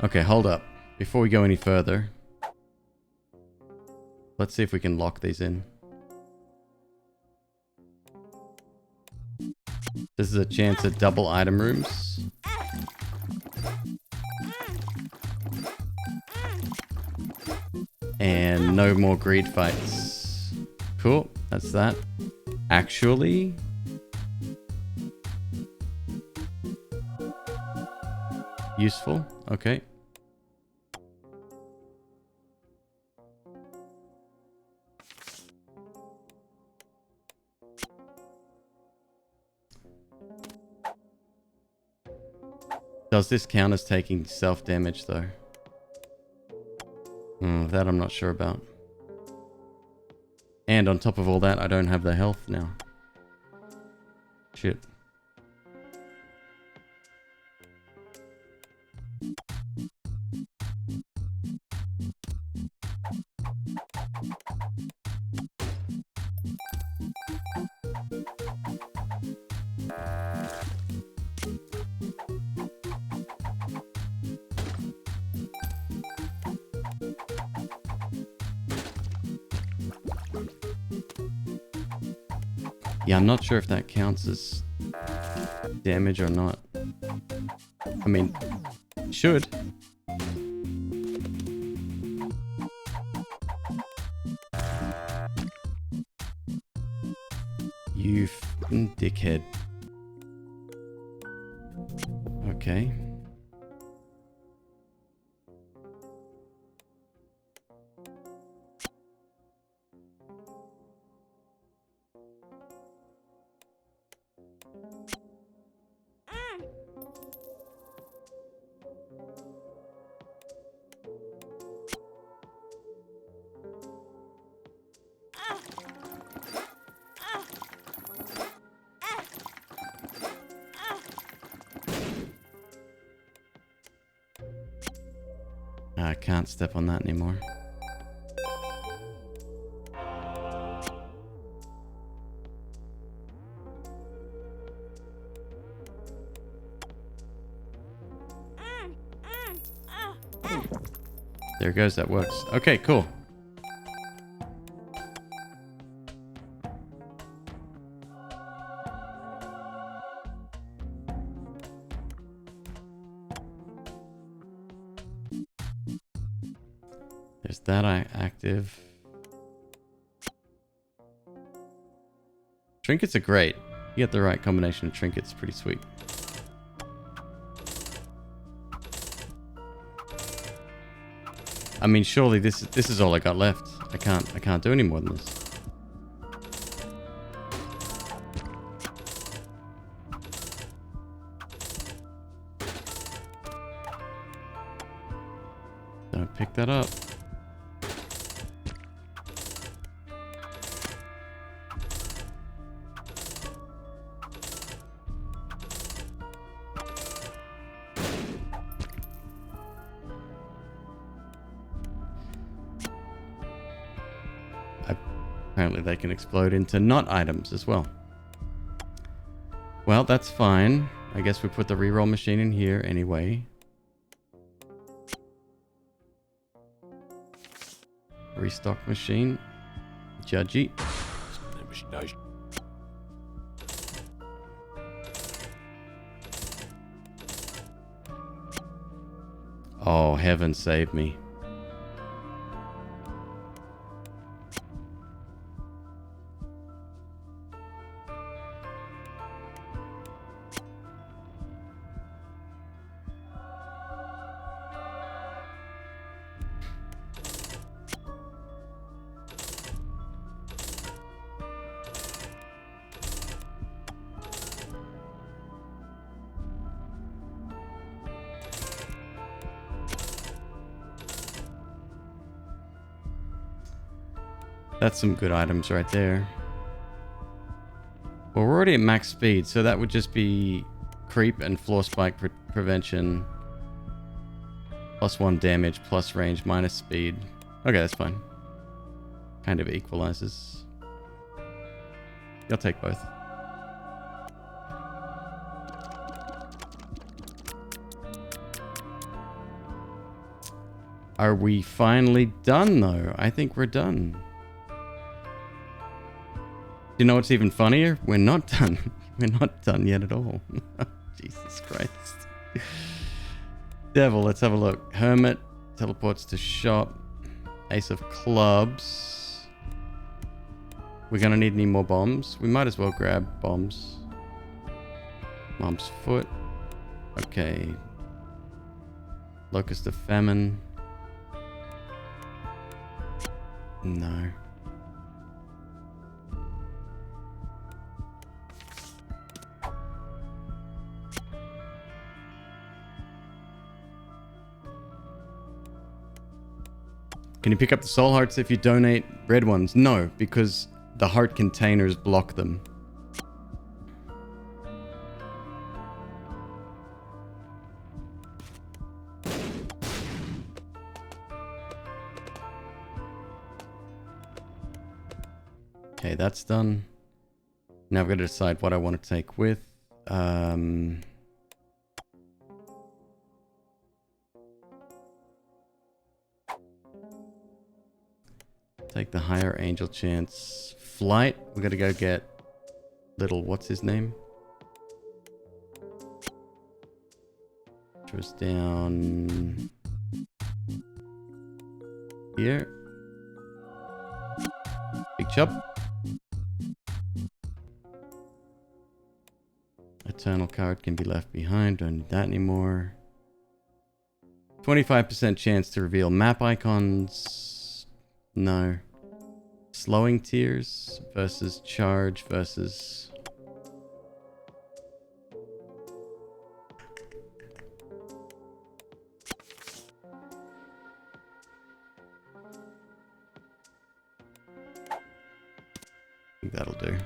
Okay, hold up. Before we go any further, let's see if we can lock these in. This is a chance at double item rooms. And no more greed fights. Cool, that's that. Actually, useful. Okay. Does this count as taking self-damage though? That I'm not sure about. And on top of all that, I don't have the health now. Shit. Yeah, I'm not sure if that counts as damage or not. I mean, should. You f***ing dickhead. Okay. I can't step on that anymore. There goes, that works. Okay, cool. There's that active. Trinkets are great. You get the right combination of trinkets, pretty sweet. I mean, surely this is all I got left. I can't do any more than this. pick that up. Apparently they can explode into not items as well. Well, that's fine. I guess we put the reroll machine in here anyway. Restock machine. Judgy. Oh, heaven save me. That's some good items right there. Well, we're already at max speed, so that would just be creep and floor spike prevention. +1 damage, plus range, minus speed. Okay, that's fine. Kind of equalizes. I'll take both. Are we finally done, though? I think we're done. You know what's even funnier? We're not done. We're not done yet at all. Jesus Christ. Devil, let's have a look. Hermit teleports to shop. Ace of clubs. We're gonna need any more bombs. We might as well grab bombs. Mom's foot. Okay. Locust of famine. No. Can you pick up the soul hearts if you donate red ones? No, because the heart containers block them. Okay, that's done. Now I've got to decide what I want to take with. Take the higher angel chance. Flight. We gotta go get little, what's his name? Which was down here. Big chop. Eternal card can be left behind. Don't need that anymore. 25% chance to reveal map icons. No. Slowing tears versus charge versus... I think that'll do.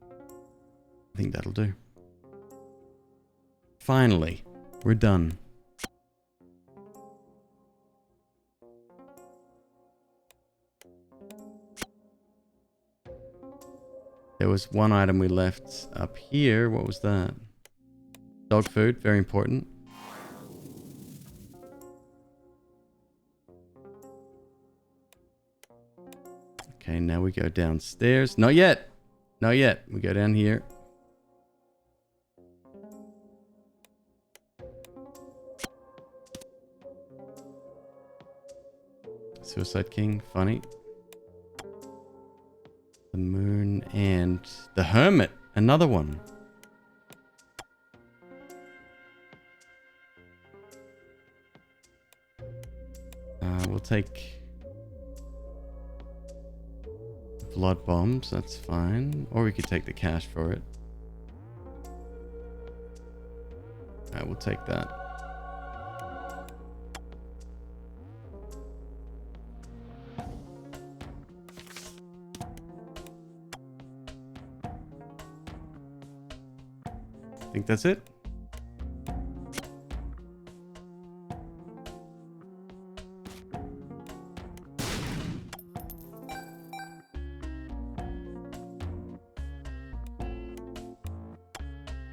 I think that'll do. Finally, we're done. There was one item we left up here. What was that? Dog food, very important. Okay, now we go downstairs. Not yet. Not yet. We go down here. Suicide King, funny. The moon and the hermit, another one. We'll take blood bombs, that's fine. Or we could take the cash for it. Alright, we'll take that. think that's it.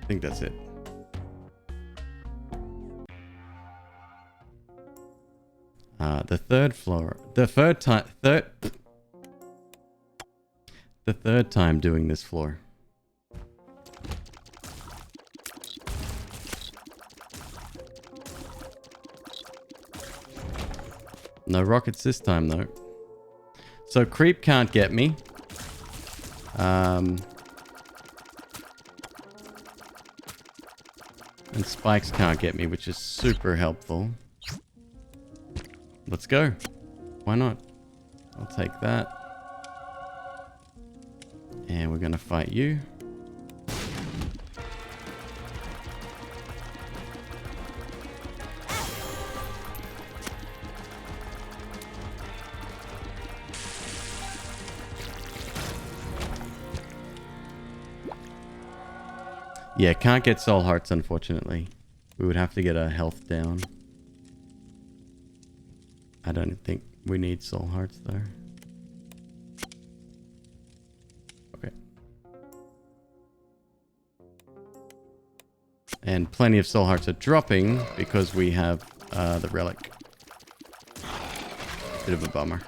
I think that's it. The third floor. The third time doing this floor. No rockets this time though. So creep can't get me. And spikes can't get me, which is super helpful. Let's go. Why not? I'll take that. And we're gonna fight you. Yeah, can't get soul hearts, unfortunately. We would have to get our health down. I don't think we need soul hearts, though. Okay. And plenty of soul hearts are dropping because we have the relic. Bit of a bummer.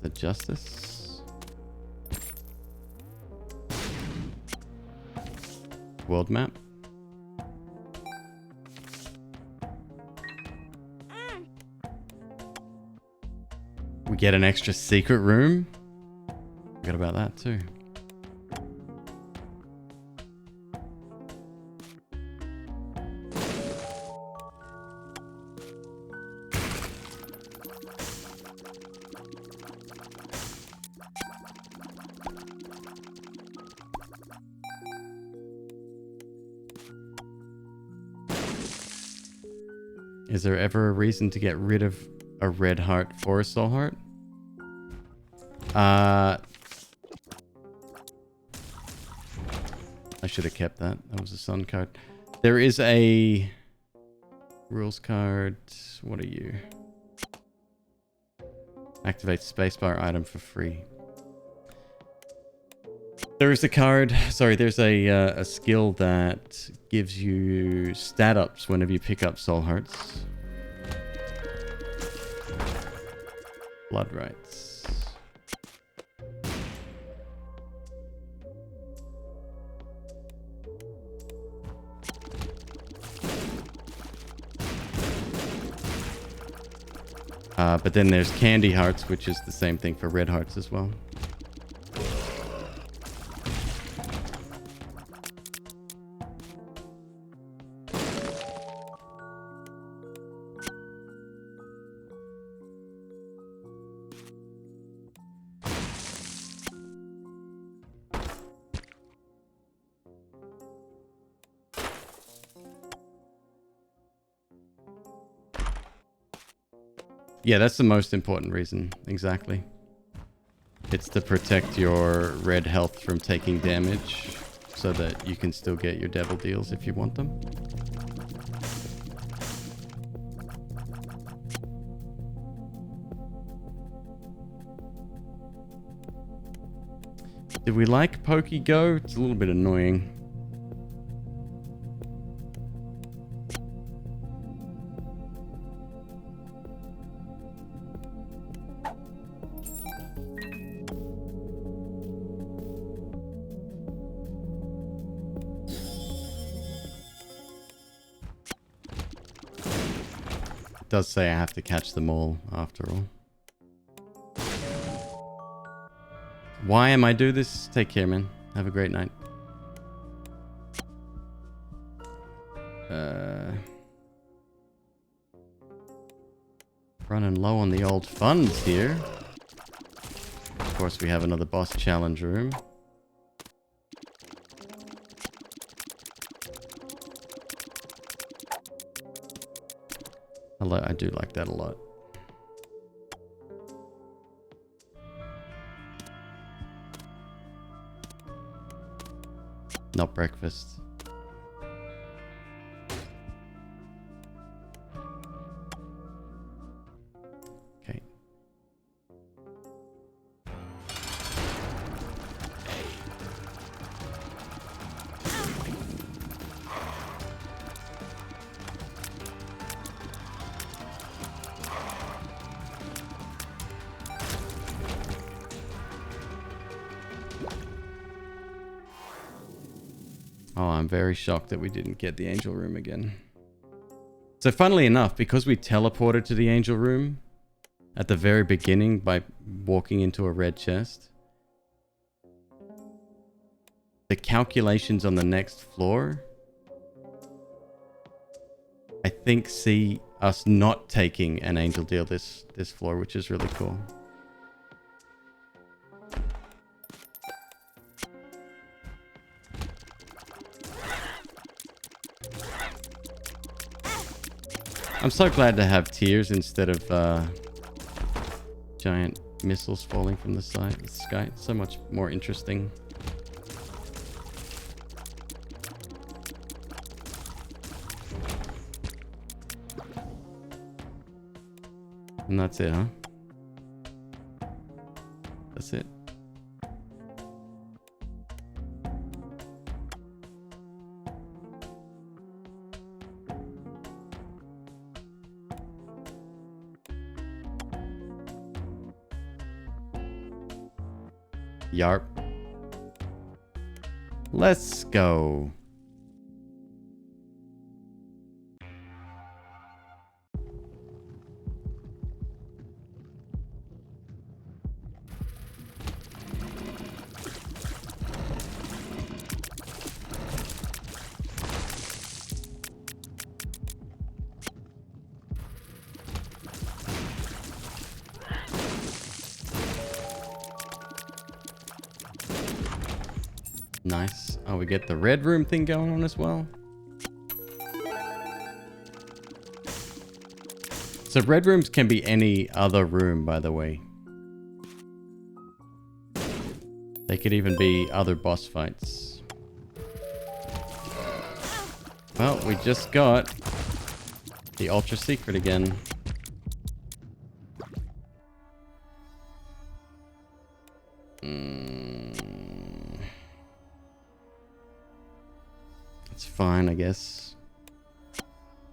The justice. World map. We get an extra secret room. Forgot about that too. Is there ever a reason to get rid of a red heart for a soul heart? I should have kept that. That was a sun card. There is a rules card. What are you? Activate spacebar item for free. There is a card. Sorry, there's a skill that gives you stat ups whenever you pick up soul hearts. Blood rights. But then there's candy hearts, which is the same thing for red hearts as well. Yeah, that's the most important reason. Exactly. It's to protect your red health from taking damage so that you can still get your devil deals if you want them. Did we like Pokey Go? It's a little bit annoying. Does say I have to catch them all after all. Why am I do this? Take care, man. Have a great night. Running low on the old funds here. Of course, we have another boss challenge room. I do like that a lot. Not breakfast. Okay. Oh, I'm very shocked that we didn't get the angel room again. So funnily enough, because we teleported to the angel room at the very beginning by walking into a red chest, the calculations on the next floor, I think, see us not taking an angel deal this floor, which is really cool. I'm so glad to have tears instead of giant missiles falling from the sky. It's so much more interesting. And that's it, huh? That's it. Yarp. Let's go. Nice. Oh, we get the red room thing going on as well. So red rooms can be any other room, by the way. They could even be other boss fights. Well, we just got the ultra secret again. It's fine, I guess.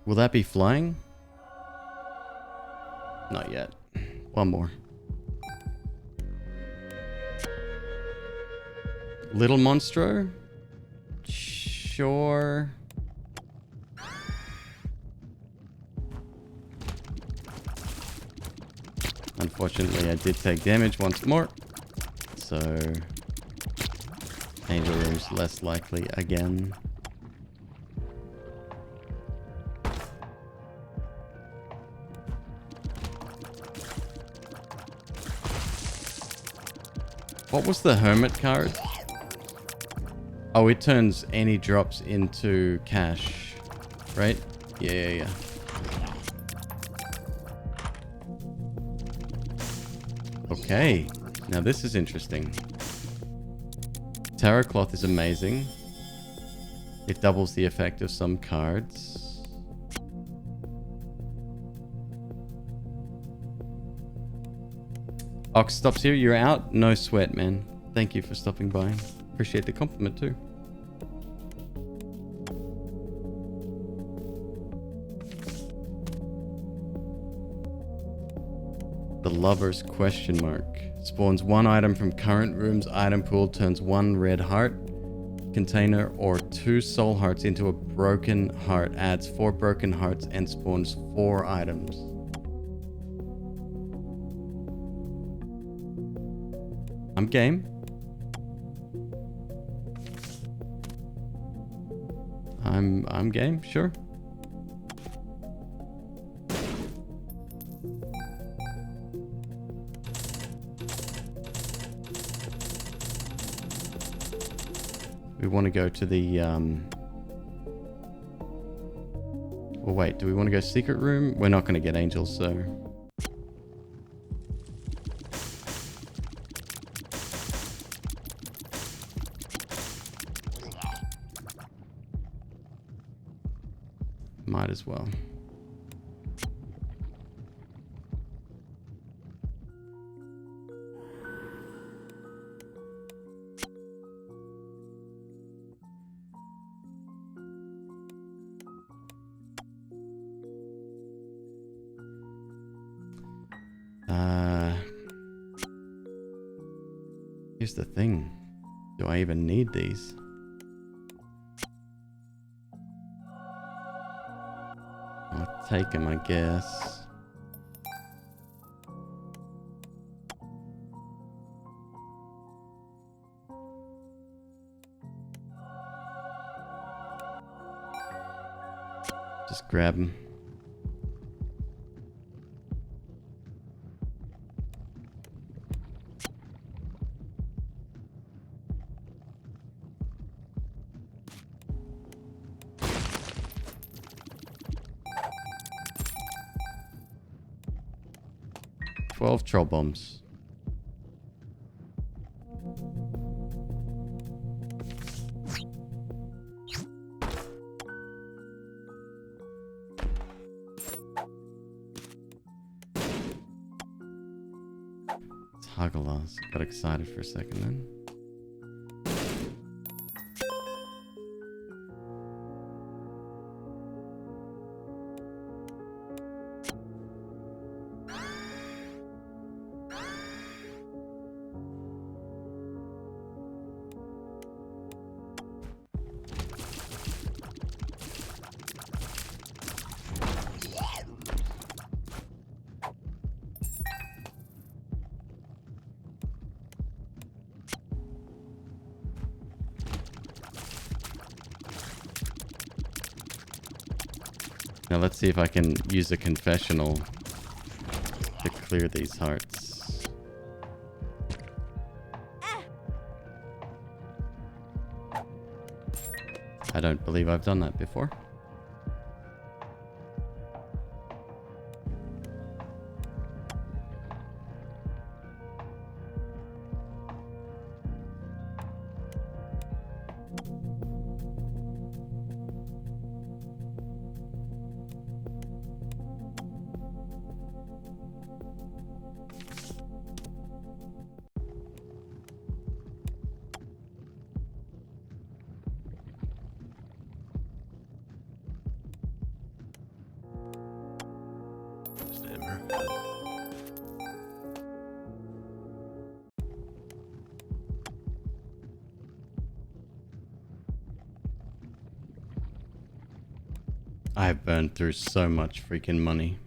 Will that be flying? Not yet. One more. Little Monstro? Sure. Unfortunately, I did take damage once more. So, Angel Room's less likely again. What was the Hermit card? Oh, it turns any drops into cash, right? Yeah. Okay, now this is interesting. Tarot Cloth is amazing. It doubles the effect of some cards. Ox stops here. You're out? No sweat, man. Thank you for stopping by. Appreciate the compliment too. The Lover's question mark. Spawns one item from current room's item pool, turns one red heart container or 2 soul hearts into a broken heart, adds 4 broken hearts, and spawns 4 items. I'm game. I'm game, sure. We want to go to the... Well, wait, do we want to go secret room? We're not going to get angels, so... Might as well. Here's the thing. Do I even need these? I'll take them, I guess. Just grab them. Troll bombs. It's Hagelas. Got excited for a second then. Now let's see if I can use a confessional to clear these hearts. I don't believe I've done that before. I've burned through so much freaking money.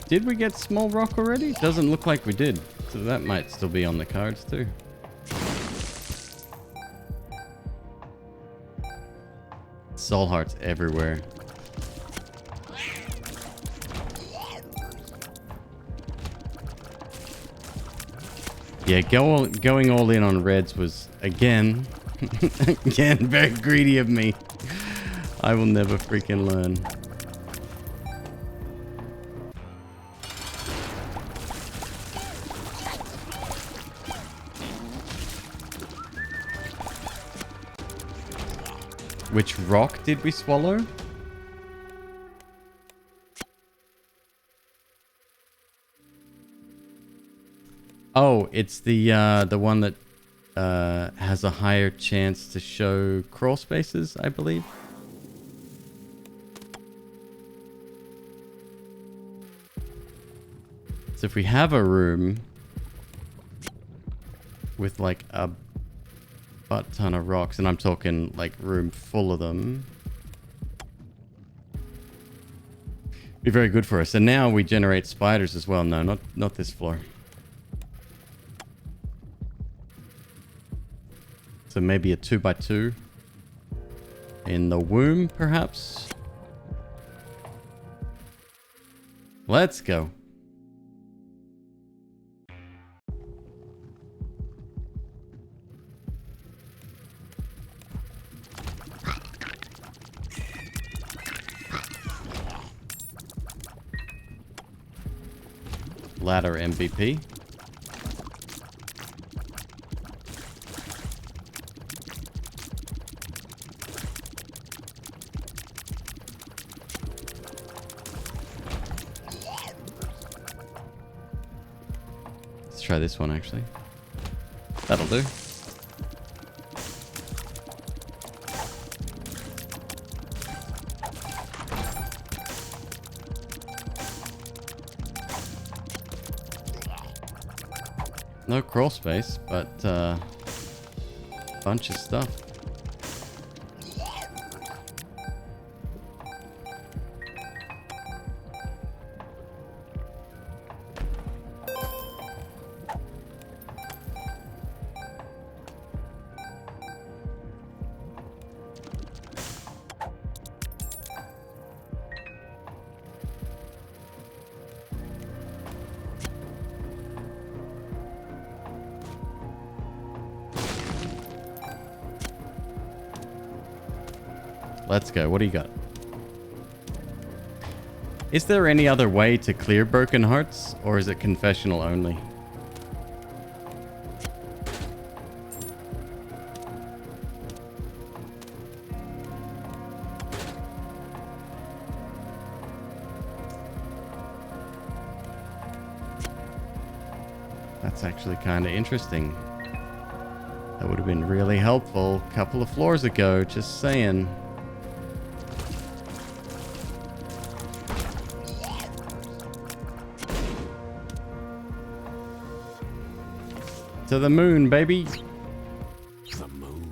Did we get small rock already? Doesn't look like we did. So that might still be on the cards too. Soul hearts everywhere. Yeah, going all in on reds was, again, very greedy of me. I will never freaking learn. Which rock did we swallow? Oh, it's the one that has a higher chance to show crawl spaces, I believe. So if we have a room with like a butt ton of rocks, and I'm talking like room full of them, be very good for us. And now we generate spiders as well. No, not this floor. So maybe a 2x2 in the womb, perhaps. Let's go. Ladder MVP. Let's try this one actually. That'll do. No crawl space, but bunch of stuff. Let's go. What do you got? Is there any other way to clear broken hearts, or is it confessional only? That's actually kind of interesting. That would have been really helpful a couple of floors ago, just saying. To the moon, baby. The moon.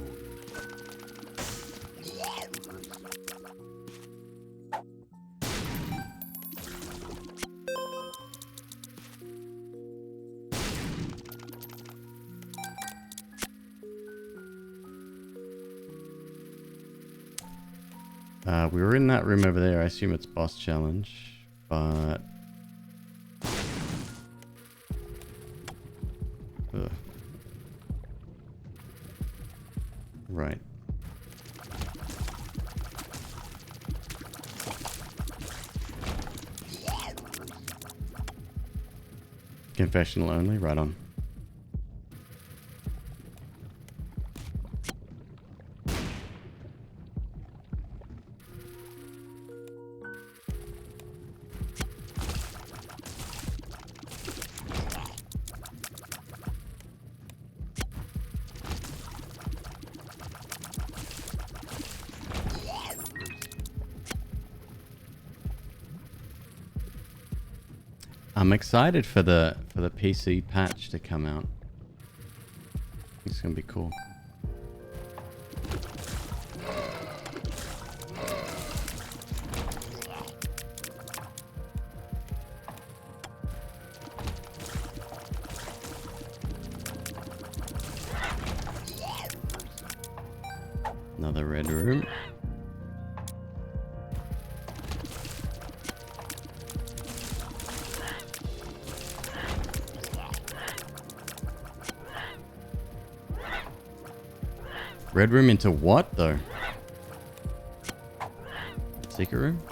We were in that room over there. I assume it's boss challenge, but ugh. Right. Confessional only, right on. I'm excited for the PC patch to come out. It's gonna be cool. Another red room. Red room into what, though? Secret room?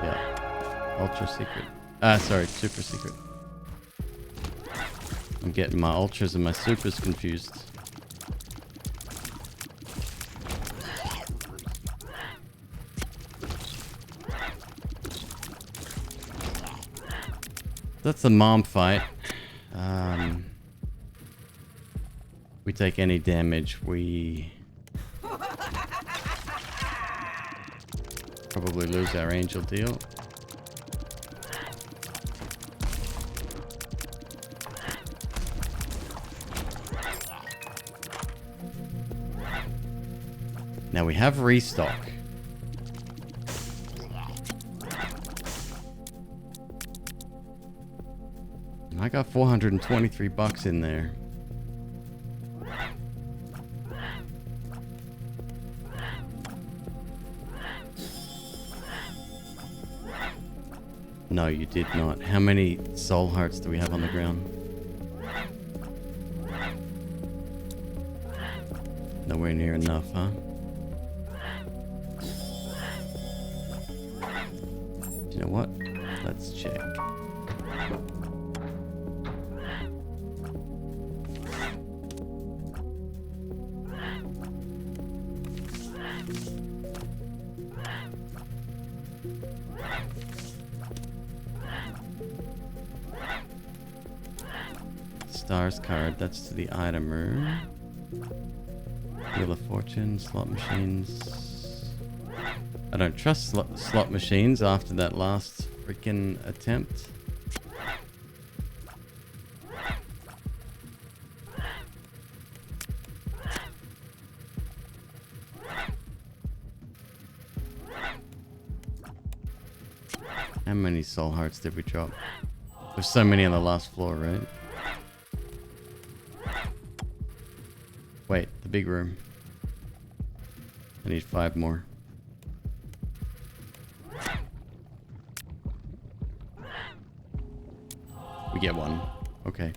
Yeah. Ultra secret. Sorry, super secret. I'm getting my ultras and my supers confused. That's the mom fight. We take any damage, we probably lose our angel deal. Now we have restock. And I got 423 bucks in there. No, you did not. How many soul hearts do we have on the ground? Nowhere near enough, huh? You know what? Let's check. Stars card, that's to the item room. Wheel of Fortune, slot machines. I don't trust slot machines after that last freaking attempt. How many soul hearts did we drop? There's so many on the last floor, right? Wait, the big room. I need 5 more. We get 1. Okay.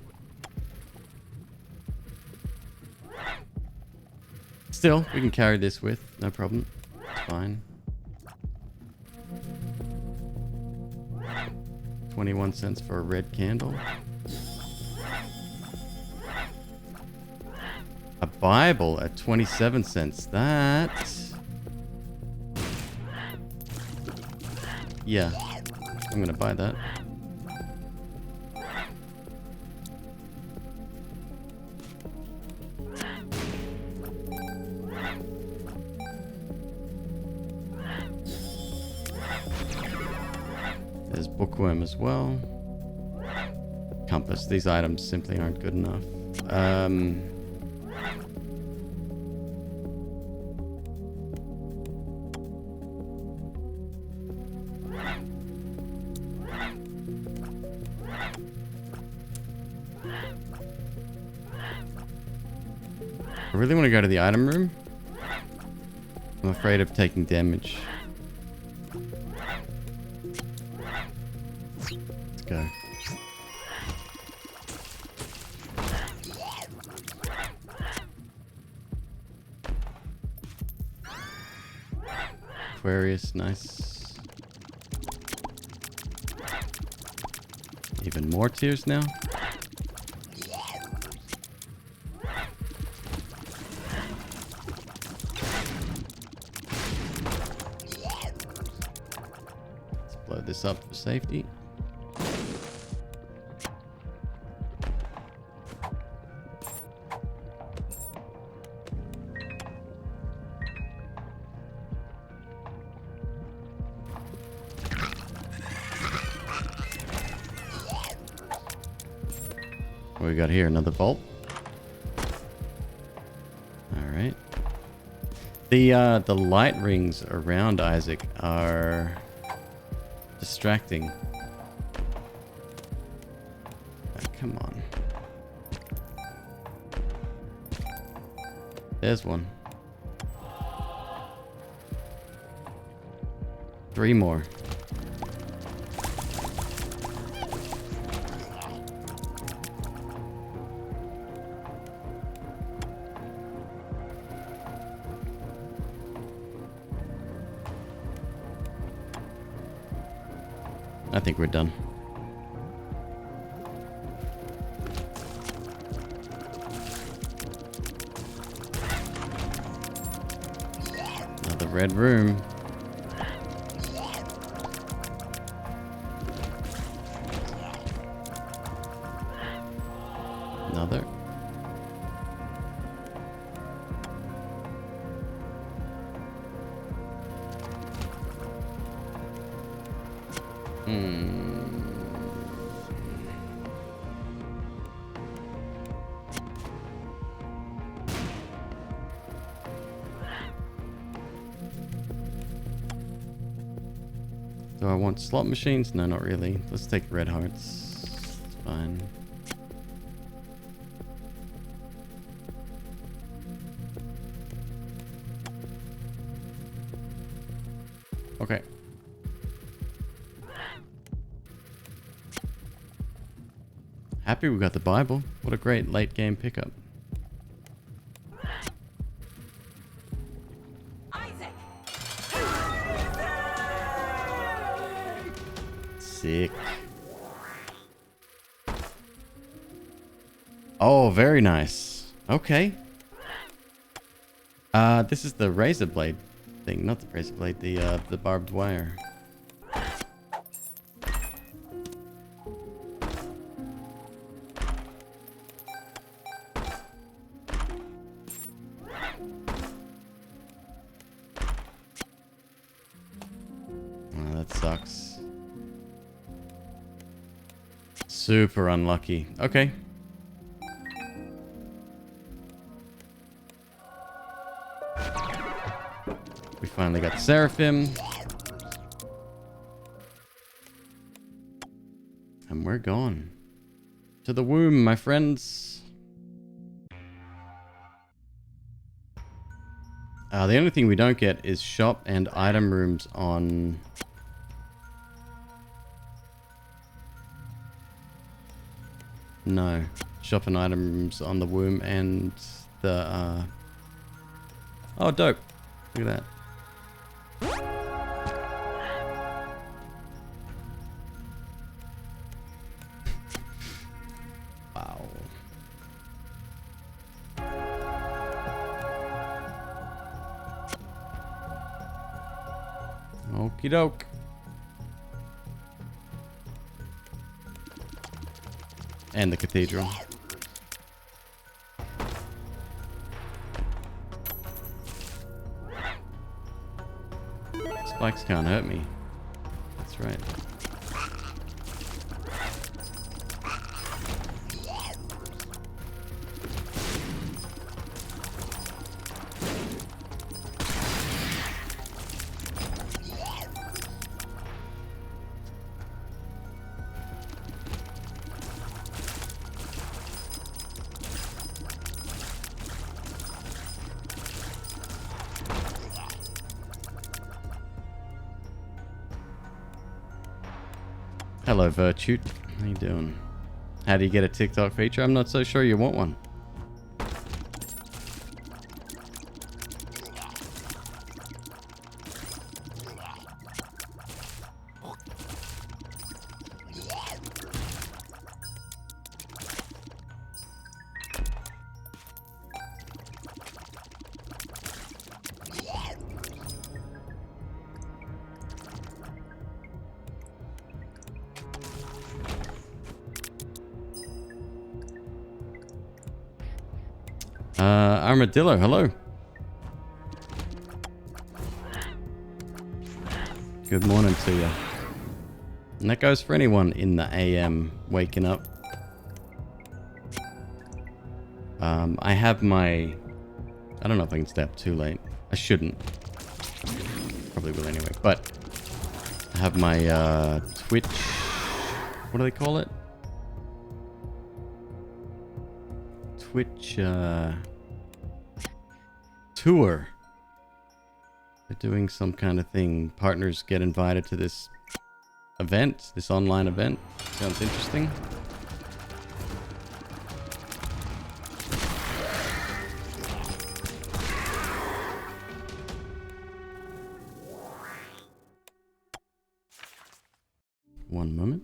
Still, we can carry this with, no problem. It's fine. 21 cents for a red candle. A Bible at 27 cents. That... yeah, I'm gonna buy that. There's bookworm as well. Compass. These items simply aren't good enough. I really want to go to the item room. I'm afraid of taking damage. Let's go. Aquarius, nice. Even more tears now. This up for safety. What we got here? Another vault. All right. The light rings around Isaac are distracting. Oh, come on. There's one. 3 more. I think we're done. Another red room. Hmm. Do I want slot machines? No, not really. Let's take red hearts. It's fine. Okay. Happy we got the Bible. What a great late game pickup. Sick. Oh, very nice. Okay. This is the razor blade thing, not the razor blade, the barbed wire. Oh, that sucks. Super unlucky. Okay. We finally got Seraphim. And we're gone. To the womb, my friends. The only thing we don't get is shop and item rooms on... No. Shop and item rooms on the womb and the... Oh, dope. Look at that. Wow. Okie doke. And the cathedral. Spikes can't hurt me. That's right. Hello, Virtute. How you doing? How do you get a TikTok feature? I'm not so sure you want one. Armadillo, hello. Good morning to you. And that goes for anyone in the AM waking up. I have my... I don't know if I can stay up too late. I shouldn't. Probably will anyway. But I have my Twitch... What do they call it? Twitch... tour. They're doing some kind of thing. Partners get invited to this event, this online event. Sounds interesting. One moment.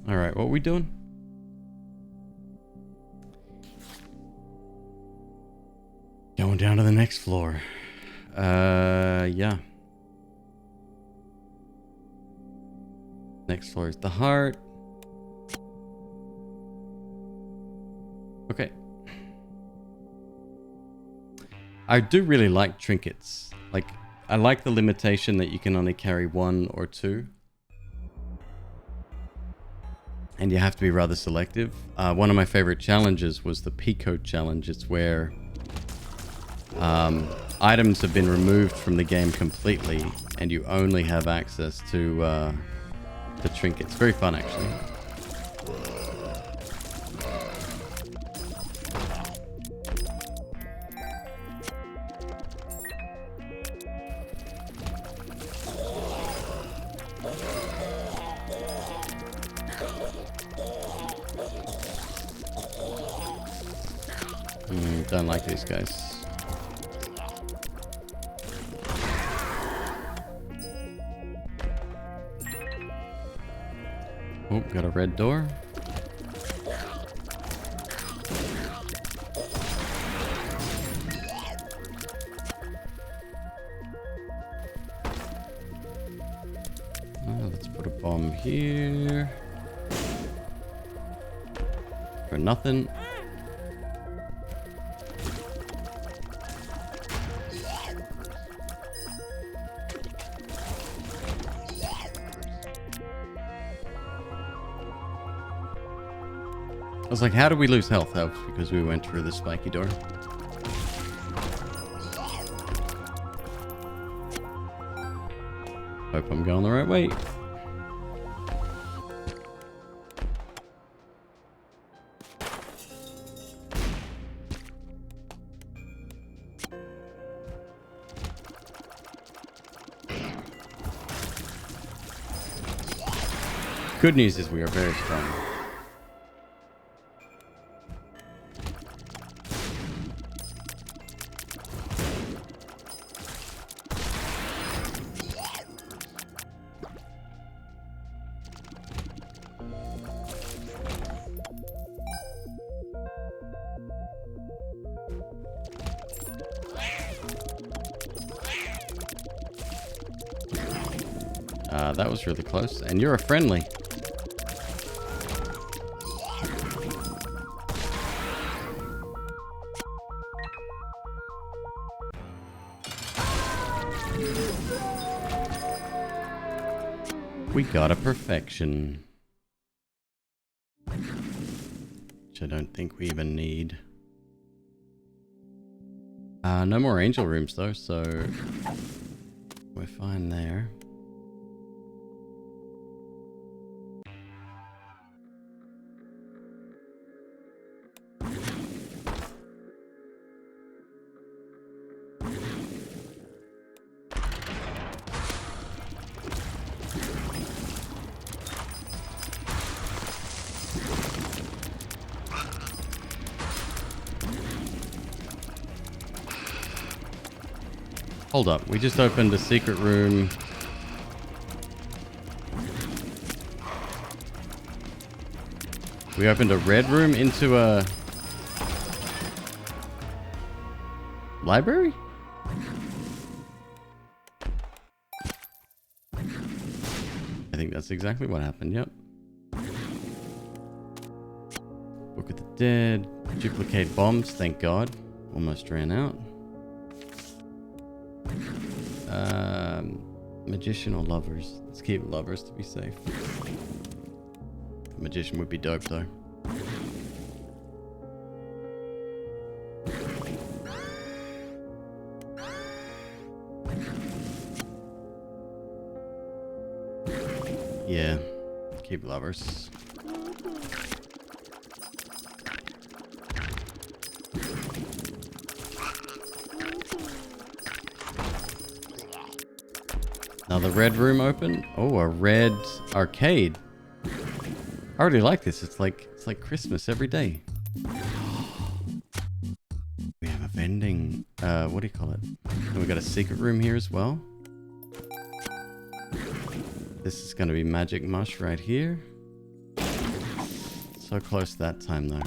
Alright, what are we doing? Going down to the next floor. Yeah. Next floor is the heart. Okay. I do really like trinkets. Like, I like the limitation that you can only carry 1 or 2. And you have to be rather selective. One of my favorite challenges was the Pico challenge. It's where items have been removed from the game completely and you only have access to the trinkets. Very fun, actually. Don't like these guys. Oh, got a red door. Let's put a bomb here. For nothing. I was like, how did we lose health? That was because we went through the spiky door. Hope I'm going the right way. Good news is we are very strong. That was really close. And you're a friendly. We got a perfection. Which I don't think we even need. No more angel rooms though, so we're fine there. Hold up, we just opened a secret room. We opened a red room into a library? I think that's exactly what happened, yep. Book of the Dead, duplicate bombs, thank God. Almost ran out. Magician or lovers? Let's keep lovers to be safe. Magician would be dope though. Yeah, keep lovers. Another red room open. Oh, a red arcade. I already like this. It's like Christmas every day. We have a vending. What do you call it? And we got a secret room here as well. This is gonna be Magic Mush right here. So close that time, though.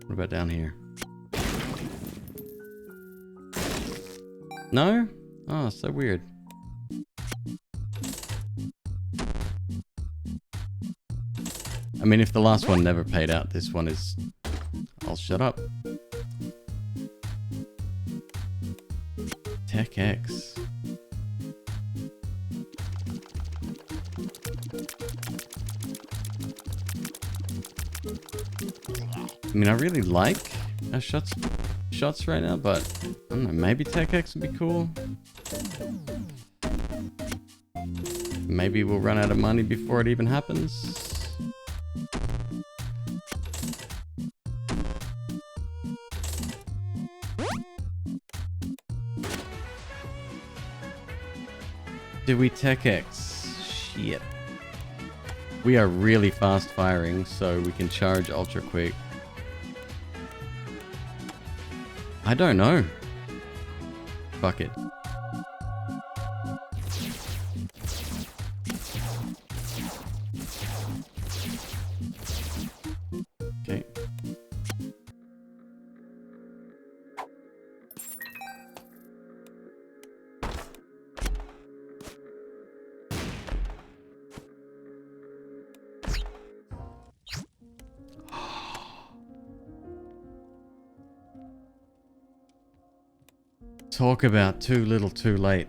What about down here? No? Oh, so weird. I mean, if the last one never paid out, this one is... I'll shut up. Tech X. I mean, I really like our shots right now, but I don't know, maybe Tech X would be cool. Maybe we'll run out of money before it even happens. Do we Tech X? Shit. We are really fast firing, so we can charge ultra quick. I don't know. Fuck it. Okay. Talk about too little too late.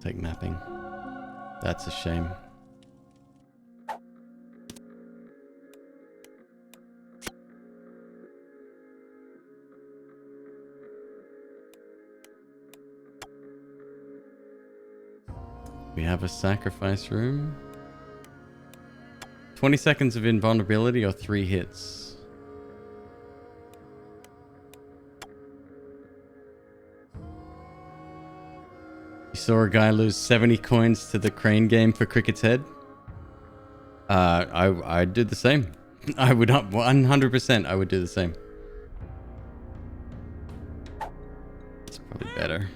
Take mapping. That's a shame. We have a sacrifice room. 20 seconds of invulnerability or 3 hits. You saw a guy lose 70 coins to the crane game for Cricket's Head? I'd do the same. I would not 100%. I would do the same. It's probably better.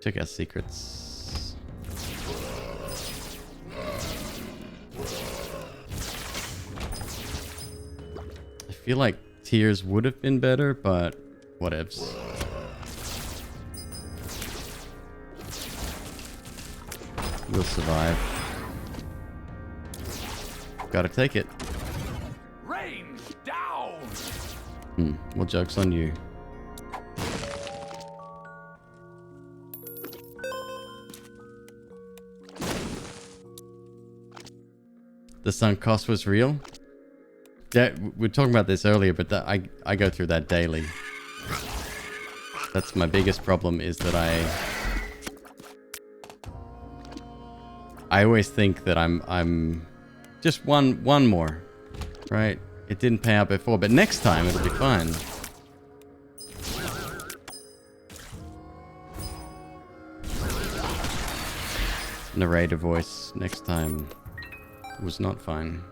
Check out secrets. I feel like tiers would have been better, but whatevs. We'll survive. Gotta take it. Range down. Well, joke's on you. The sunk cost was real? That, we were talking about this earlier, but that I go through that daily. That's my biggest problem, is that I always think that I'm just one more, right? It didn't pay out before, but next time it'll be fine. Narrator voice next time was not fine.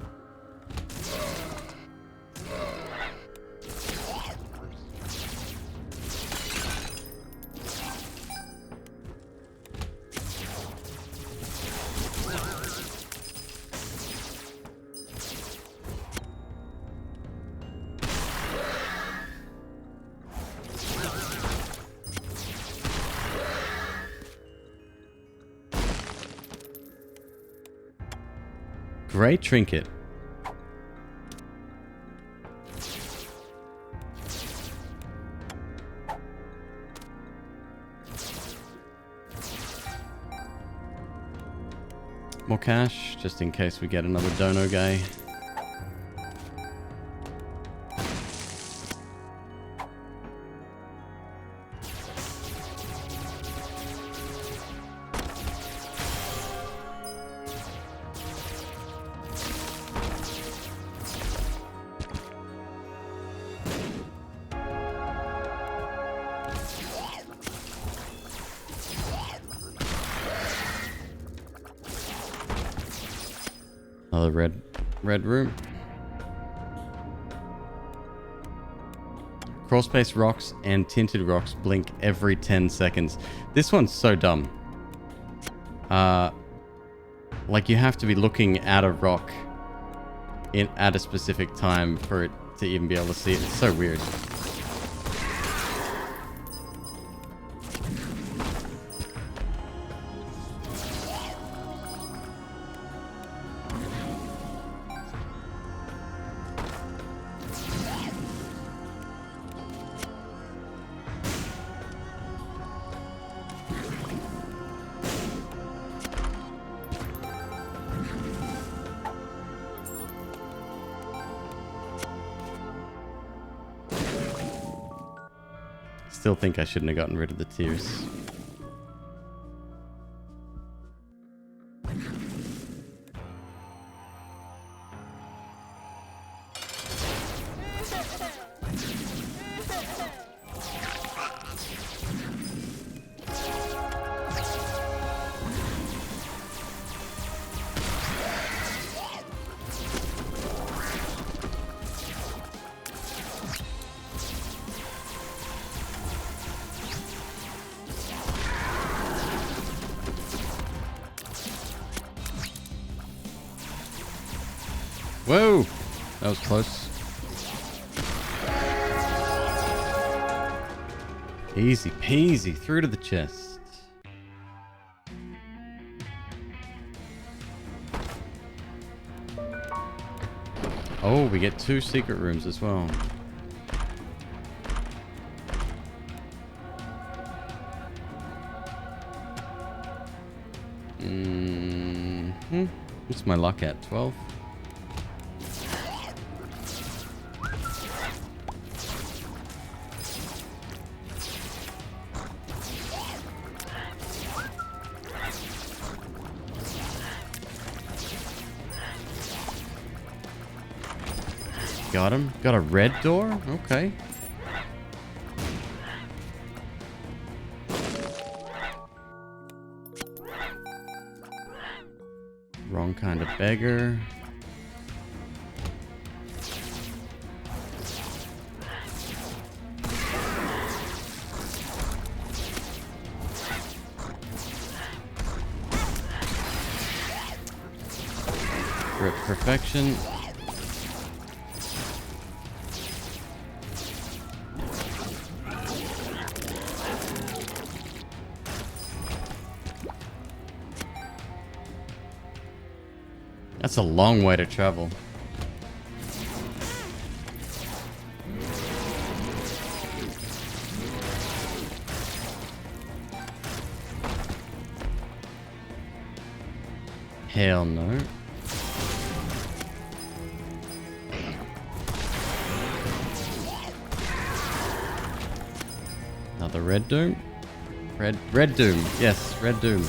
Great trinket. More cash, just in case we get another dono guy. Another red room. Crawl space rocks and tinted rocks blink every 10 seconds. This one's so dumb. Like you have to be looking at a rock at a specific time for it to even be able to see it. It's so weird. Still think I shouldn't have gotten rid of the tears. Whoa! That was close. Easy peasy, through to the chest. Oh, we get 2 secret rooms as well. What's my luck at? 12? Got him. Got a red door? Okay. Wrong kind of beggar. Grip perfection. That's a long way to travel. Hell no. Another red doom. Red doom. Yes, red doom.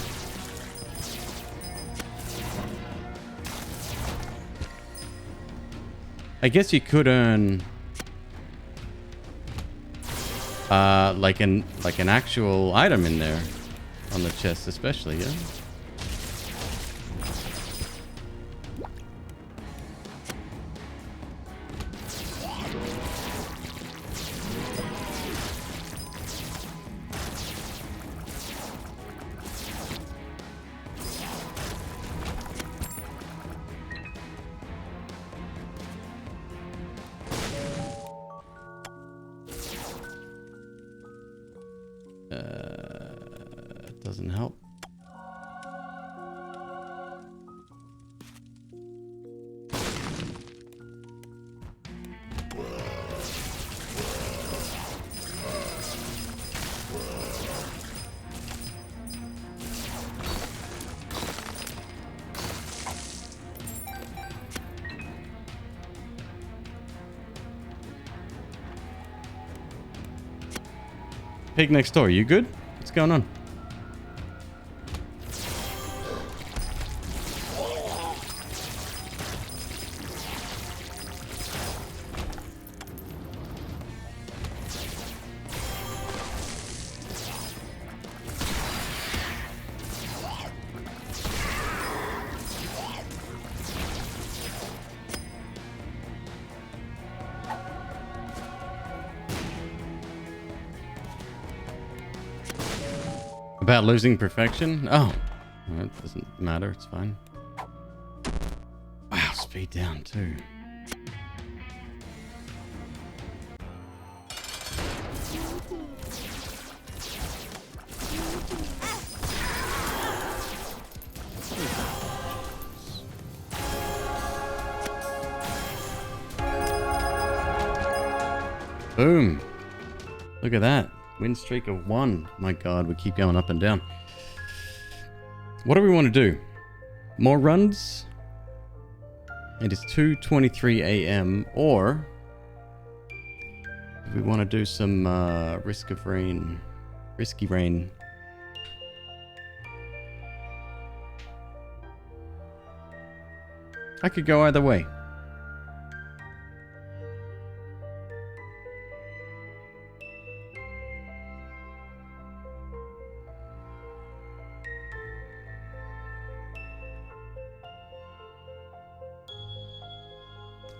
I guess you could earn like an actual item in there on the chest, especially, yeah. Doesn't help. Pig next door, you good? What's going on? About losing perfection? Oh. Well, it doesn't matter. It's fine. Wow, speed down too. Boom. Look at that. Win streak of 1. My god, we keep going up and down. What do we want to do? More runs? It is 2:23 a.m. Or do we want to do some risky rain? I could go either way.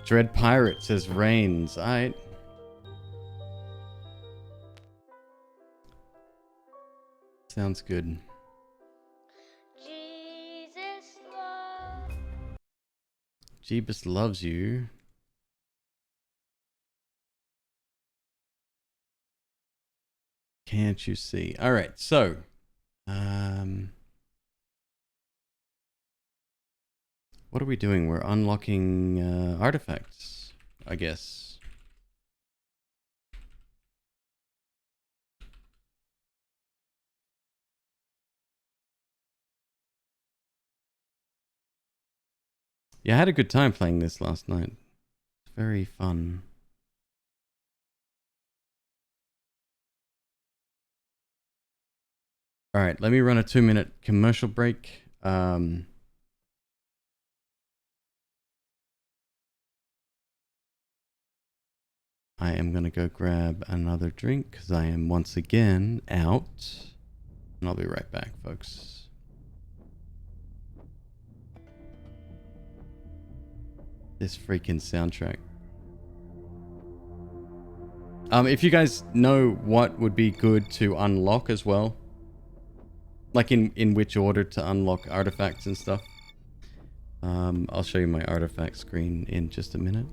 Dread Pirate says rains. Alright. Sounds good. Jeebus loves you. Can't you see? Alright, so what are we doing? We're unlocking artifacts, I guess. Yeah, I had a good time playing this last night. It's very fun. Alright, let me run a 2-minute commercial break. I am going to go grab another drink because I am once again out. And I'll be right back, folks. This freaking soundtrack. If you guys know what would be good to unlock as well, like in which order to unlock artifacts and stuff, I'll show you my artifact screen in just a minute.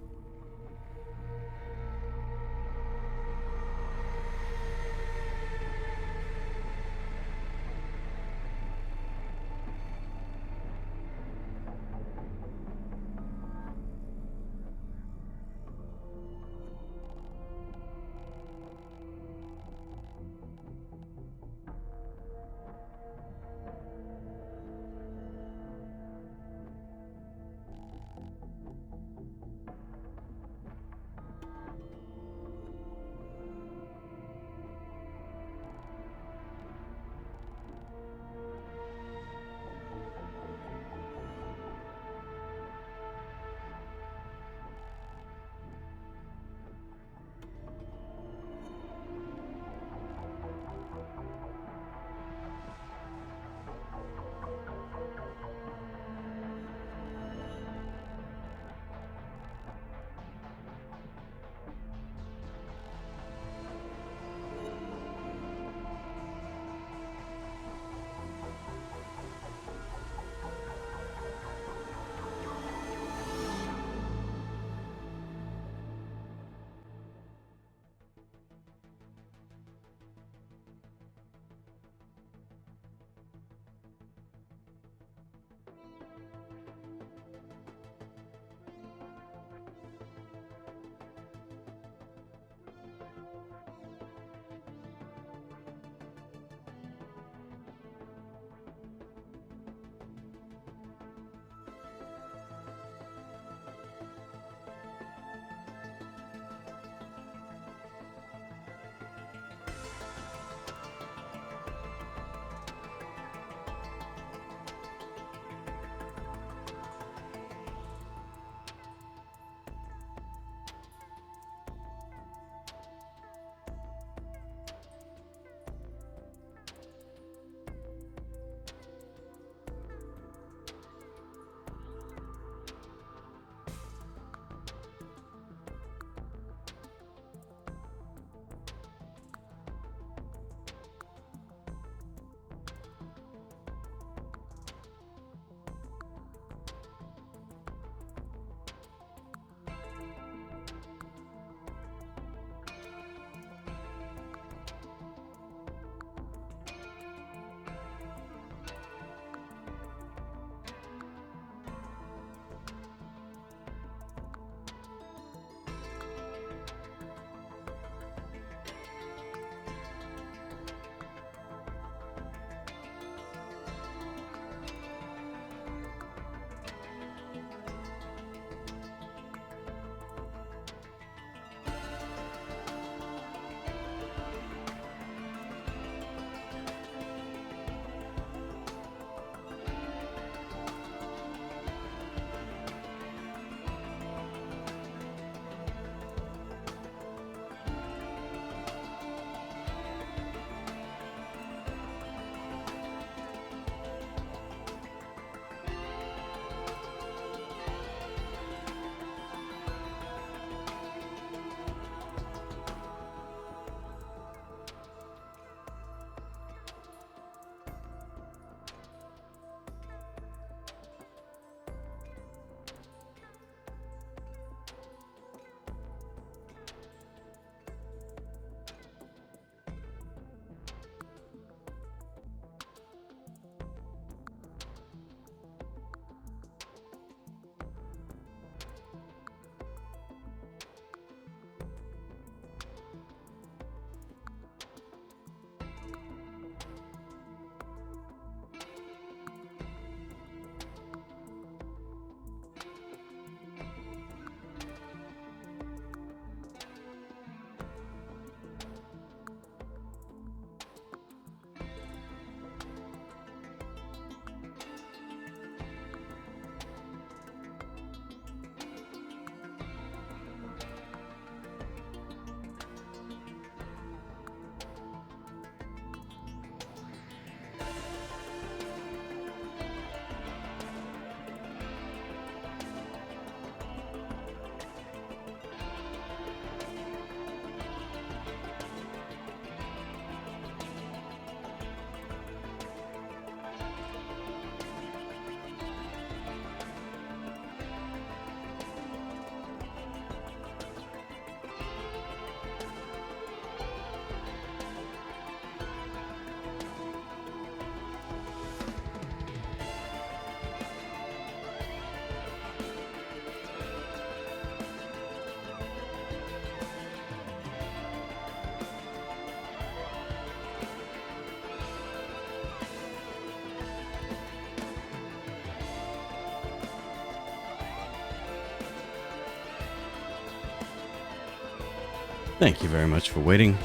Thank you very much for waiting.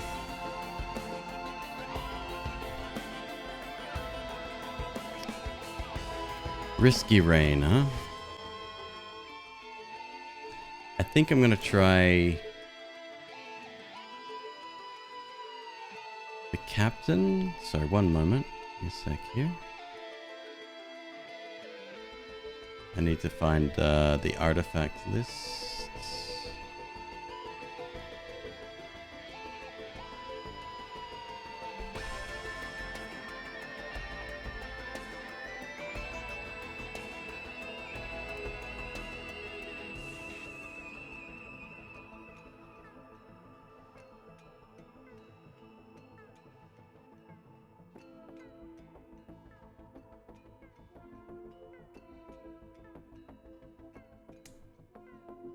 Risky rain, huh? I think I'm gonna try the captain. Sorry, one moment. Give me a sec here. I need to find the artifact lists.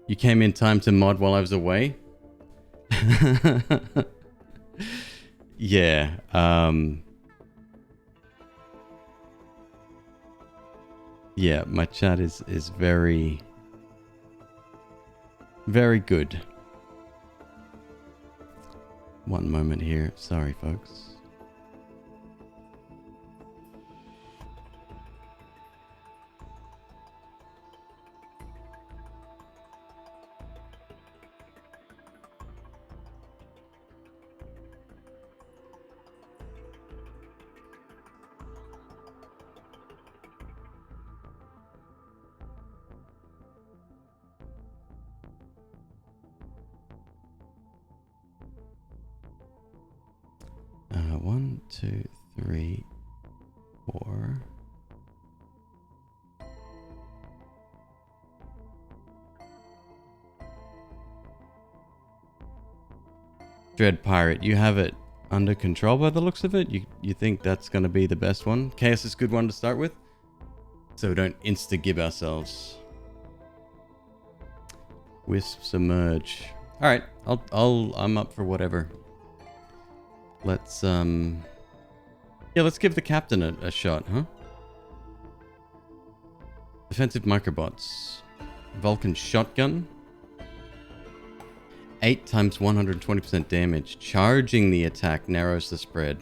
You came in time to mod while I was away? Yeah. Yeah, my chat is very, very good. One moment here. Sorry, folks. One, two, three, four. Dread Pirate, you have it under control by the looks of it. You think that's going to be the best one? Chaos is a good one to start with, so we don't insta-gib ourselves. Wisp Submerge. All right, I'm up for whatever. Let's let's give the captain a shot, huh? Defensive microbots. Vulcan shotgun. 8 times 120% damage. Charging the attack narrows the spread.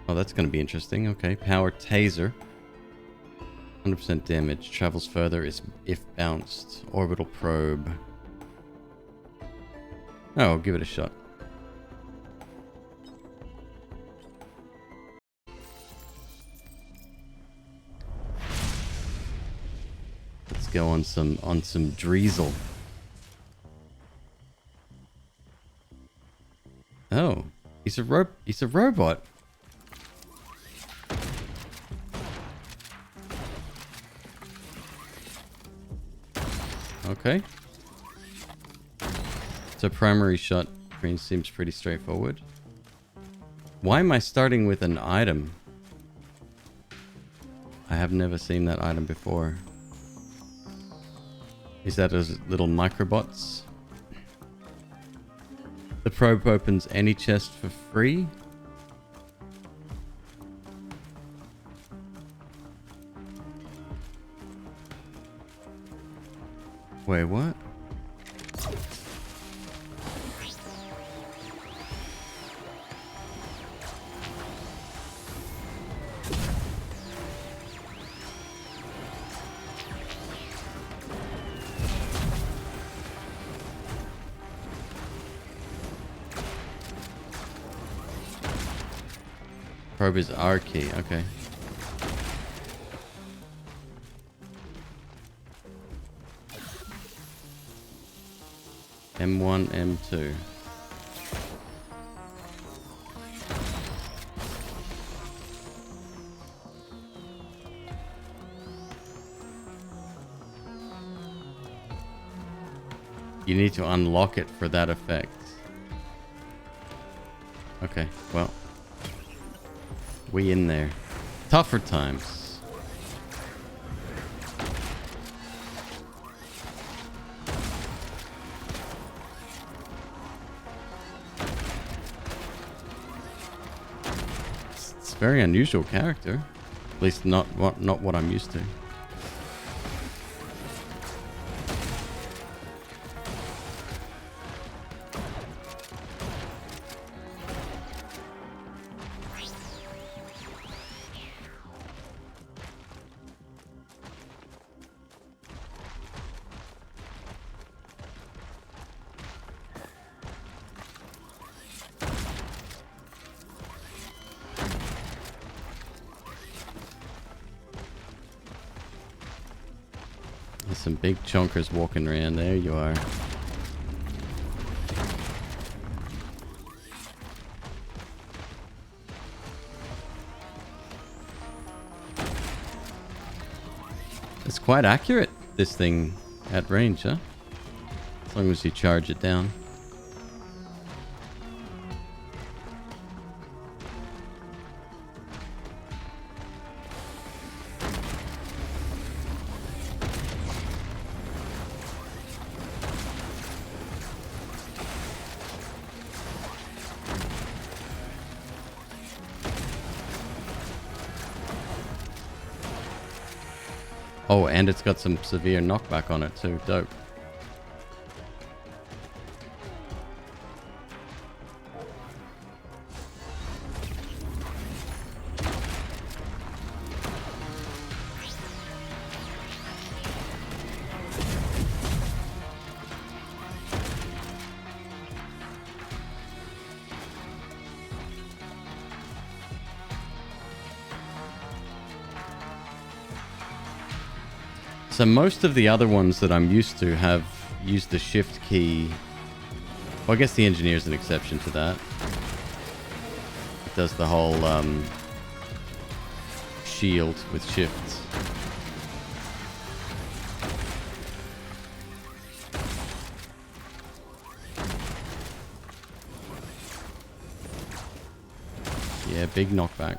Oh, that's going to be interesting. Okay, power taser. 100% damage. Travels further if bounced. Orbital probe. Oh, I'll give it a shot. Let's go on some Driesel. Oh, he's a robot. Okay. So primary shot seems pretty straightforward. Why am I starting with an item? I have never seen that item before. Is that those little microbots? The probe opens any chest for free. Wait, what? Probe is R key, okay. M1, M2. You need to unlock it for that effect. Okay, well. We in there. Tougher times. It's a very unusual character. At least not what I'm used to. There's some big chonkers walking around. There you are. It's quite accurate, this thing, at range, huh? As long as you charge it down. Oh, and it's got some severe knockback on it too. Dope. So most of the other ones that I'm used to have used the shift key. Well, I guess the engineer is an exception to that. It does the whole shield with shifts. Yeah, big knockback.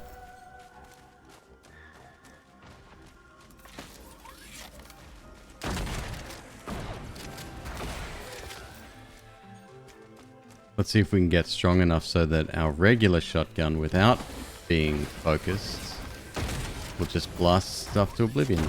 Let's see if we can get strong enough so that our regular shotgun, without being focused, will just blast stuff to oblivion.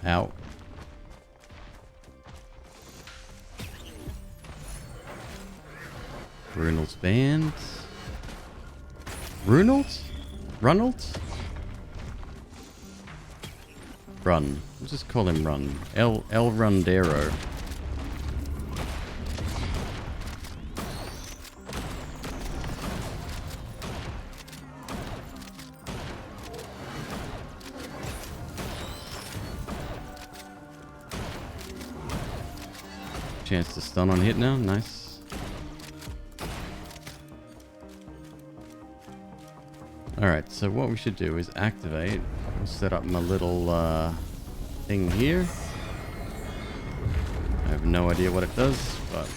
Ow. Runel's band. Runel's? Runel's? Run. We'll just call him Run. El Rundero. Chance to stun on hit now. Nice. Alright, so what we should do is activate. We'll set up my little thing here. I have no idea what it does, but...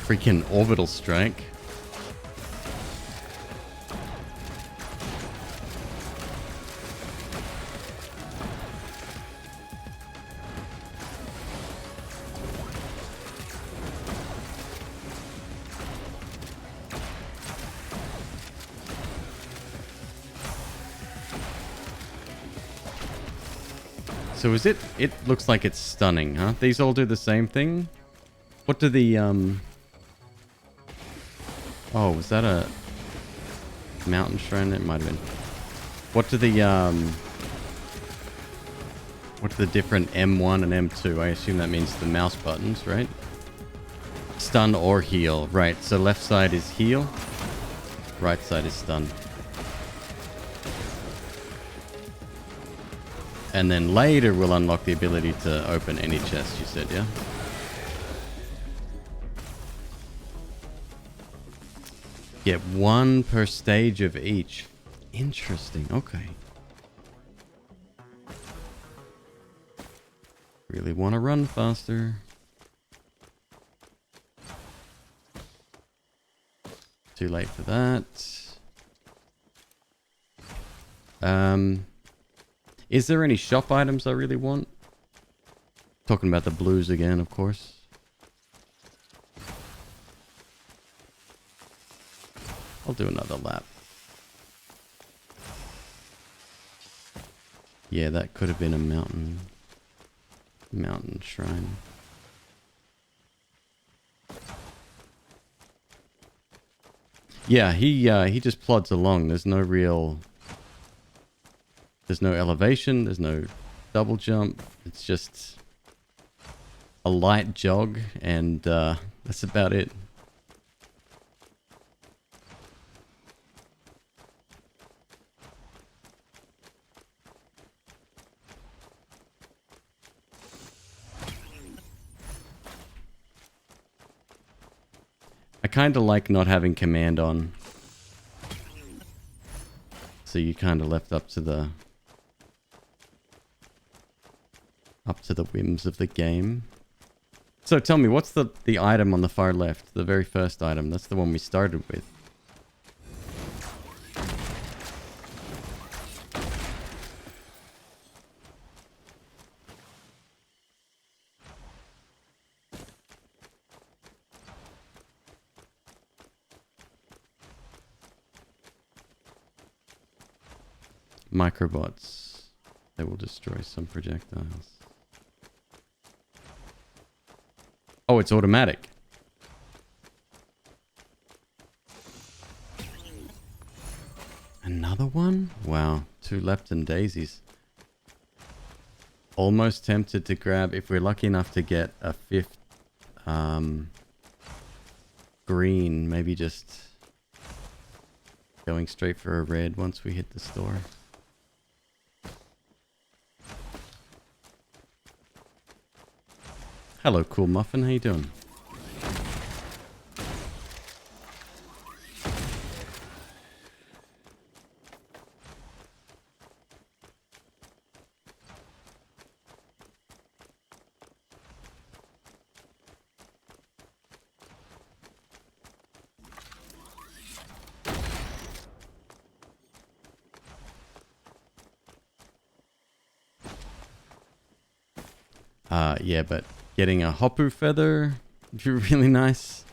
freaking orbital strike. So is it looks like it's stunning, huh? These all do the same thing? What do the oh, was that a mountain shrine? It might have been. What do the different M1 and M2? I assume that means the mouse buttons, right? Stun or heal. Right, so left side is heal. Right side is stun. And then later we'll unlock the ability to open any chest, you said, yeah? get 1 per stage of each. Interesting. Okay. Really want to run faster. Too late for that. Is there any shop items I really want? Talking about the blues again, of course. I'll do another lap. Yeah, that could have been a mountain shrine. Yeah, he just plods along. There's no elevation, there's no double jump. It's just a light jog, and that's about it. I kind of like not having command on. So you kind of left up to the whims of the game. So tell me, what's the item on the far left? The very first item. That's the one we started with. Microbots. They will destroy some projectiles. Oh, it's automatic. Another one? Wow. 2 Lepton daisies. Almost tempted to grab, if we're lucky enough to get a 5th green, maybe just going straight for a red once we hit the store. Hello, Cool Muffin. How you doing? Yeah, but getting a Hoppu feather would be really nice.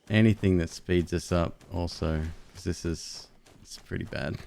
Anything that speeds us up also, because it's pretty bad.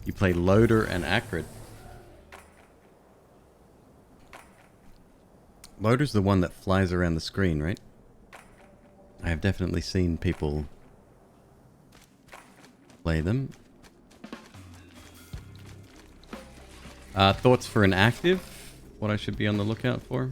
You play Loader and Acrid. Loader's the one that flies around the screen, right? I have definitely seen people play them. Thoughts for an active? What I should be on the lookout for?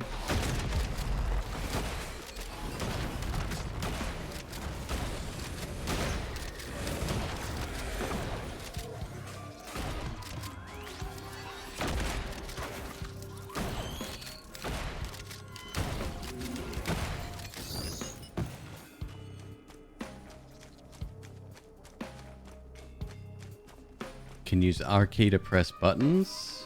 Can use R key to press buttons.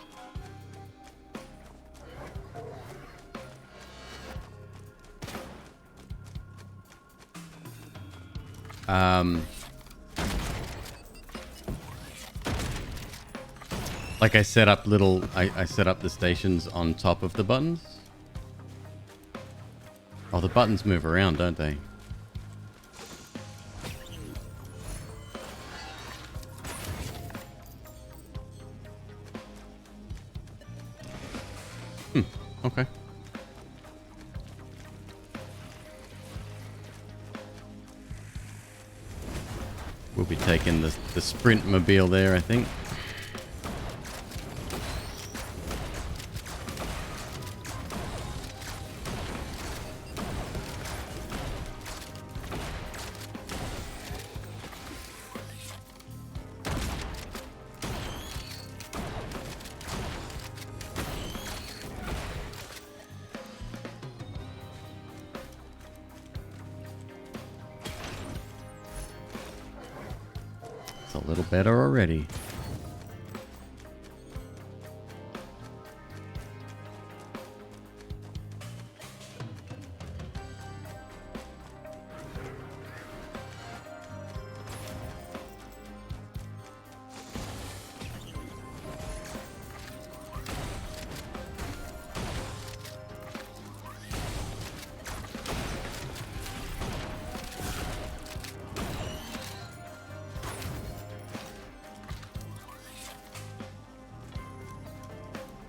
Like I set up I set up the stations on top of the buttons. Oh, the buttons move around, don't they? Okay. We'll be taking the sprint mobile there, I think. A little better already.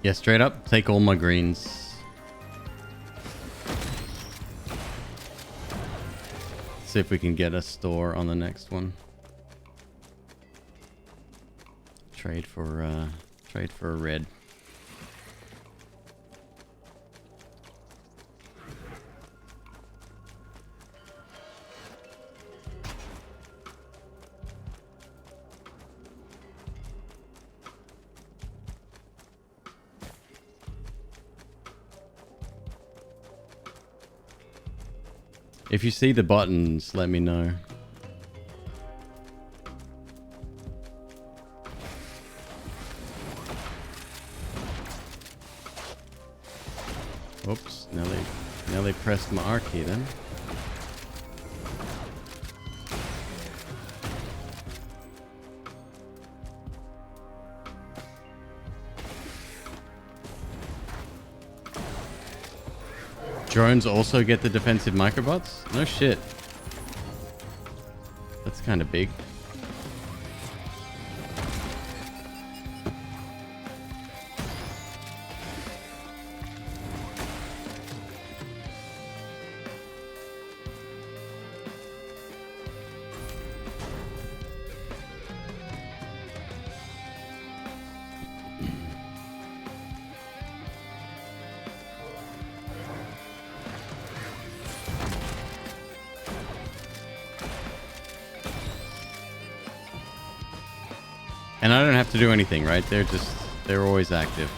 Yeah, straight up, take all my greens. See if we can get a store on the next one. Trade for a red. If you see the buttons, let me know. Oops, now they pressed my R key then. Drones also get the defensive microbots? No shit. That's kind of big. And I don't have to do anything, right? They're always active.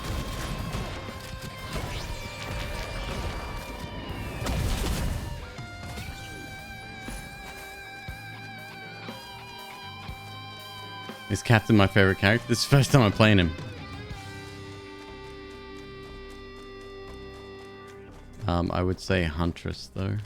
Is Captain my favorite character? This is the first time I'm playing him. I would say Huntress though.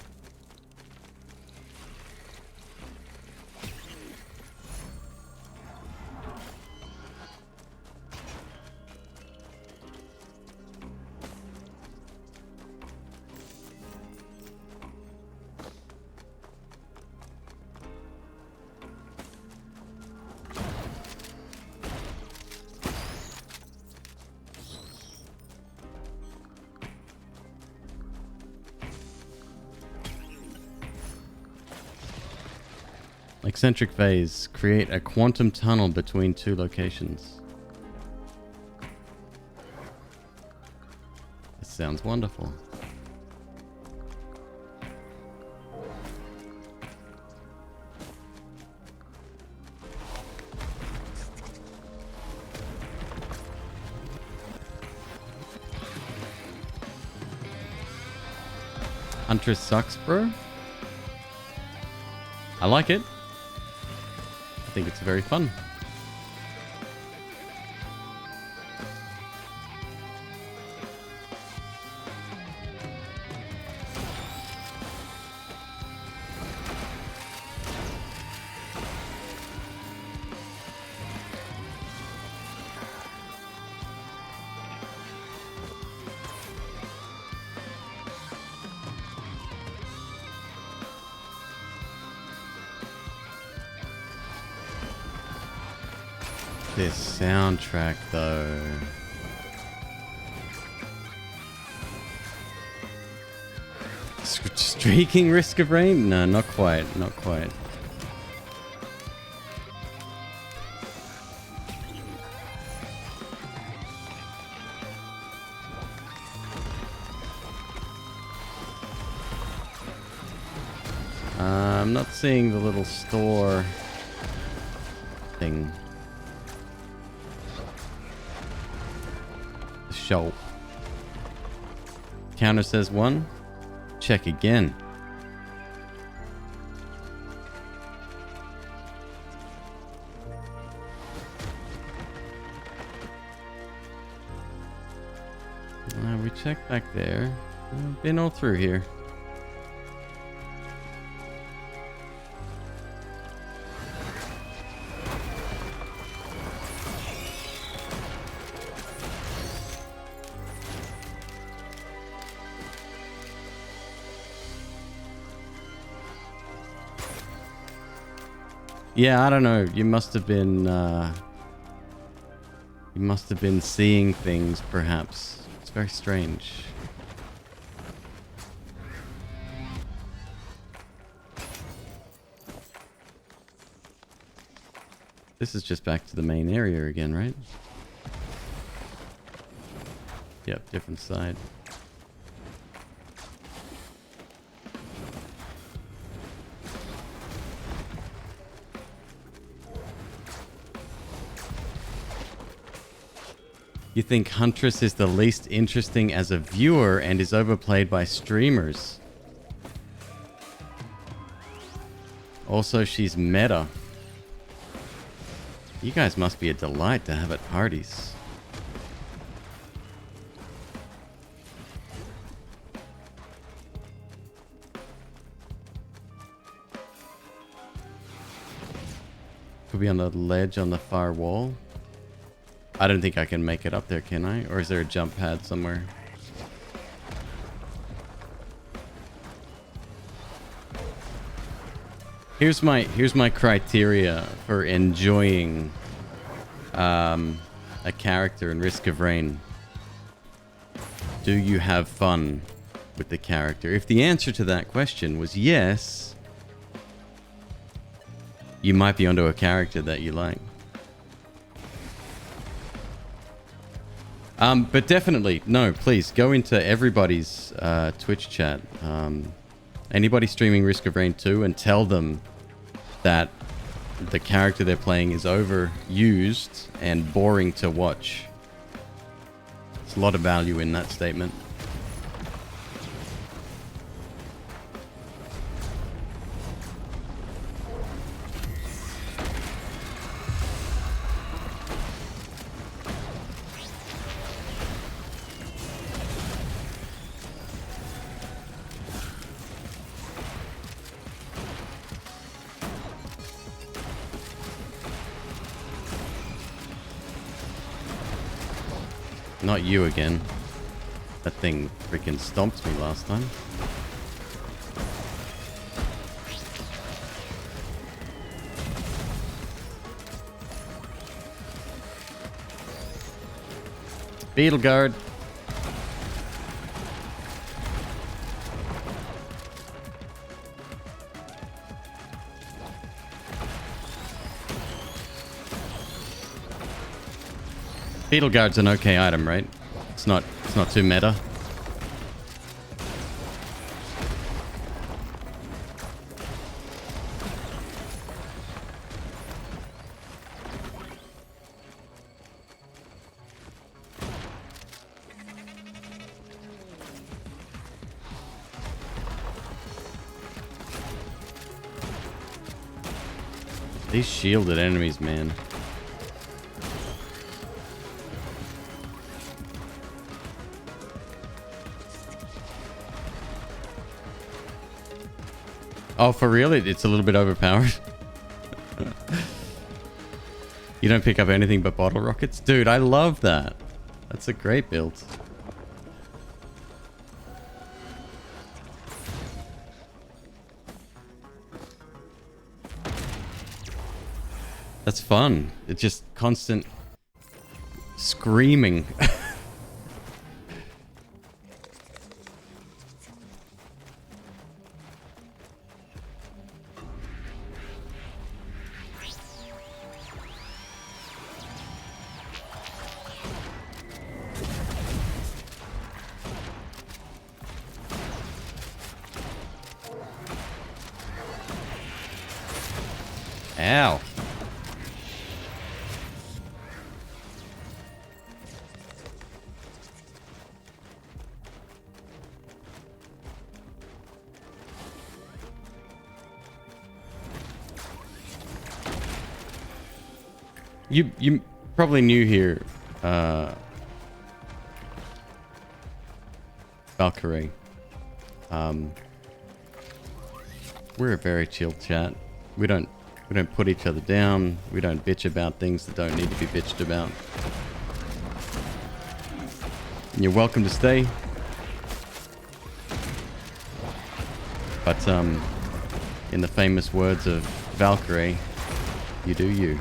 Eccentric phase. Create a quantum tunnel between two locations. This sounds wonderful. Huntress sucks, bro. I like it. I think it's very fun. This soundtrack though. Streaking Risk of Rain? No, not quite, not quite. I'm not seeing the little store thing. The shop. Counter says 1. Check again. We checked back there. We've been all through here. Yeah, I don't know. You must have been seeing things, perhaps. It's very strange. This is just back to the main area again, right? Yep, different side. You think Huntress is the least interesting as a viewer and is overplayed by streamers. Also, she's meta. You guys must be a delight to have at parties. Could be on the ledge on the far wall. I don't think I can make it up there, can I? Or is there a jump pad somewhere? Here's my criteria for enjoying a character in Risk of Rain. Do you have fun with the character? If the answer to that question was yes, you might be onto a character that you like. But definitely, no, please go into everybody's Twitch chat. Anybody streaming Risk of Rain 2 and tell them that the character they're playing is overused and boring to watch. There's a lot of value in that statement. Not you again. That thing freaking stomped me last time. Beetle guard. Beetle guard's an okay item, right? It's not too meta. These shielded enemies, man. Oh, for real? It's a little bit overpowered. You don't pick up anything but bottle rockets? Dude, I love that. That's a great build. That's fun. It's just constant screaming. Ow. You probably new here, Valkyrie. We're a very chill chat. We don't put each other down. We don't bitch about things that don't need to be bitched about. And you're welcome to stay. But in the famous words of Valkyrie, you do you.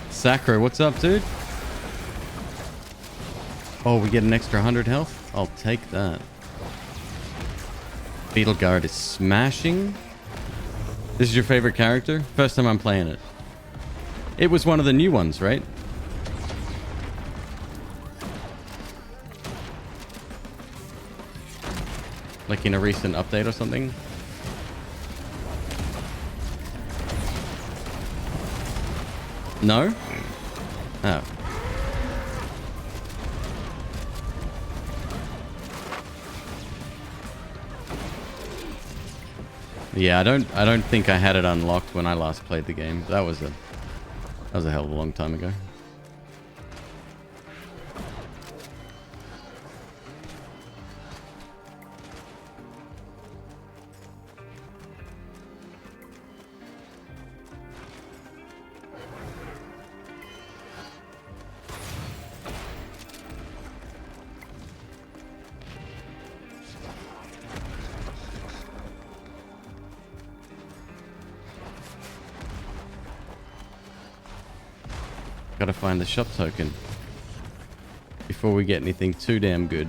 Sacro, what's up, dude? Oh, we get an extra 100 health? I'll take that. Beetle Guard is smashing. This is your favorite character? First time I'm playing it. It was one of the new ones, right? Like in a recent update or something? No? Oh. Yeah, I don't think I had it unlocked when I last played the game. That was a hell of a long time ago. Gotta find the shop token before we get anything too damn good.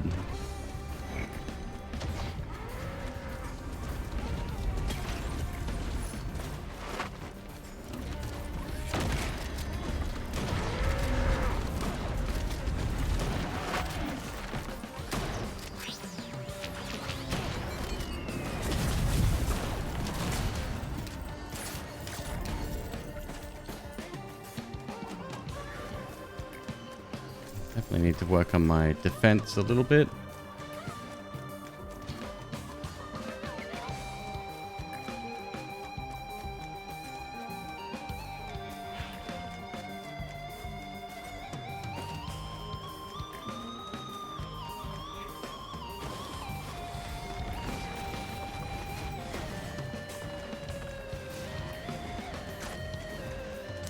Definitely need to work on my defense a little bit.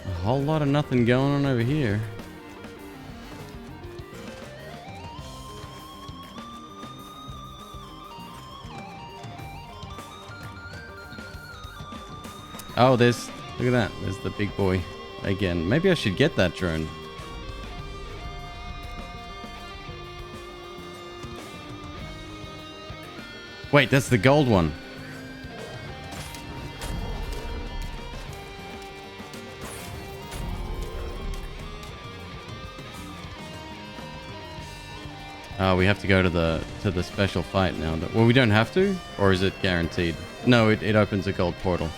A whole lot of nothing going on over here. Oh, look at that. There's the big boy again. Maybe I should get that drone. Wait, that's the gold one. Oh, we have to go to the special fight now. Well, we don't have to? Or is it guaranteed? No, it opens a gold portal.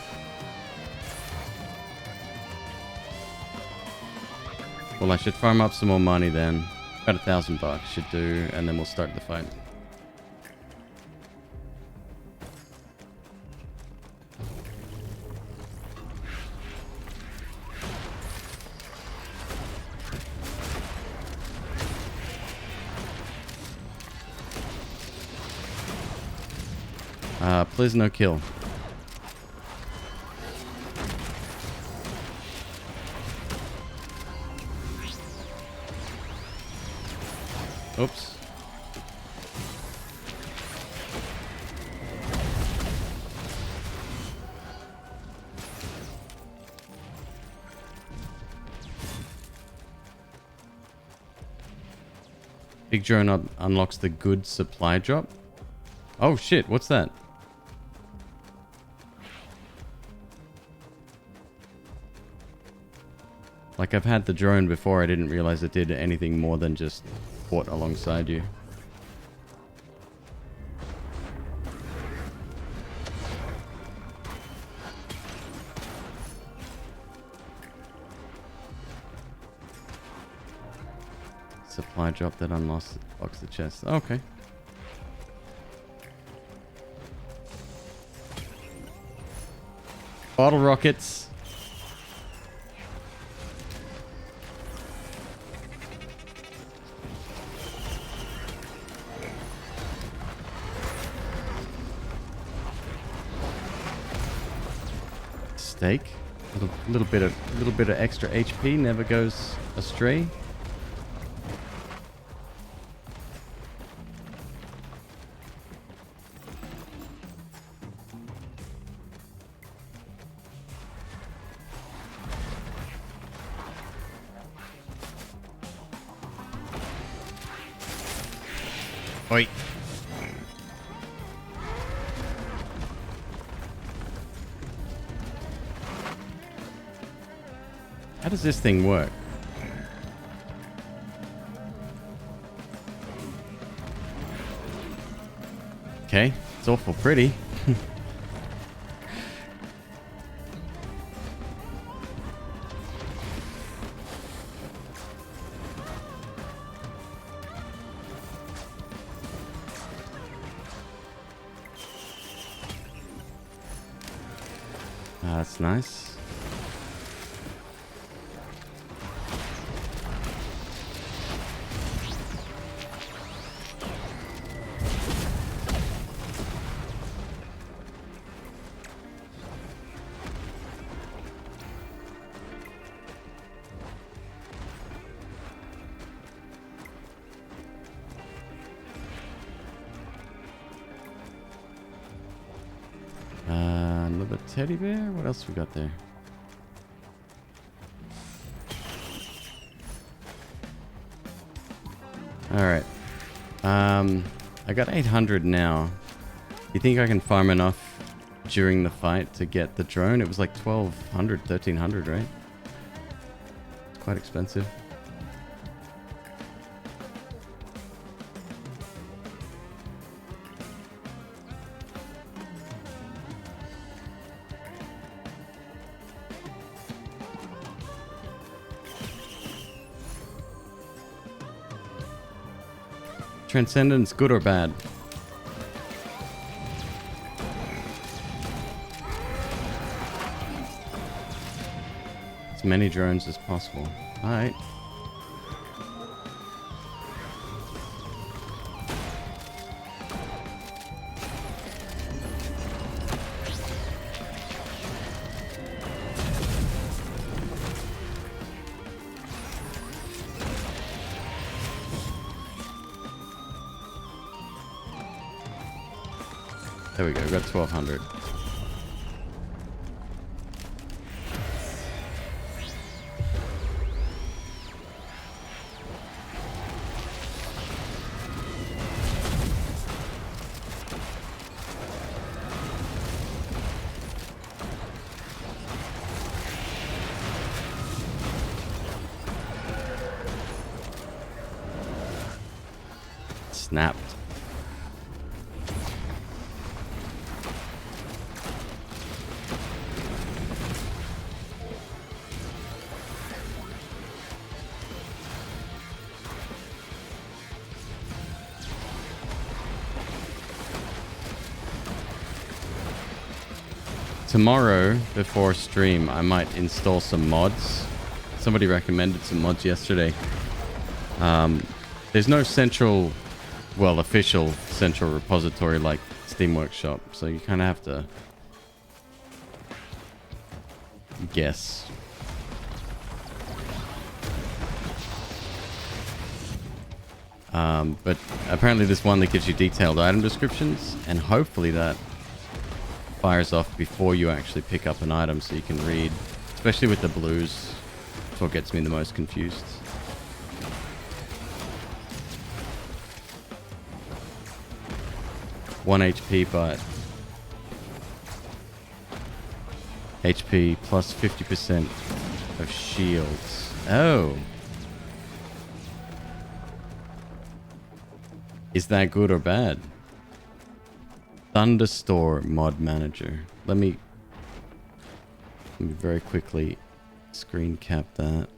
Well, I should farm up some more money then. About $1,000 should do, and then we'll start the fight. Please no kill. Oops. Big drone unlocks the good supply drop. Oh shit, what's that? Like, I've had the drone before, I didn't realize it did anything more than just port alongside you. Supply drop that unlocks the chest. Okay. Bottle rockets. Steak. A little bit of extra HP never goes astray. Oi. How does this thing work? Okay, it's awful pretty. That's nice. Another teddy bear? What else we got there? Alright. I got 800 now. You think I can farm enough during the fight to get the drone? It was like 1200, 1300, right? It's quite expensive. Transcendence, good or bad? As many drones as possible. Alright. There we go, we got 1200. Snapped. Tomorrow, before stream, I might install some mods. Somebody recommended some mods yesterday. There's no central, well, official central repository like Steam Workshop, so you kind of have to guess. But apparently there's one that gives you detailed item descriptions, and hopefully that fires off before you actually pick up an item so you can read, especially with the blues. That's what gets me the most confused. One HP, but HP plus 50%. of shields. Oh. Is that good or bad? Thunderstorm mod manager. Let me very quickly screen cap that.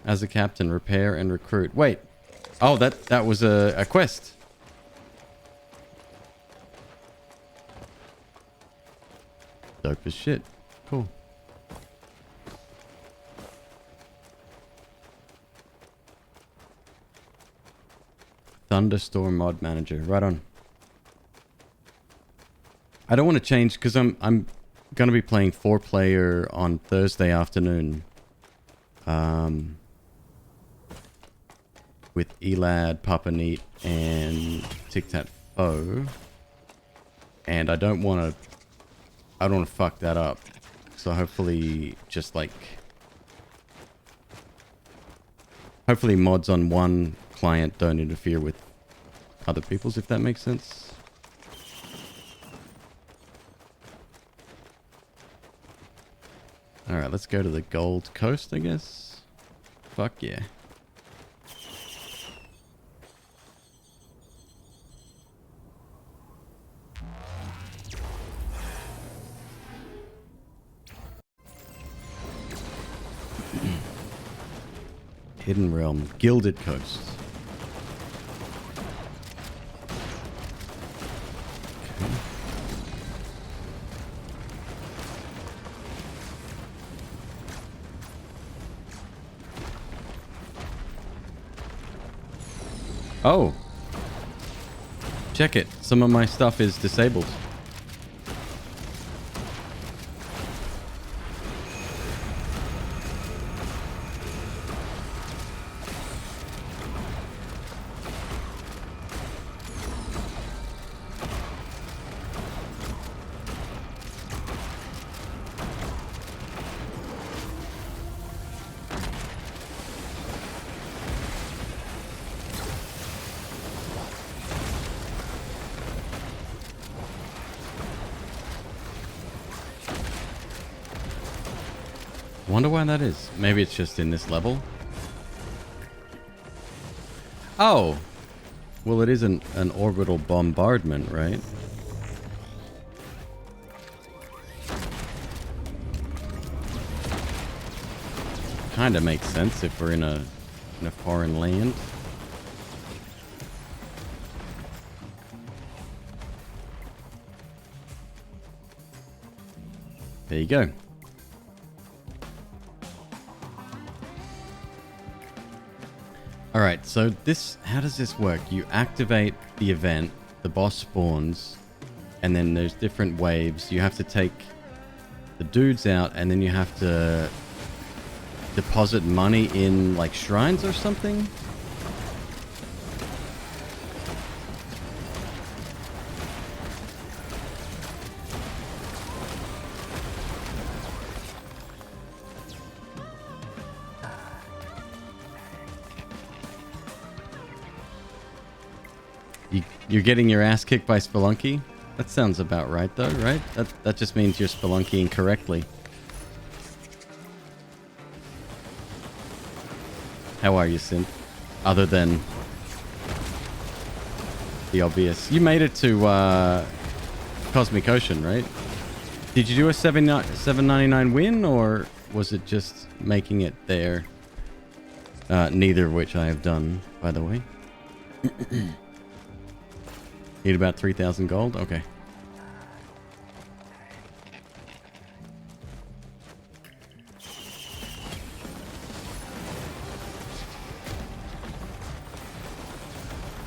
As a captain, repair and recruit. Wait. Oh, that was a quest. Dope as shit. Cool. Thunderstorm mod manager. Right on. I don't want to change because I'm gonna be playing 4-player on Thursday afternoon. With Elad, Papa Neat, and Tic Tac Foe. And I don't want to fuck that up. So hopefully hopefully mods on one client don't interfere with other people's, if that makes sense. Alright, let's go to the Gold Coast, I guess. Fuck yeah. Hidden Realm, Gilded Coast. Okay. Oh. Check it. Some of my stuff is disabled. Wonder why that is. Maybe it's just in this level. Oh! Well, it isn't an orbital bombardment, right? Kinda makes sense if we're in a foreign land. There you go. Alright, so how does this work? You activate the event, the boss spawns, and then there's different waves. You have to take the dudes out, and then you have to deposit money in, like, shrines or something? You're getting your ass kicked by Spelunky? That sounds about right, though, right? That just means you're Spelunkying correctly. How are you, Synth? Other than the obvious. You made it to Cosmic Ocean, right? Did you do a $7.99 win, or was it just making it there? Neither of which I have done, by the way. Need about 3,000 gold? Okay.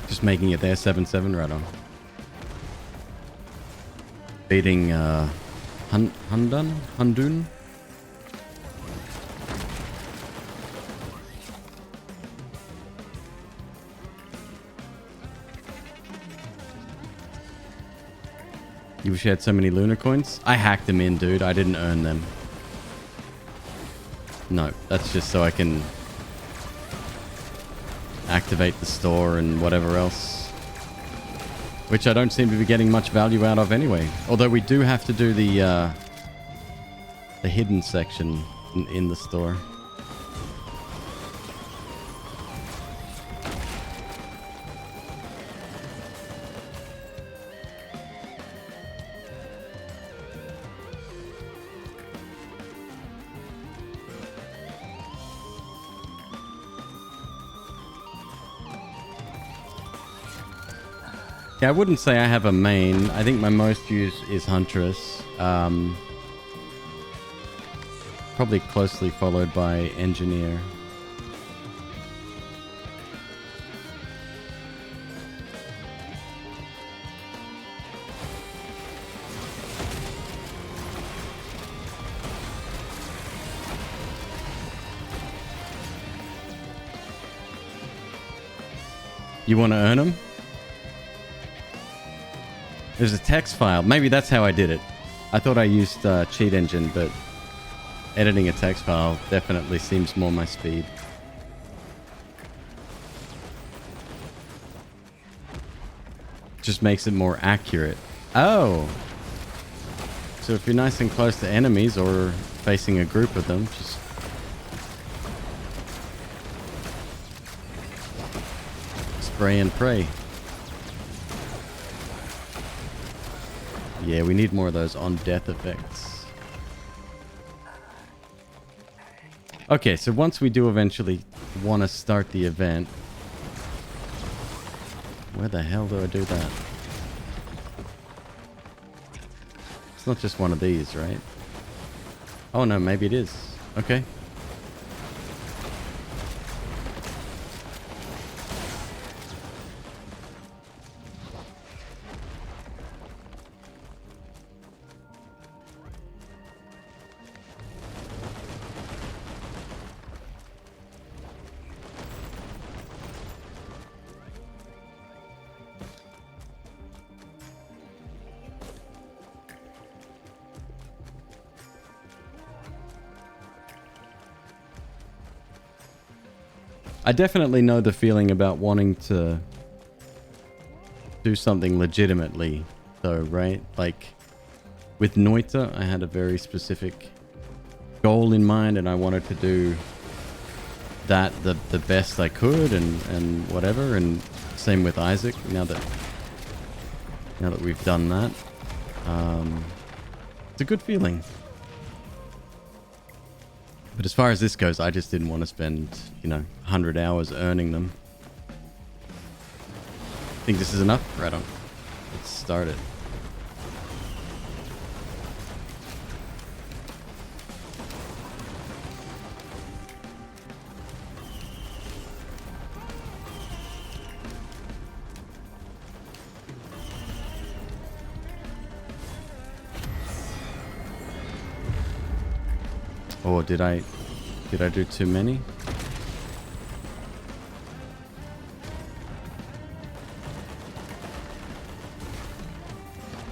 Just making it there, 7-7, right on. Beating Hundun? You wish you had so many lunar coins? I hacked them in, dude. I didn't earn them. No, that's just so I can activate the store and whatever else. Which I don't seem to be getting much value out of anyway. Although we do have to do the hidden section in the store. Yeah, I wouldn't say I have a main. I think my most used is Huntress. Probably closely followed by Engineer. You want to earn them? There's a text file. Maybe that's how I did it. I thought I used Cheat Engine, but editing a text file definitely seems more my speed. Just makes it more accurate. Oh! So if you're nice and close to enemies or facing a group of them, just spray and pray. Yeah, we need more of those on death effects. Okay, so once we do eventually want to start the event, where the hell do I do that? It's not just one of these, right? Oh no, maybe it is. Okay. I definitely know the feeling about wanting to do something legitimately, though, right? Like, with Noita, I had a very specific goal in mind, and I wanted to do that the best I could, and whatever. And same with Isaac. Now that we've done that, it's a good feeling. But as far as this goes, I just didn't want to spend, 100 hours earning them. Think this is enough? Right on. Let's start it. Or did I do too many?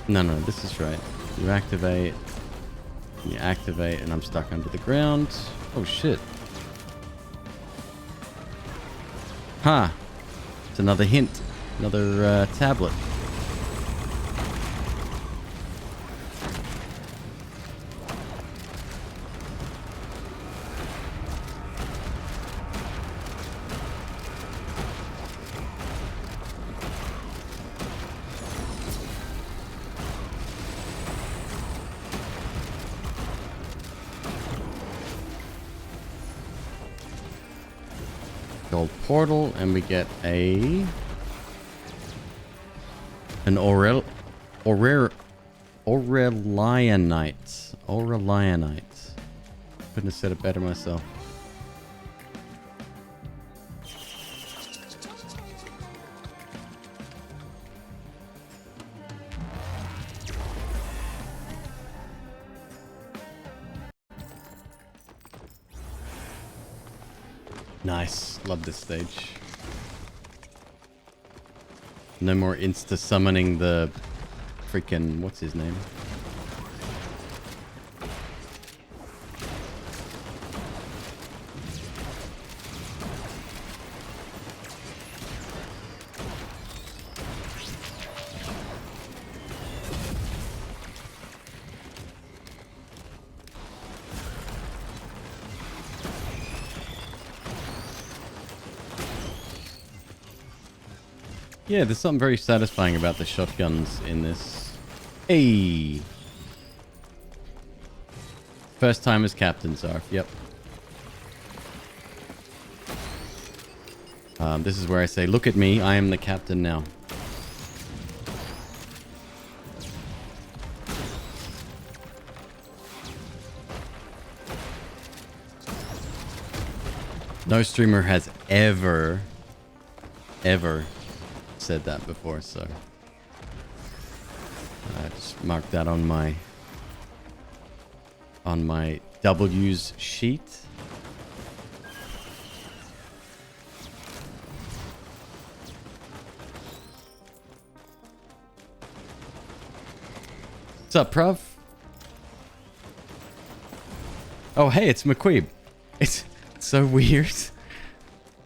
No, this is right. You activate, and I'm stuck under the ground. Oh shit. Ha! Huh. It's another hint. Another tablet. Gold portal, and we get an Aurelionite. Couldn't have said it better myself. Nice. Love this stage. No more insta-summoning the freaking... what's his name? Yeah, there's something very satisfying about the shotguns in this. Hey! First time as Captain Zarf, yep. This is where I say, look at me, I am the captain now. No streamer has ever said that before, so I just marked that on my W's sheet. What's up, Prov? Oh, hey, it's McQueeb. It's so weird.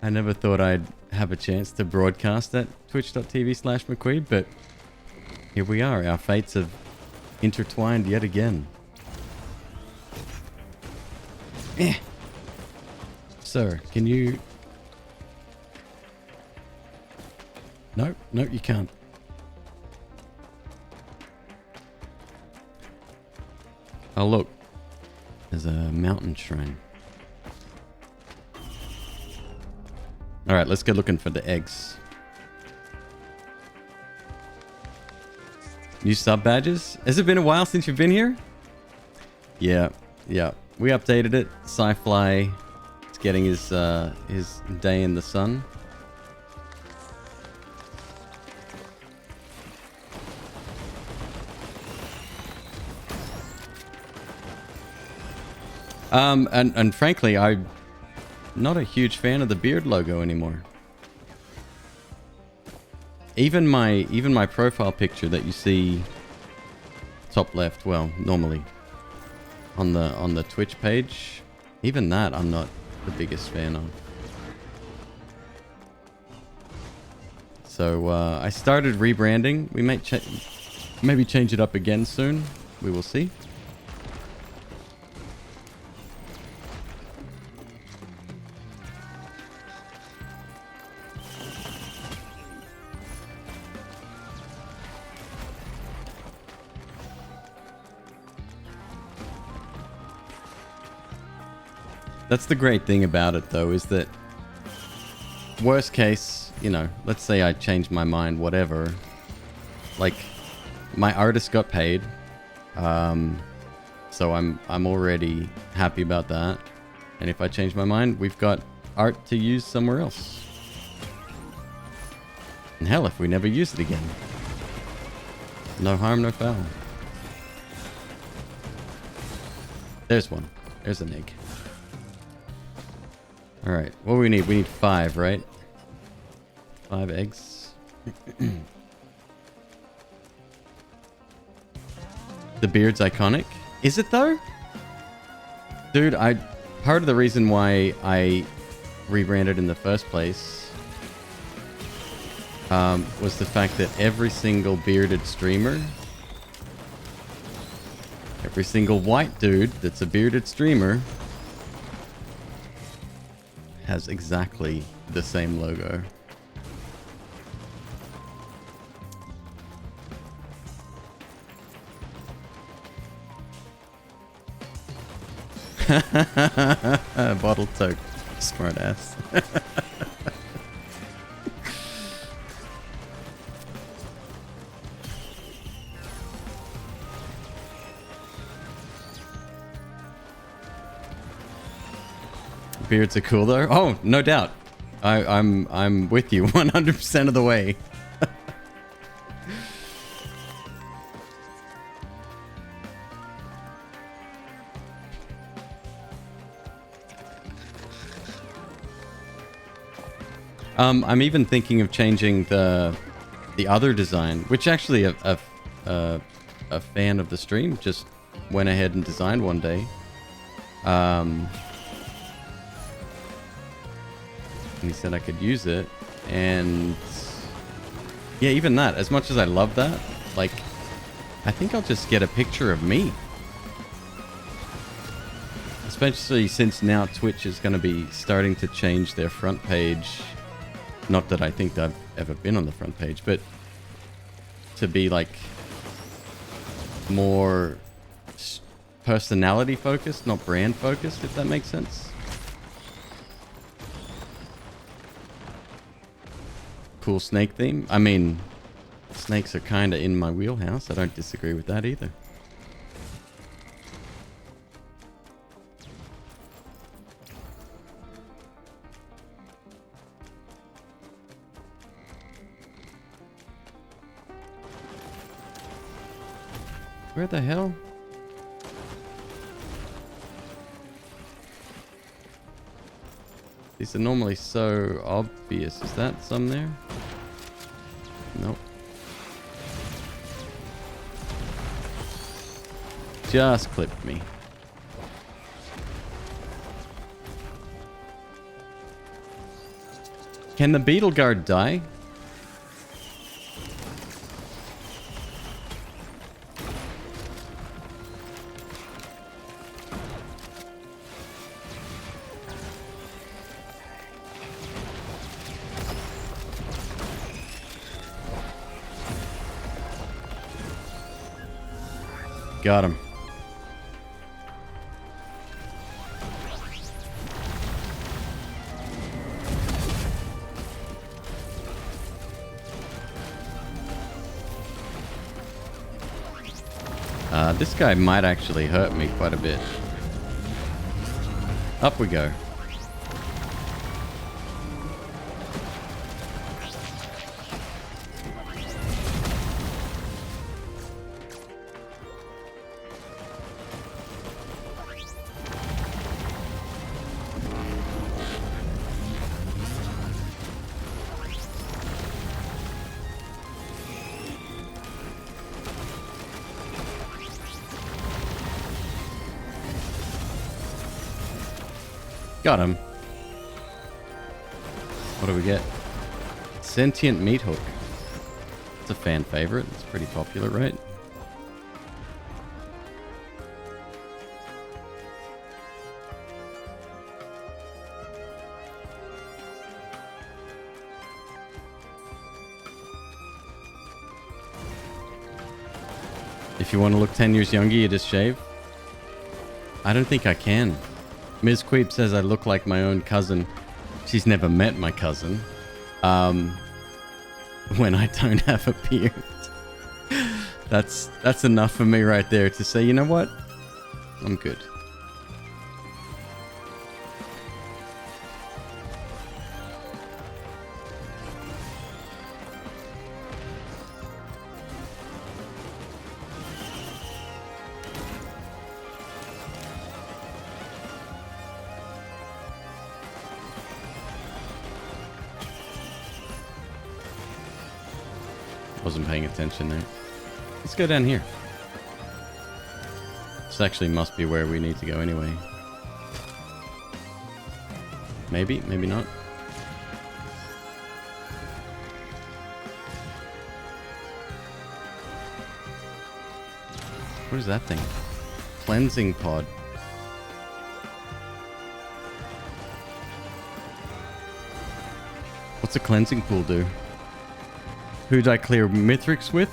I never thought I'd have a chance to broadcast at twitch.tv/McQueeb, but here we are. Our fates have intertwined yet again. Sir, can you... No, you can't. Oh, look. There's a mountain shrine. Alright, let's go looking for the eggs. New sub badges? Has it been a while since you've been here? Yeah. We updated it. Sci-Fly is getting his day in the sun. And frankly, I'm not a huge fan of the beard logo anymore. Even my profile picture that you see top left, well, normally on the Twitch page, even that I'm not the biggest fan of. So I started rebranding. We might maybe change it up again soon. We will see. That's the great thing about it, though, is that worst case, you know, let's say I change my mind, whatever. Like, my artist got paid, so I'm already happy about that. And if I change my mind, we've got art to use somewhere else. And hell, if we never use it again, no harm, no foul. There's one. There's an egg. Alright, what do we need? We need 5, right? 5 eggs. The beard's iconic. Is it though? Dude, part of the reason why I rebranded in the first place was the fact that every single bearded streamer, every single white dude that's a bearded streamer, has exactly the same logo. Bottle toke. Smart ass. Beards are cool though. Oh, no doubt. I'm with you 100% of the way. I'm even thinking of changing the other design, which actually a fan of the stream just went ahead and designed one day. And he said I could use it, and yeah, even that, as much as I love that, like, I think I'll just get a picture of me, especially since now Twitch is going to be starting to change their front page Not that I think I've ever been on the front page, but to be like more personality focused, not brand focused, if that makes sense. Cool snake theme. I mean, snakes are kind of in my wheelhouse. I don't disagree with that either. Where the hell? These are normally so obvious. Is that some there? Nope. Just clipped me. Can the beetle guard die? Got him. This guy might actually hurt me quite a bit. Up we go. Got him. What do we get? Sentient meat hook. It's a fan favorite. It's pretty popular, right? If you want to look 10 years younger, you just shave. I don't think I can. McQueeb says I look like my own cousin. She's never met my cousin. When I don't have a beard. That's enough for me right there to say, you know what? I'm good. Wasn't paying attention there. Let's go down here. This actually must be where we need to go anyway. Maybe, maybe not. What is that thing? Cleansing pod. What's a cleansing pool do? Who did I clear Mithrix with?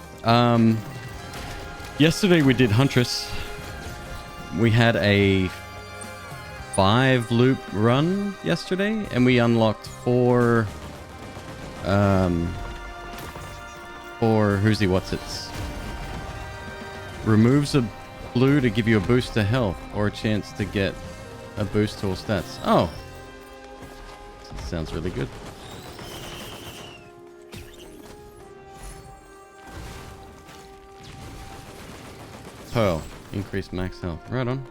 Yesterday we did Huntress. We had a 5-loop run yesterday, and we unlocked 4 Who's he what's-its. Removes a blue to give you a boost to health, or a chance to get a boost to all stats. Oh. Sounds really good. Pearl. Increased max health. Right on.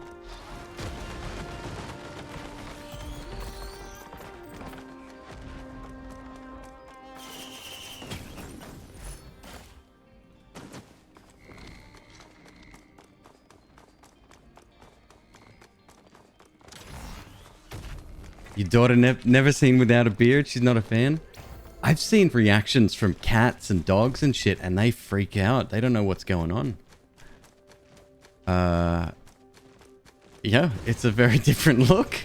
Your daughter never seen without a beard? She's not a fan? I've seen reactions from cats and dogs and shit, and they freak out. They don't know what's going on. Yeah, it's a very different look.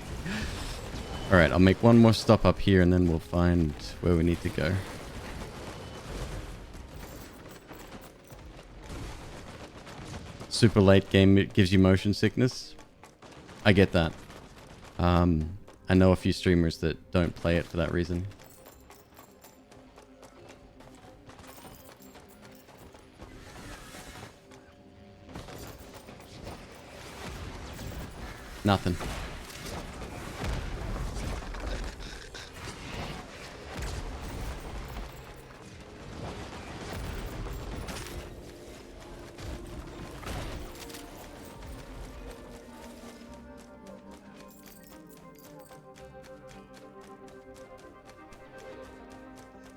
Alright, I'll make one more stop up here and then we'll find where we need to go. Super late game, it gives you motion sickness. I get that. I know a few streamers that don't play it for that reason. Nothing.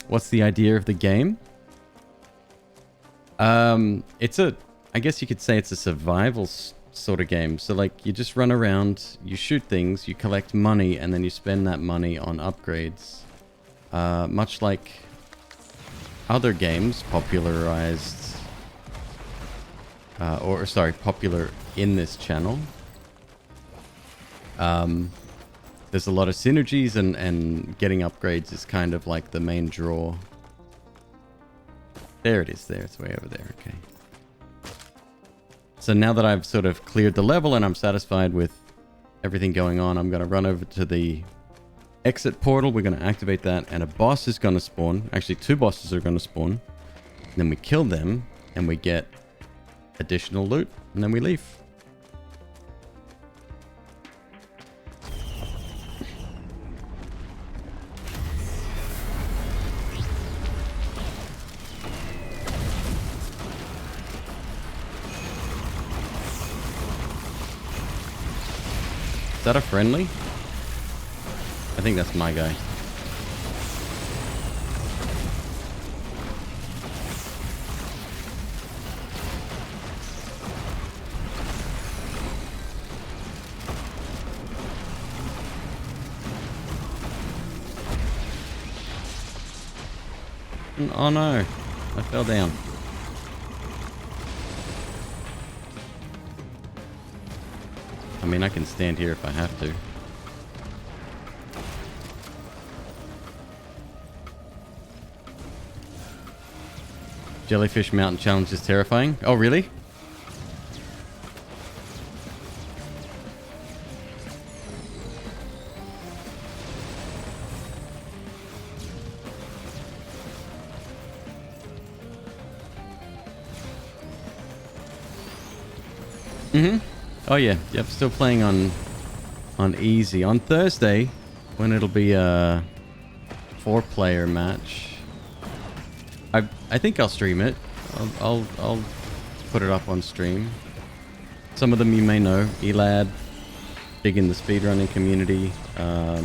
What's the idea of the game? I guess you could say it's a survival sort of game. So like you just run around, you shoot things, you collect money, and then you spend that money on upgrades. Much like other games popularized, popular in this channel. There's a lot of synergies and getting upgrades is kind of like the main draw. There it is there, it's way over there, okay. So now that I've sort of cleared the level and I'm satisfied with everything going on, I'm going to run over to the exit portal. We're going to activate that and a boss is going to spawn. Actually, 2 bosses are going to spawn. And then we kill them and we get additional loot and then we leave. Is that a friendly? I think that's my guy. Oh no, I fell down. I mean, I can stand here if I have to. Jellyfish Mountain Challenge is terrifying. Oh, really? Oh yeah, yep, still playing on easy. On Thursday, when it'll be a 4-player match, I think I'll stream it. I'll put it up on stream. Some of them you may know. Elad, big in the speedrunning community. I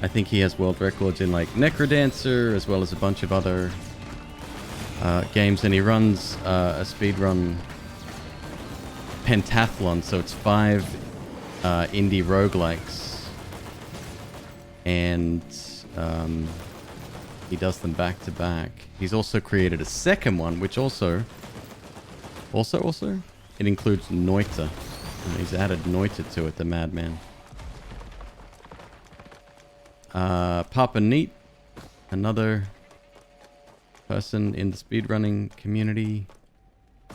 think he has world records in like Necrodancer, as well as a bunch of other games, and he runs a speedrun pentathlon, so it's 5 indie roguelikes, and he does them back to back. He's also created a second one, which also it includes Noita. He's added Noita to it, the madman. Papa Neat, another person in the speedrunning community.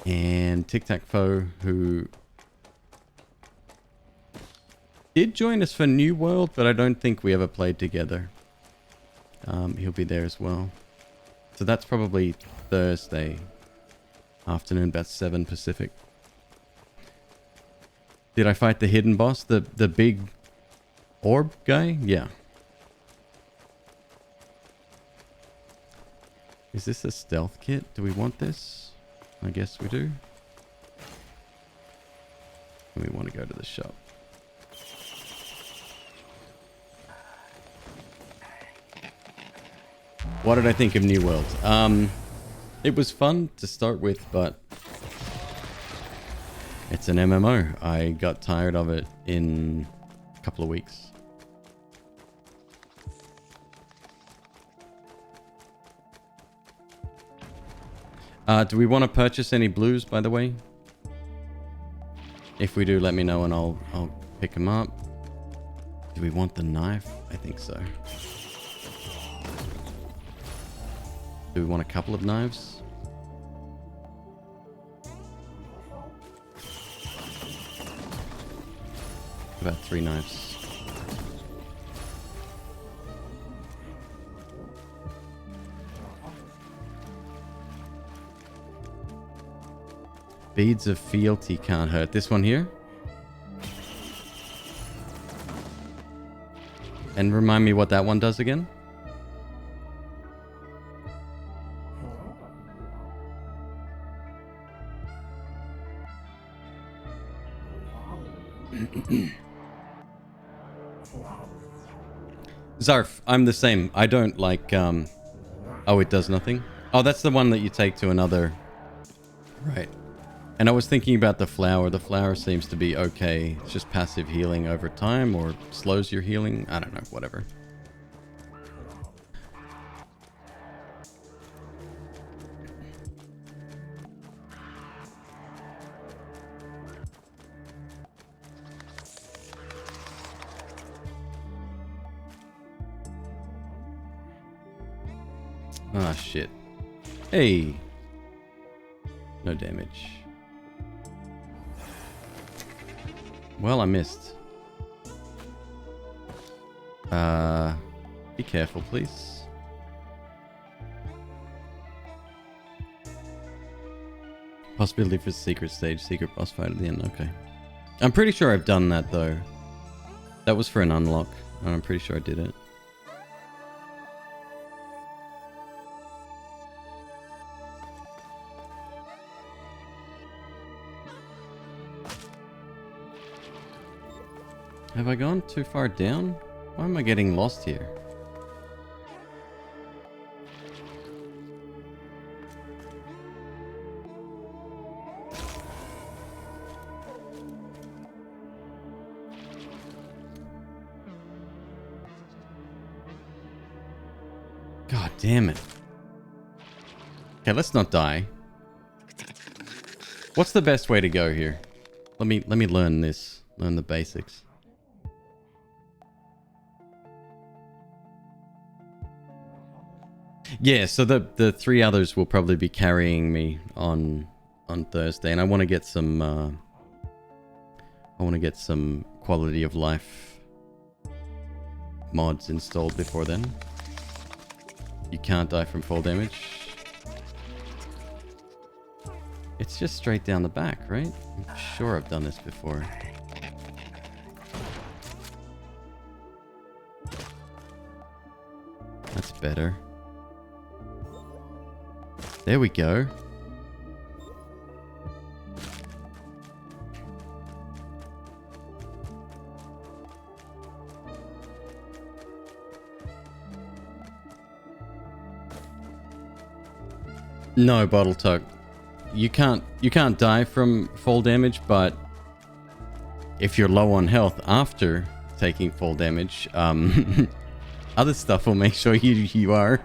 And Tic Tac Foe, who did join us for New World, but I don't think we ever played together. He'll be there as well. So that's probably Thursday afternoon, about 7 Pacific. Did I fight the hidden boss? The big orb guy? Yeah. Is this a stealth kit? Do we want this? I guess we do. And we want to go to the shop. What did I think of New World? It was fun to start with, but it's an MMO. I got tired of it in a couple of weeks. Do we want to purchase any blues, by the way? If we do, let me know and I'll pick them up. Do we want the knife? I think so. Do we want a couple of knives? About 3 knives. Beads of fealty can't hurt. This one here? And remind me what that one does again? Zarf, I'm the same. I don't like, oh, it does nothing? Oh, that's the one that you take to another... Right. And I was thinking about the flower. The flower seems to be okay. It's just passive healing over time or slows your healing. I don't know, whatever. Ah, shit. Hey. No damage. Well, I missed. Be careful, please. Possibility for secret stage, secret boss fight at the end. Okay. I'm pretty sure I've done that, though. That was for an unlock, and I'm pretty sure I did it. Have I gone too far down? Why am I getting lost here? God damn it. Okay, let's not die. What's the best way to go here? Let me learn this. Learn the basics. Yeah, so the 3 others will probably be carrying me on Thursday, and I want to get some quality of life mods installed before then. You can't die from fall damage. It's just straight down the back, right? I'm sure I've done this before. That's better. There we go. No, Bottle Tuck. You can't die from fall damage, but if you're low on health after taking fall damage, other stuff will make sure you are.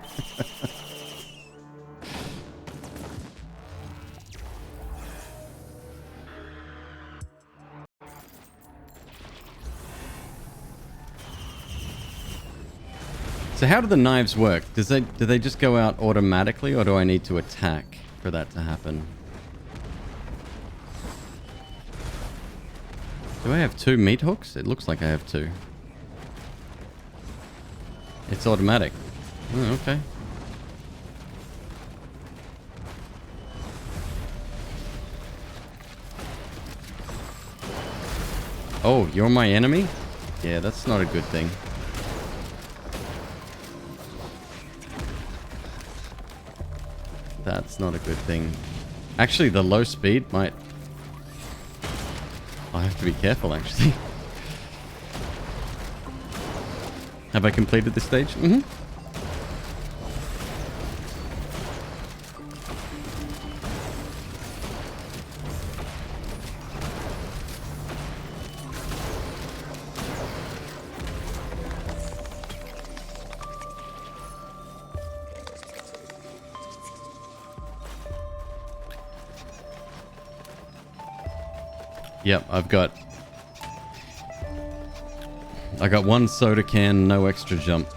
So how do the knives work? Do they just go out automatically, or do I need to attack for that to happen? Do I have 2 meat hooks? It looks like I have 2. It's automatic. Oh, okay. Oh, you're my enemy? Yeah, that's not a good thing. That's not a good thing. Actually, the low speed might... I have to be careful, actually. Have I completed this stage? Mm-hmm. Yep, I've got... I got one soda can, no extra jump.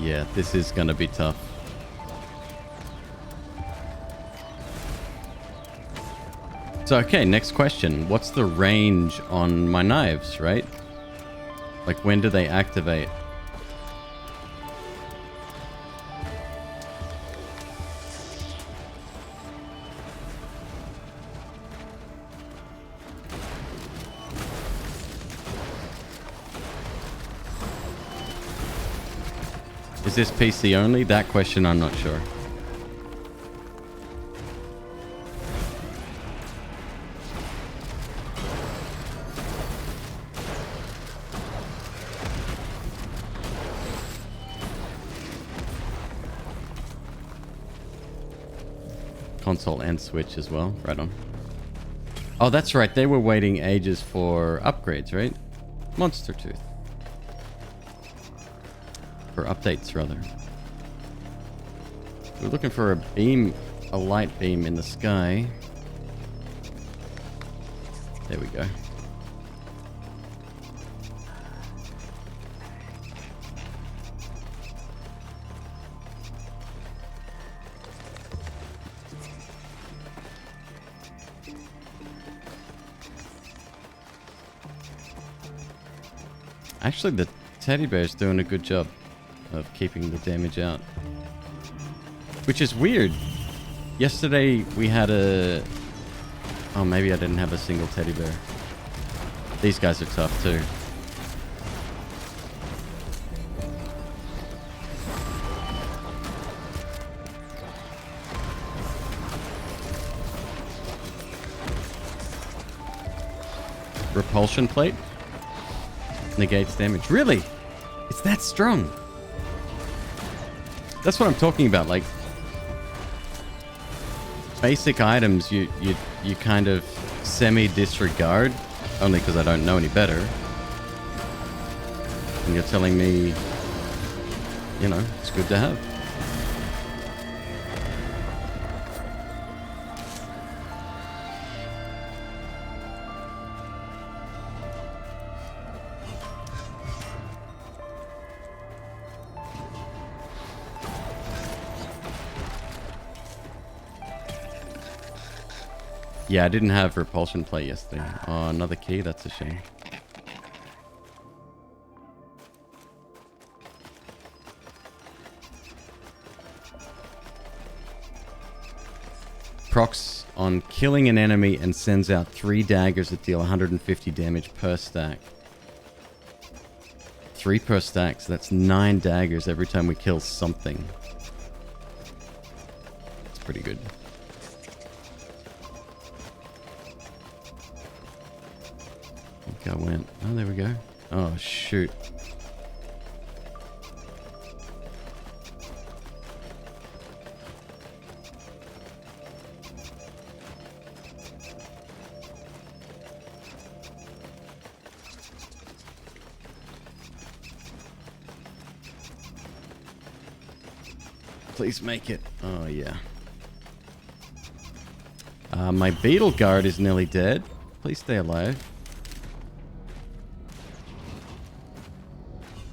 Yeah, this is gonna be tough. So, okay, next question. What's the range on my knives, right? Like, when do they activate? Is this PC only? That question I'm not sure. Console and Switch as well. Right on. Oh, that's right. They were waiting ages for upgrades, right? Monster Tooth. For updates, rather. We're looking for a beam, a light beam in the sky. There we go. Actually, the teddy bear's doing a good job of keeping the damage out. Which is weird. Yesterday we had a... Oh, maybe I didn't have a single teddy bear. These guys are tough too. Repulsion plate? Negates damage. Really? It's that strong? That's what I'm talking about. Like, basic items you kind of semi-disregard, only because I don't know any better. And you're telling me, you know, it's good to have. Yeah, I didn't have repulsion plate yesterday. Oh, another key? That's a shame. Procs on killing an enemy and sends out 3 daggers that deal 150 damage per stack. 3 per stack, so that's 9 daggers every time we kill something. It's pretty good. I went. Oh, there we go. Oh, shoot. Please make it. Oh, yeah. My beetle guard is nearly dead. Please stay alive.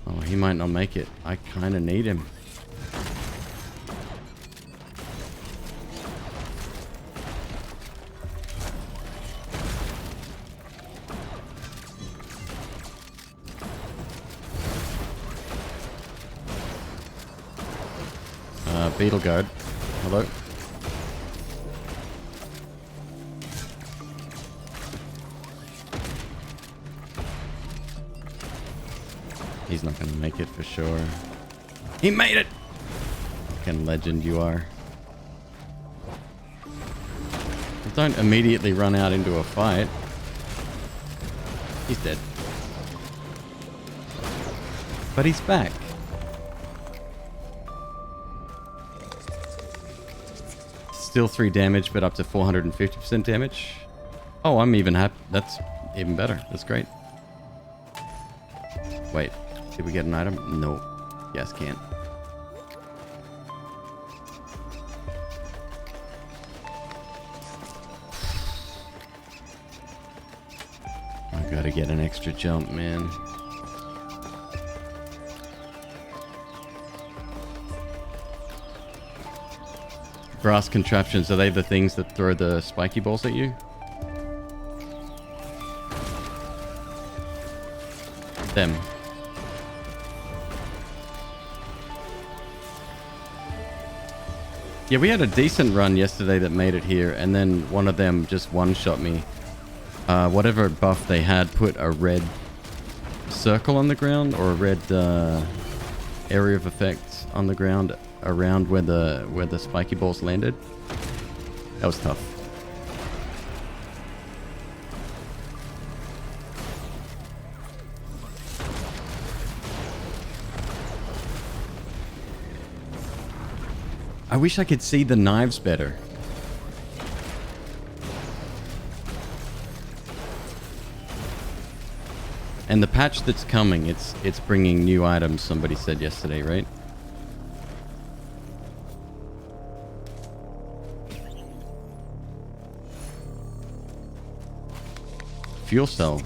Oh, he might not make it. I kind of need him. Beetle guard. Hello. He's not going to make it for sure. He made it! Fucking legend you are. Well, don't immediately run out into a fight. He's dead. But he's back. Still 3 damage, but up to 450% damage. Oh, I'm even happy. That's even better. That's great. Wait. Did we get an item? No. Yes, can't. I gotta get an extra jump, man. Grass contraptions, are they the things that throw the spiky balls at you? Them. Yeah, we had a decent run yesterday that made it here, and then one of them just one-shot me. Whatever buff they had put a red circle on the ground, or a red area of effect on the ground around where the spiky balls landed. That was tough. I wish I could see the knives better. And the patch that's coming, it's bringing new items, somebody said yesterday, right? Fuel cell,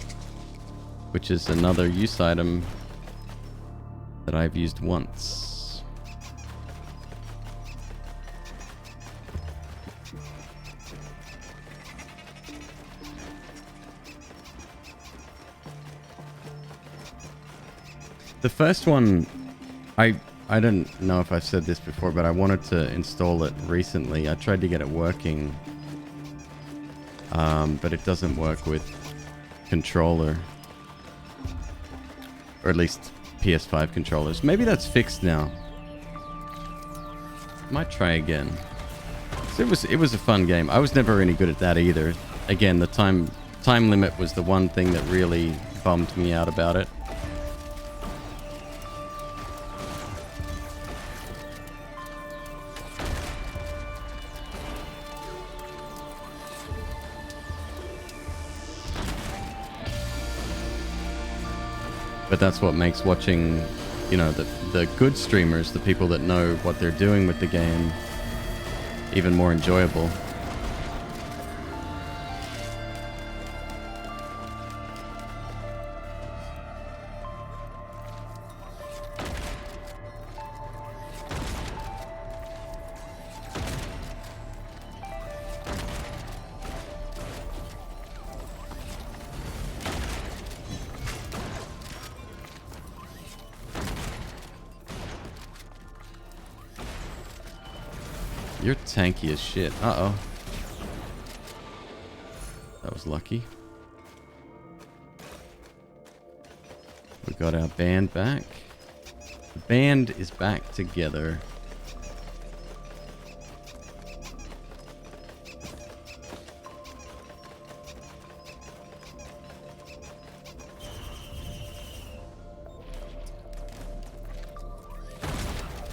which is another use item that I've used once. The first one, I don't know if I've said this before, but I wanted to install it recently. I tried to get it working, but it doesn't work with controller, or at least PS5 controllers. Maybe that's fixed now. Might try again. So it was a fun game. I was never any good at that either. Again, the time limit was the one thing that really bummed me out about it. But that's what makes watching, you know, the good streamers, the people that know what they're doing with the game, even more enjoyable. You're tanky as shit. Uh-oh. That was lucky. We got our band back. The band is back together.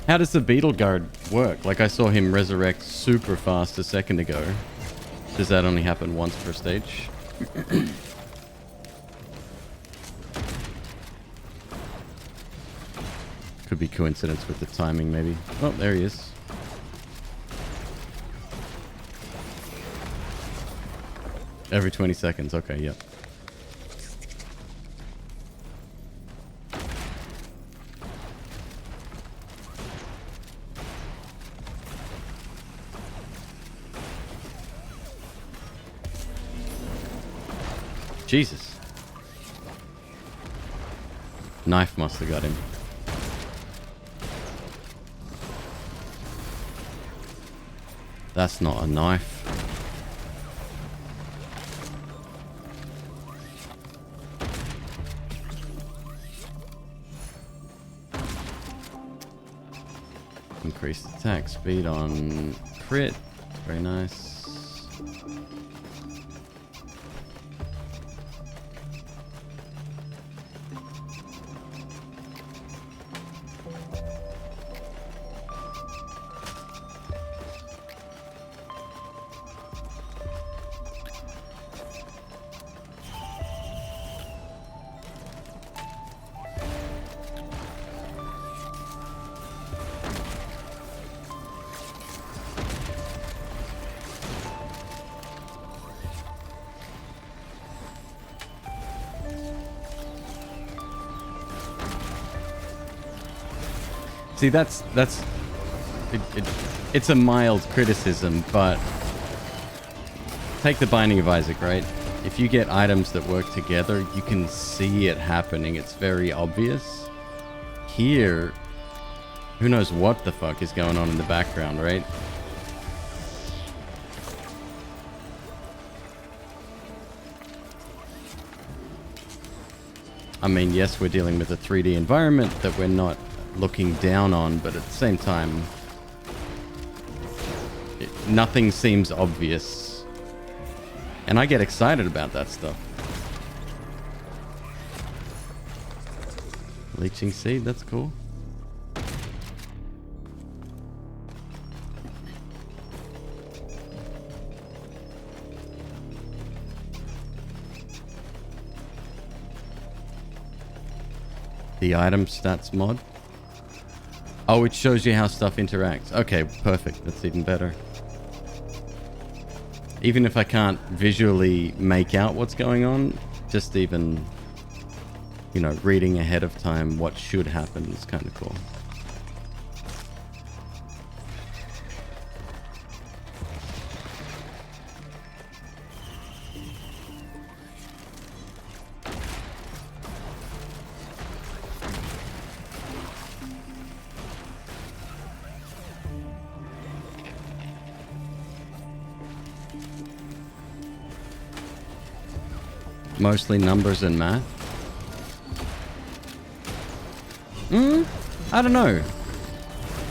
How does the beetle guard work? Like, I saw him resurrect super fast a second ago. Does that only happen once per stage? Could be coincidence with the timing, maybe. Oh, there he is. Every 20 seconds. Okay, yep. Jesus. Knife must have got him. That's not a knife. Increased attack speed on crit. Very nice. See, it's a mild criticism, but take the Binding of Isaac, right? If you get items that work together, you can see it happening. It's very obvious. Here, who knows what the fuck is going on in the background, right? I mean, yes, we're dealing with a 3D environment that we're not looking down on, but at the same time, nothing seems obvious. And I get excited about that stuff. Leeching seed, that's cool. The item stats mod. Oh, it shows you how stuff interacts. Okay, perfect. That's even better. Even if I can't visually make out what's going on, just even, you know, reading ahead of time what should happen is kind of cool. Mostly numbers and math. I don't know.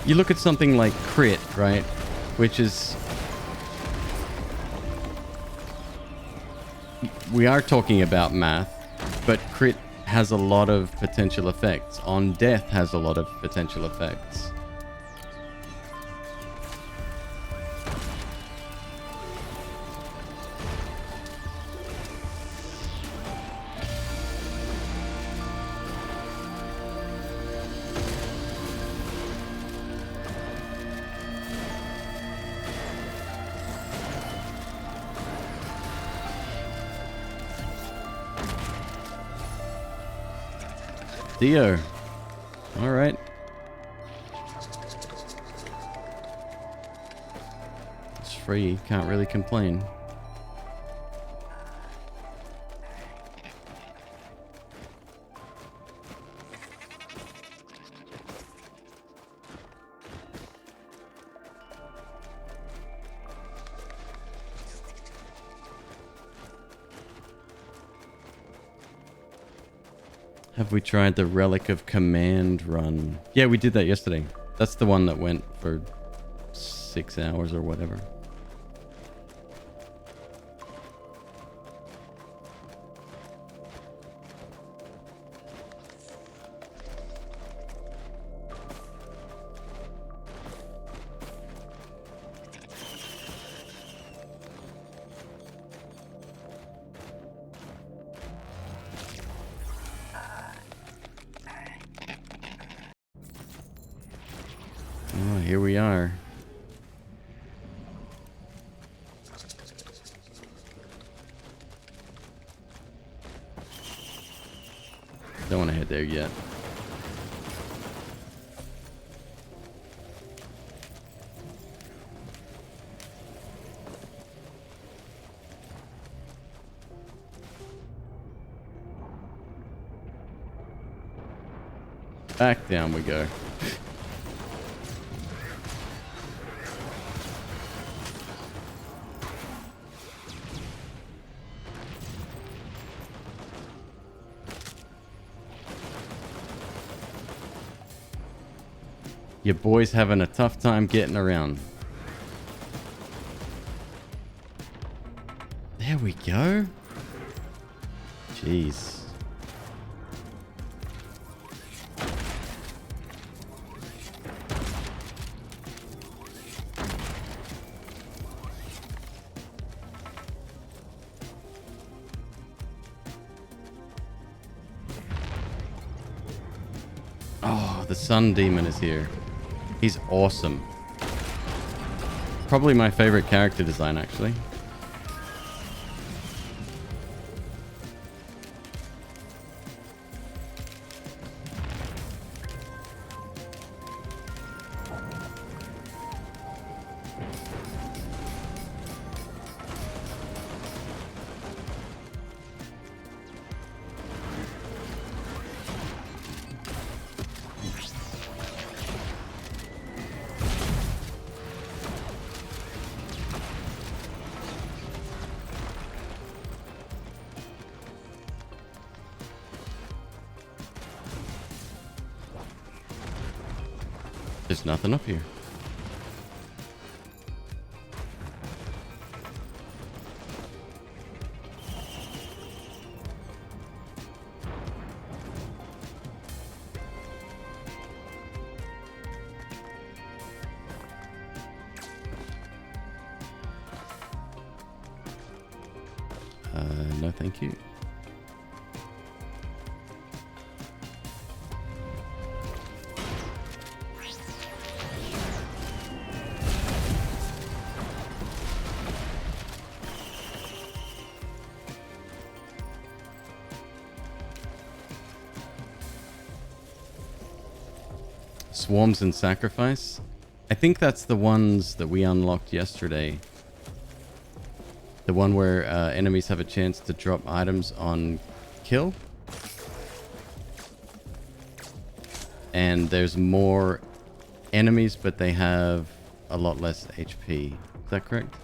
You look at something like crit, right? Which is... We are talking about math, but crit has a lot of potential effects. On death has a lot of potential effects. Theo. All right. It's free. Can't really complain. Have we tried the Relic of Command run? Yeah, we did that yesterday. That's the one that went for 6 hours or whatever. Oh, here we are. Don't want to head there yet. Back down we go. Your boy's having a tough time getting around. There we go. Jeez. Oh, the sun demon is here. He's awesome. Probably my favorite character design, actually. There's nothing up here. No, thank you. Swarms and Sacrifice. I think that's the ones that we unlocked yesterday. The one where enemies have a chance to drop items on kill. And there's more enemies, but they have a lot less HP. Is that correct?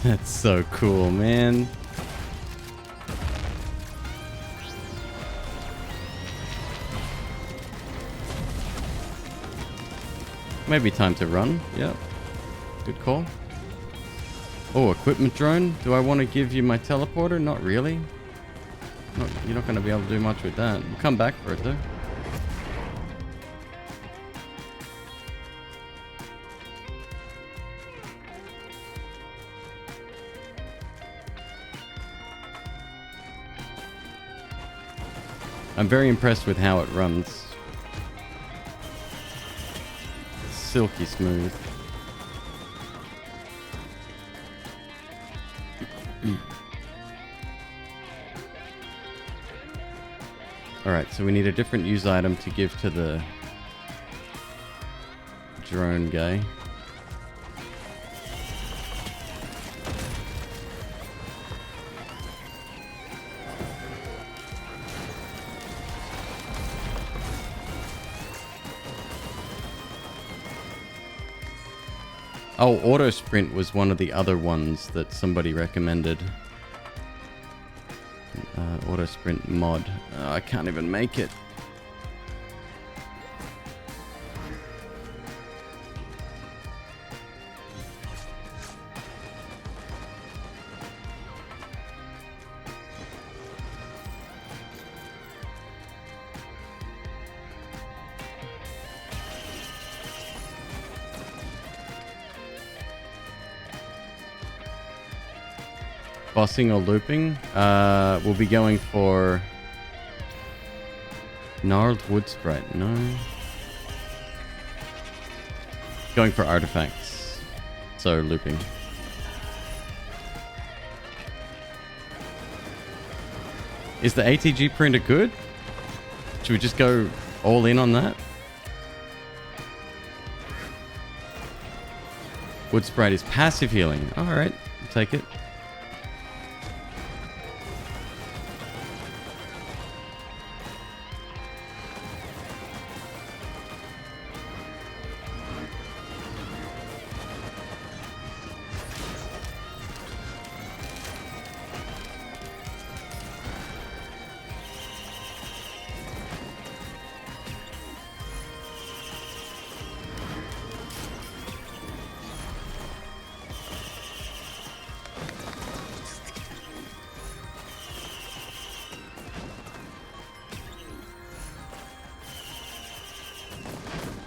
That's so cool, man. Maybe time to run. Yep. Good call. Oh, equipment drone. Do I want to give you my teleporter? Not really. You're not going to be able to do much with that. We'll come back for it, though. I'm very impressed with how it runs. Silky smooth. Alright, so we need a different use item to give to the drone guy. Oh, auto sprint was one of the other ones that somebody recommended. Auto sprint mod. I can't even make it. Bossing or looping? We'll be going for gnarled wood sprite. No. Going for artifacts. So looping. Is the ATG printer good? Should we just go all in on that? Wood sprite is passive healing. Alright, I'll take it.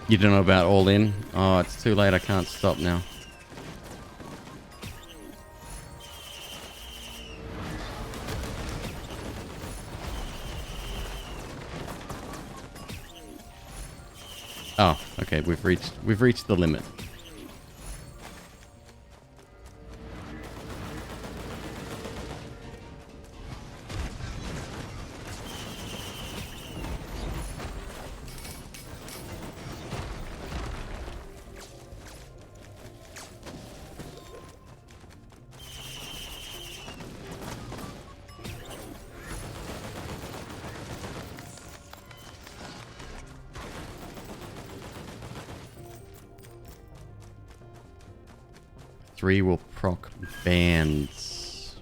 You don't know about all in? Oh, it's too late. I can't stop now. Oh, okay. We've reached the limit. 3 will proc bands.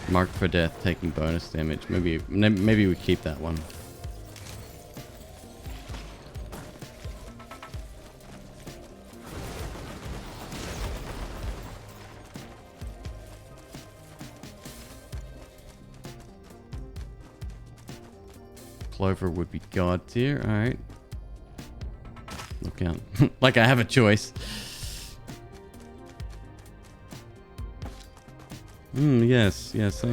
Marked for death, taking bonus damage. Maybe we keep that one. Clover would be god tier. All right. Look out. Like I have a choice. Yes. If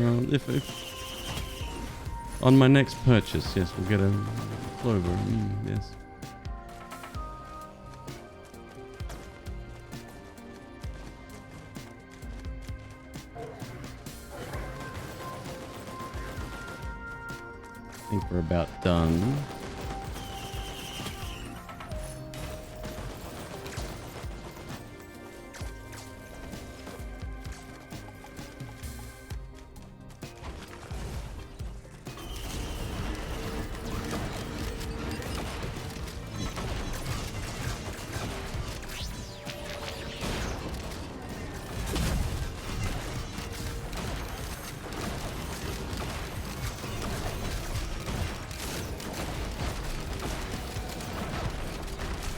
on my next purchase, yes, we'll get a Clover. Yes. I think we're about done.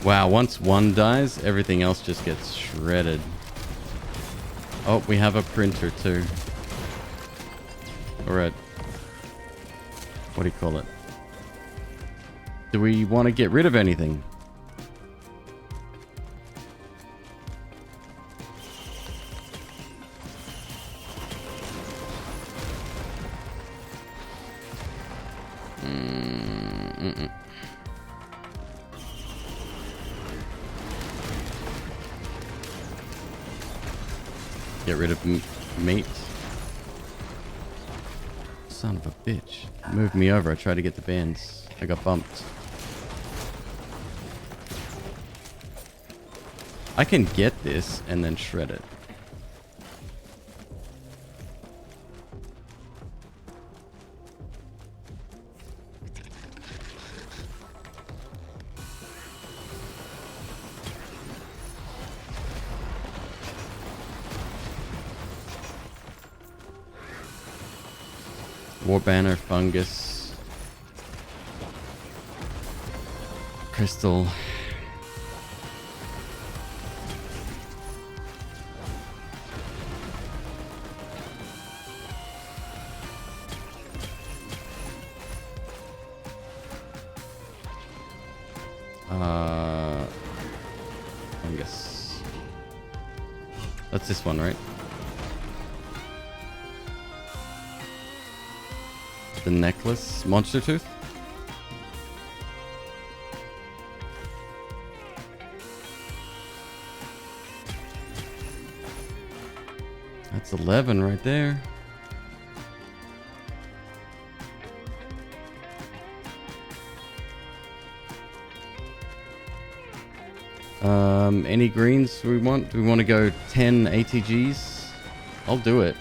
Wow, once one dies, everything else just gets shredded. Oh, we have a printer too. Alright. What do you call it? Do we want to get rid of anything? Get rid of meat. Son of a bitch. Moved me over. I tried to get the bands. I got bumped. I can get this and then shred it. War banner, fungus, crystal. Fungus. That's this one, right? The necklace, monster tooth. That's 11 right there. Any greens we want? Do we want to go 10 ATGs? I'll do it.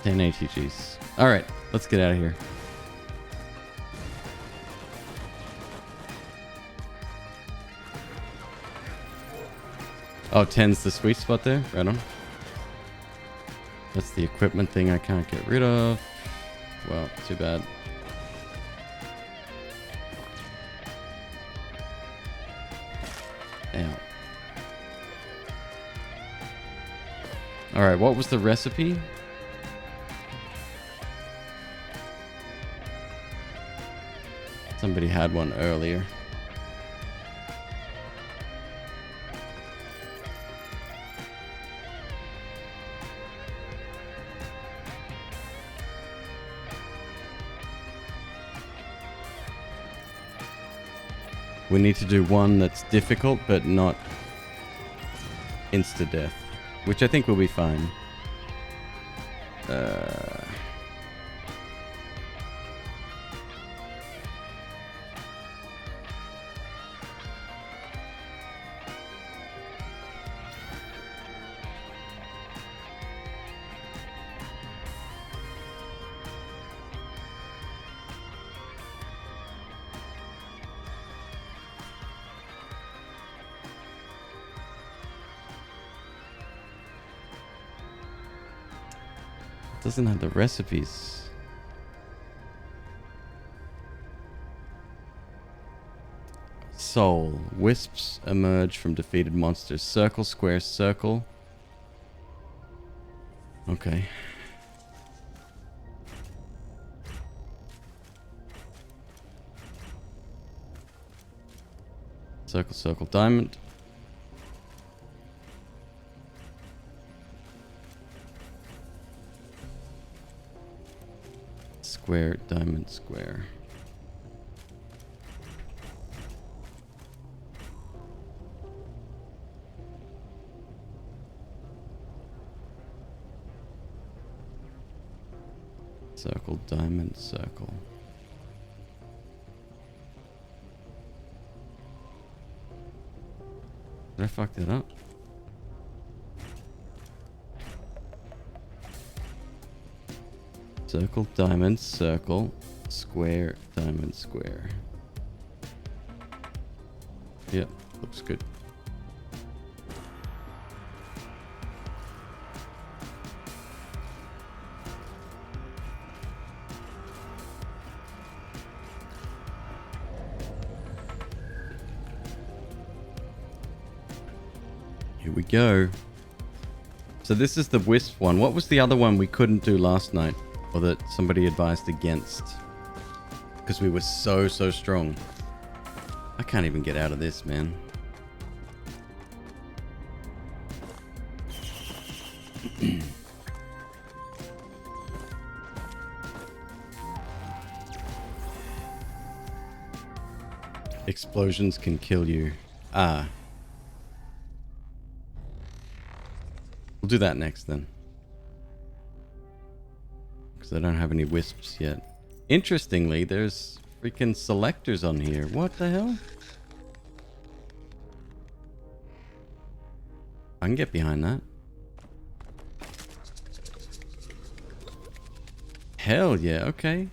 ATGs. All right, let's get out of here. Oh, 10's the sweet spot there. Right on. That's the equipment thing I can't get rid of. Well, too bad. Ow. All right, what was the recipe? Somebody had one earlier. We need to do one that's difficult, but not insta-death. Which I think will be fine. Doesn't have the recipes. Soul. Wisps emerge from defeated monsters. Circle, square, circle. Okay. Circle, circle, diamond. Square, diamond, square. Circle, diamond, circle. Did I fuck that up? Circle, diamond, circle, square, diamond, square. Yep, looks good. Here we go. So this is the wisp one. What was the other one we couldn't do last night? Or that somebody advised against? Because we were so strong. I can't even get out of this, man. Explosions can kill you. Ah. We'll do that next then. Because I don't have any wisps yet. Interestingly, there's freaking selectors on here. What the hell? I can get behind that. Hell yeah, okay.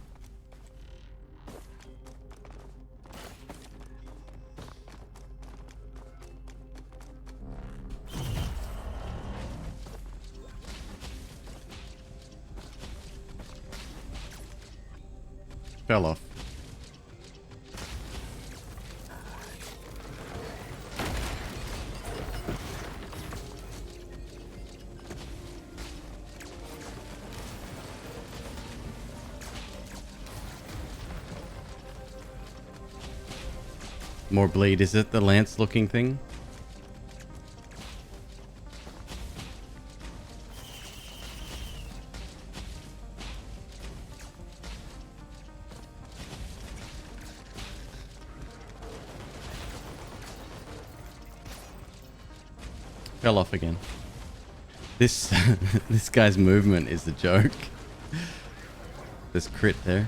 Fell off. More bleed. Is it the lance looking thing? Fell off again. This this guy's movement is the joke. This crit there.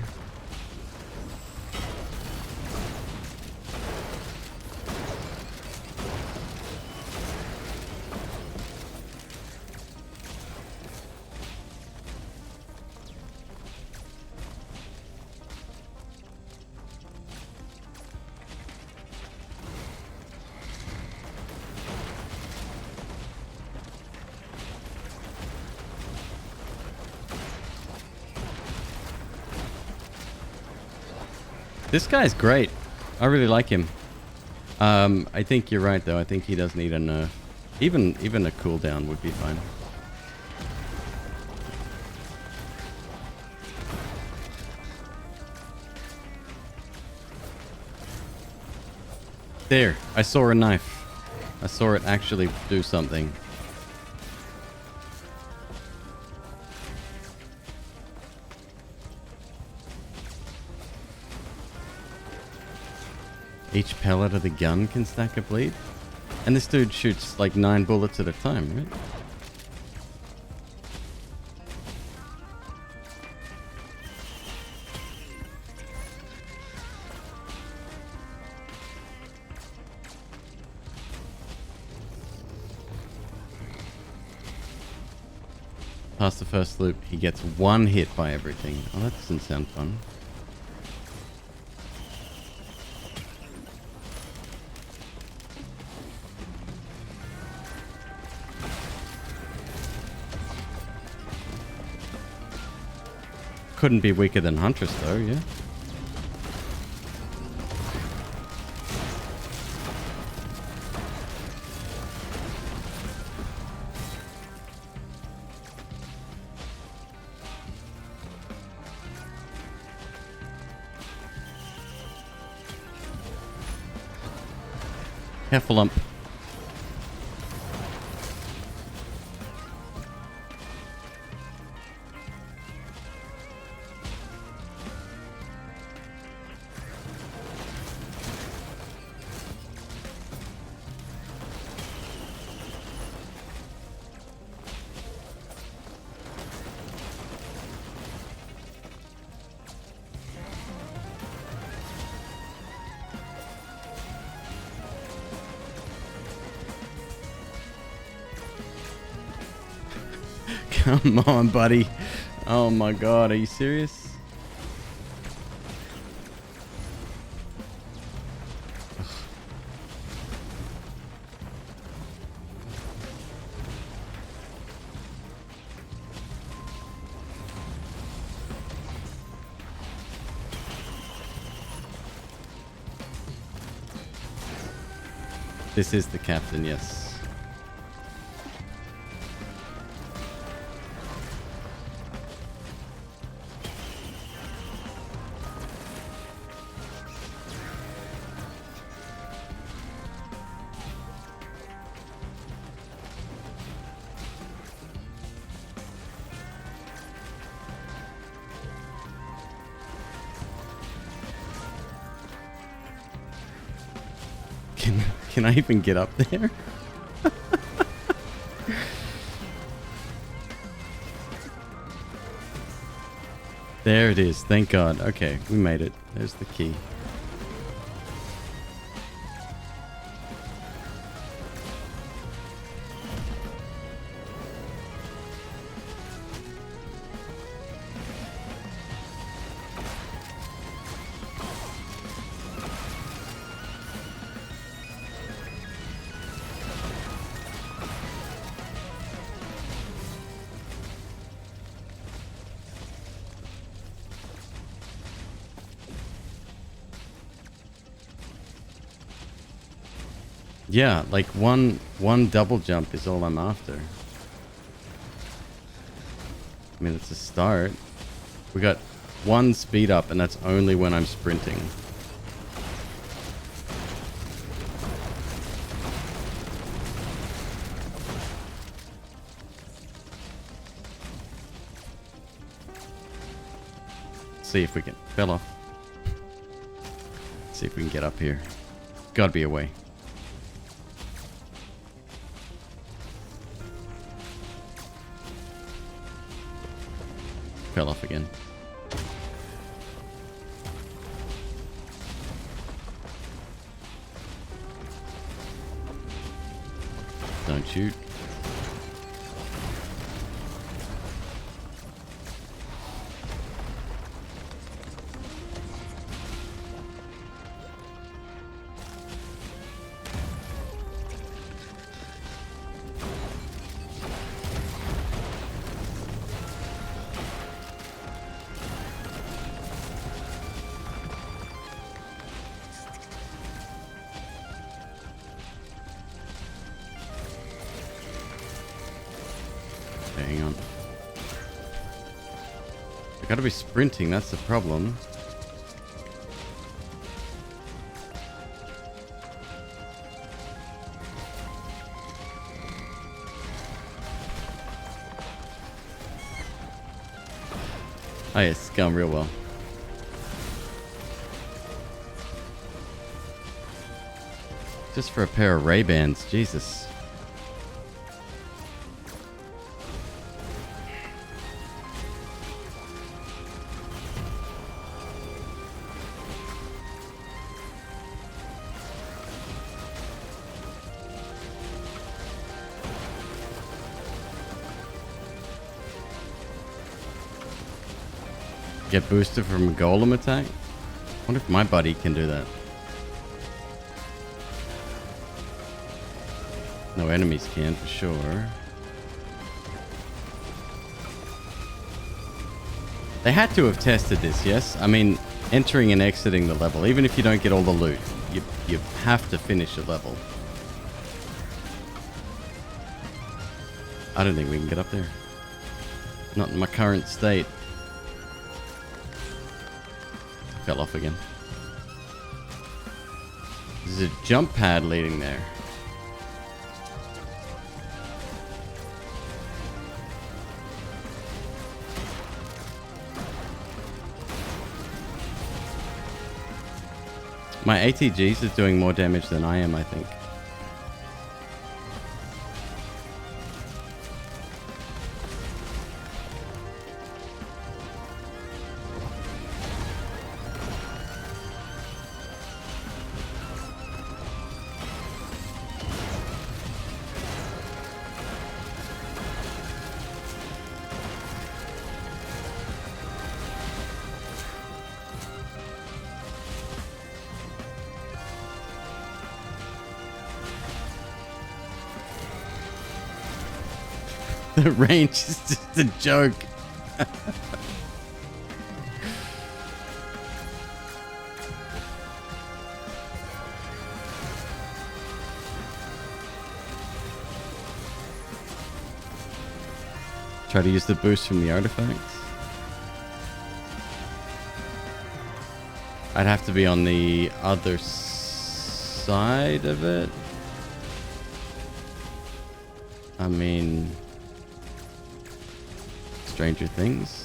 This guy's great. I really like him. I think you're right though. I think he does need a nerf. Even a cooldown would be fine. There, I saw a knife. I saw it actually do something. Each pellet of the gun can stack a bleed? And this dude shoots like 9 bullets at a time, right? Past the first loop, he gets 1 hit by everything. Oh, that doesn't sound fun. Couldn't be weaker than Huntress though, yeah? Heffalump. Come on, buddy. Oh my god, are you serious? This is the captain, yes. Can I even get up there? There it is. Thank God. Okay, we made it. There's the key. Yeah, like one double jump is all I'm after. I mean, it's a start. We got 1 speed up, and that's only when I'm sprinting. See if we can... Fell off. See if we can get up here. Gotta be a way. Fell off again. Don't shoot. Hang on. I gotta be sprinting, that's the problem. Oh yes, it's going real well. Just for a pair of Ray-Bans, Jesus. Get boosted from a golem attack? I wonder if my buddy can do that. No enemies can, for sure. They had to have tested this, yes? I mean, entering and exiting the level, even if you don't get all the loot, you have to finish a level. I don't think we can get up there. Not in my current state. Fell off again. There's a jump pad leading there. My ATGs is doing more damage than I am, I think. The range is just a joke. Try to use the boost from the artifacts. I'd have to be on the other side of it. I mean, Stranger Things.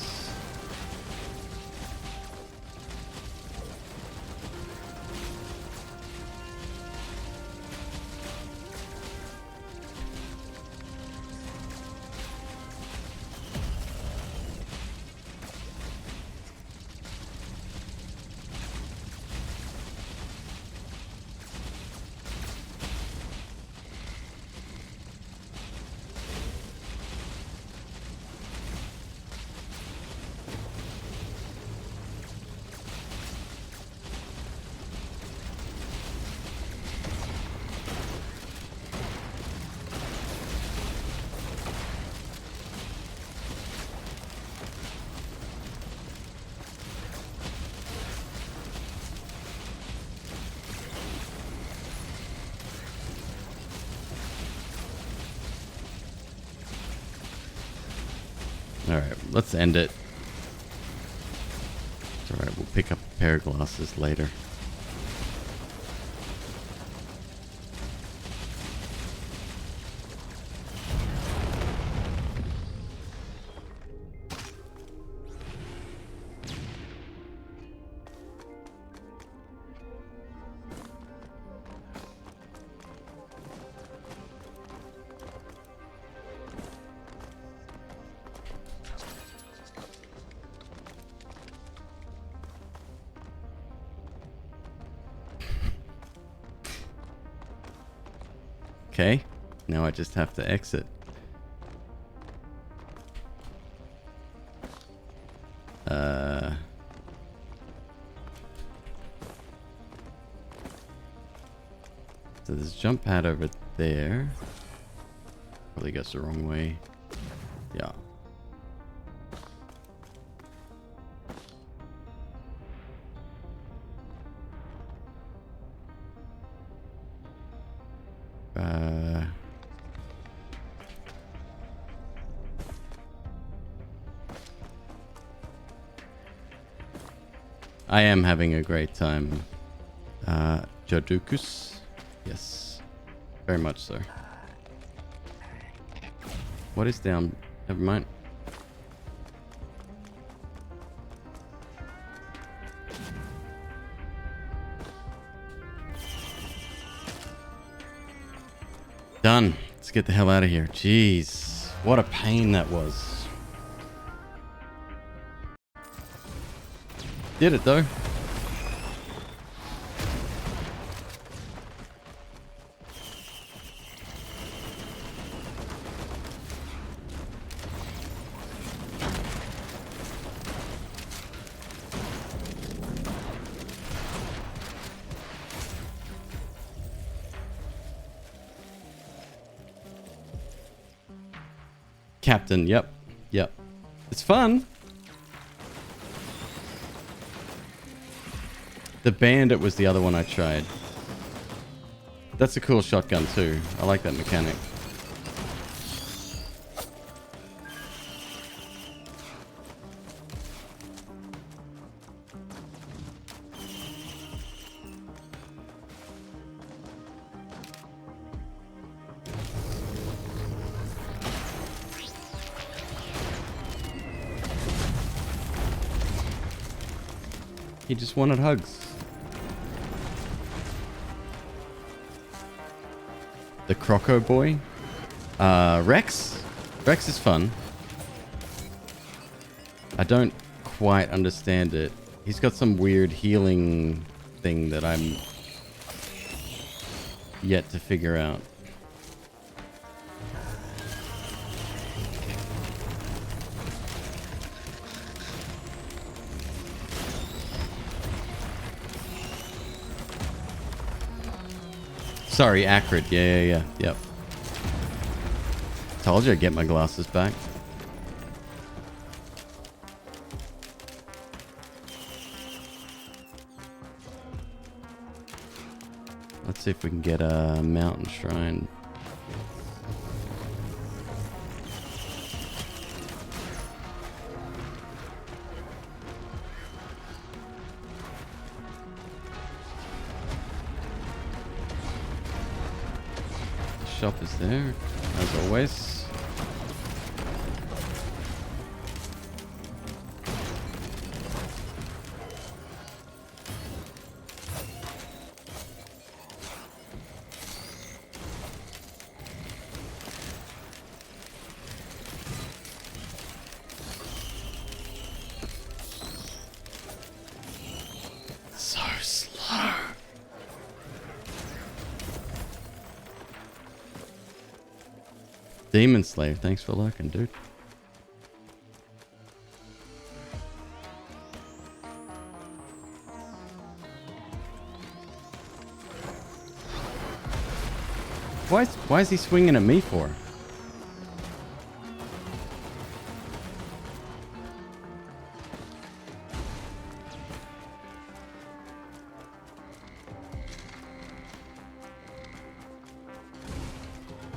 Alright, let's end it. It's alright, we'll pick up a pair of glasses later. Okay, now I just have to exit. So there's a jump pad over there. Probably goes the wrong way. Yeah. I am having a great time. Jodukus? Yes. Very much so. What is down? Never mind. done. Let's get the hell out of here. Jeez. What a pain that was. Did it though. Captain, yep. It's fun. The Bandit was the other one I tried. That's a cool shotgun too. I like that mechanic. He just wanted hugs. The Croco Boy. Rex? Rex is fun. I don't quite understand it. He's got some weird healing thing that I'm yet to figure out. Sorry, Acrid. Yeah. Yep. Told you I'd get my glasses back. Let's see if we can get a mountain shrine. Shop is there, as always. So slow. Demon Slayer, thanks for lurking, dude. Why is he swinging at me for?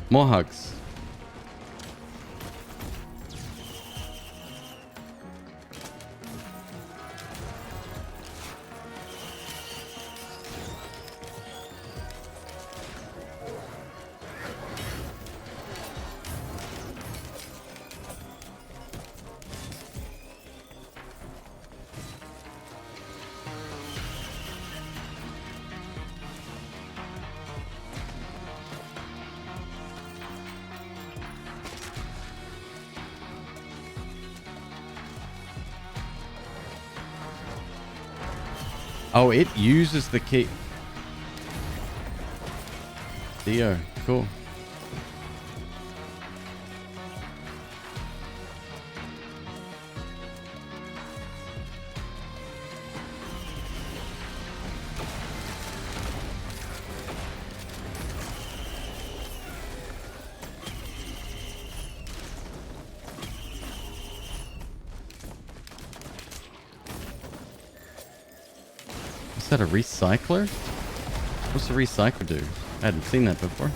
More hugs. Oh, it uses the key. Theo, cool. Is that a recycler? What's a recycler do? I hadn't seen that before.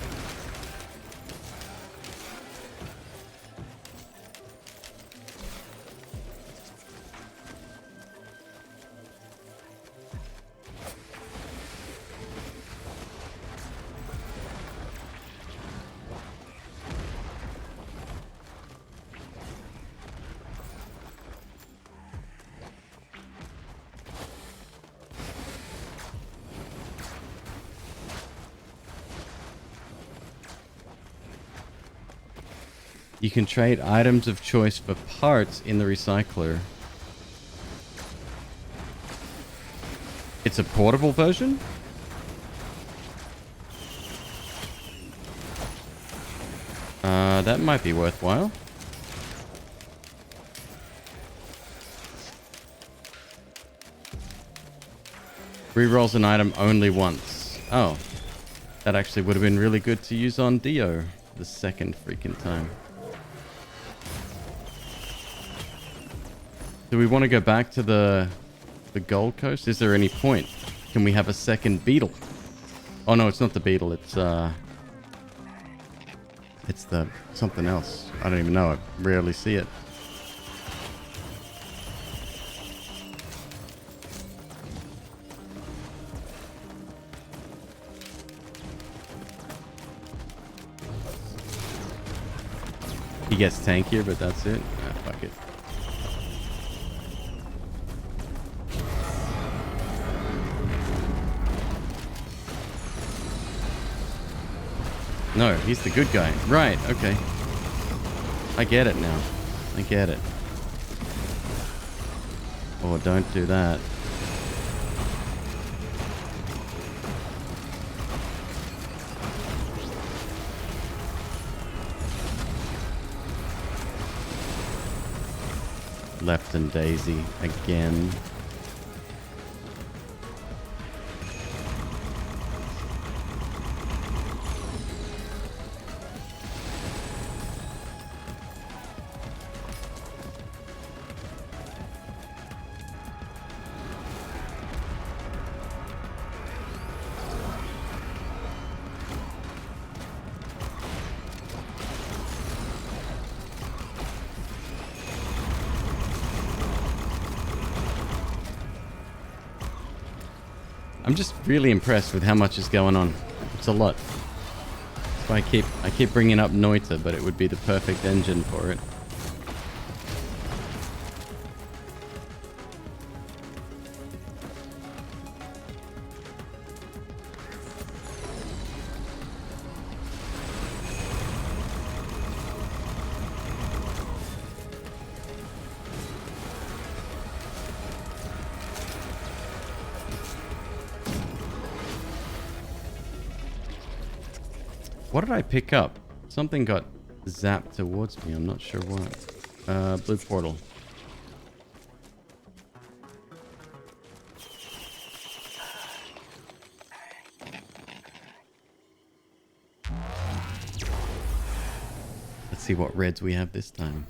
You can trade items of choice for parts in the recycler. It's a portable version? That might be worthwhile. Rerolls an item only once. Oh. That actually would have been really good to use on Dio the second freaking time. Do we want to go back to the Gold Coast? Is there any point? Can we have a second beetle? Oh no, it's not the beetle. It's the something else. I don't even know. I rarely see it. He gets tankier, but that's it. Ah, fuck it. No, he's the good guy. Right, okay. I get it now. I get it. Oh, don't do that. Left and Daisy again. I'm just really impressed with how much is going on. It's a lot. So I keep bringing up Noita, but it would be the perfect engine for it. What did I pick up? Something got zapped towards me. I'm not sure what. Blue portal. Let's see what reds we have this time.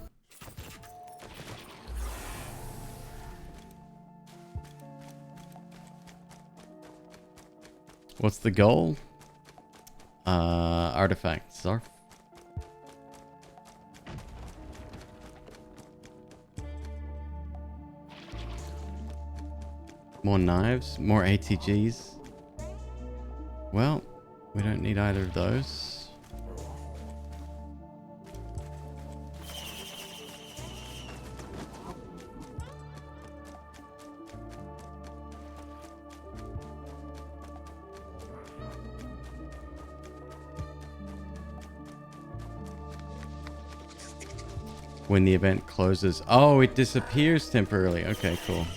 What's the goal? Artifacts are. More knives, more ATGs. Well, we don't need either of those. When the event closes. Oh, it disappears temporarily. Okay, cool.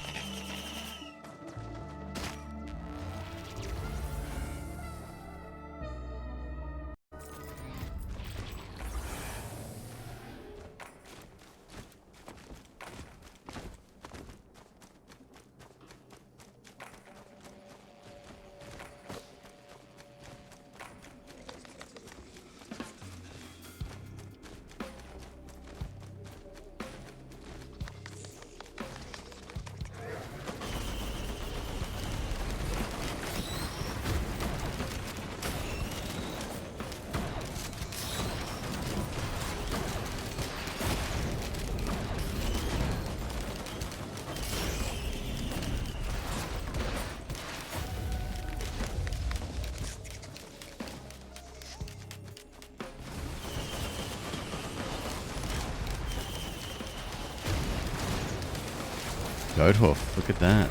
Goat hoof, look at that.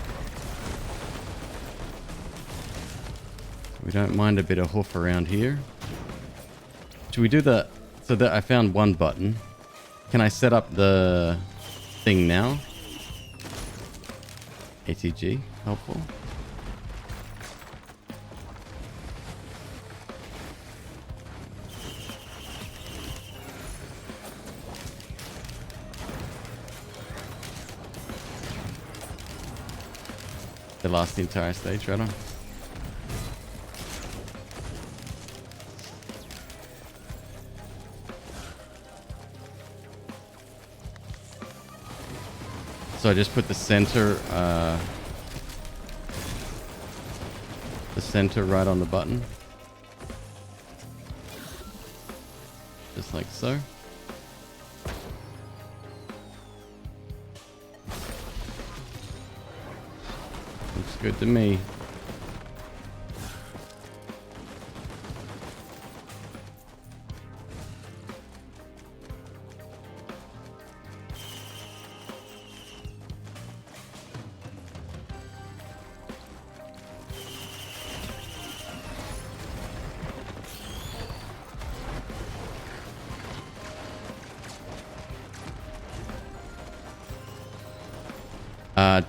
We don't mind a bit of hoof around here. Should we do the... So that I found one button. Can I set up the thing now? ATG, helpful. They lost the entire stage, right on. So I just put the center right on the button. Just like so. Looks good to me.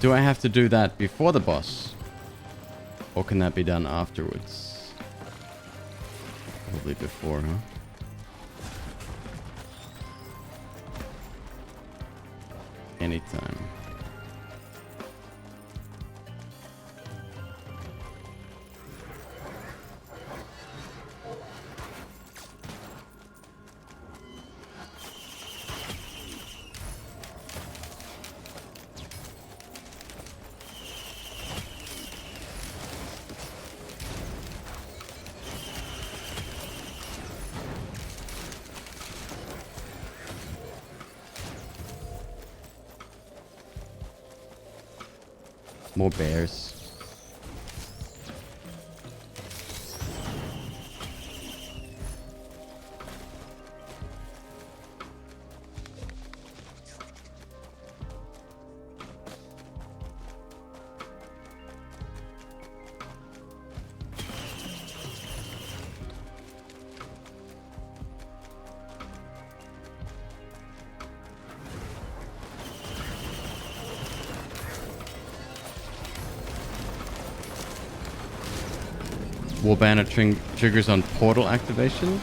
Do I have to do that before the boss? Or can that be done afterwards? Probably before, huh? Anytime. More bears. War banner triggers on portal activation?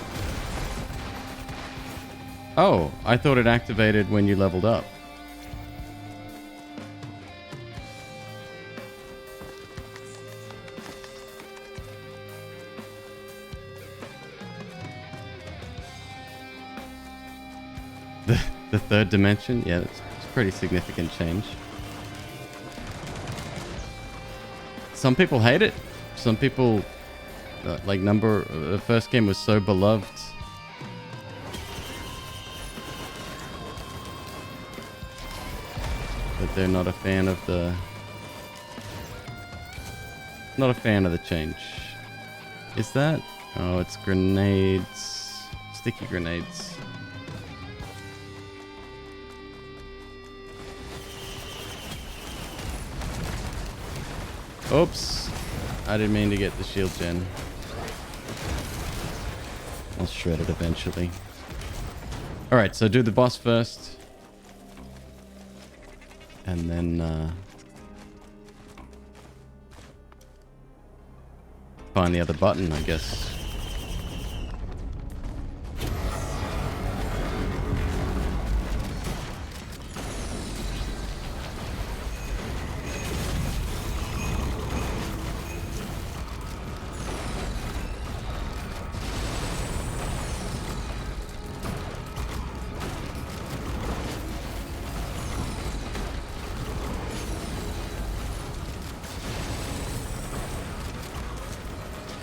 Oh, I thought it activated when you leveled up. The third dimension? Yeah, it's a pretty significant change. Some people hate it. Some people... the first game was so beloved. That they're not a fan of the... Not a fan of the change. Is that? Oh, it's grenades. Sticky grenades. Oops. I didn't mean to get the shield gen. I'll shred it eventually. Alright, so do the boss first. And then find the other button, I guess.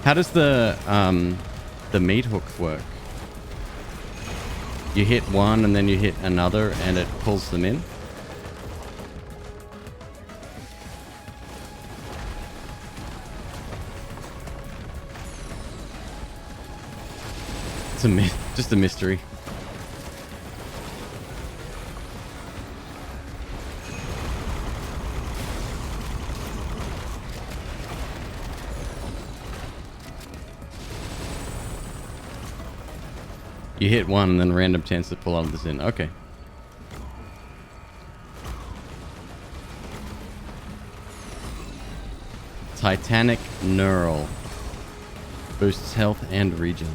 How does the meat hook work? You hit one and then you hit another and it pulls them in? It's just a mystery. You hit one and then random chance to pull others in. Okay. Titanic Neural. Boosts health and regen.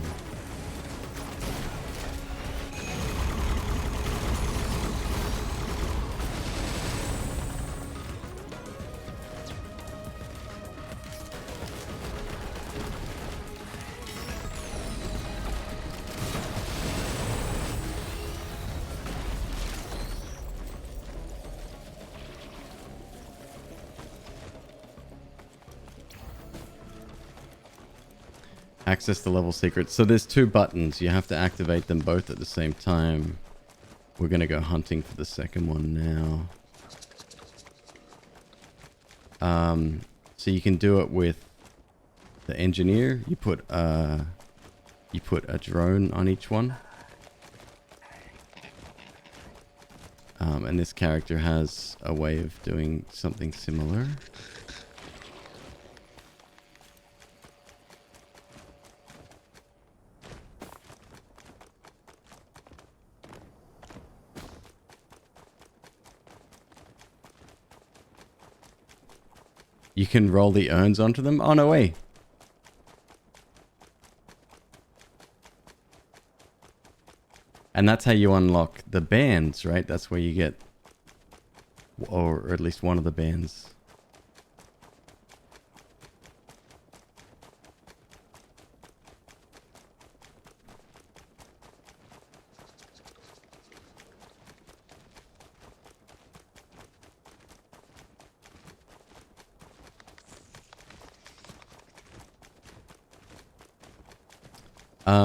Access the level secrets. So there's 2 buttons. You have to activate them both at the same time. We're going to go hunting for the second one now. So you can do it with the engineer. You put a drone on each one. And this character has a way of doing something similar. You can roll the urns onto them? Oh, no way. And that's how you unlock the bands, right? That's where you get... Or at least one of the bands.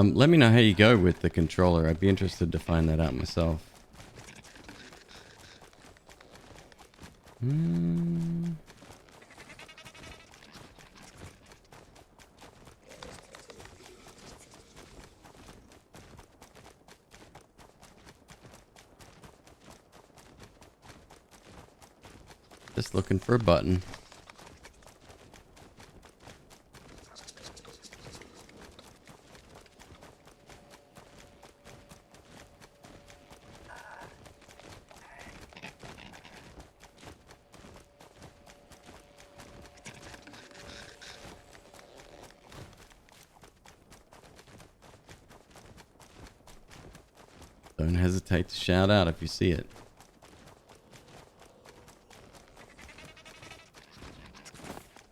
Let me know how you go with the controller. I'd be interested to find that out myself. Just looking for a button. Don't hesitate to shout out if you see it.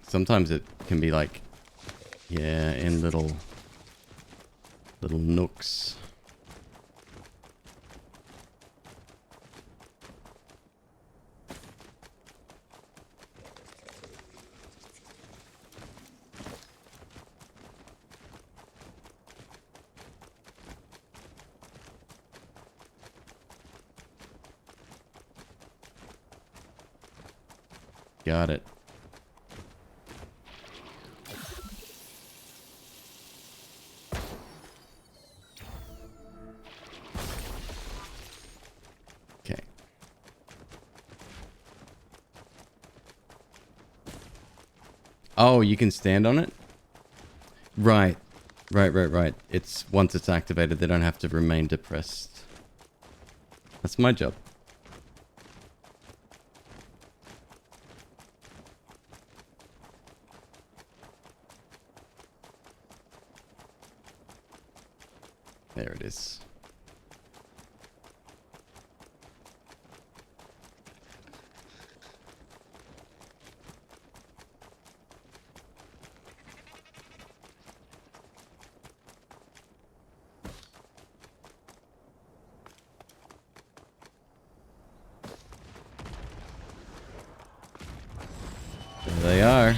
Sometimes it can be like, yeah, in little nooks. Got it. Okay. Oh, you can stand on it? Right. Right. It's once it's activated, they don't have to remain depressed. That's my job. There it is. There they are.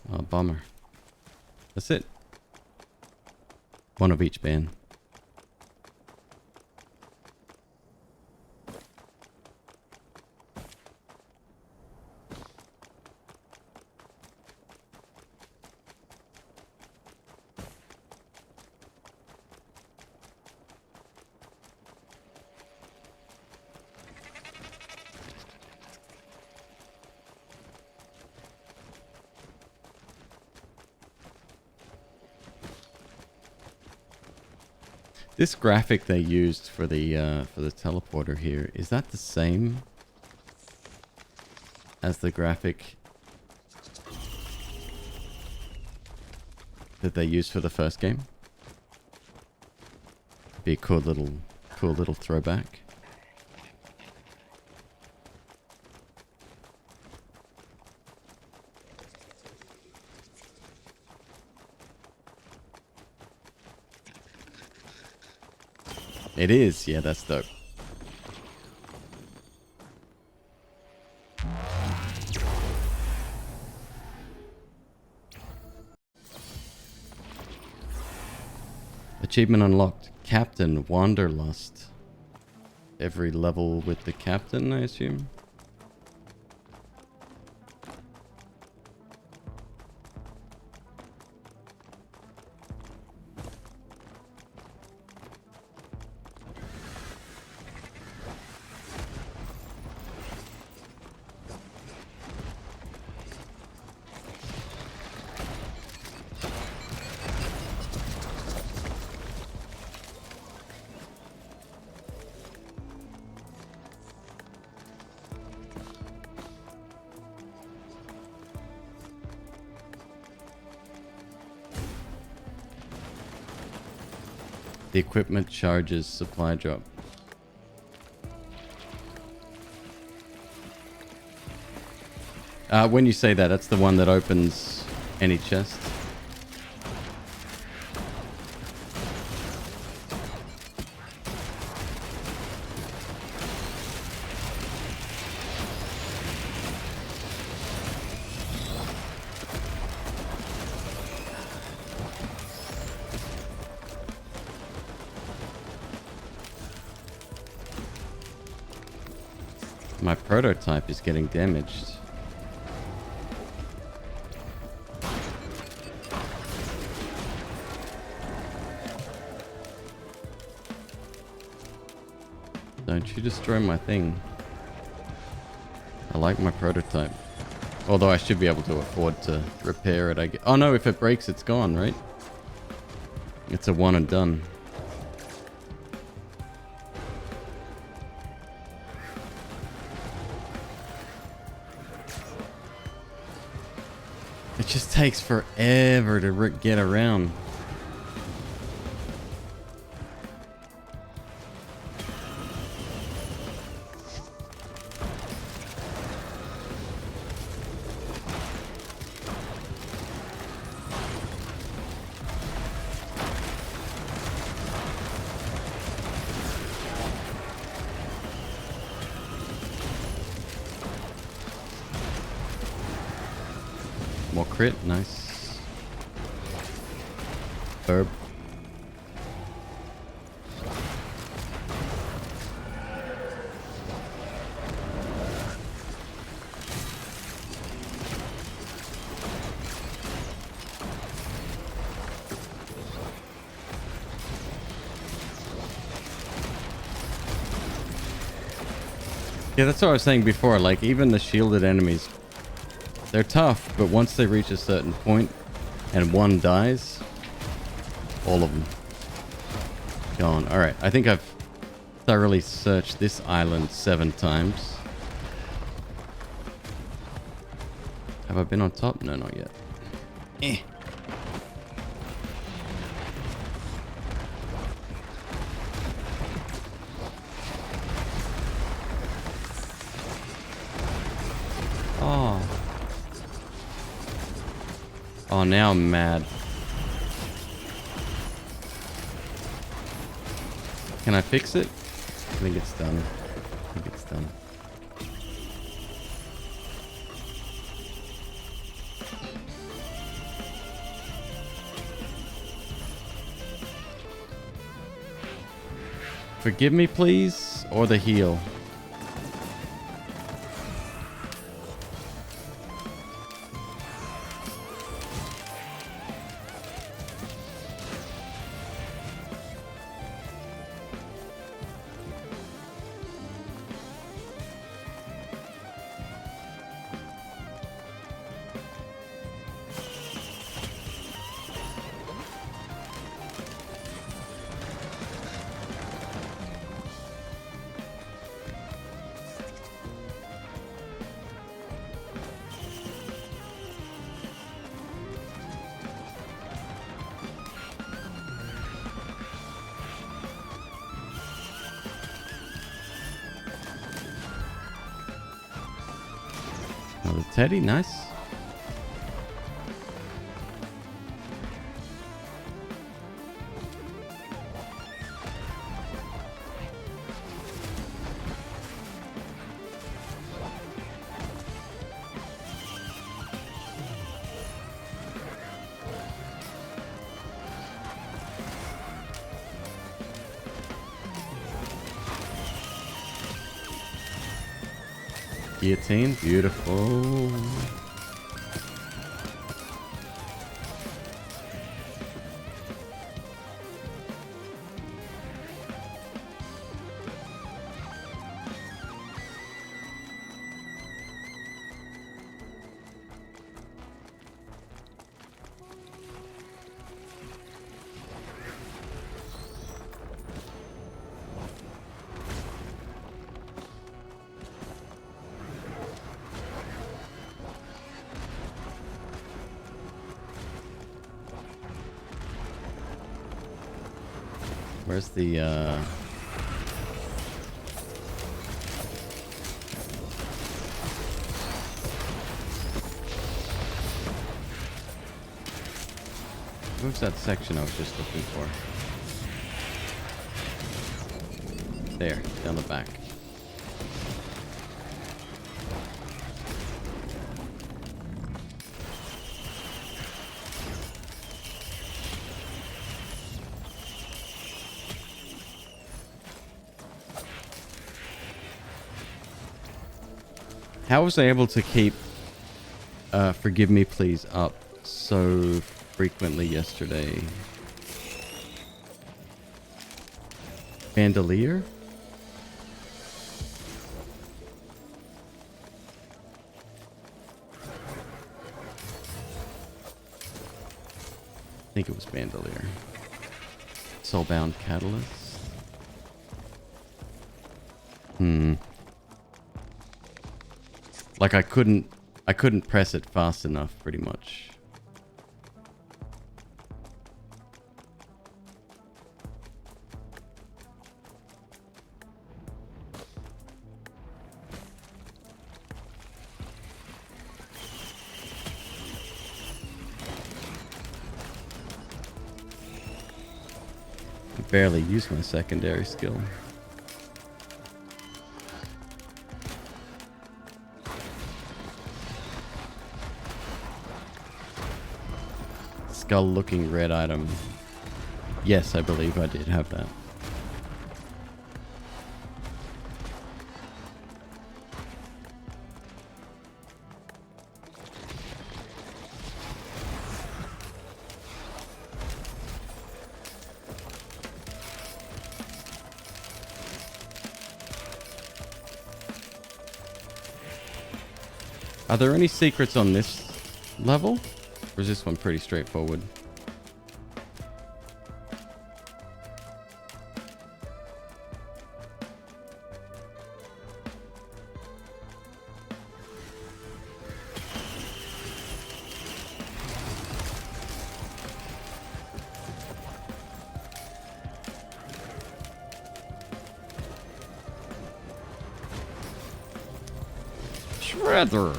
Oh, bummer. That's it. One of each band. This graphic they used for the teleporter here, is that the same as the graphic that they used for the first game? Be a cool little throwback. It is, yeah, that's dope. Achievement unlocked. Captain Wanderlust. Every level with the captain, I assume. The equipment charges supply drop. When you say that, that's the one that opens any chest. My prototype is getting damaged. Don't you destroy my thing. I like my prototype. Although I should be able to afford to repair it, I guess. Oh no, if it breaks, it's gone, right? It's a one and done. It just takes forever to get around. More crit, nice. Herb. Yeah, that's what I was saying before. Like, even the shielded enemies, they're tough, but once they reach a certain point and one dies, all of them gone. Alright, I think I've thoroughly searched this island 7 times. Have I been on top? No, not yet. Eh. Oh. Oh, now I'm mad. Can I fix it? I think it's done. I think it's done. Forgive me, please, or the heal. Another teddy, nice. Guillotine, beautiful. Where's the where's that section I was just looking for? There, down the back. How was I able to keep Forgive Me Please up so frequently yesterday? Bandolier? I think it was Bandolier. Soulbound Catalyst. Like I couldn't press it fast enough, pretty much. I barely used my secondary skill. Skull looking red item. Yes, I believe I did have that. Are there any secrets on this level? Or is this one pretty straightforward? Shredder!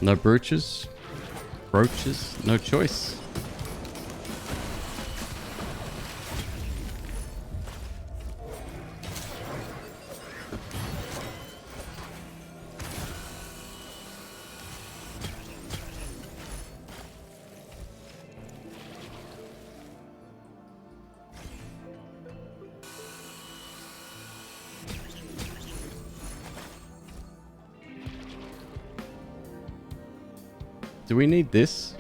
No brooches? Brooches? No choice. Do we need this?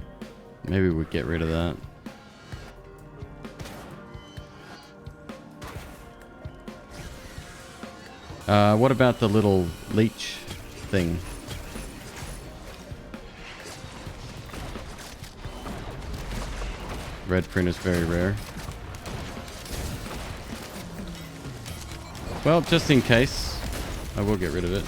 Maybe we'll get rid of that. What about the little leech thing? Red print is very rare. Well, just in case, I will get rid of it.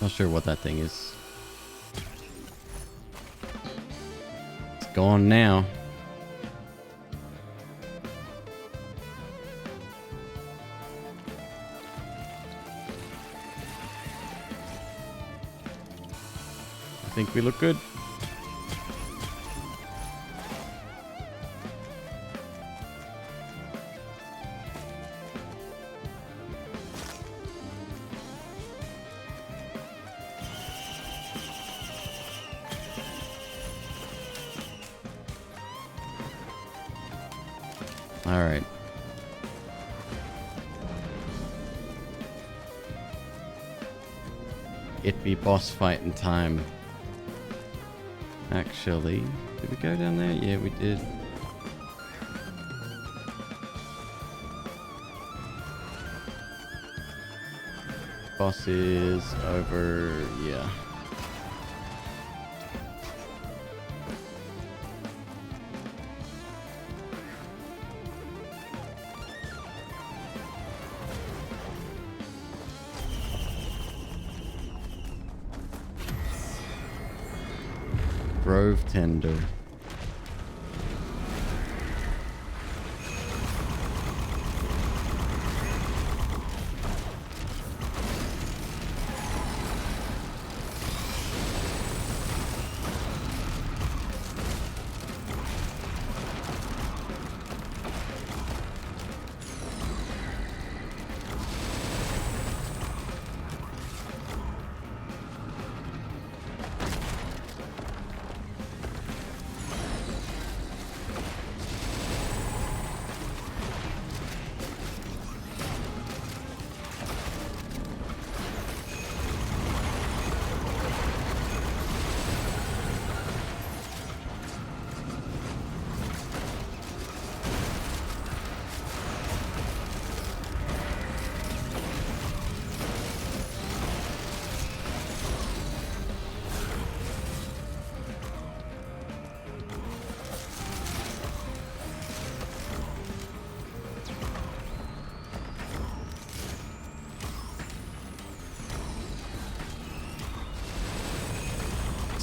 Not sure what that thing is. It's gone now. I think we look good. All right. It be boss fighting time. Actually, did we go down there? Yeah, we did. Boss is over, yeah. Grove Tender.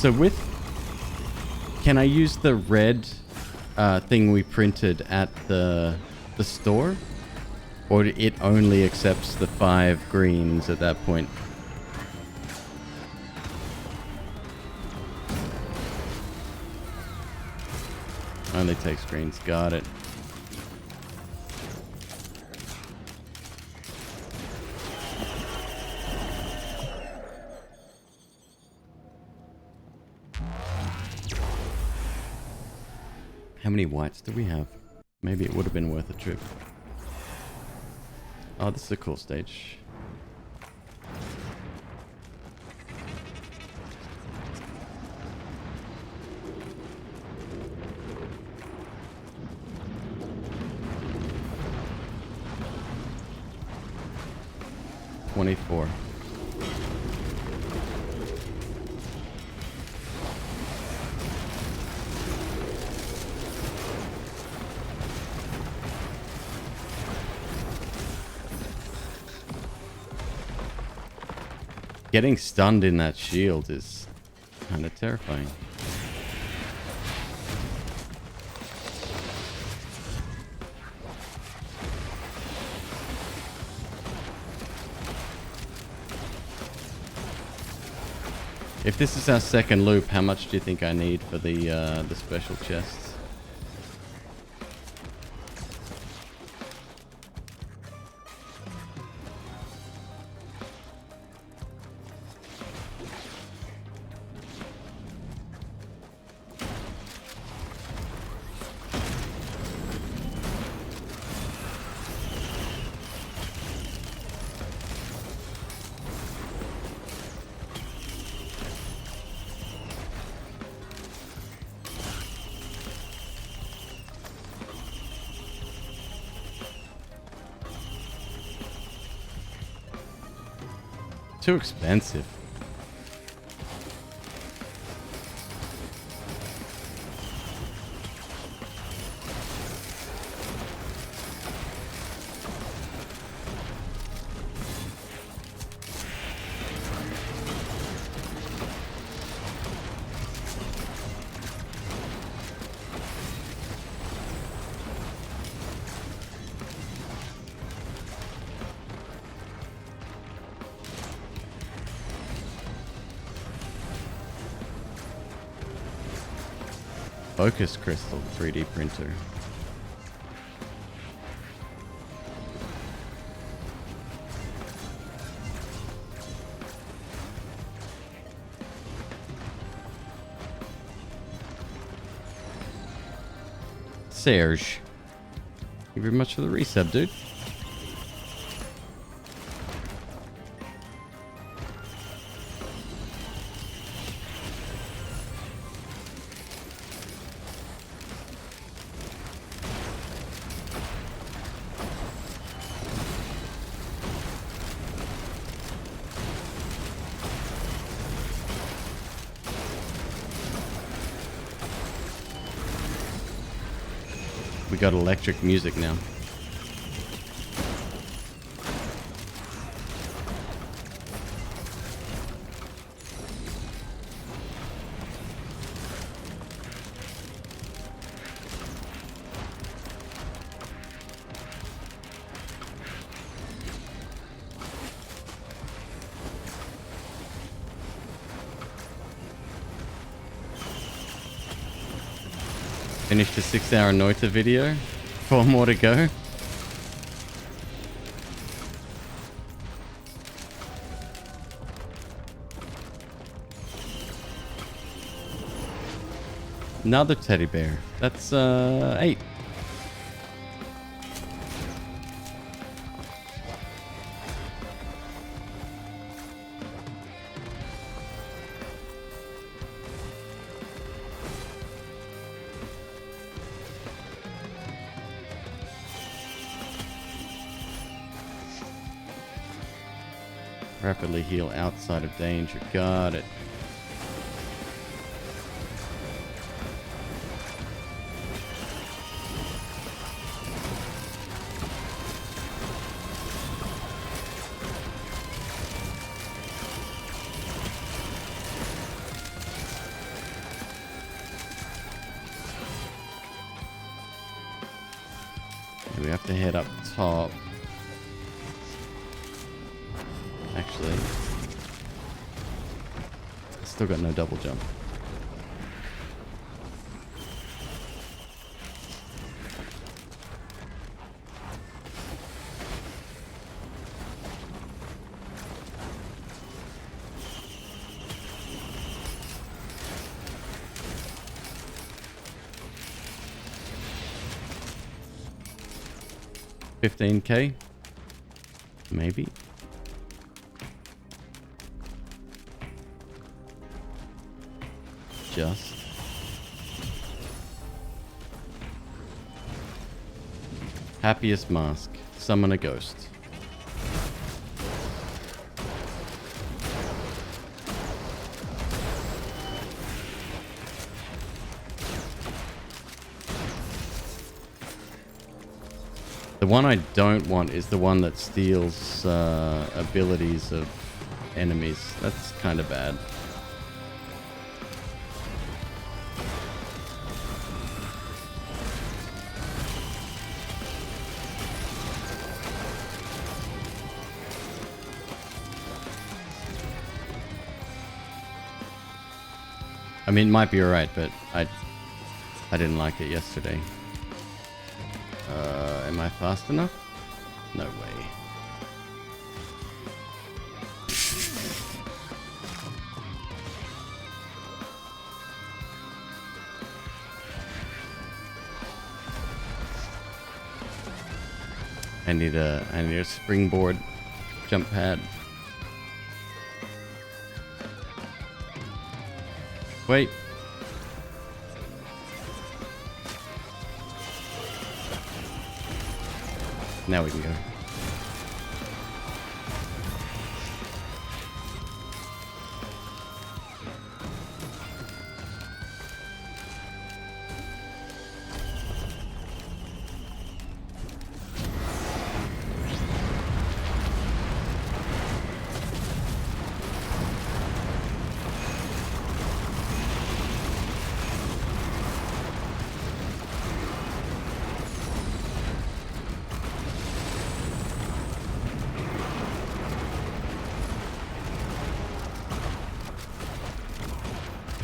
So can I use the red thing we printed at the store? Or it only accepts the 5 greens at that point? Only takes greens, got it. How many whites do we have? Maybe it would have been worth a trip. Oh, this is a cool stage. $24. Getting stunned in that shield is kind of terrifying. If this is our second loop, how much do you think I need for the special chests? Too expensive. Focus crystal 3D printer. Serge. Thank you very much for the resub, dude. We got electric music now. Finished a 6-hour Noita video. 4 more to go. Another teddy bear. That's 8. Rapidly heal outside of danger. Got it. We have to head up top. Actually, still got no double jump. $15K, maybe. Just happiest mask. Summon a ghost. The one I don't want is the one that steals abilities of enemies. That's kind of bad. I mean, it might be alright, but I didn't like it yesterday. Am I fast enough? No way. I need a springboard jump pad. Wait. Now we can go.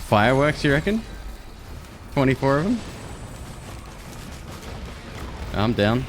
fireworks, you reckon? 24 of them? I'm down.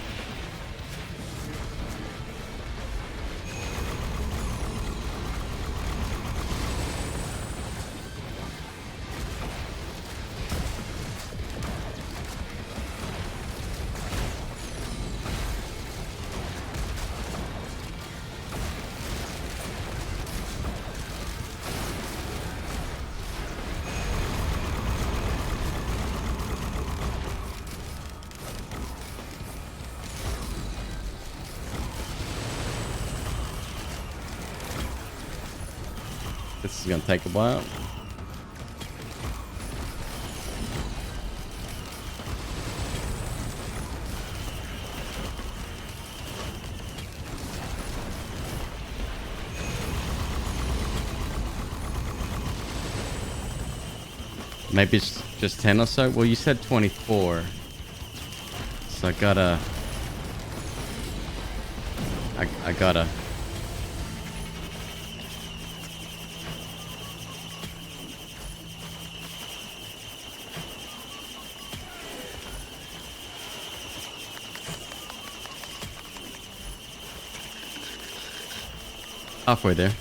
This is gonna take a while. Maybe it's just 10 or so. Well, you said 24. So I gotta... I gotta... Halfway there.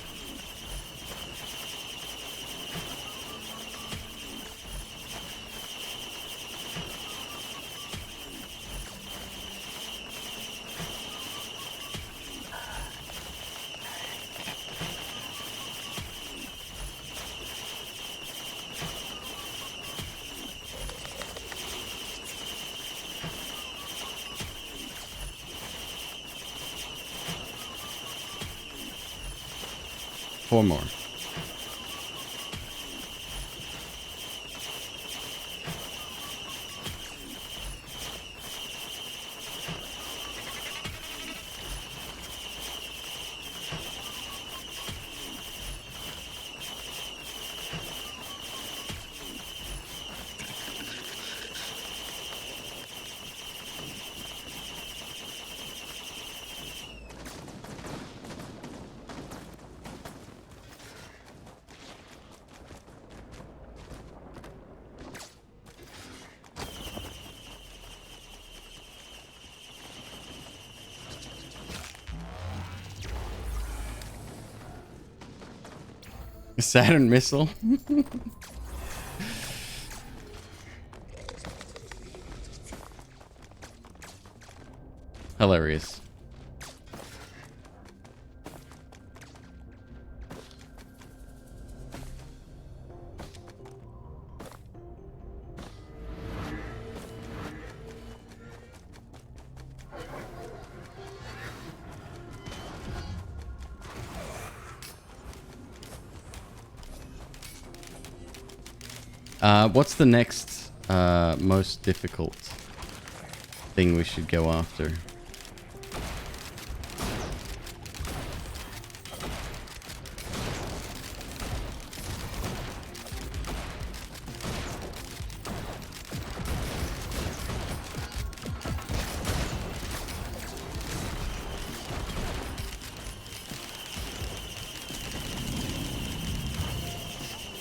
Four more. Saturn missile. Hilarious. What's the next most difficult thing we should go after?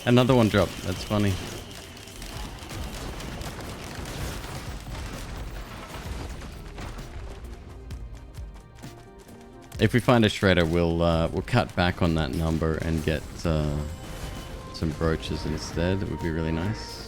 Another one dropped. That's funny. If we find a shredder, we'll cut back on that number and get some brooches instead. It would be really nice.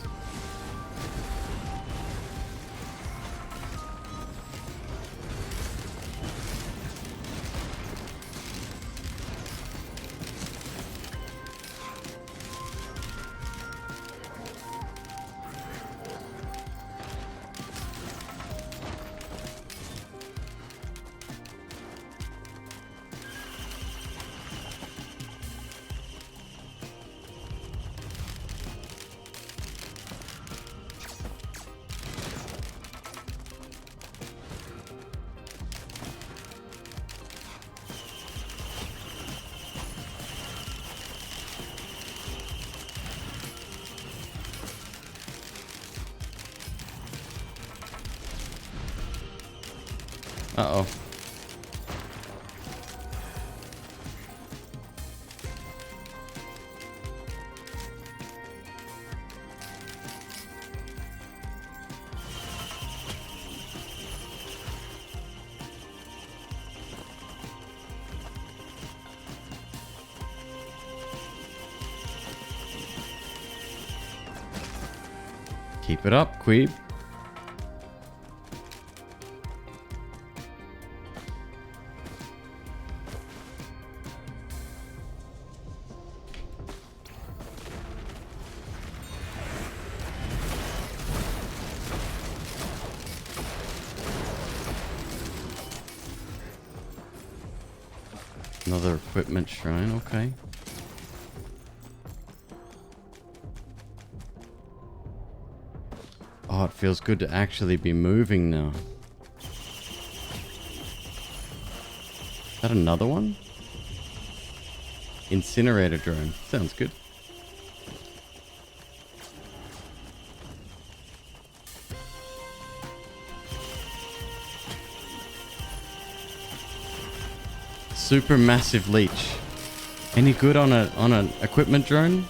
Uh-oh. Keep it up, Queeb. Another equipment shrine, okay. Oh, it feels good to actually be moving now. Is that another one? Incinerator drone. Sounds good. Super massive leech. Any good on an equipment drone?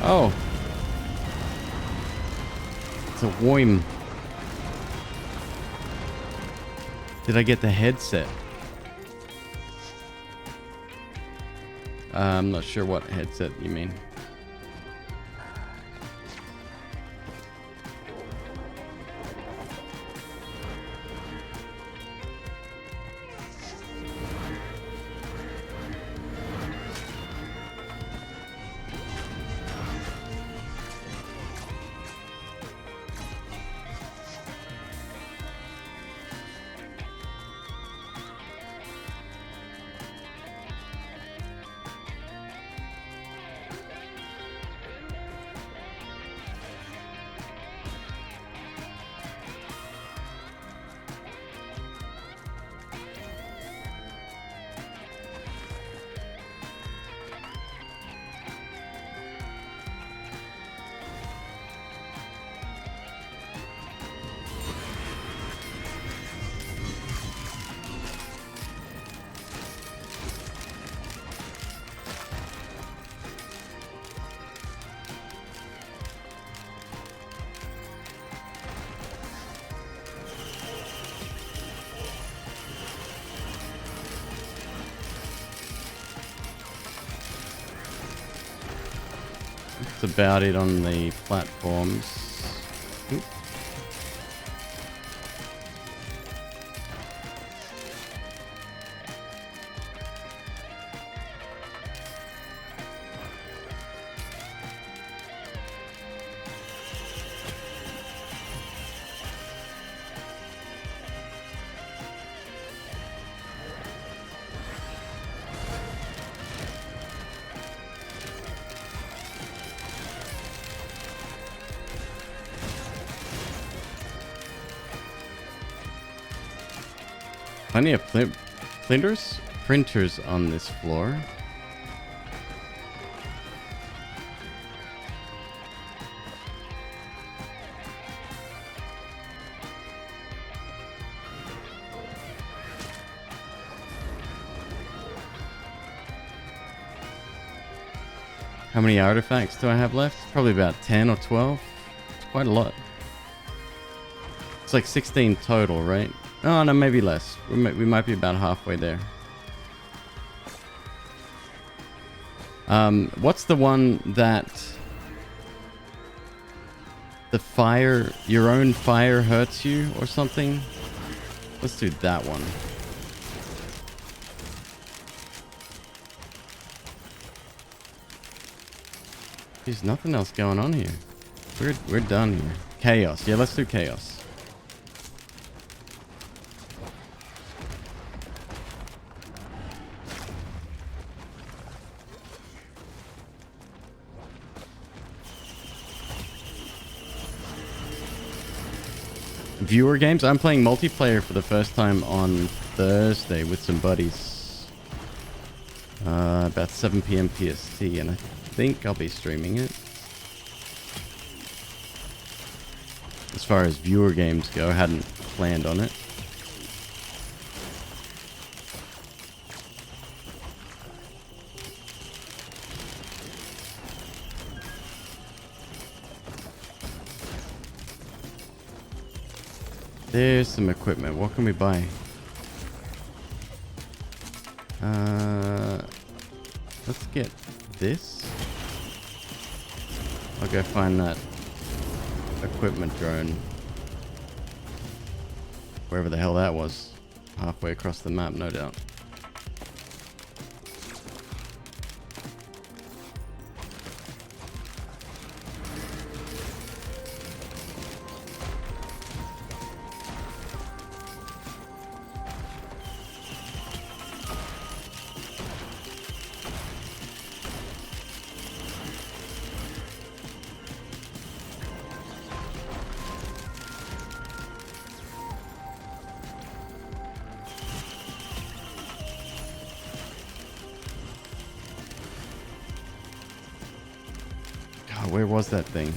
Oh. It's a worm. Did I get the headset? I'm not sure what headset you mean. That's about it on the platforms. Oop. Plenty of printers on this floor. How many artifacts do I have left? Probably about 10 or 12. It's quite a lot. It's like 16 total, right? Oh, no, maybe less. We might be about halfway there. What's the one that the fire, your own fire hurts you or something? Let's do that one. There's nothing else going on here. We're done here. Chaos. Yeah, let's do chaos. Viewer games. I'm playing multiplayer for the first time on Thursday with some buddies. About 7 p.m. PST, and I think I'll be streaming it. As far as viewer games go, I hadn't planned on it. There's some equipment. What can we buy? Let's get this. I'll go find that equipment drone. Wherever the hell that was. Halfway across the map, no doubt. God, where was that thing?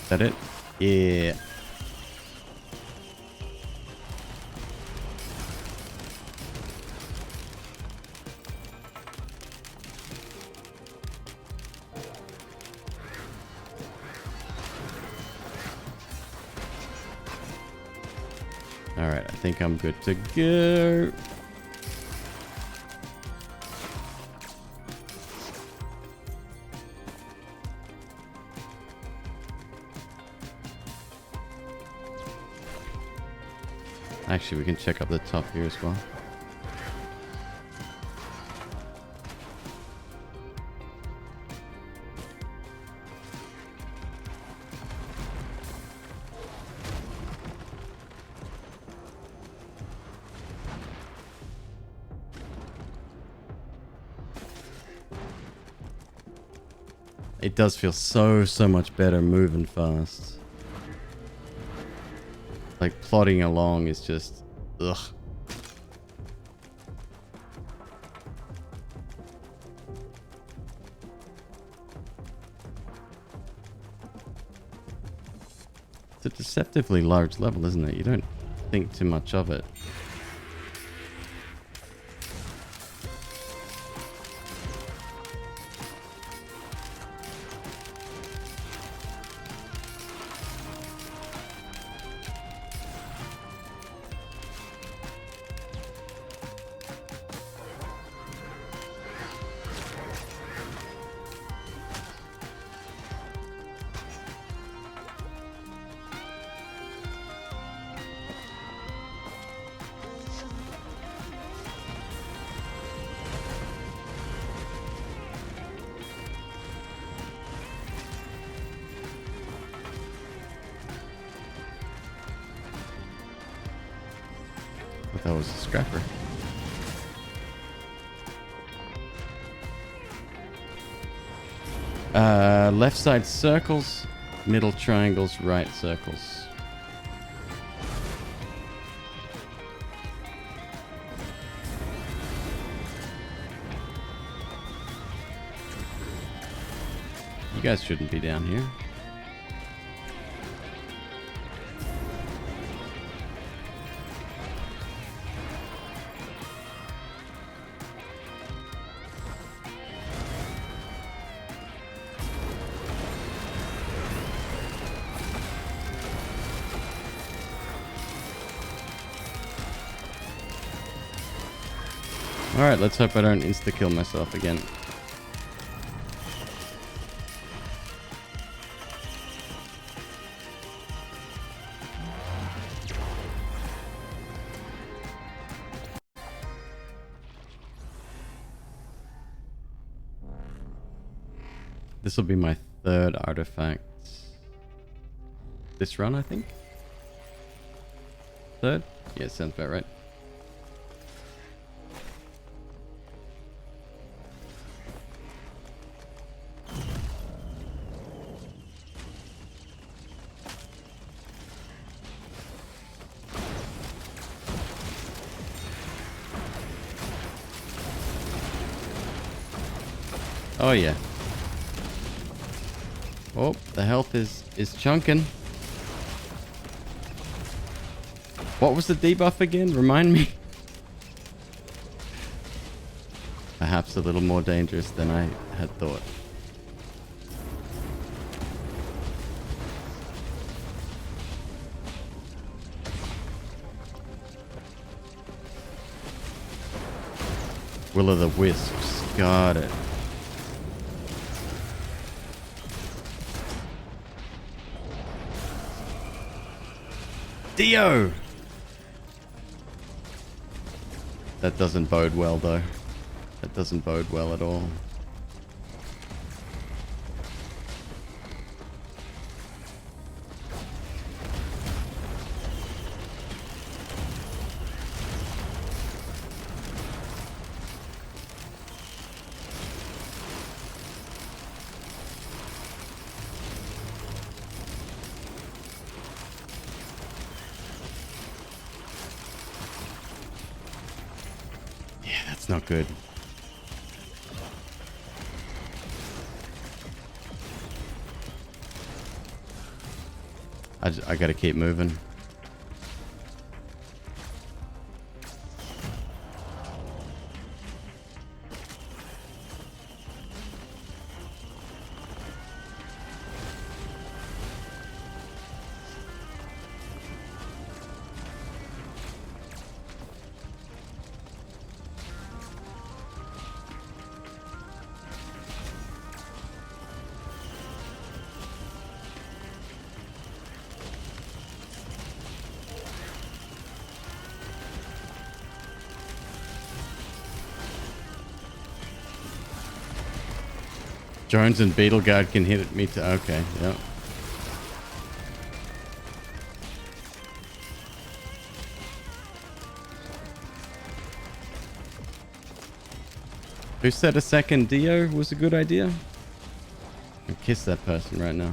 Is that it? Yeah. Alright, I think I'm good to go. Actually, we can check up the top here as well. It does feel so much better moving fast. Like plodding along is just ugh. It's a deceptively large level, isn't it? You don't think too much of it. That was a scrapper. Left side circles, middle triangles, right circles. You guys shouldn't be down here. Alright, let's hope I don't insta-kill myself again. This will be my third artifact. This run, I think? Third? Yeah, sounds about right. Oh yeah. Oh, the health is chunking. What was the debuff again? Remind me. Perhaps a little more dangerous than I had thought. Will-o'-the-wisps. Got it. Dio! That doesn't bode well, though. That doesn't bode well at all. That's not good. I gotta keep moving. Jones and Beetleguard can hit me too. Okay, yep. Who said a second Dio was a good idea? I'll kiss that person right now.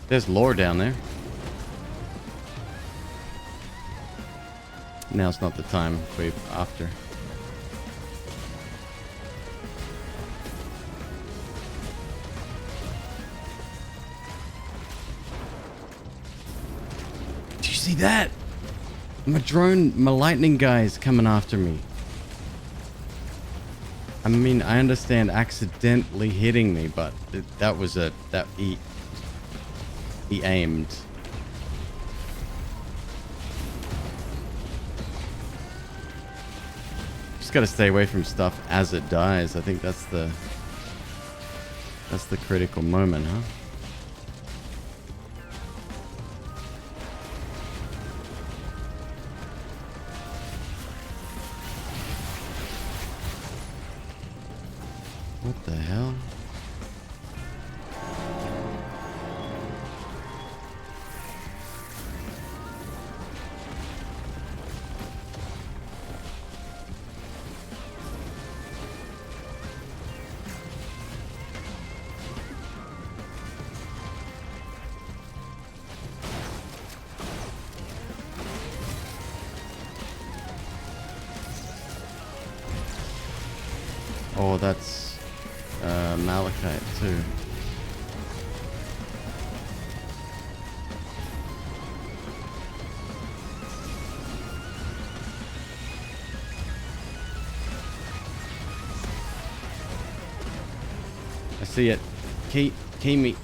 There's lore down there. Now's not the time, McQueeb. After. Did you see that? My drone, my lightning guy is coming after me. I mean, I understand accidentally hitting me, but that was a... He aimed. Just gotta stay away from stuff as it dies. I think that's the critical moment, huh? What the hell? Oh, that's Malachite too. I see it. Key me.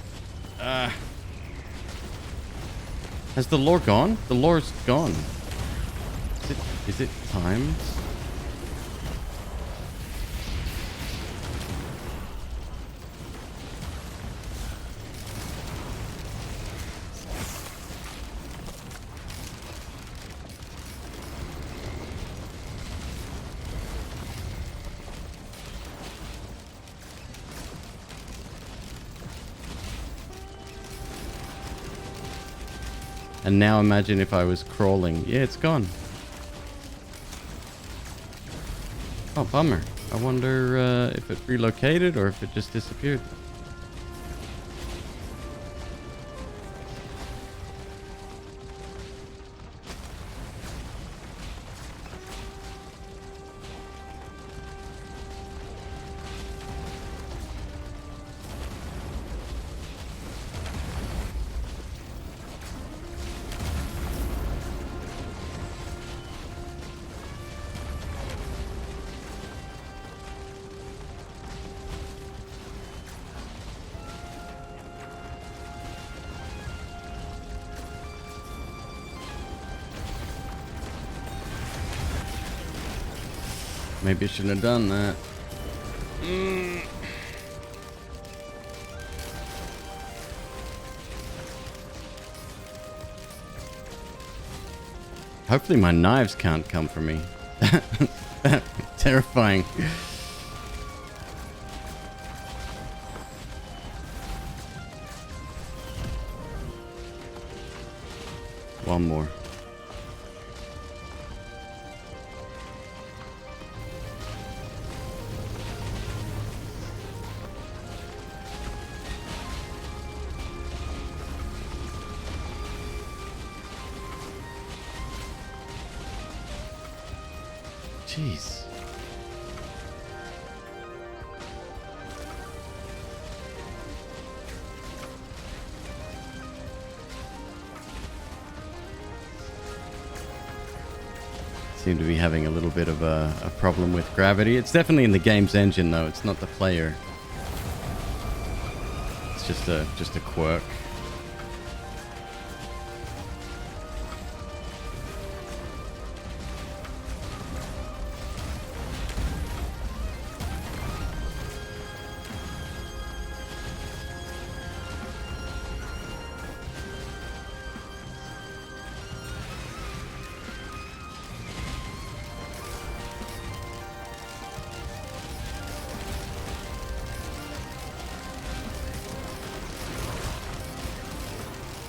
Has the lore gone? The lore's gone. Is it timed? And now imagine if I was crawling. Yeah, it's gone. Oh, bummer. I wonder if it relocated or if it just disappeared. Maybe I shouldn't have done that. Hopefully my knives can't come for me. Terrifying. One more. Jeez. Seem to be having a little bit of a problem with gravity. It's definitely in the game's engine though, it's not the player. It's just a quirk.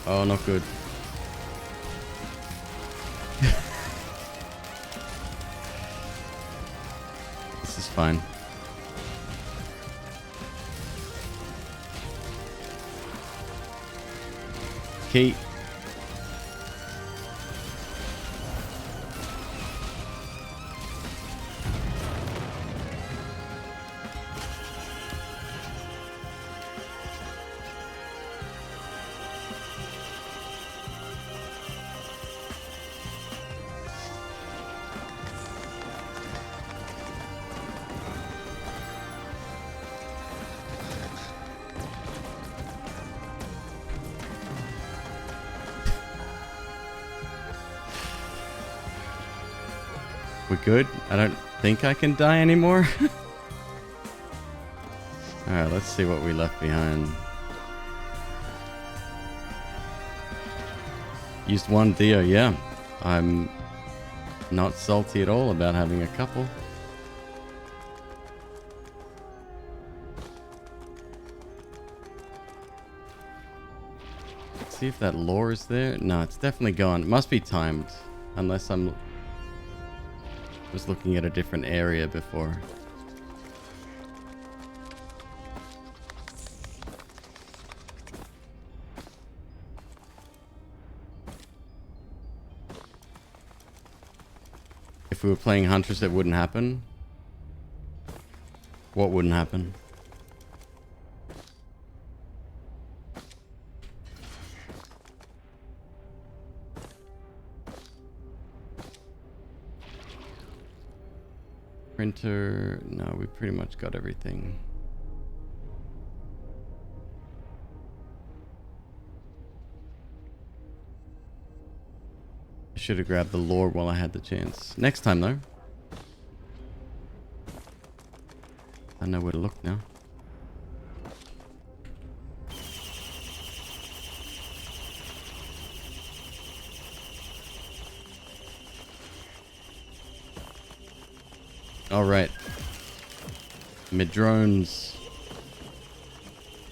Oh, not good. This is fine. Key. We good? I don't think I can die anymore. Alright, let's see what we left behind. Used one Dio, yeah. I'm not salty at all about having a couple. Let's see if that lore is there. No, it's definitely gone. It must be timed. Unless I was looking at a different area before. If we were playing Huntress, it wouldn't happen. What wouldn't happen? Printer, no, we pretty much got everything. I should have grabbed the lore while I had the chance. Next time though. I know where to look now. All right. Mid-drones.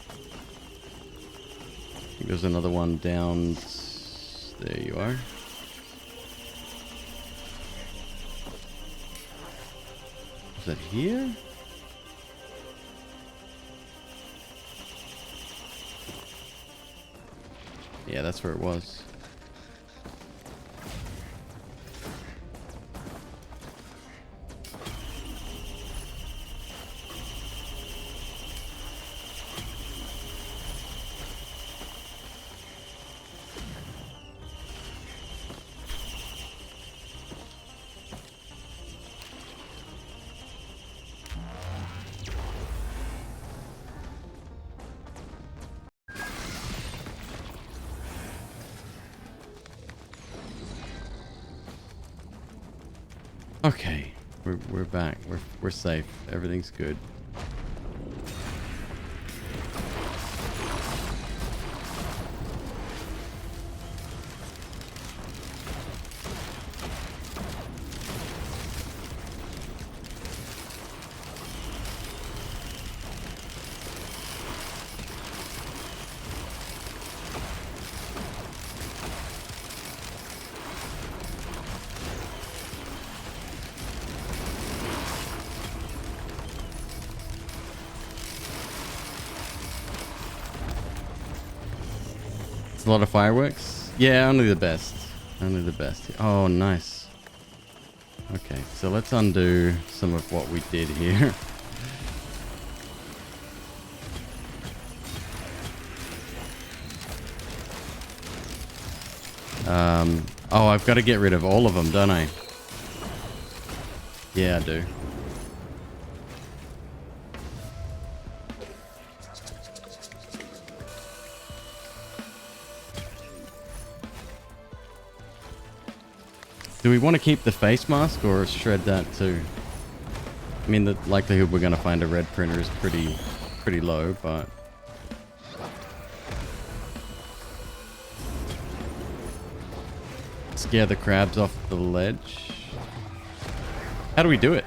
I think there's another one down There you are. Is that here? Yeah, that's where it was. Okay, we're back. We're safe. Everything's good. A lot of fireworks? Yeah, only the best. Only the best. Oh, nice. Okay, so let's undo some of what we did here. Oh, I've got to get rid of all of them, don't I? Yeah, I do. Do we want to keep the face mask or shred that too? I mean, the likelihood we're going to find a red printer is pretty low, but... Scare the crabs off the ledge. How do we do it?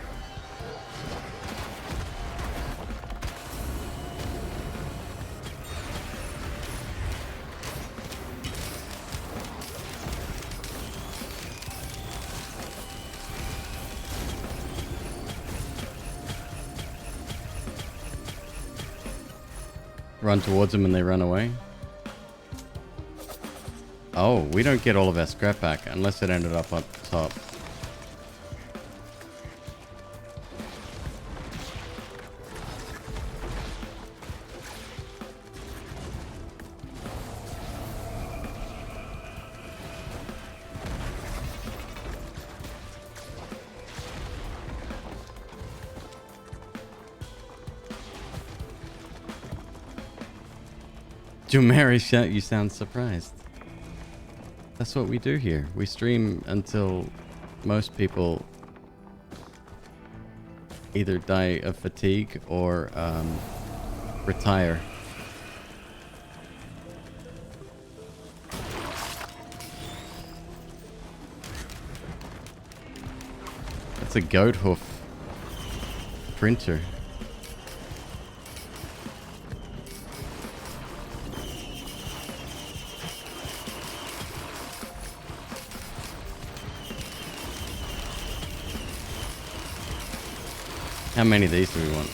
Run towards them and they run away. Oh, we don't get all of our scrap back unless it ended up top. Jumari, you sound surprised. That's what we do here. We stream until most people either die of fatigue or retire. That's a goat hoof printer. How many of these do we want?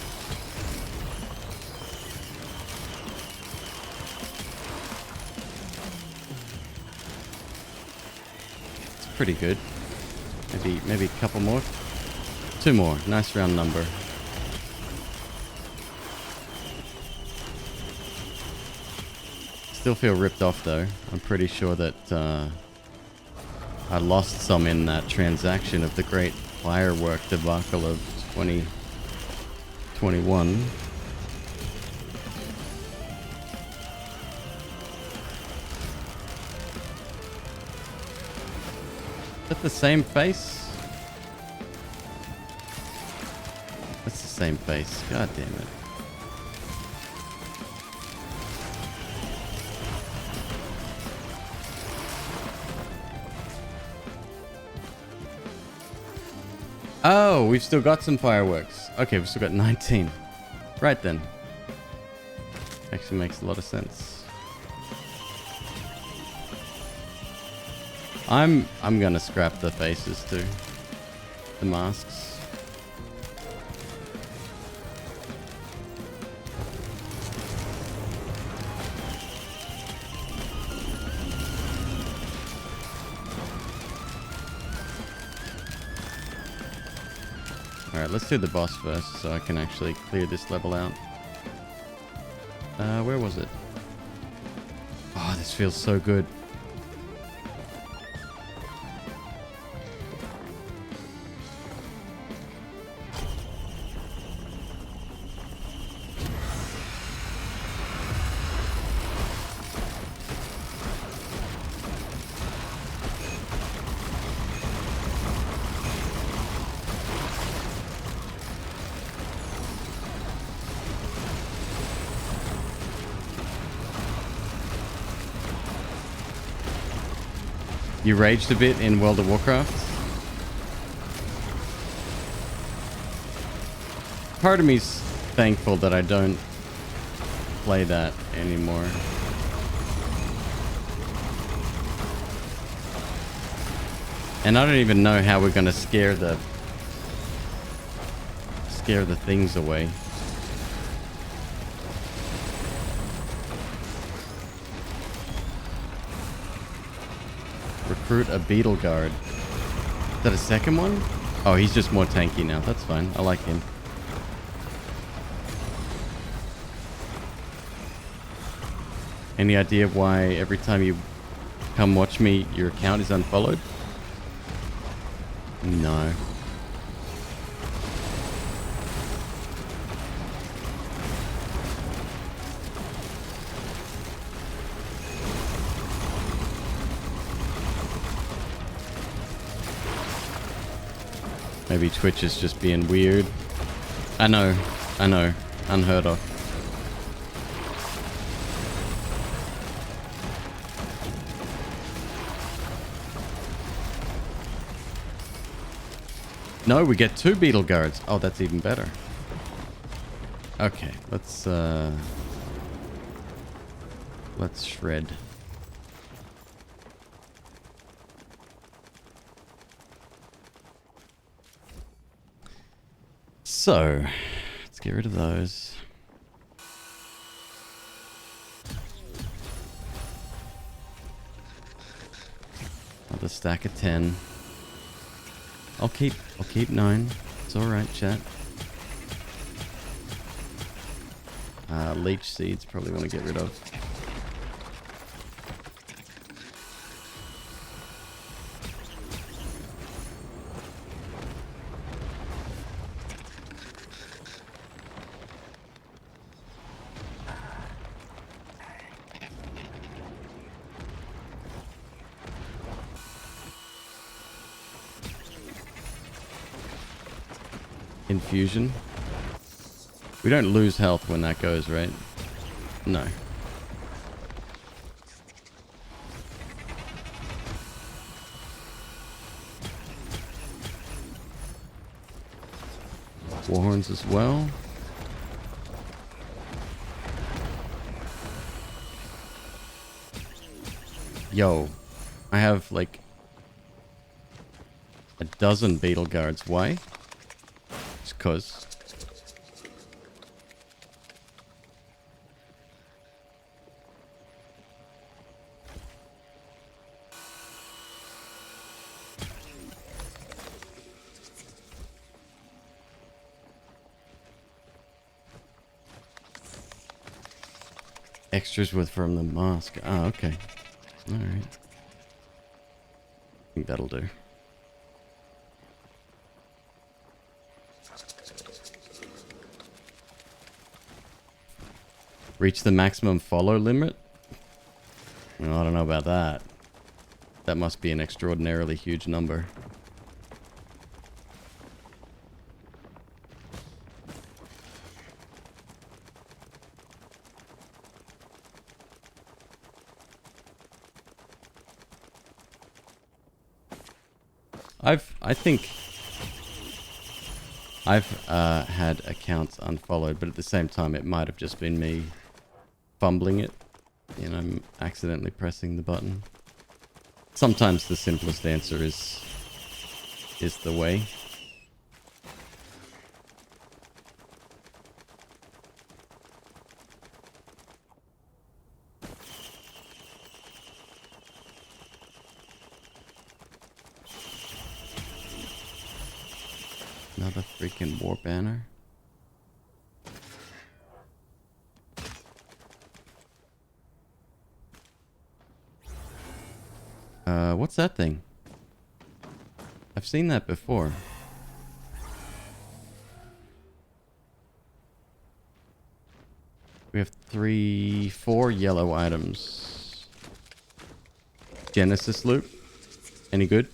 It's pretty good. Maybe a couple more. 2 more. Nice round number. Still feel ripped off though. I'm pretty sure that I lost some in that transaction of the great firework debacle of 2021. Is that the same face? That's the same face. God damn it. Oh, we've still got some fireworks. Okay, we've still got 19. Right then. Actually makes a lot of sense. I'm gonna scrap the faces too. The masks. Alright, let's do the boss first so I can actually clear this level out. Where was it? Oh, this feels so good. You raged a bit in World of Warcraft? Part of me's thankful that I don't play that anymore. And I don't even know how we're gonna scare the things away. Recruit a beetle guard. Is that a second one? Oh, he's just more tanky now. That's fine. I like him. Any idea why every time you come watch me, your account is unfollowed? No. Maybe Twitch is just being weird. I know. Unheard of. No, we get 2 beetle guards. Oh, that's even better. Okay, let's shred. So, let's get rid of those. Another stack of 10. I'll keep 9. It's alright, chat. Leech seeds probably want to get rid of. Infusion. We don't lose health when that goes, right? No. Warhorns as well. Yo, I have like a dozen beetle guards. Why? Just 'cause. Extras with from the mask. Oh, okay. Alright. I think that'll do. Reach the maximum follow limit? Well, I don't know about that. That must be an extraordinarily huge number. I think I've had accounts unfollowed, but at the same time it might have just been me fumbling it. You know, I'm accidentally pressing the button. sometimes the simplest answer is the way. Another freaking war banner. What's that thing? I've seen that before. We have 4 yellow items. Genesis loop. Any good?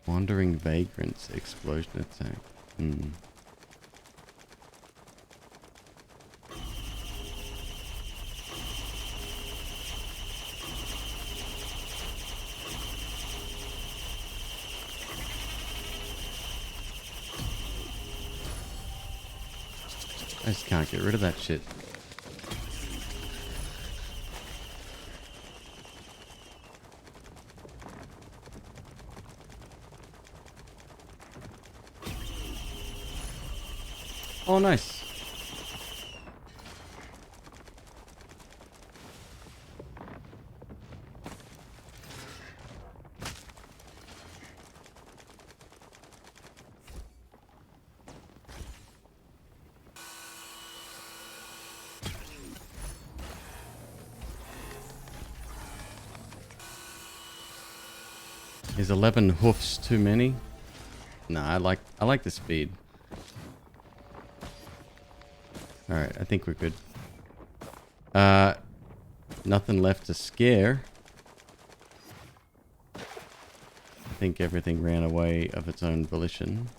Wandering vagrants, explosion attack. I just can't get rid of that shit. Oh, nice. Is 11 hoofs too many? Nah, I like the speed. Alright, I think we're good. Nothing left to scare. I think everything ran away of its own volition.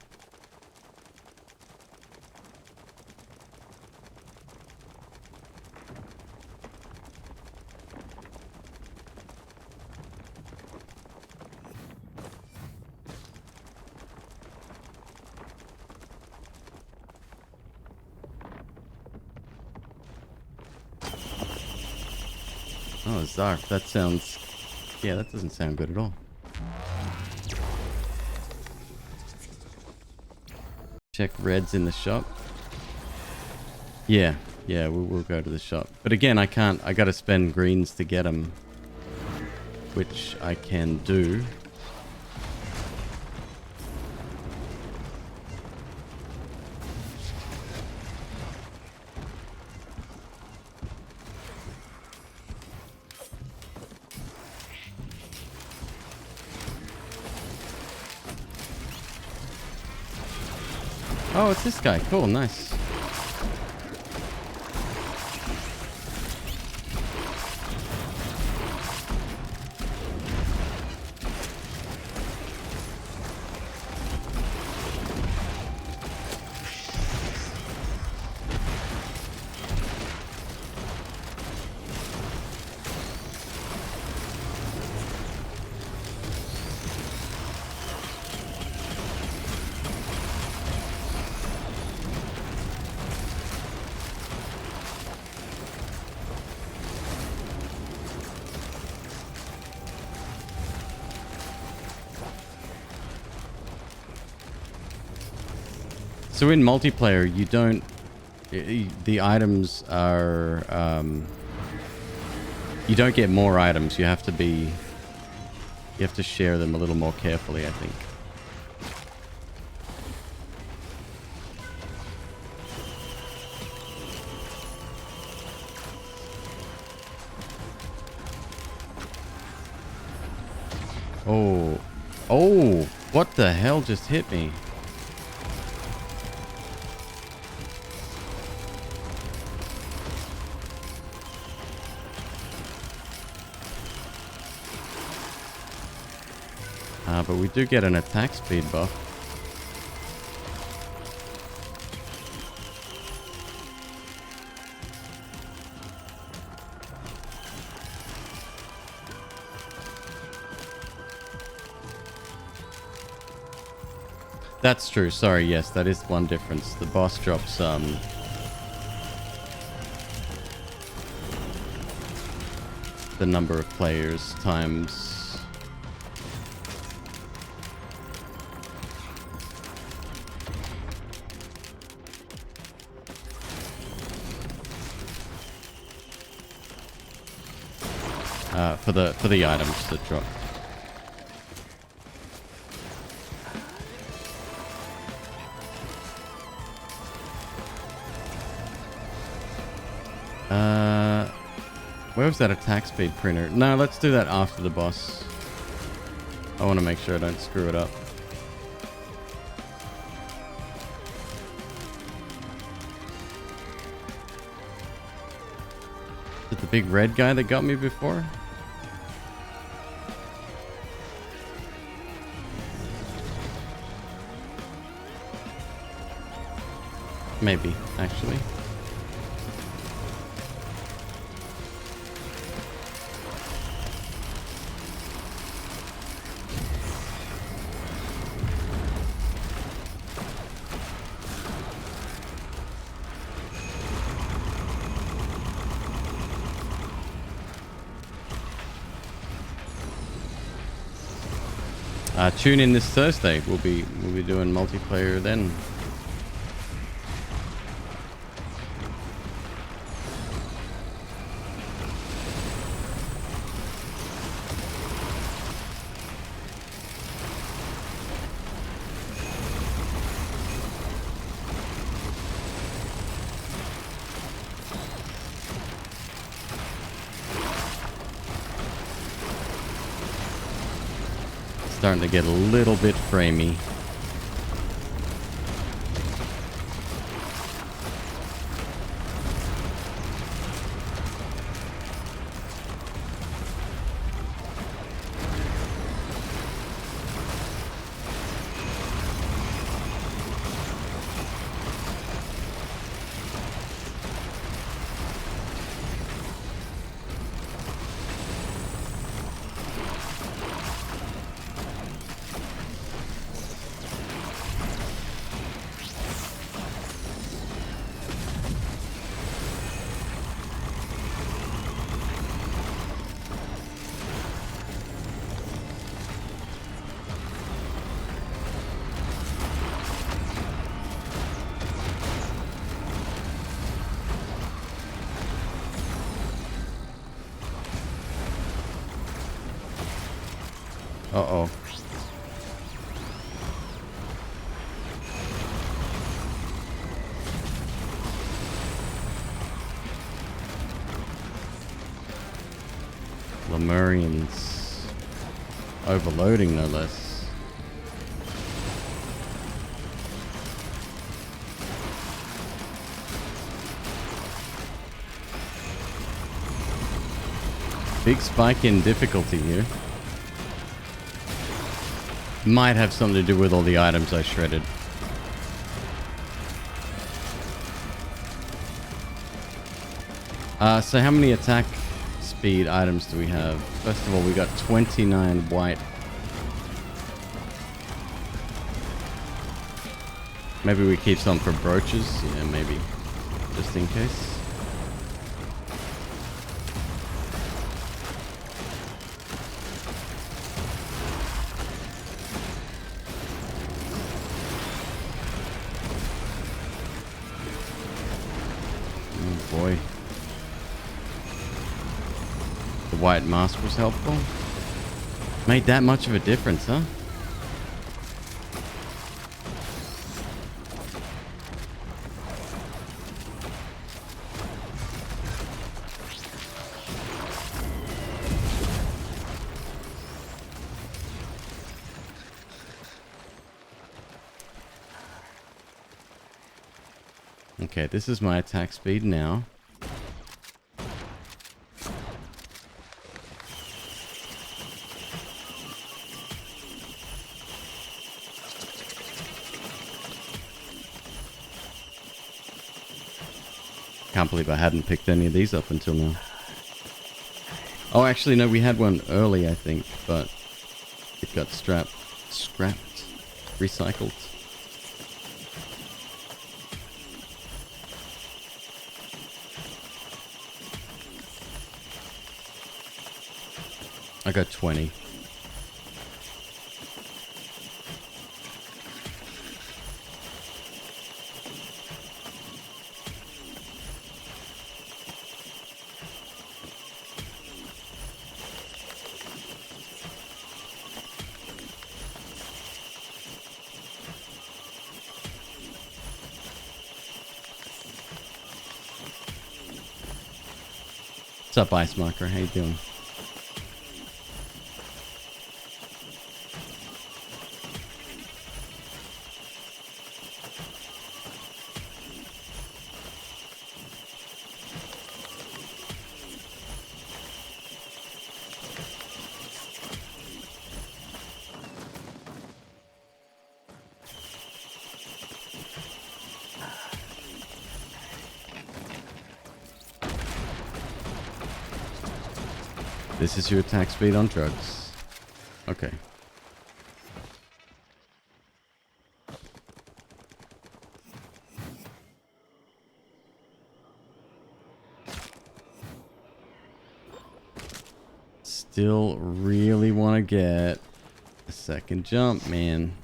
Oh, Zarf, that sounds... Yeah, that doesn't sound good at all. Check reds in the shop. Yeah, we'll go to the shop. But again, I gotta spend greens to get them. Which I can do. Oh, it's this guy. Cool, nice. So in multiplayer, you don't... The items are... you don't get more items. You have to be... You have to share them a little more carefully, I think. Oh. Oh! What the hell just hit me? But we do get an attack speed buff. That's true. Sorry, yes, that is one difference. The boss drops the number of players times... for the items that drop. Where was that attack speed printer? No, let's do that after the boss. I want to make sure I don't screw it up. Is it the big red guy that got me before? Maybe, actually. Tune in this Thursday. We'll be doing multiplayer then. Starting to get a little bit framey. Uh-oh. Lemurians. Overloading, no less. Big spike in difficulty here. Might have something to do with all the items I shredded. So how many attack speed items do we have? First of all, we got 29 white. Maybe we keep some for brooches. Yeah, maybe. Just in case. Boy. The white mask was helpful. Made that much of a difference, huh? Okay, this is my attack speed now. Can't believe I hadn't picked any of these up until now. Oh, actually, no, we had one early, I think, but it got scrapped, recycled. I got 20. What's up, Ice Marker? How you doing? This is your attack speed on drugs. Okay. Still really want to get a second jump, man.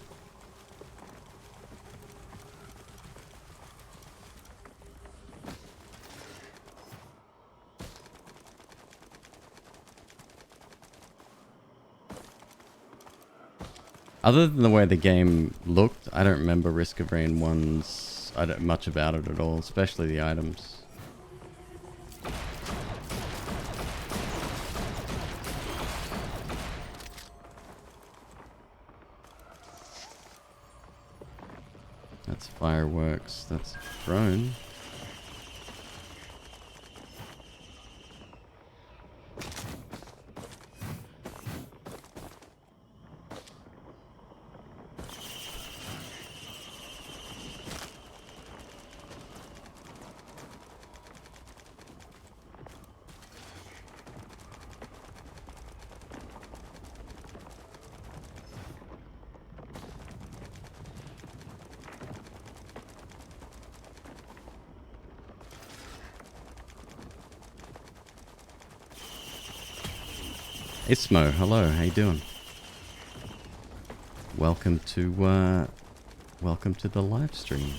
Other than the way the game looked, I don't remember Risk of Rain 1's much about it at all, especially the items. That's fireworks. That's a drone. Ismo, hello, how you doing? Welcome to the live stream.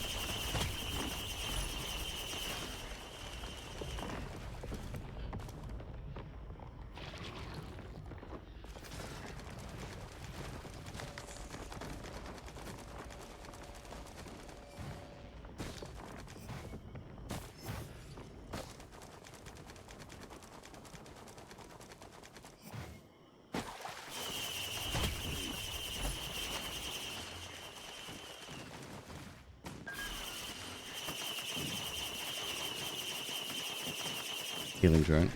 Healing drone.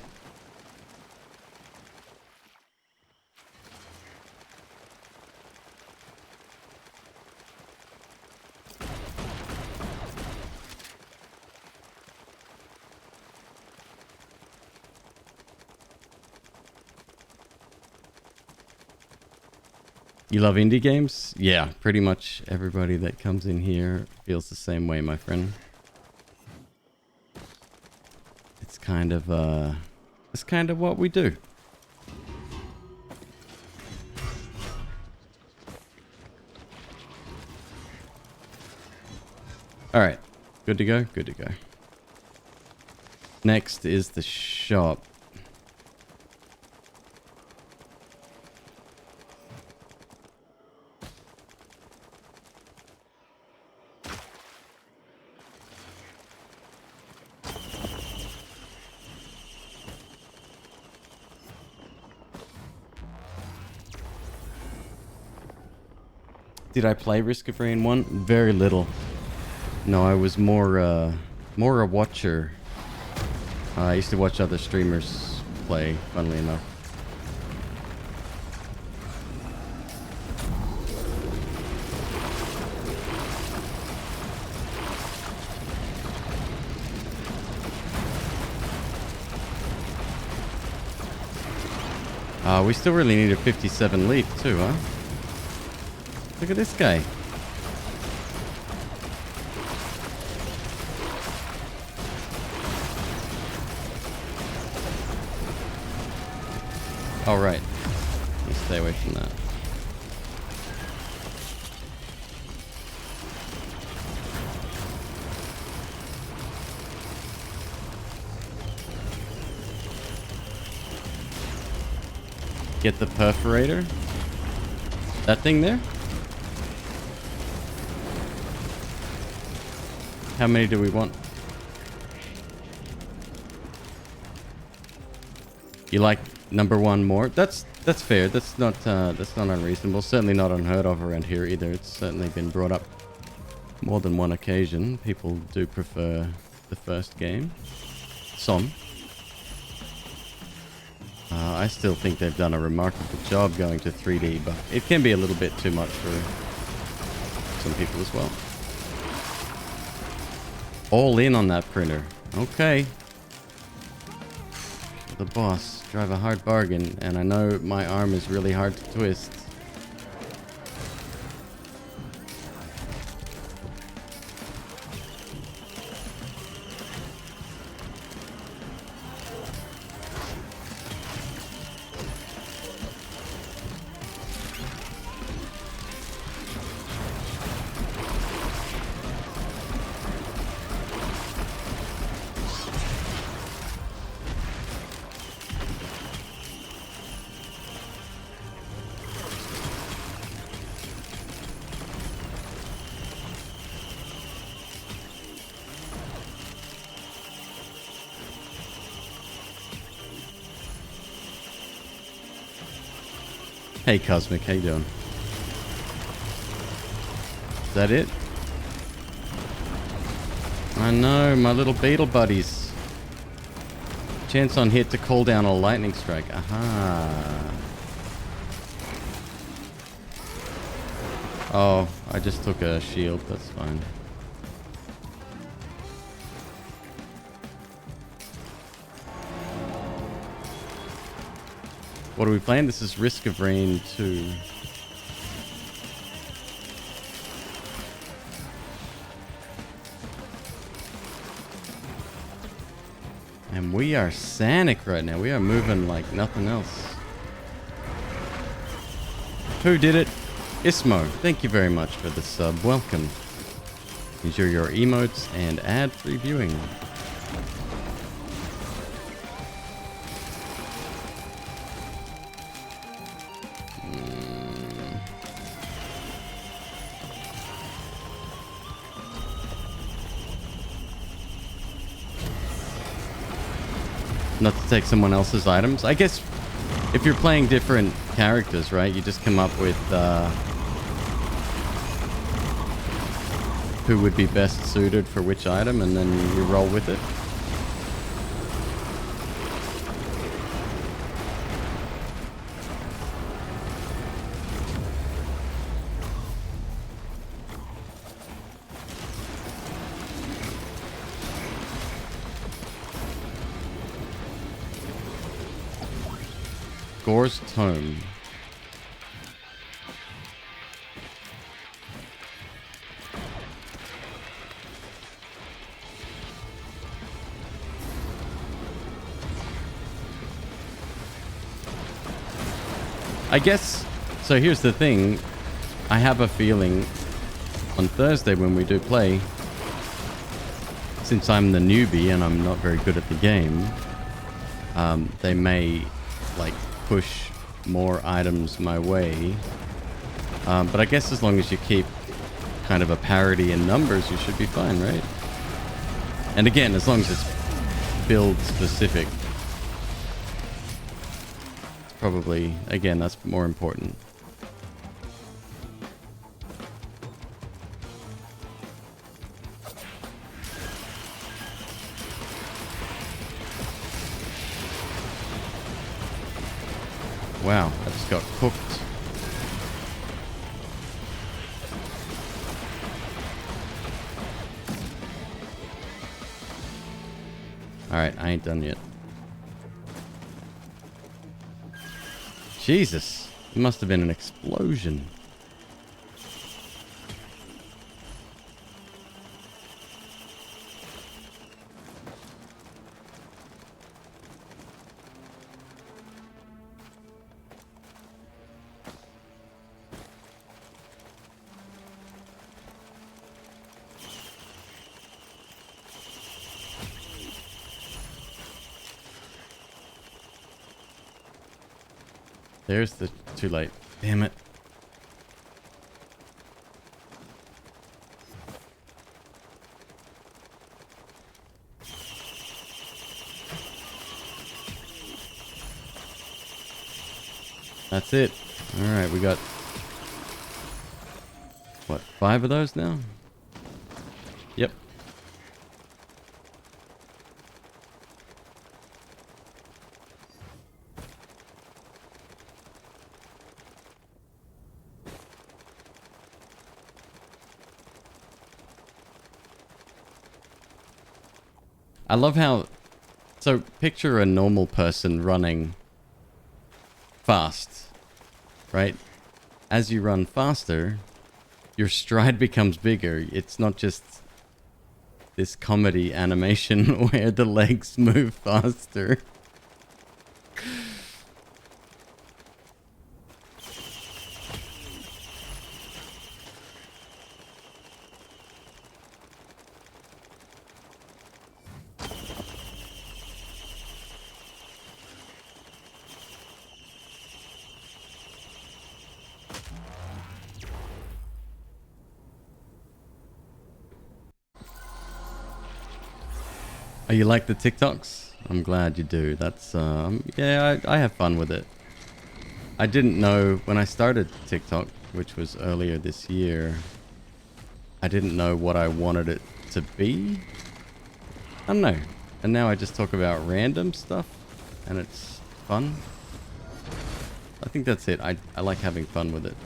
You love indie games? Yeah, pretty much everybody that comes in here feels the same way, my friend. It's kind of what we do. All right, good to go. Good to go. Next is the shop. Did I play Risk of Rain 1? Very little. No, I was more a watcher. I used to watch other streamers play, funnily enough. We still really need a 57 leaf too, huh? Look at this guy. All right. stay away from that. Get the perforator. That thing there? How many do we want? You like number one more? That's fair. That's not unreasonable. Certainly not unheard of around here either. It's certainly been brought up more than one occasion. People do prefer the first game. Some. I still think they've done a remarkable job going to 3D, but it can be a little bit too much for some people as well. All in on that printer. Okay. The boss. Drive a hard bargain, and I know my arm is really hard to twist. Hey Cosmic, how you doing? Is that it? I know, my little beetle buddies. Chance on hit to call down a lightning strike. Aha. Oh, I just took a shield, that's fine. What are we playing? This is Risk of Rain 2. And we are Sanic right now. We are moving like nothing else. Who did it? Ismo. Thank you very much for the sub. Welcome. Enjoy your emotes and ad-free viewing. Not to take someone else's items. I guess if you're playing different characters, right, you just come up with who would be best suited for which item, and then you roll with it. Gore's Tome. I guess, so here's the thing. I have a feeling on Thursday when we do play, since I'm the newbie and I'm not very good at the game, they may like push more items my way, but I guess as long as you keep kind of a parity in numbers, you should be fine, right? And again, as long as it's build specific, it's probably, again, that's more important. Wow, I just got cooked. Alright, I ain't done yet. Jesus, it must have been an explosion. There's the too late. Damn it. That's it. Alright, we got... what, 5 of those now? Yep. I love how... so, picture a normal person running fast, right? As you run faster, your stride becomes bigger. It's not just this comedy animation where the legs move faster. Oh, you like the TikToks? I'm glad you do. That's, yeah, I have fun with it. I didn't know when I started TikTok, which was earlier this year, I didn't know what I wanted it to be. I don't know. And now I just talk about random stuff, and it's fun. I think that's it. I like having fun with it.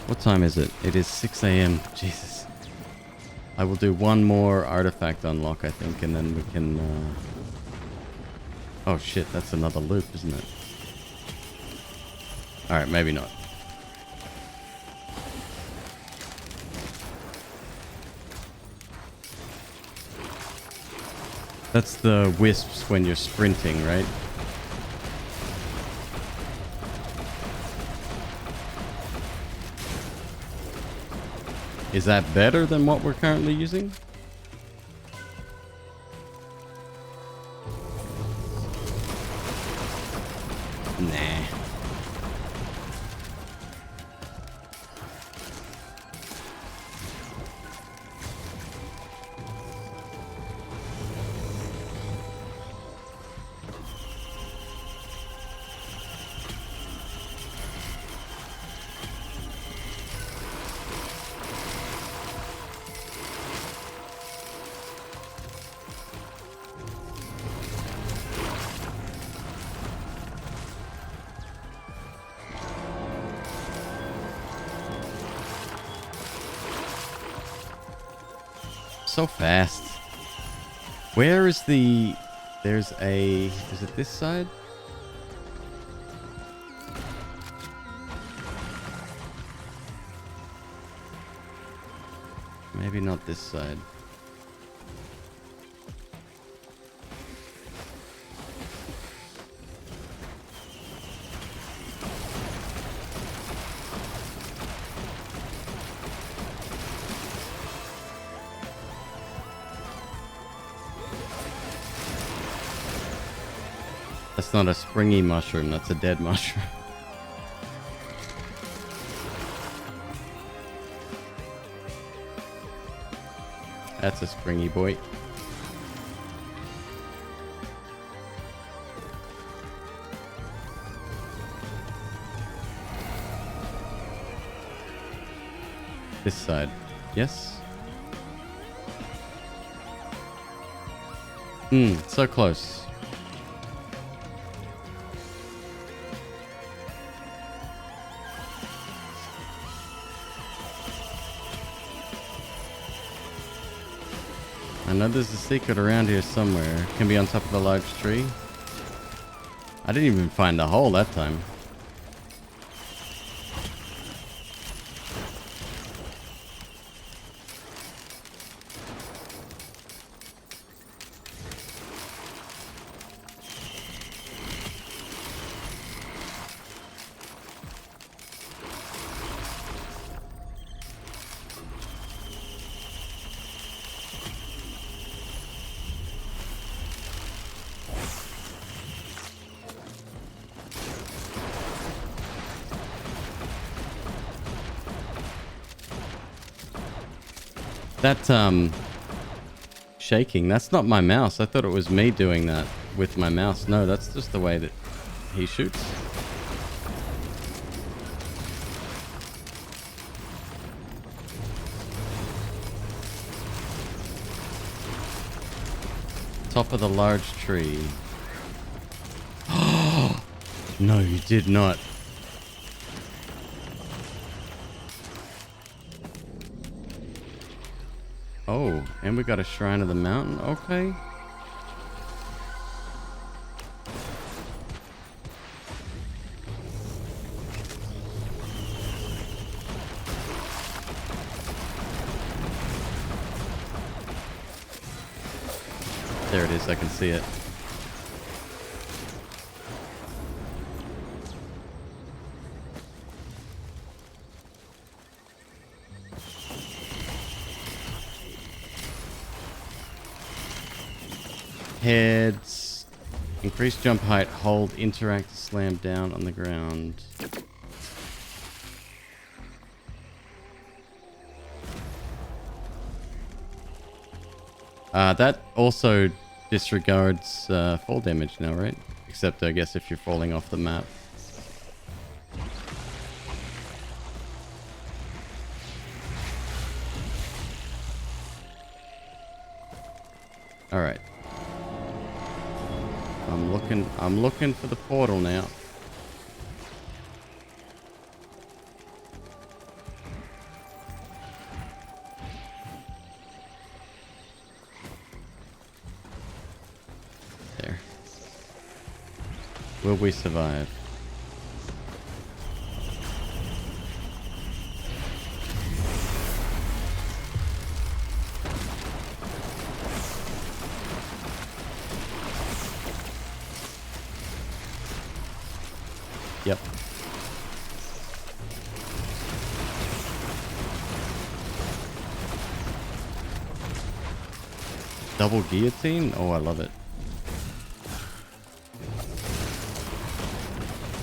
What time is it? It is 6 a.m. Jesus. I will do one more artifact unlock, I think, and then we can... oh shit, that's another loop, isn't it? Alright, maybe not. That's the wisps when you're sprinting, right? Is that better than what we're currently using? Nah. So fast. Where is the... there's a... is it this side? Maybe not this side. That's not a springy mushroom, that's a dead mushroom. That's a springy boy. This side. Yes? So close. I know there's a secret around here somewhere. It can be on top of a large tree. I didn't even find a hole that time. That, shaking, that's not my mouse. I thought it was me doing that with my mouse. No, that's just the way that he shoots. Top of the large tree. No, you did not. Oh, and we got a shrine of the mountain. Okay. There it is. I can see it. Heads. Increase jump height. Hold. Interact. Slam down on the ground. That also disregards fall damage now, right? Except I guess if you're falling off the map. All right. I'm looking for the portal now. There. Will we survive? Yep. Double guillotine? Oh, I love it.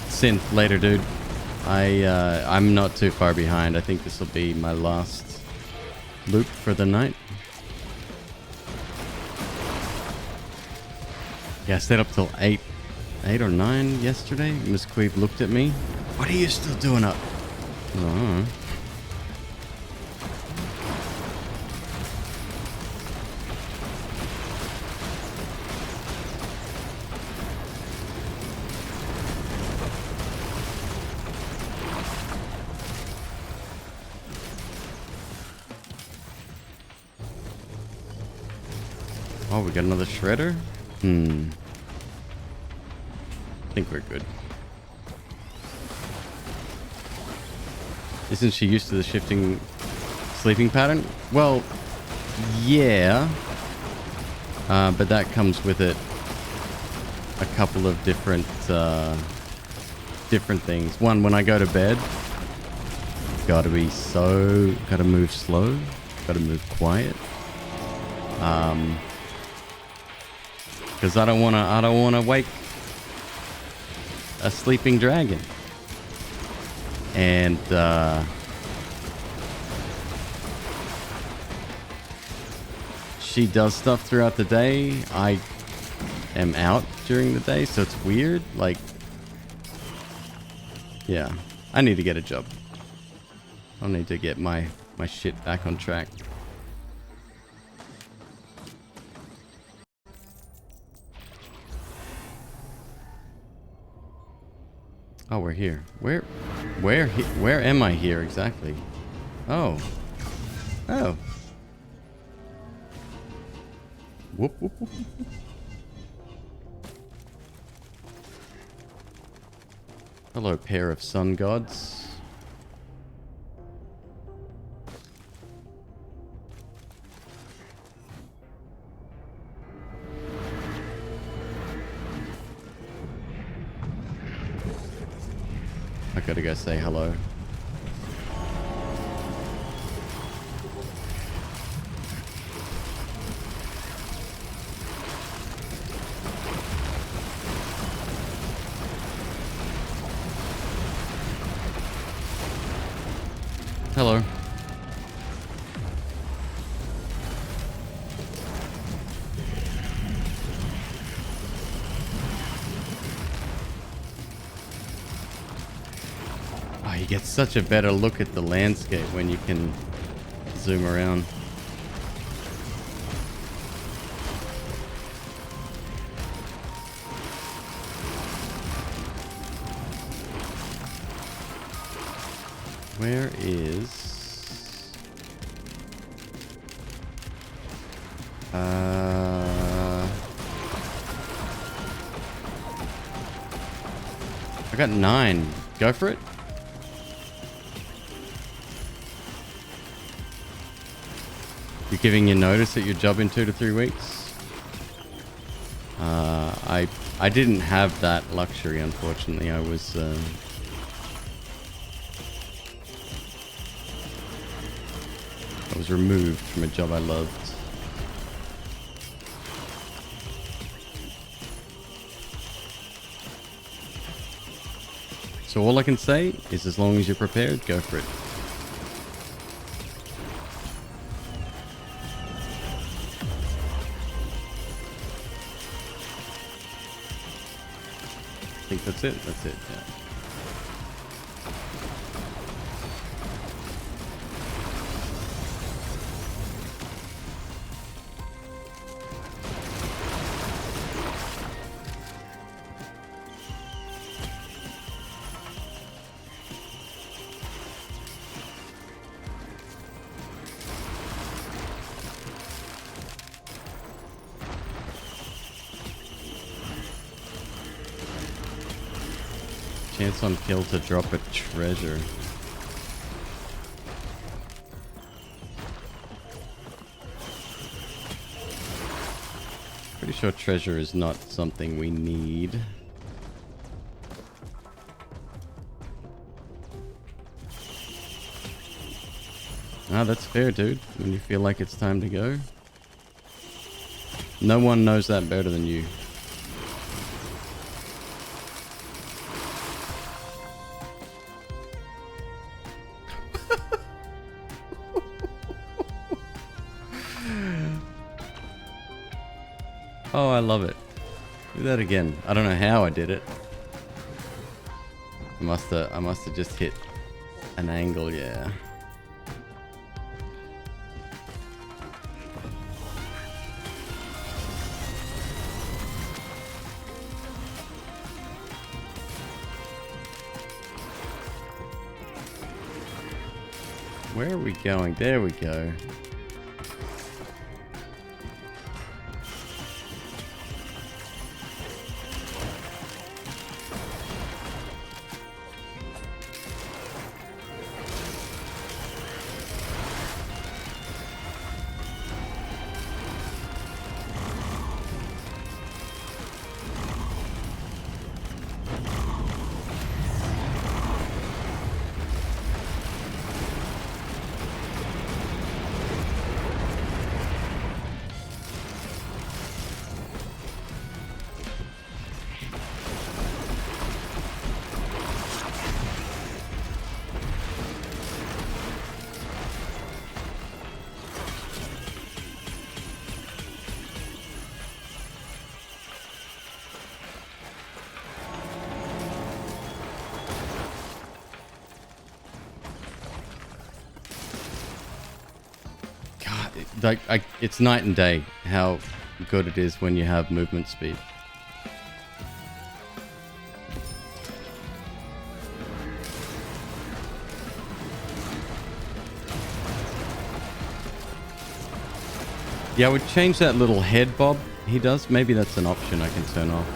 Synth later, dude. I'm not too far behind. I think this will be my last loop for the night. Yeah, I stayed up till 8 or 9 yesterday. McQueeb looked at me. What are you still doing up? Oh. Oh, we got another shredder? I think we're good. Isn't she used to the shifting sleeping pattern? Well, yeah. But that comes with it a couple of different things. One, when I go to bed, gotta move slow, gotta move quiet. Because I don't wanna wake a sleeping dragon. And she does stuff throughout the day. I am out during the day, so it's weird. Like, yeah, I need to get a job. I need to get my shit back on track. Oh, we're here. Where am I here exactly? Oh. Oh. Whoop, whoop, whoop. Hello, pair of sun gods. I gotta go say hello. Hello. you get such a better look at the landscape when you can zoom around. Where is... I got 9. Go for it. You're giving your notice at your job in 2 to 3 weeks? I didn't have that luxury, unfortunately. I was removed from a job I loved. So all I can say is as long as you're prepared, go for it. I think that's it. That's it, yeah. Chance on kill to drop a treasure. Pretty sure treasure is not something we need. Ah, that's fair, dude. When you feel like it's time to go. No one knows that better than you. Oh, I love it. Do that again. I don't know how I did it. I must have just hit an angle, yeah. Where are we going? There we go. Like, it's night and day how good it is when you have movement speed. Yeah, I would change that little head bob he does. Maybe that's an option I can turn off.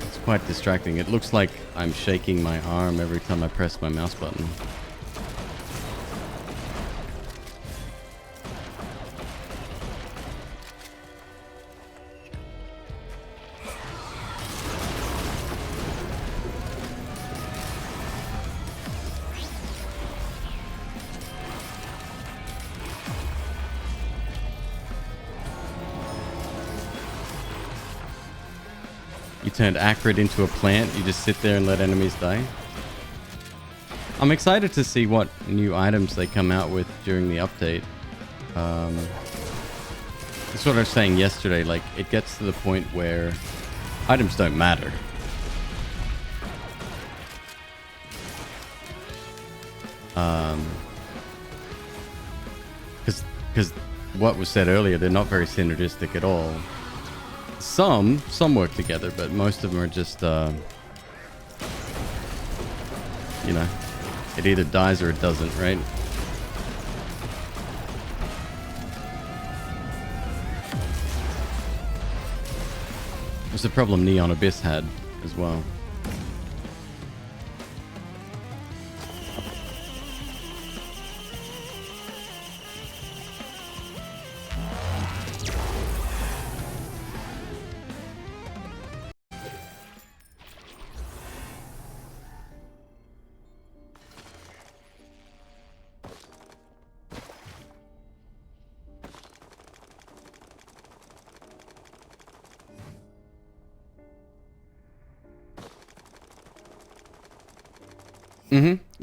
It's quite distracting. It looks like I'm shaking my arm every time I press my mouse button. Turned Acrid into a plant. You just sit there and let enemies die. I'm excited to see what new items they come out with during the update. That's what I was saying yesterday. Like, it gets to the point where items don't matter. Because what was said earlier, they're not very synergistic at all. Some work together, but most of them are just, you know, it either dies or it doesn't, right? It's a problem Neon Abyss had as well.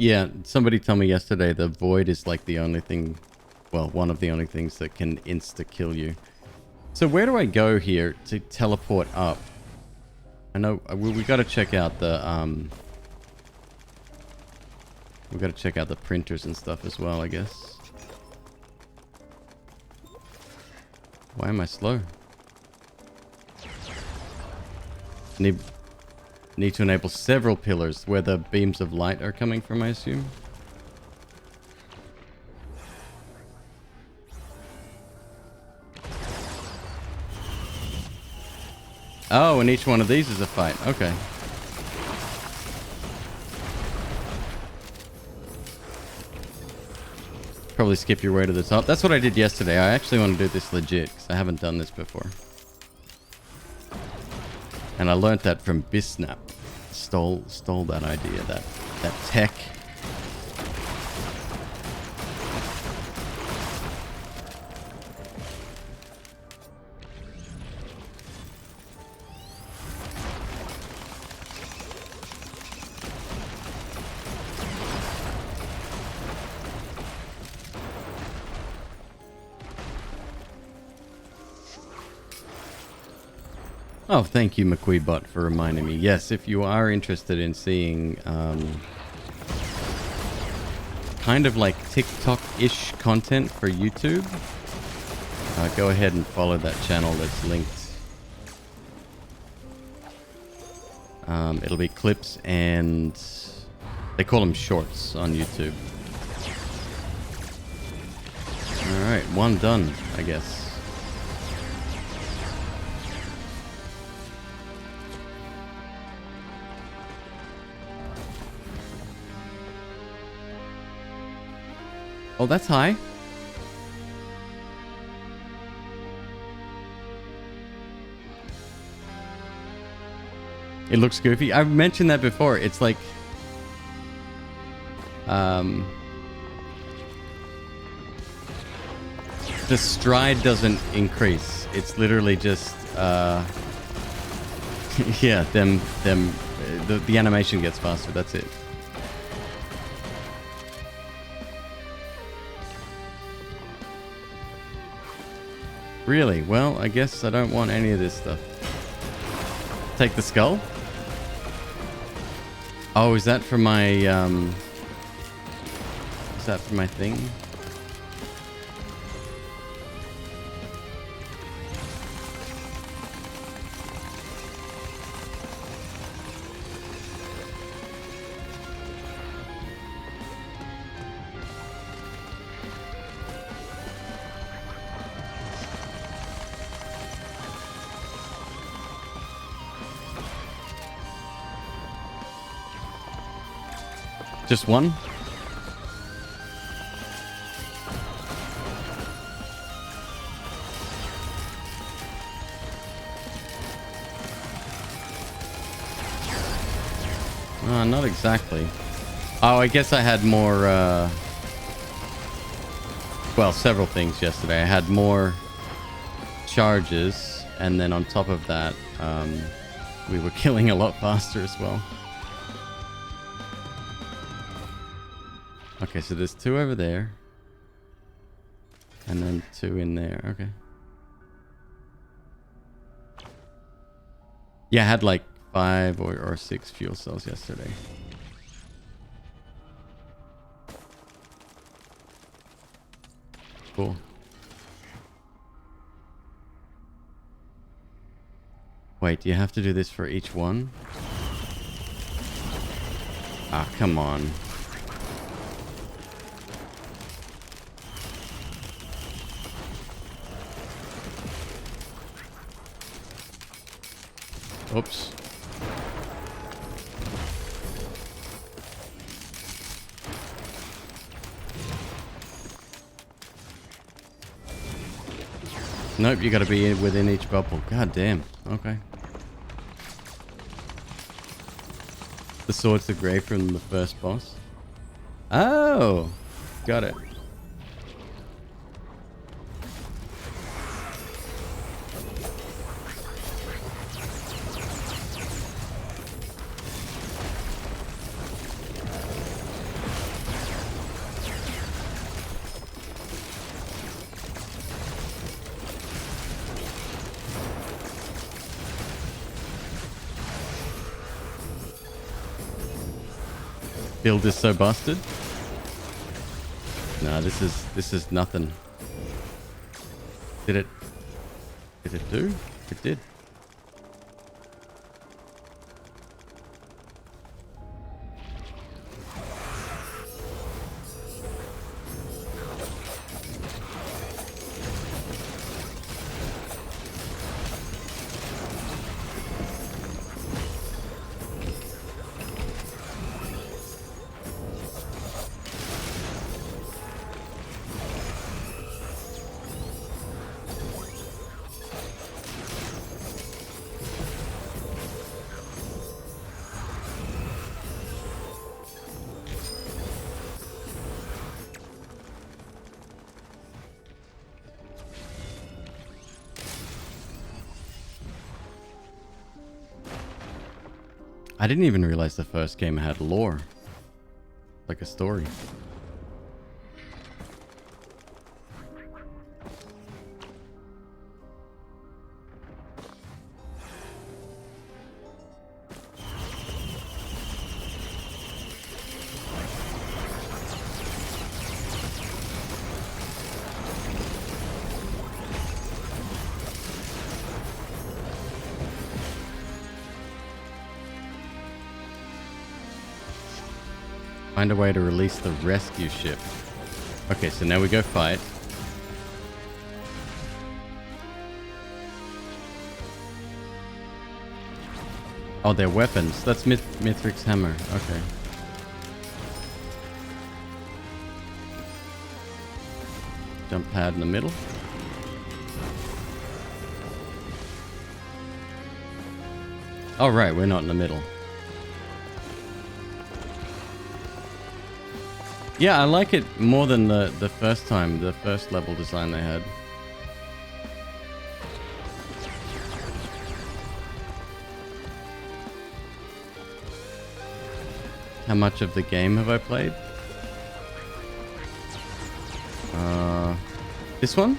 Yeah, somebody told me yesterday the void is like the only thing, well, one of the only things that can insta-kill you. So where do I go here to teleport up? I know we got to check out the we got to check out the printers and stuff as well, I guess. Why am I slow? Need to enable several pillars where the beams of light are coming from, I assume. Oh, and each one of these is a fight. Okay. Probably skip your way to the top. That's what I did yesterday. I actually want to do this legit because I haven't done this before. And I learned that from Bisnap. Stole that idea, that tech. Oh, thank you, McQueeb, for reminding me. Yes, if you are interested in seeing kind of like TikTok-ish content for YouTube, go ahead and follow that channel that's linked. It'll be clips and they call them shorts on YouTube. All right, one done, I guess. Oh, that's high. It looks goofy. I've mentioned that before. It's like... the stride doesn't increase. It's literally just... yeah, the animation gets faster. That's it. Really? Well, I guess I don't want any of this stuff. Take the skull? Oh, is that for my, is that for my thing? Just one? Not exactly. Oh, I guess I had more, well, several things yesterday. I had more charges, and then on top of that, we were killing a lot faster as well. Okay, so there's two over there. And then two in there. Okay. Yeah, I had like 5 or 6 fuel cells yesterday. Cool. Wait, do you have to do this for each one? Ah, come on. Oops. Nope, you gotta be within each bubble. God damn. Okay. The Swords of Grey from the first boss. Oh! Got it. Build is so busted. Nah, this is nothing. Did it do? It did. I didn't even realize the first game had lore. Like a story. Find a way to release the rescue ship. Okay, so now we go fight. Oh, they're weapons. That's Mithric's hammer. Okay. Jump pad in the middle. Oh, right, we're not in the middle. Yeah, I like it more than the first time, the first level design they had. How much of the game have I played? This one?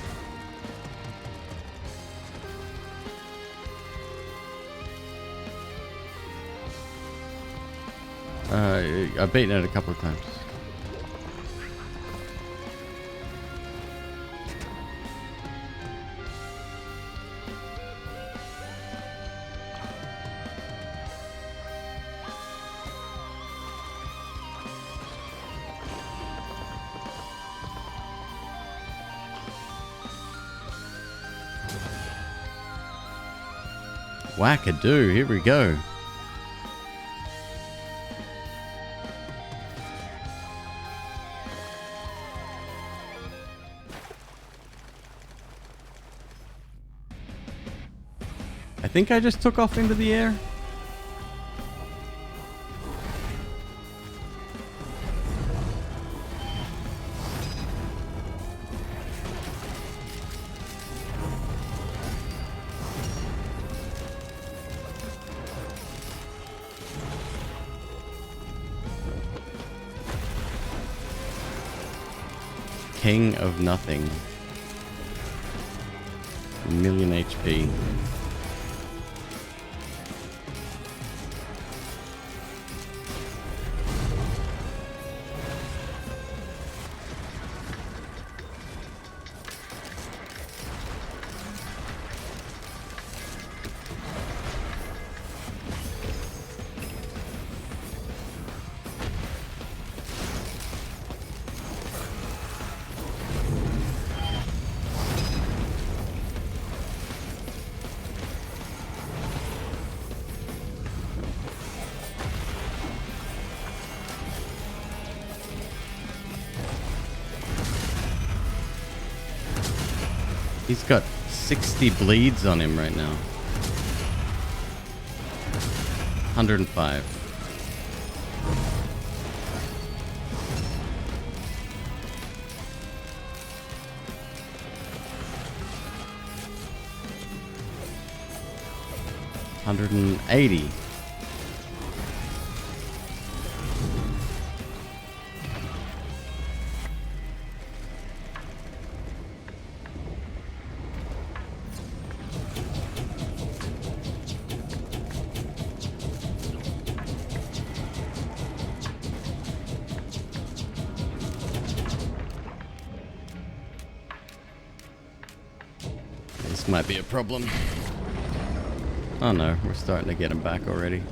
I've beaten it a couple of times. Wackadoo, here we go. I think I just took off into the air. King of nothing. 1,000,000 HP. He's got 60 bleeds on him right now. 105. $180. This might be a problem. Oh no, we're starting to get him back already.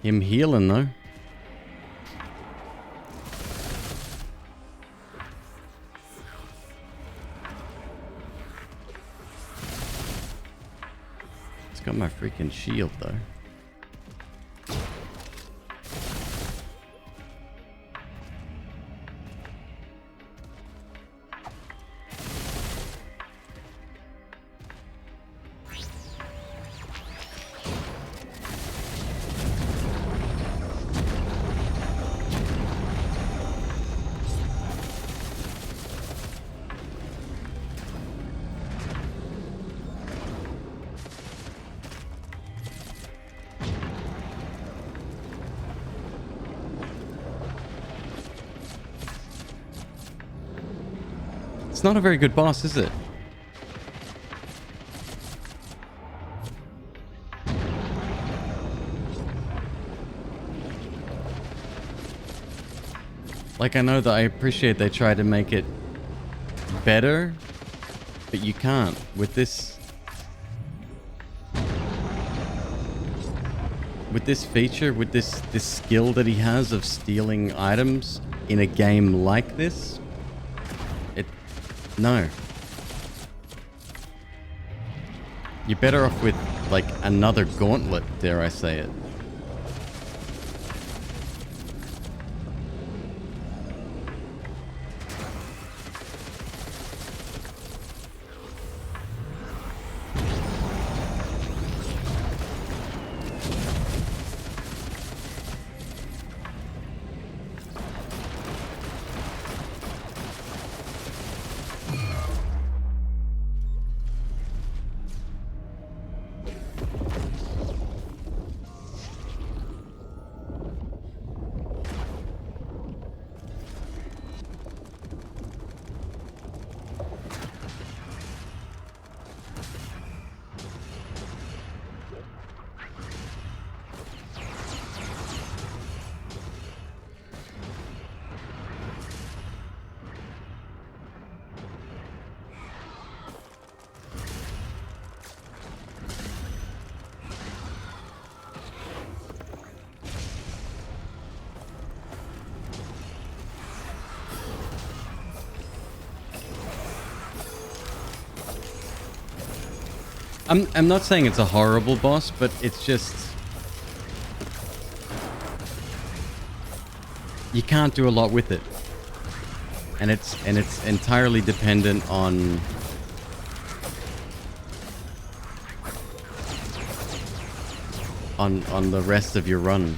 Him healing though. Got my freaking shield though. It's not a very good boss, is it? Like, I know that I appreciate they try to make it better, but you can't with this. With this feature, with this skill that he has of stealing items in a game like this. No. You're better off with, like, another gauntlet, dare I say it. I'm not saying it's a horrible boss, but it's just... You can't do a lot with it. And it's entirely dependent on... on the rest of your run.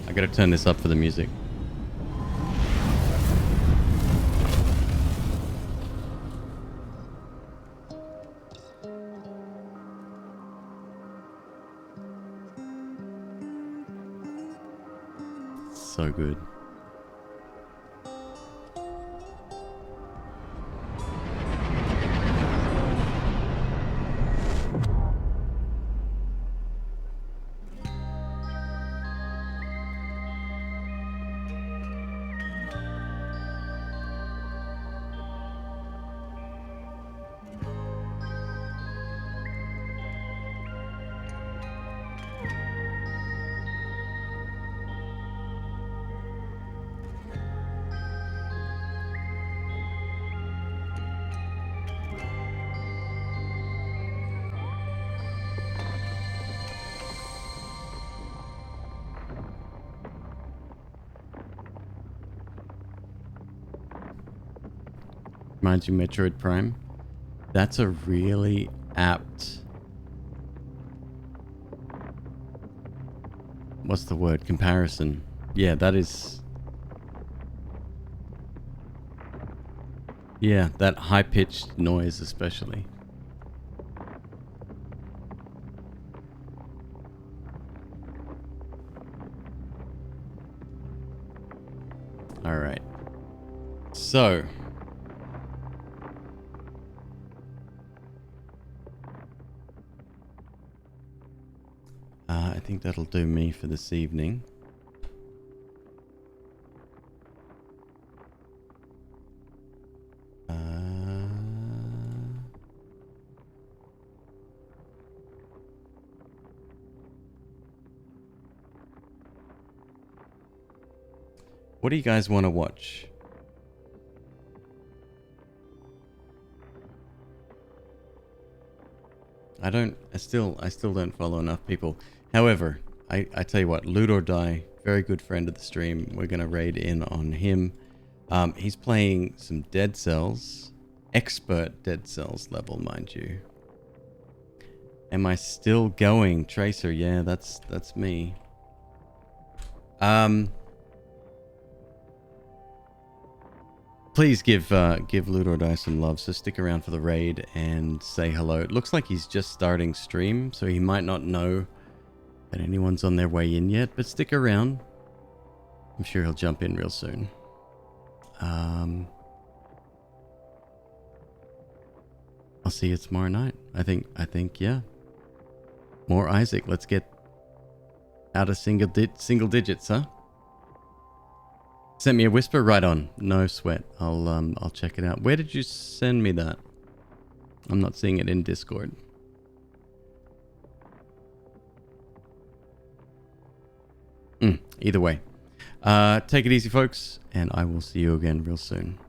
I gotta turn this up for the music. so good. Reminds you Metroid Prime. That's a really apt... What's the word? Comparison. Yeah, that is... Yeah, that high-pitched noise especially. Alright. So... I think that'll do me for this evening. What do you guys want to watch? I still don't follow enough people. However, I tell you what, Loot or Die, very good friend of the stream. We're going to raid in on him. He's playing some Dead Cells, expert Dead Cells level, mind you. Am I still going? Tracer, yeah, that's me. Please give Loot or Die some love, so stick around for the raid and say hello. It looks like he's just starting stream, so he might not know that anyone's on their way in yet, but stick around. I'm sure he'll jump in real soon. I'll see you tomorrow night. I think, yeah. More Isaac. Let's get out of single digits, huh? Sent me a whisper, right on. No sweat. I'll check it out. Where did you send me that? I'm not seeing it in Discord. Either way. Take it easy, folks, and I will see you again real soon.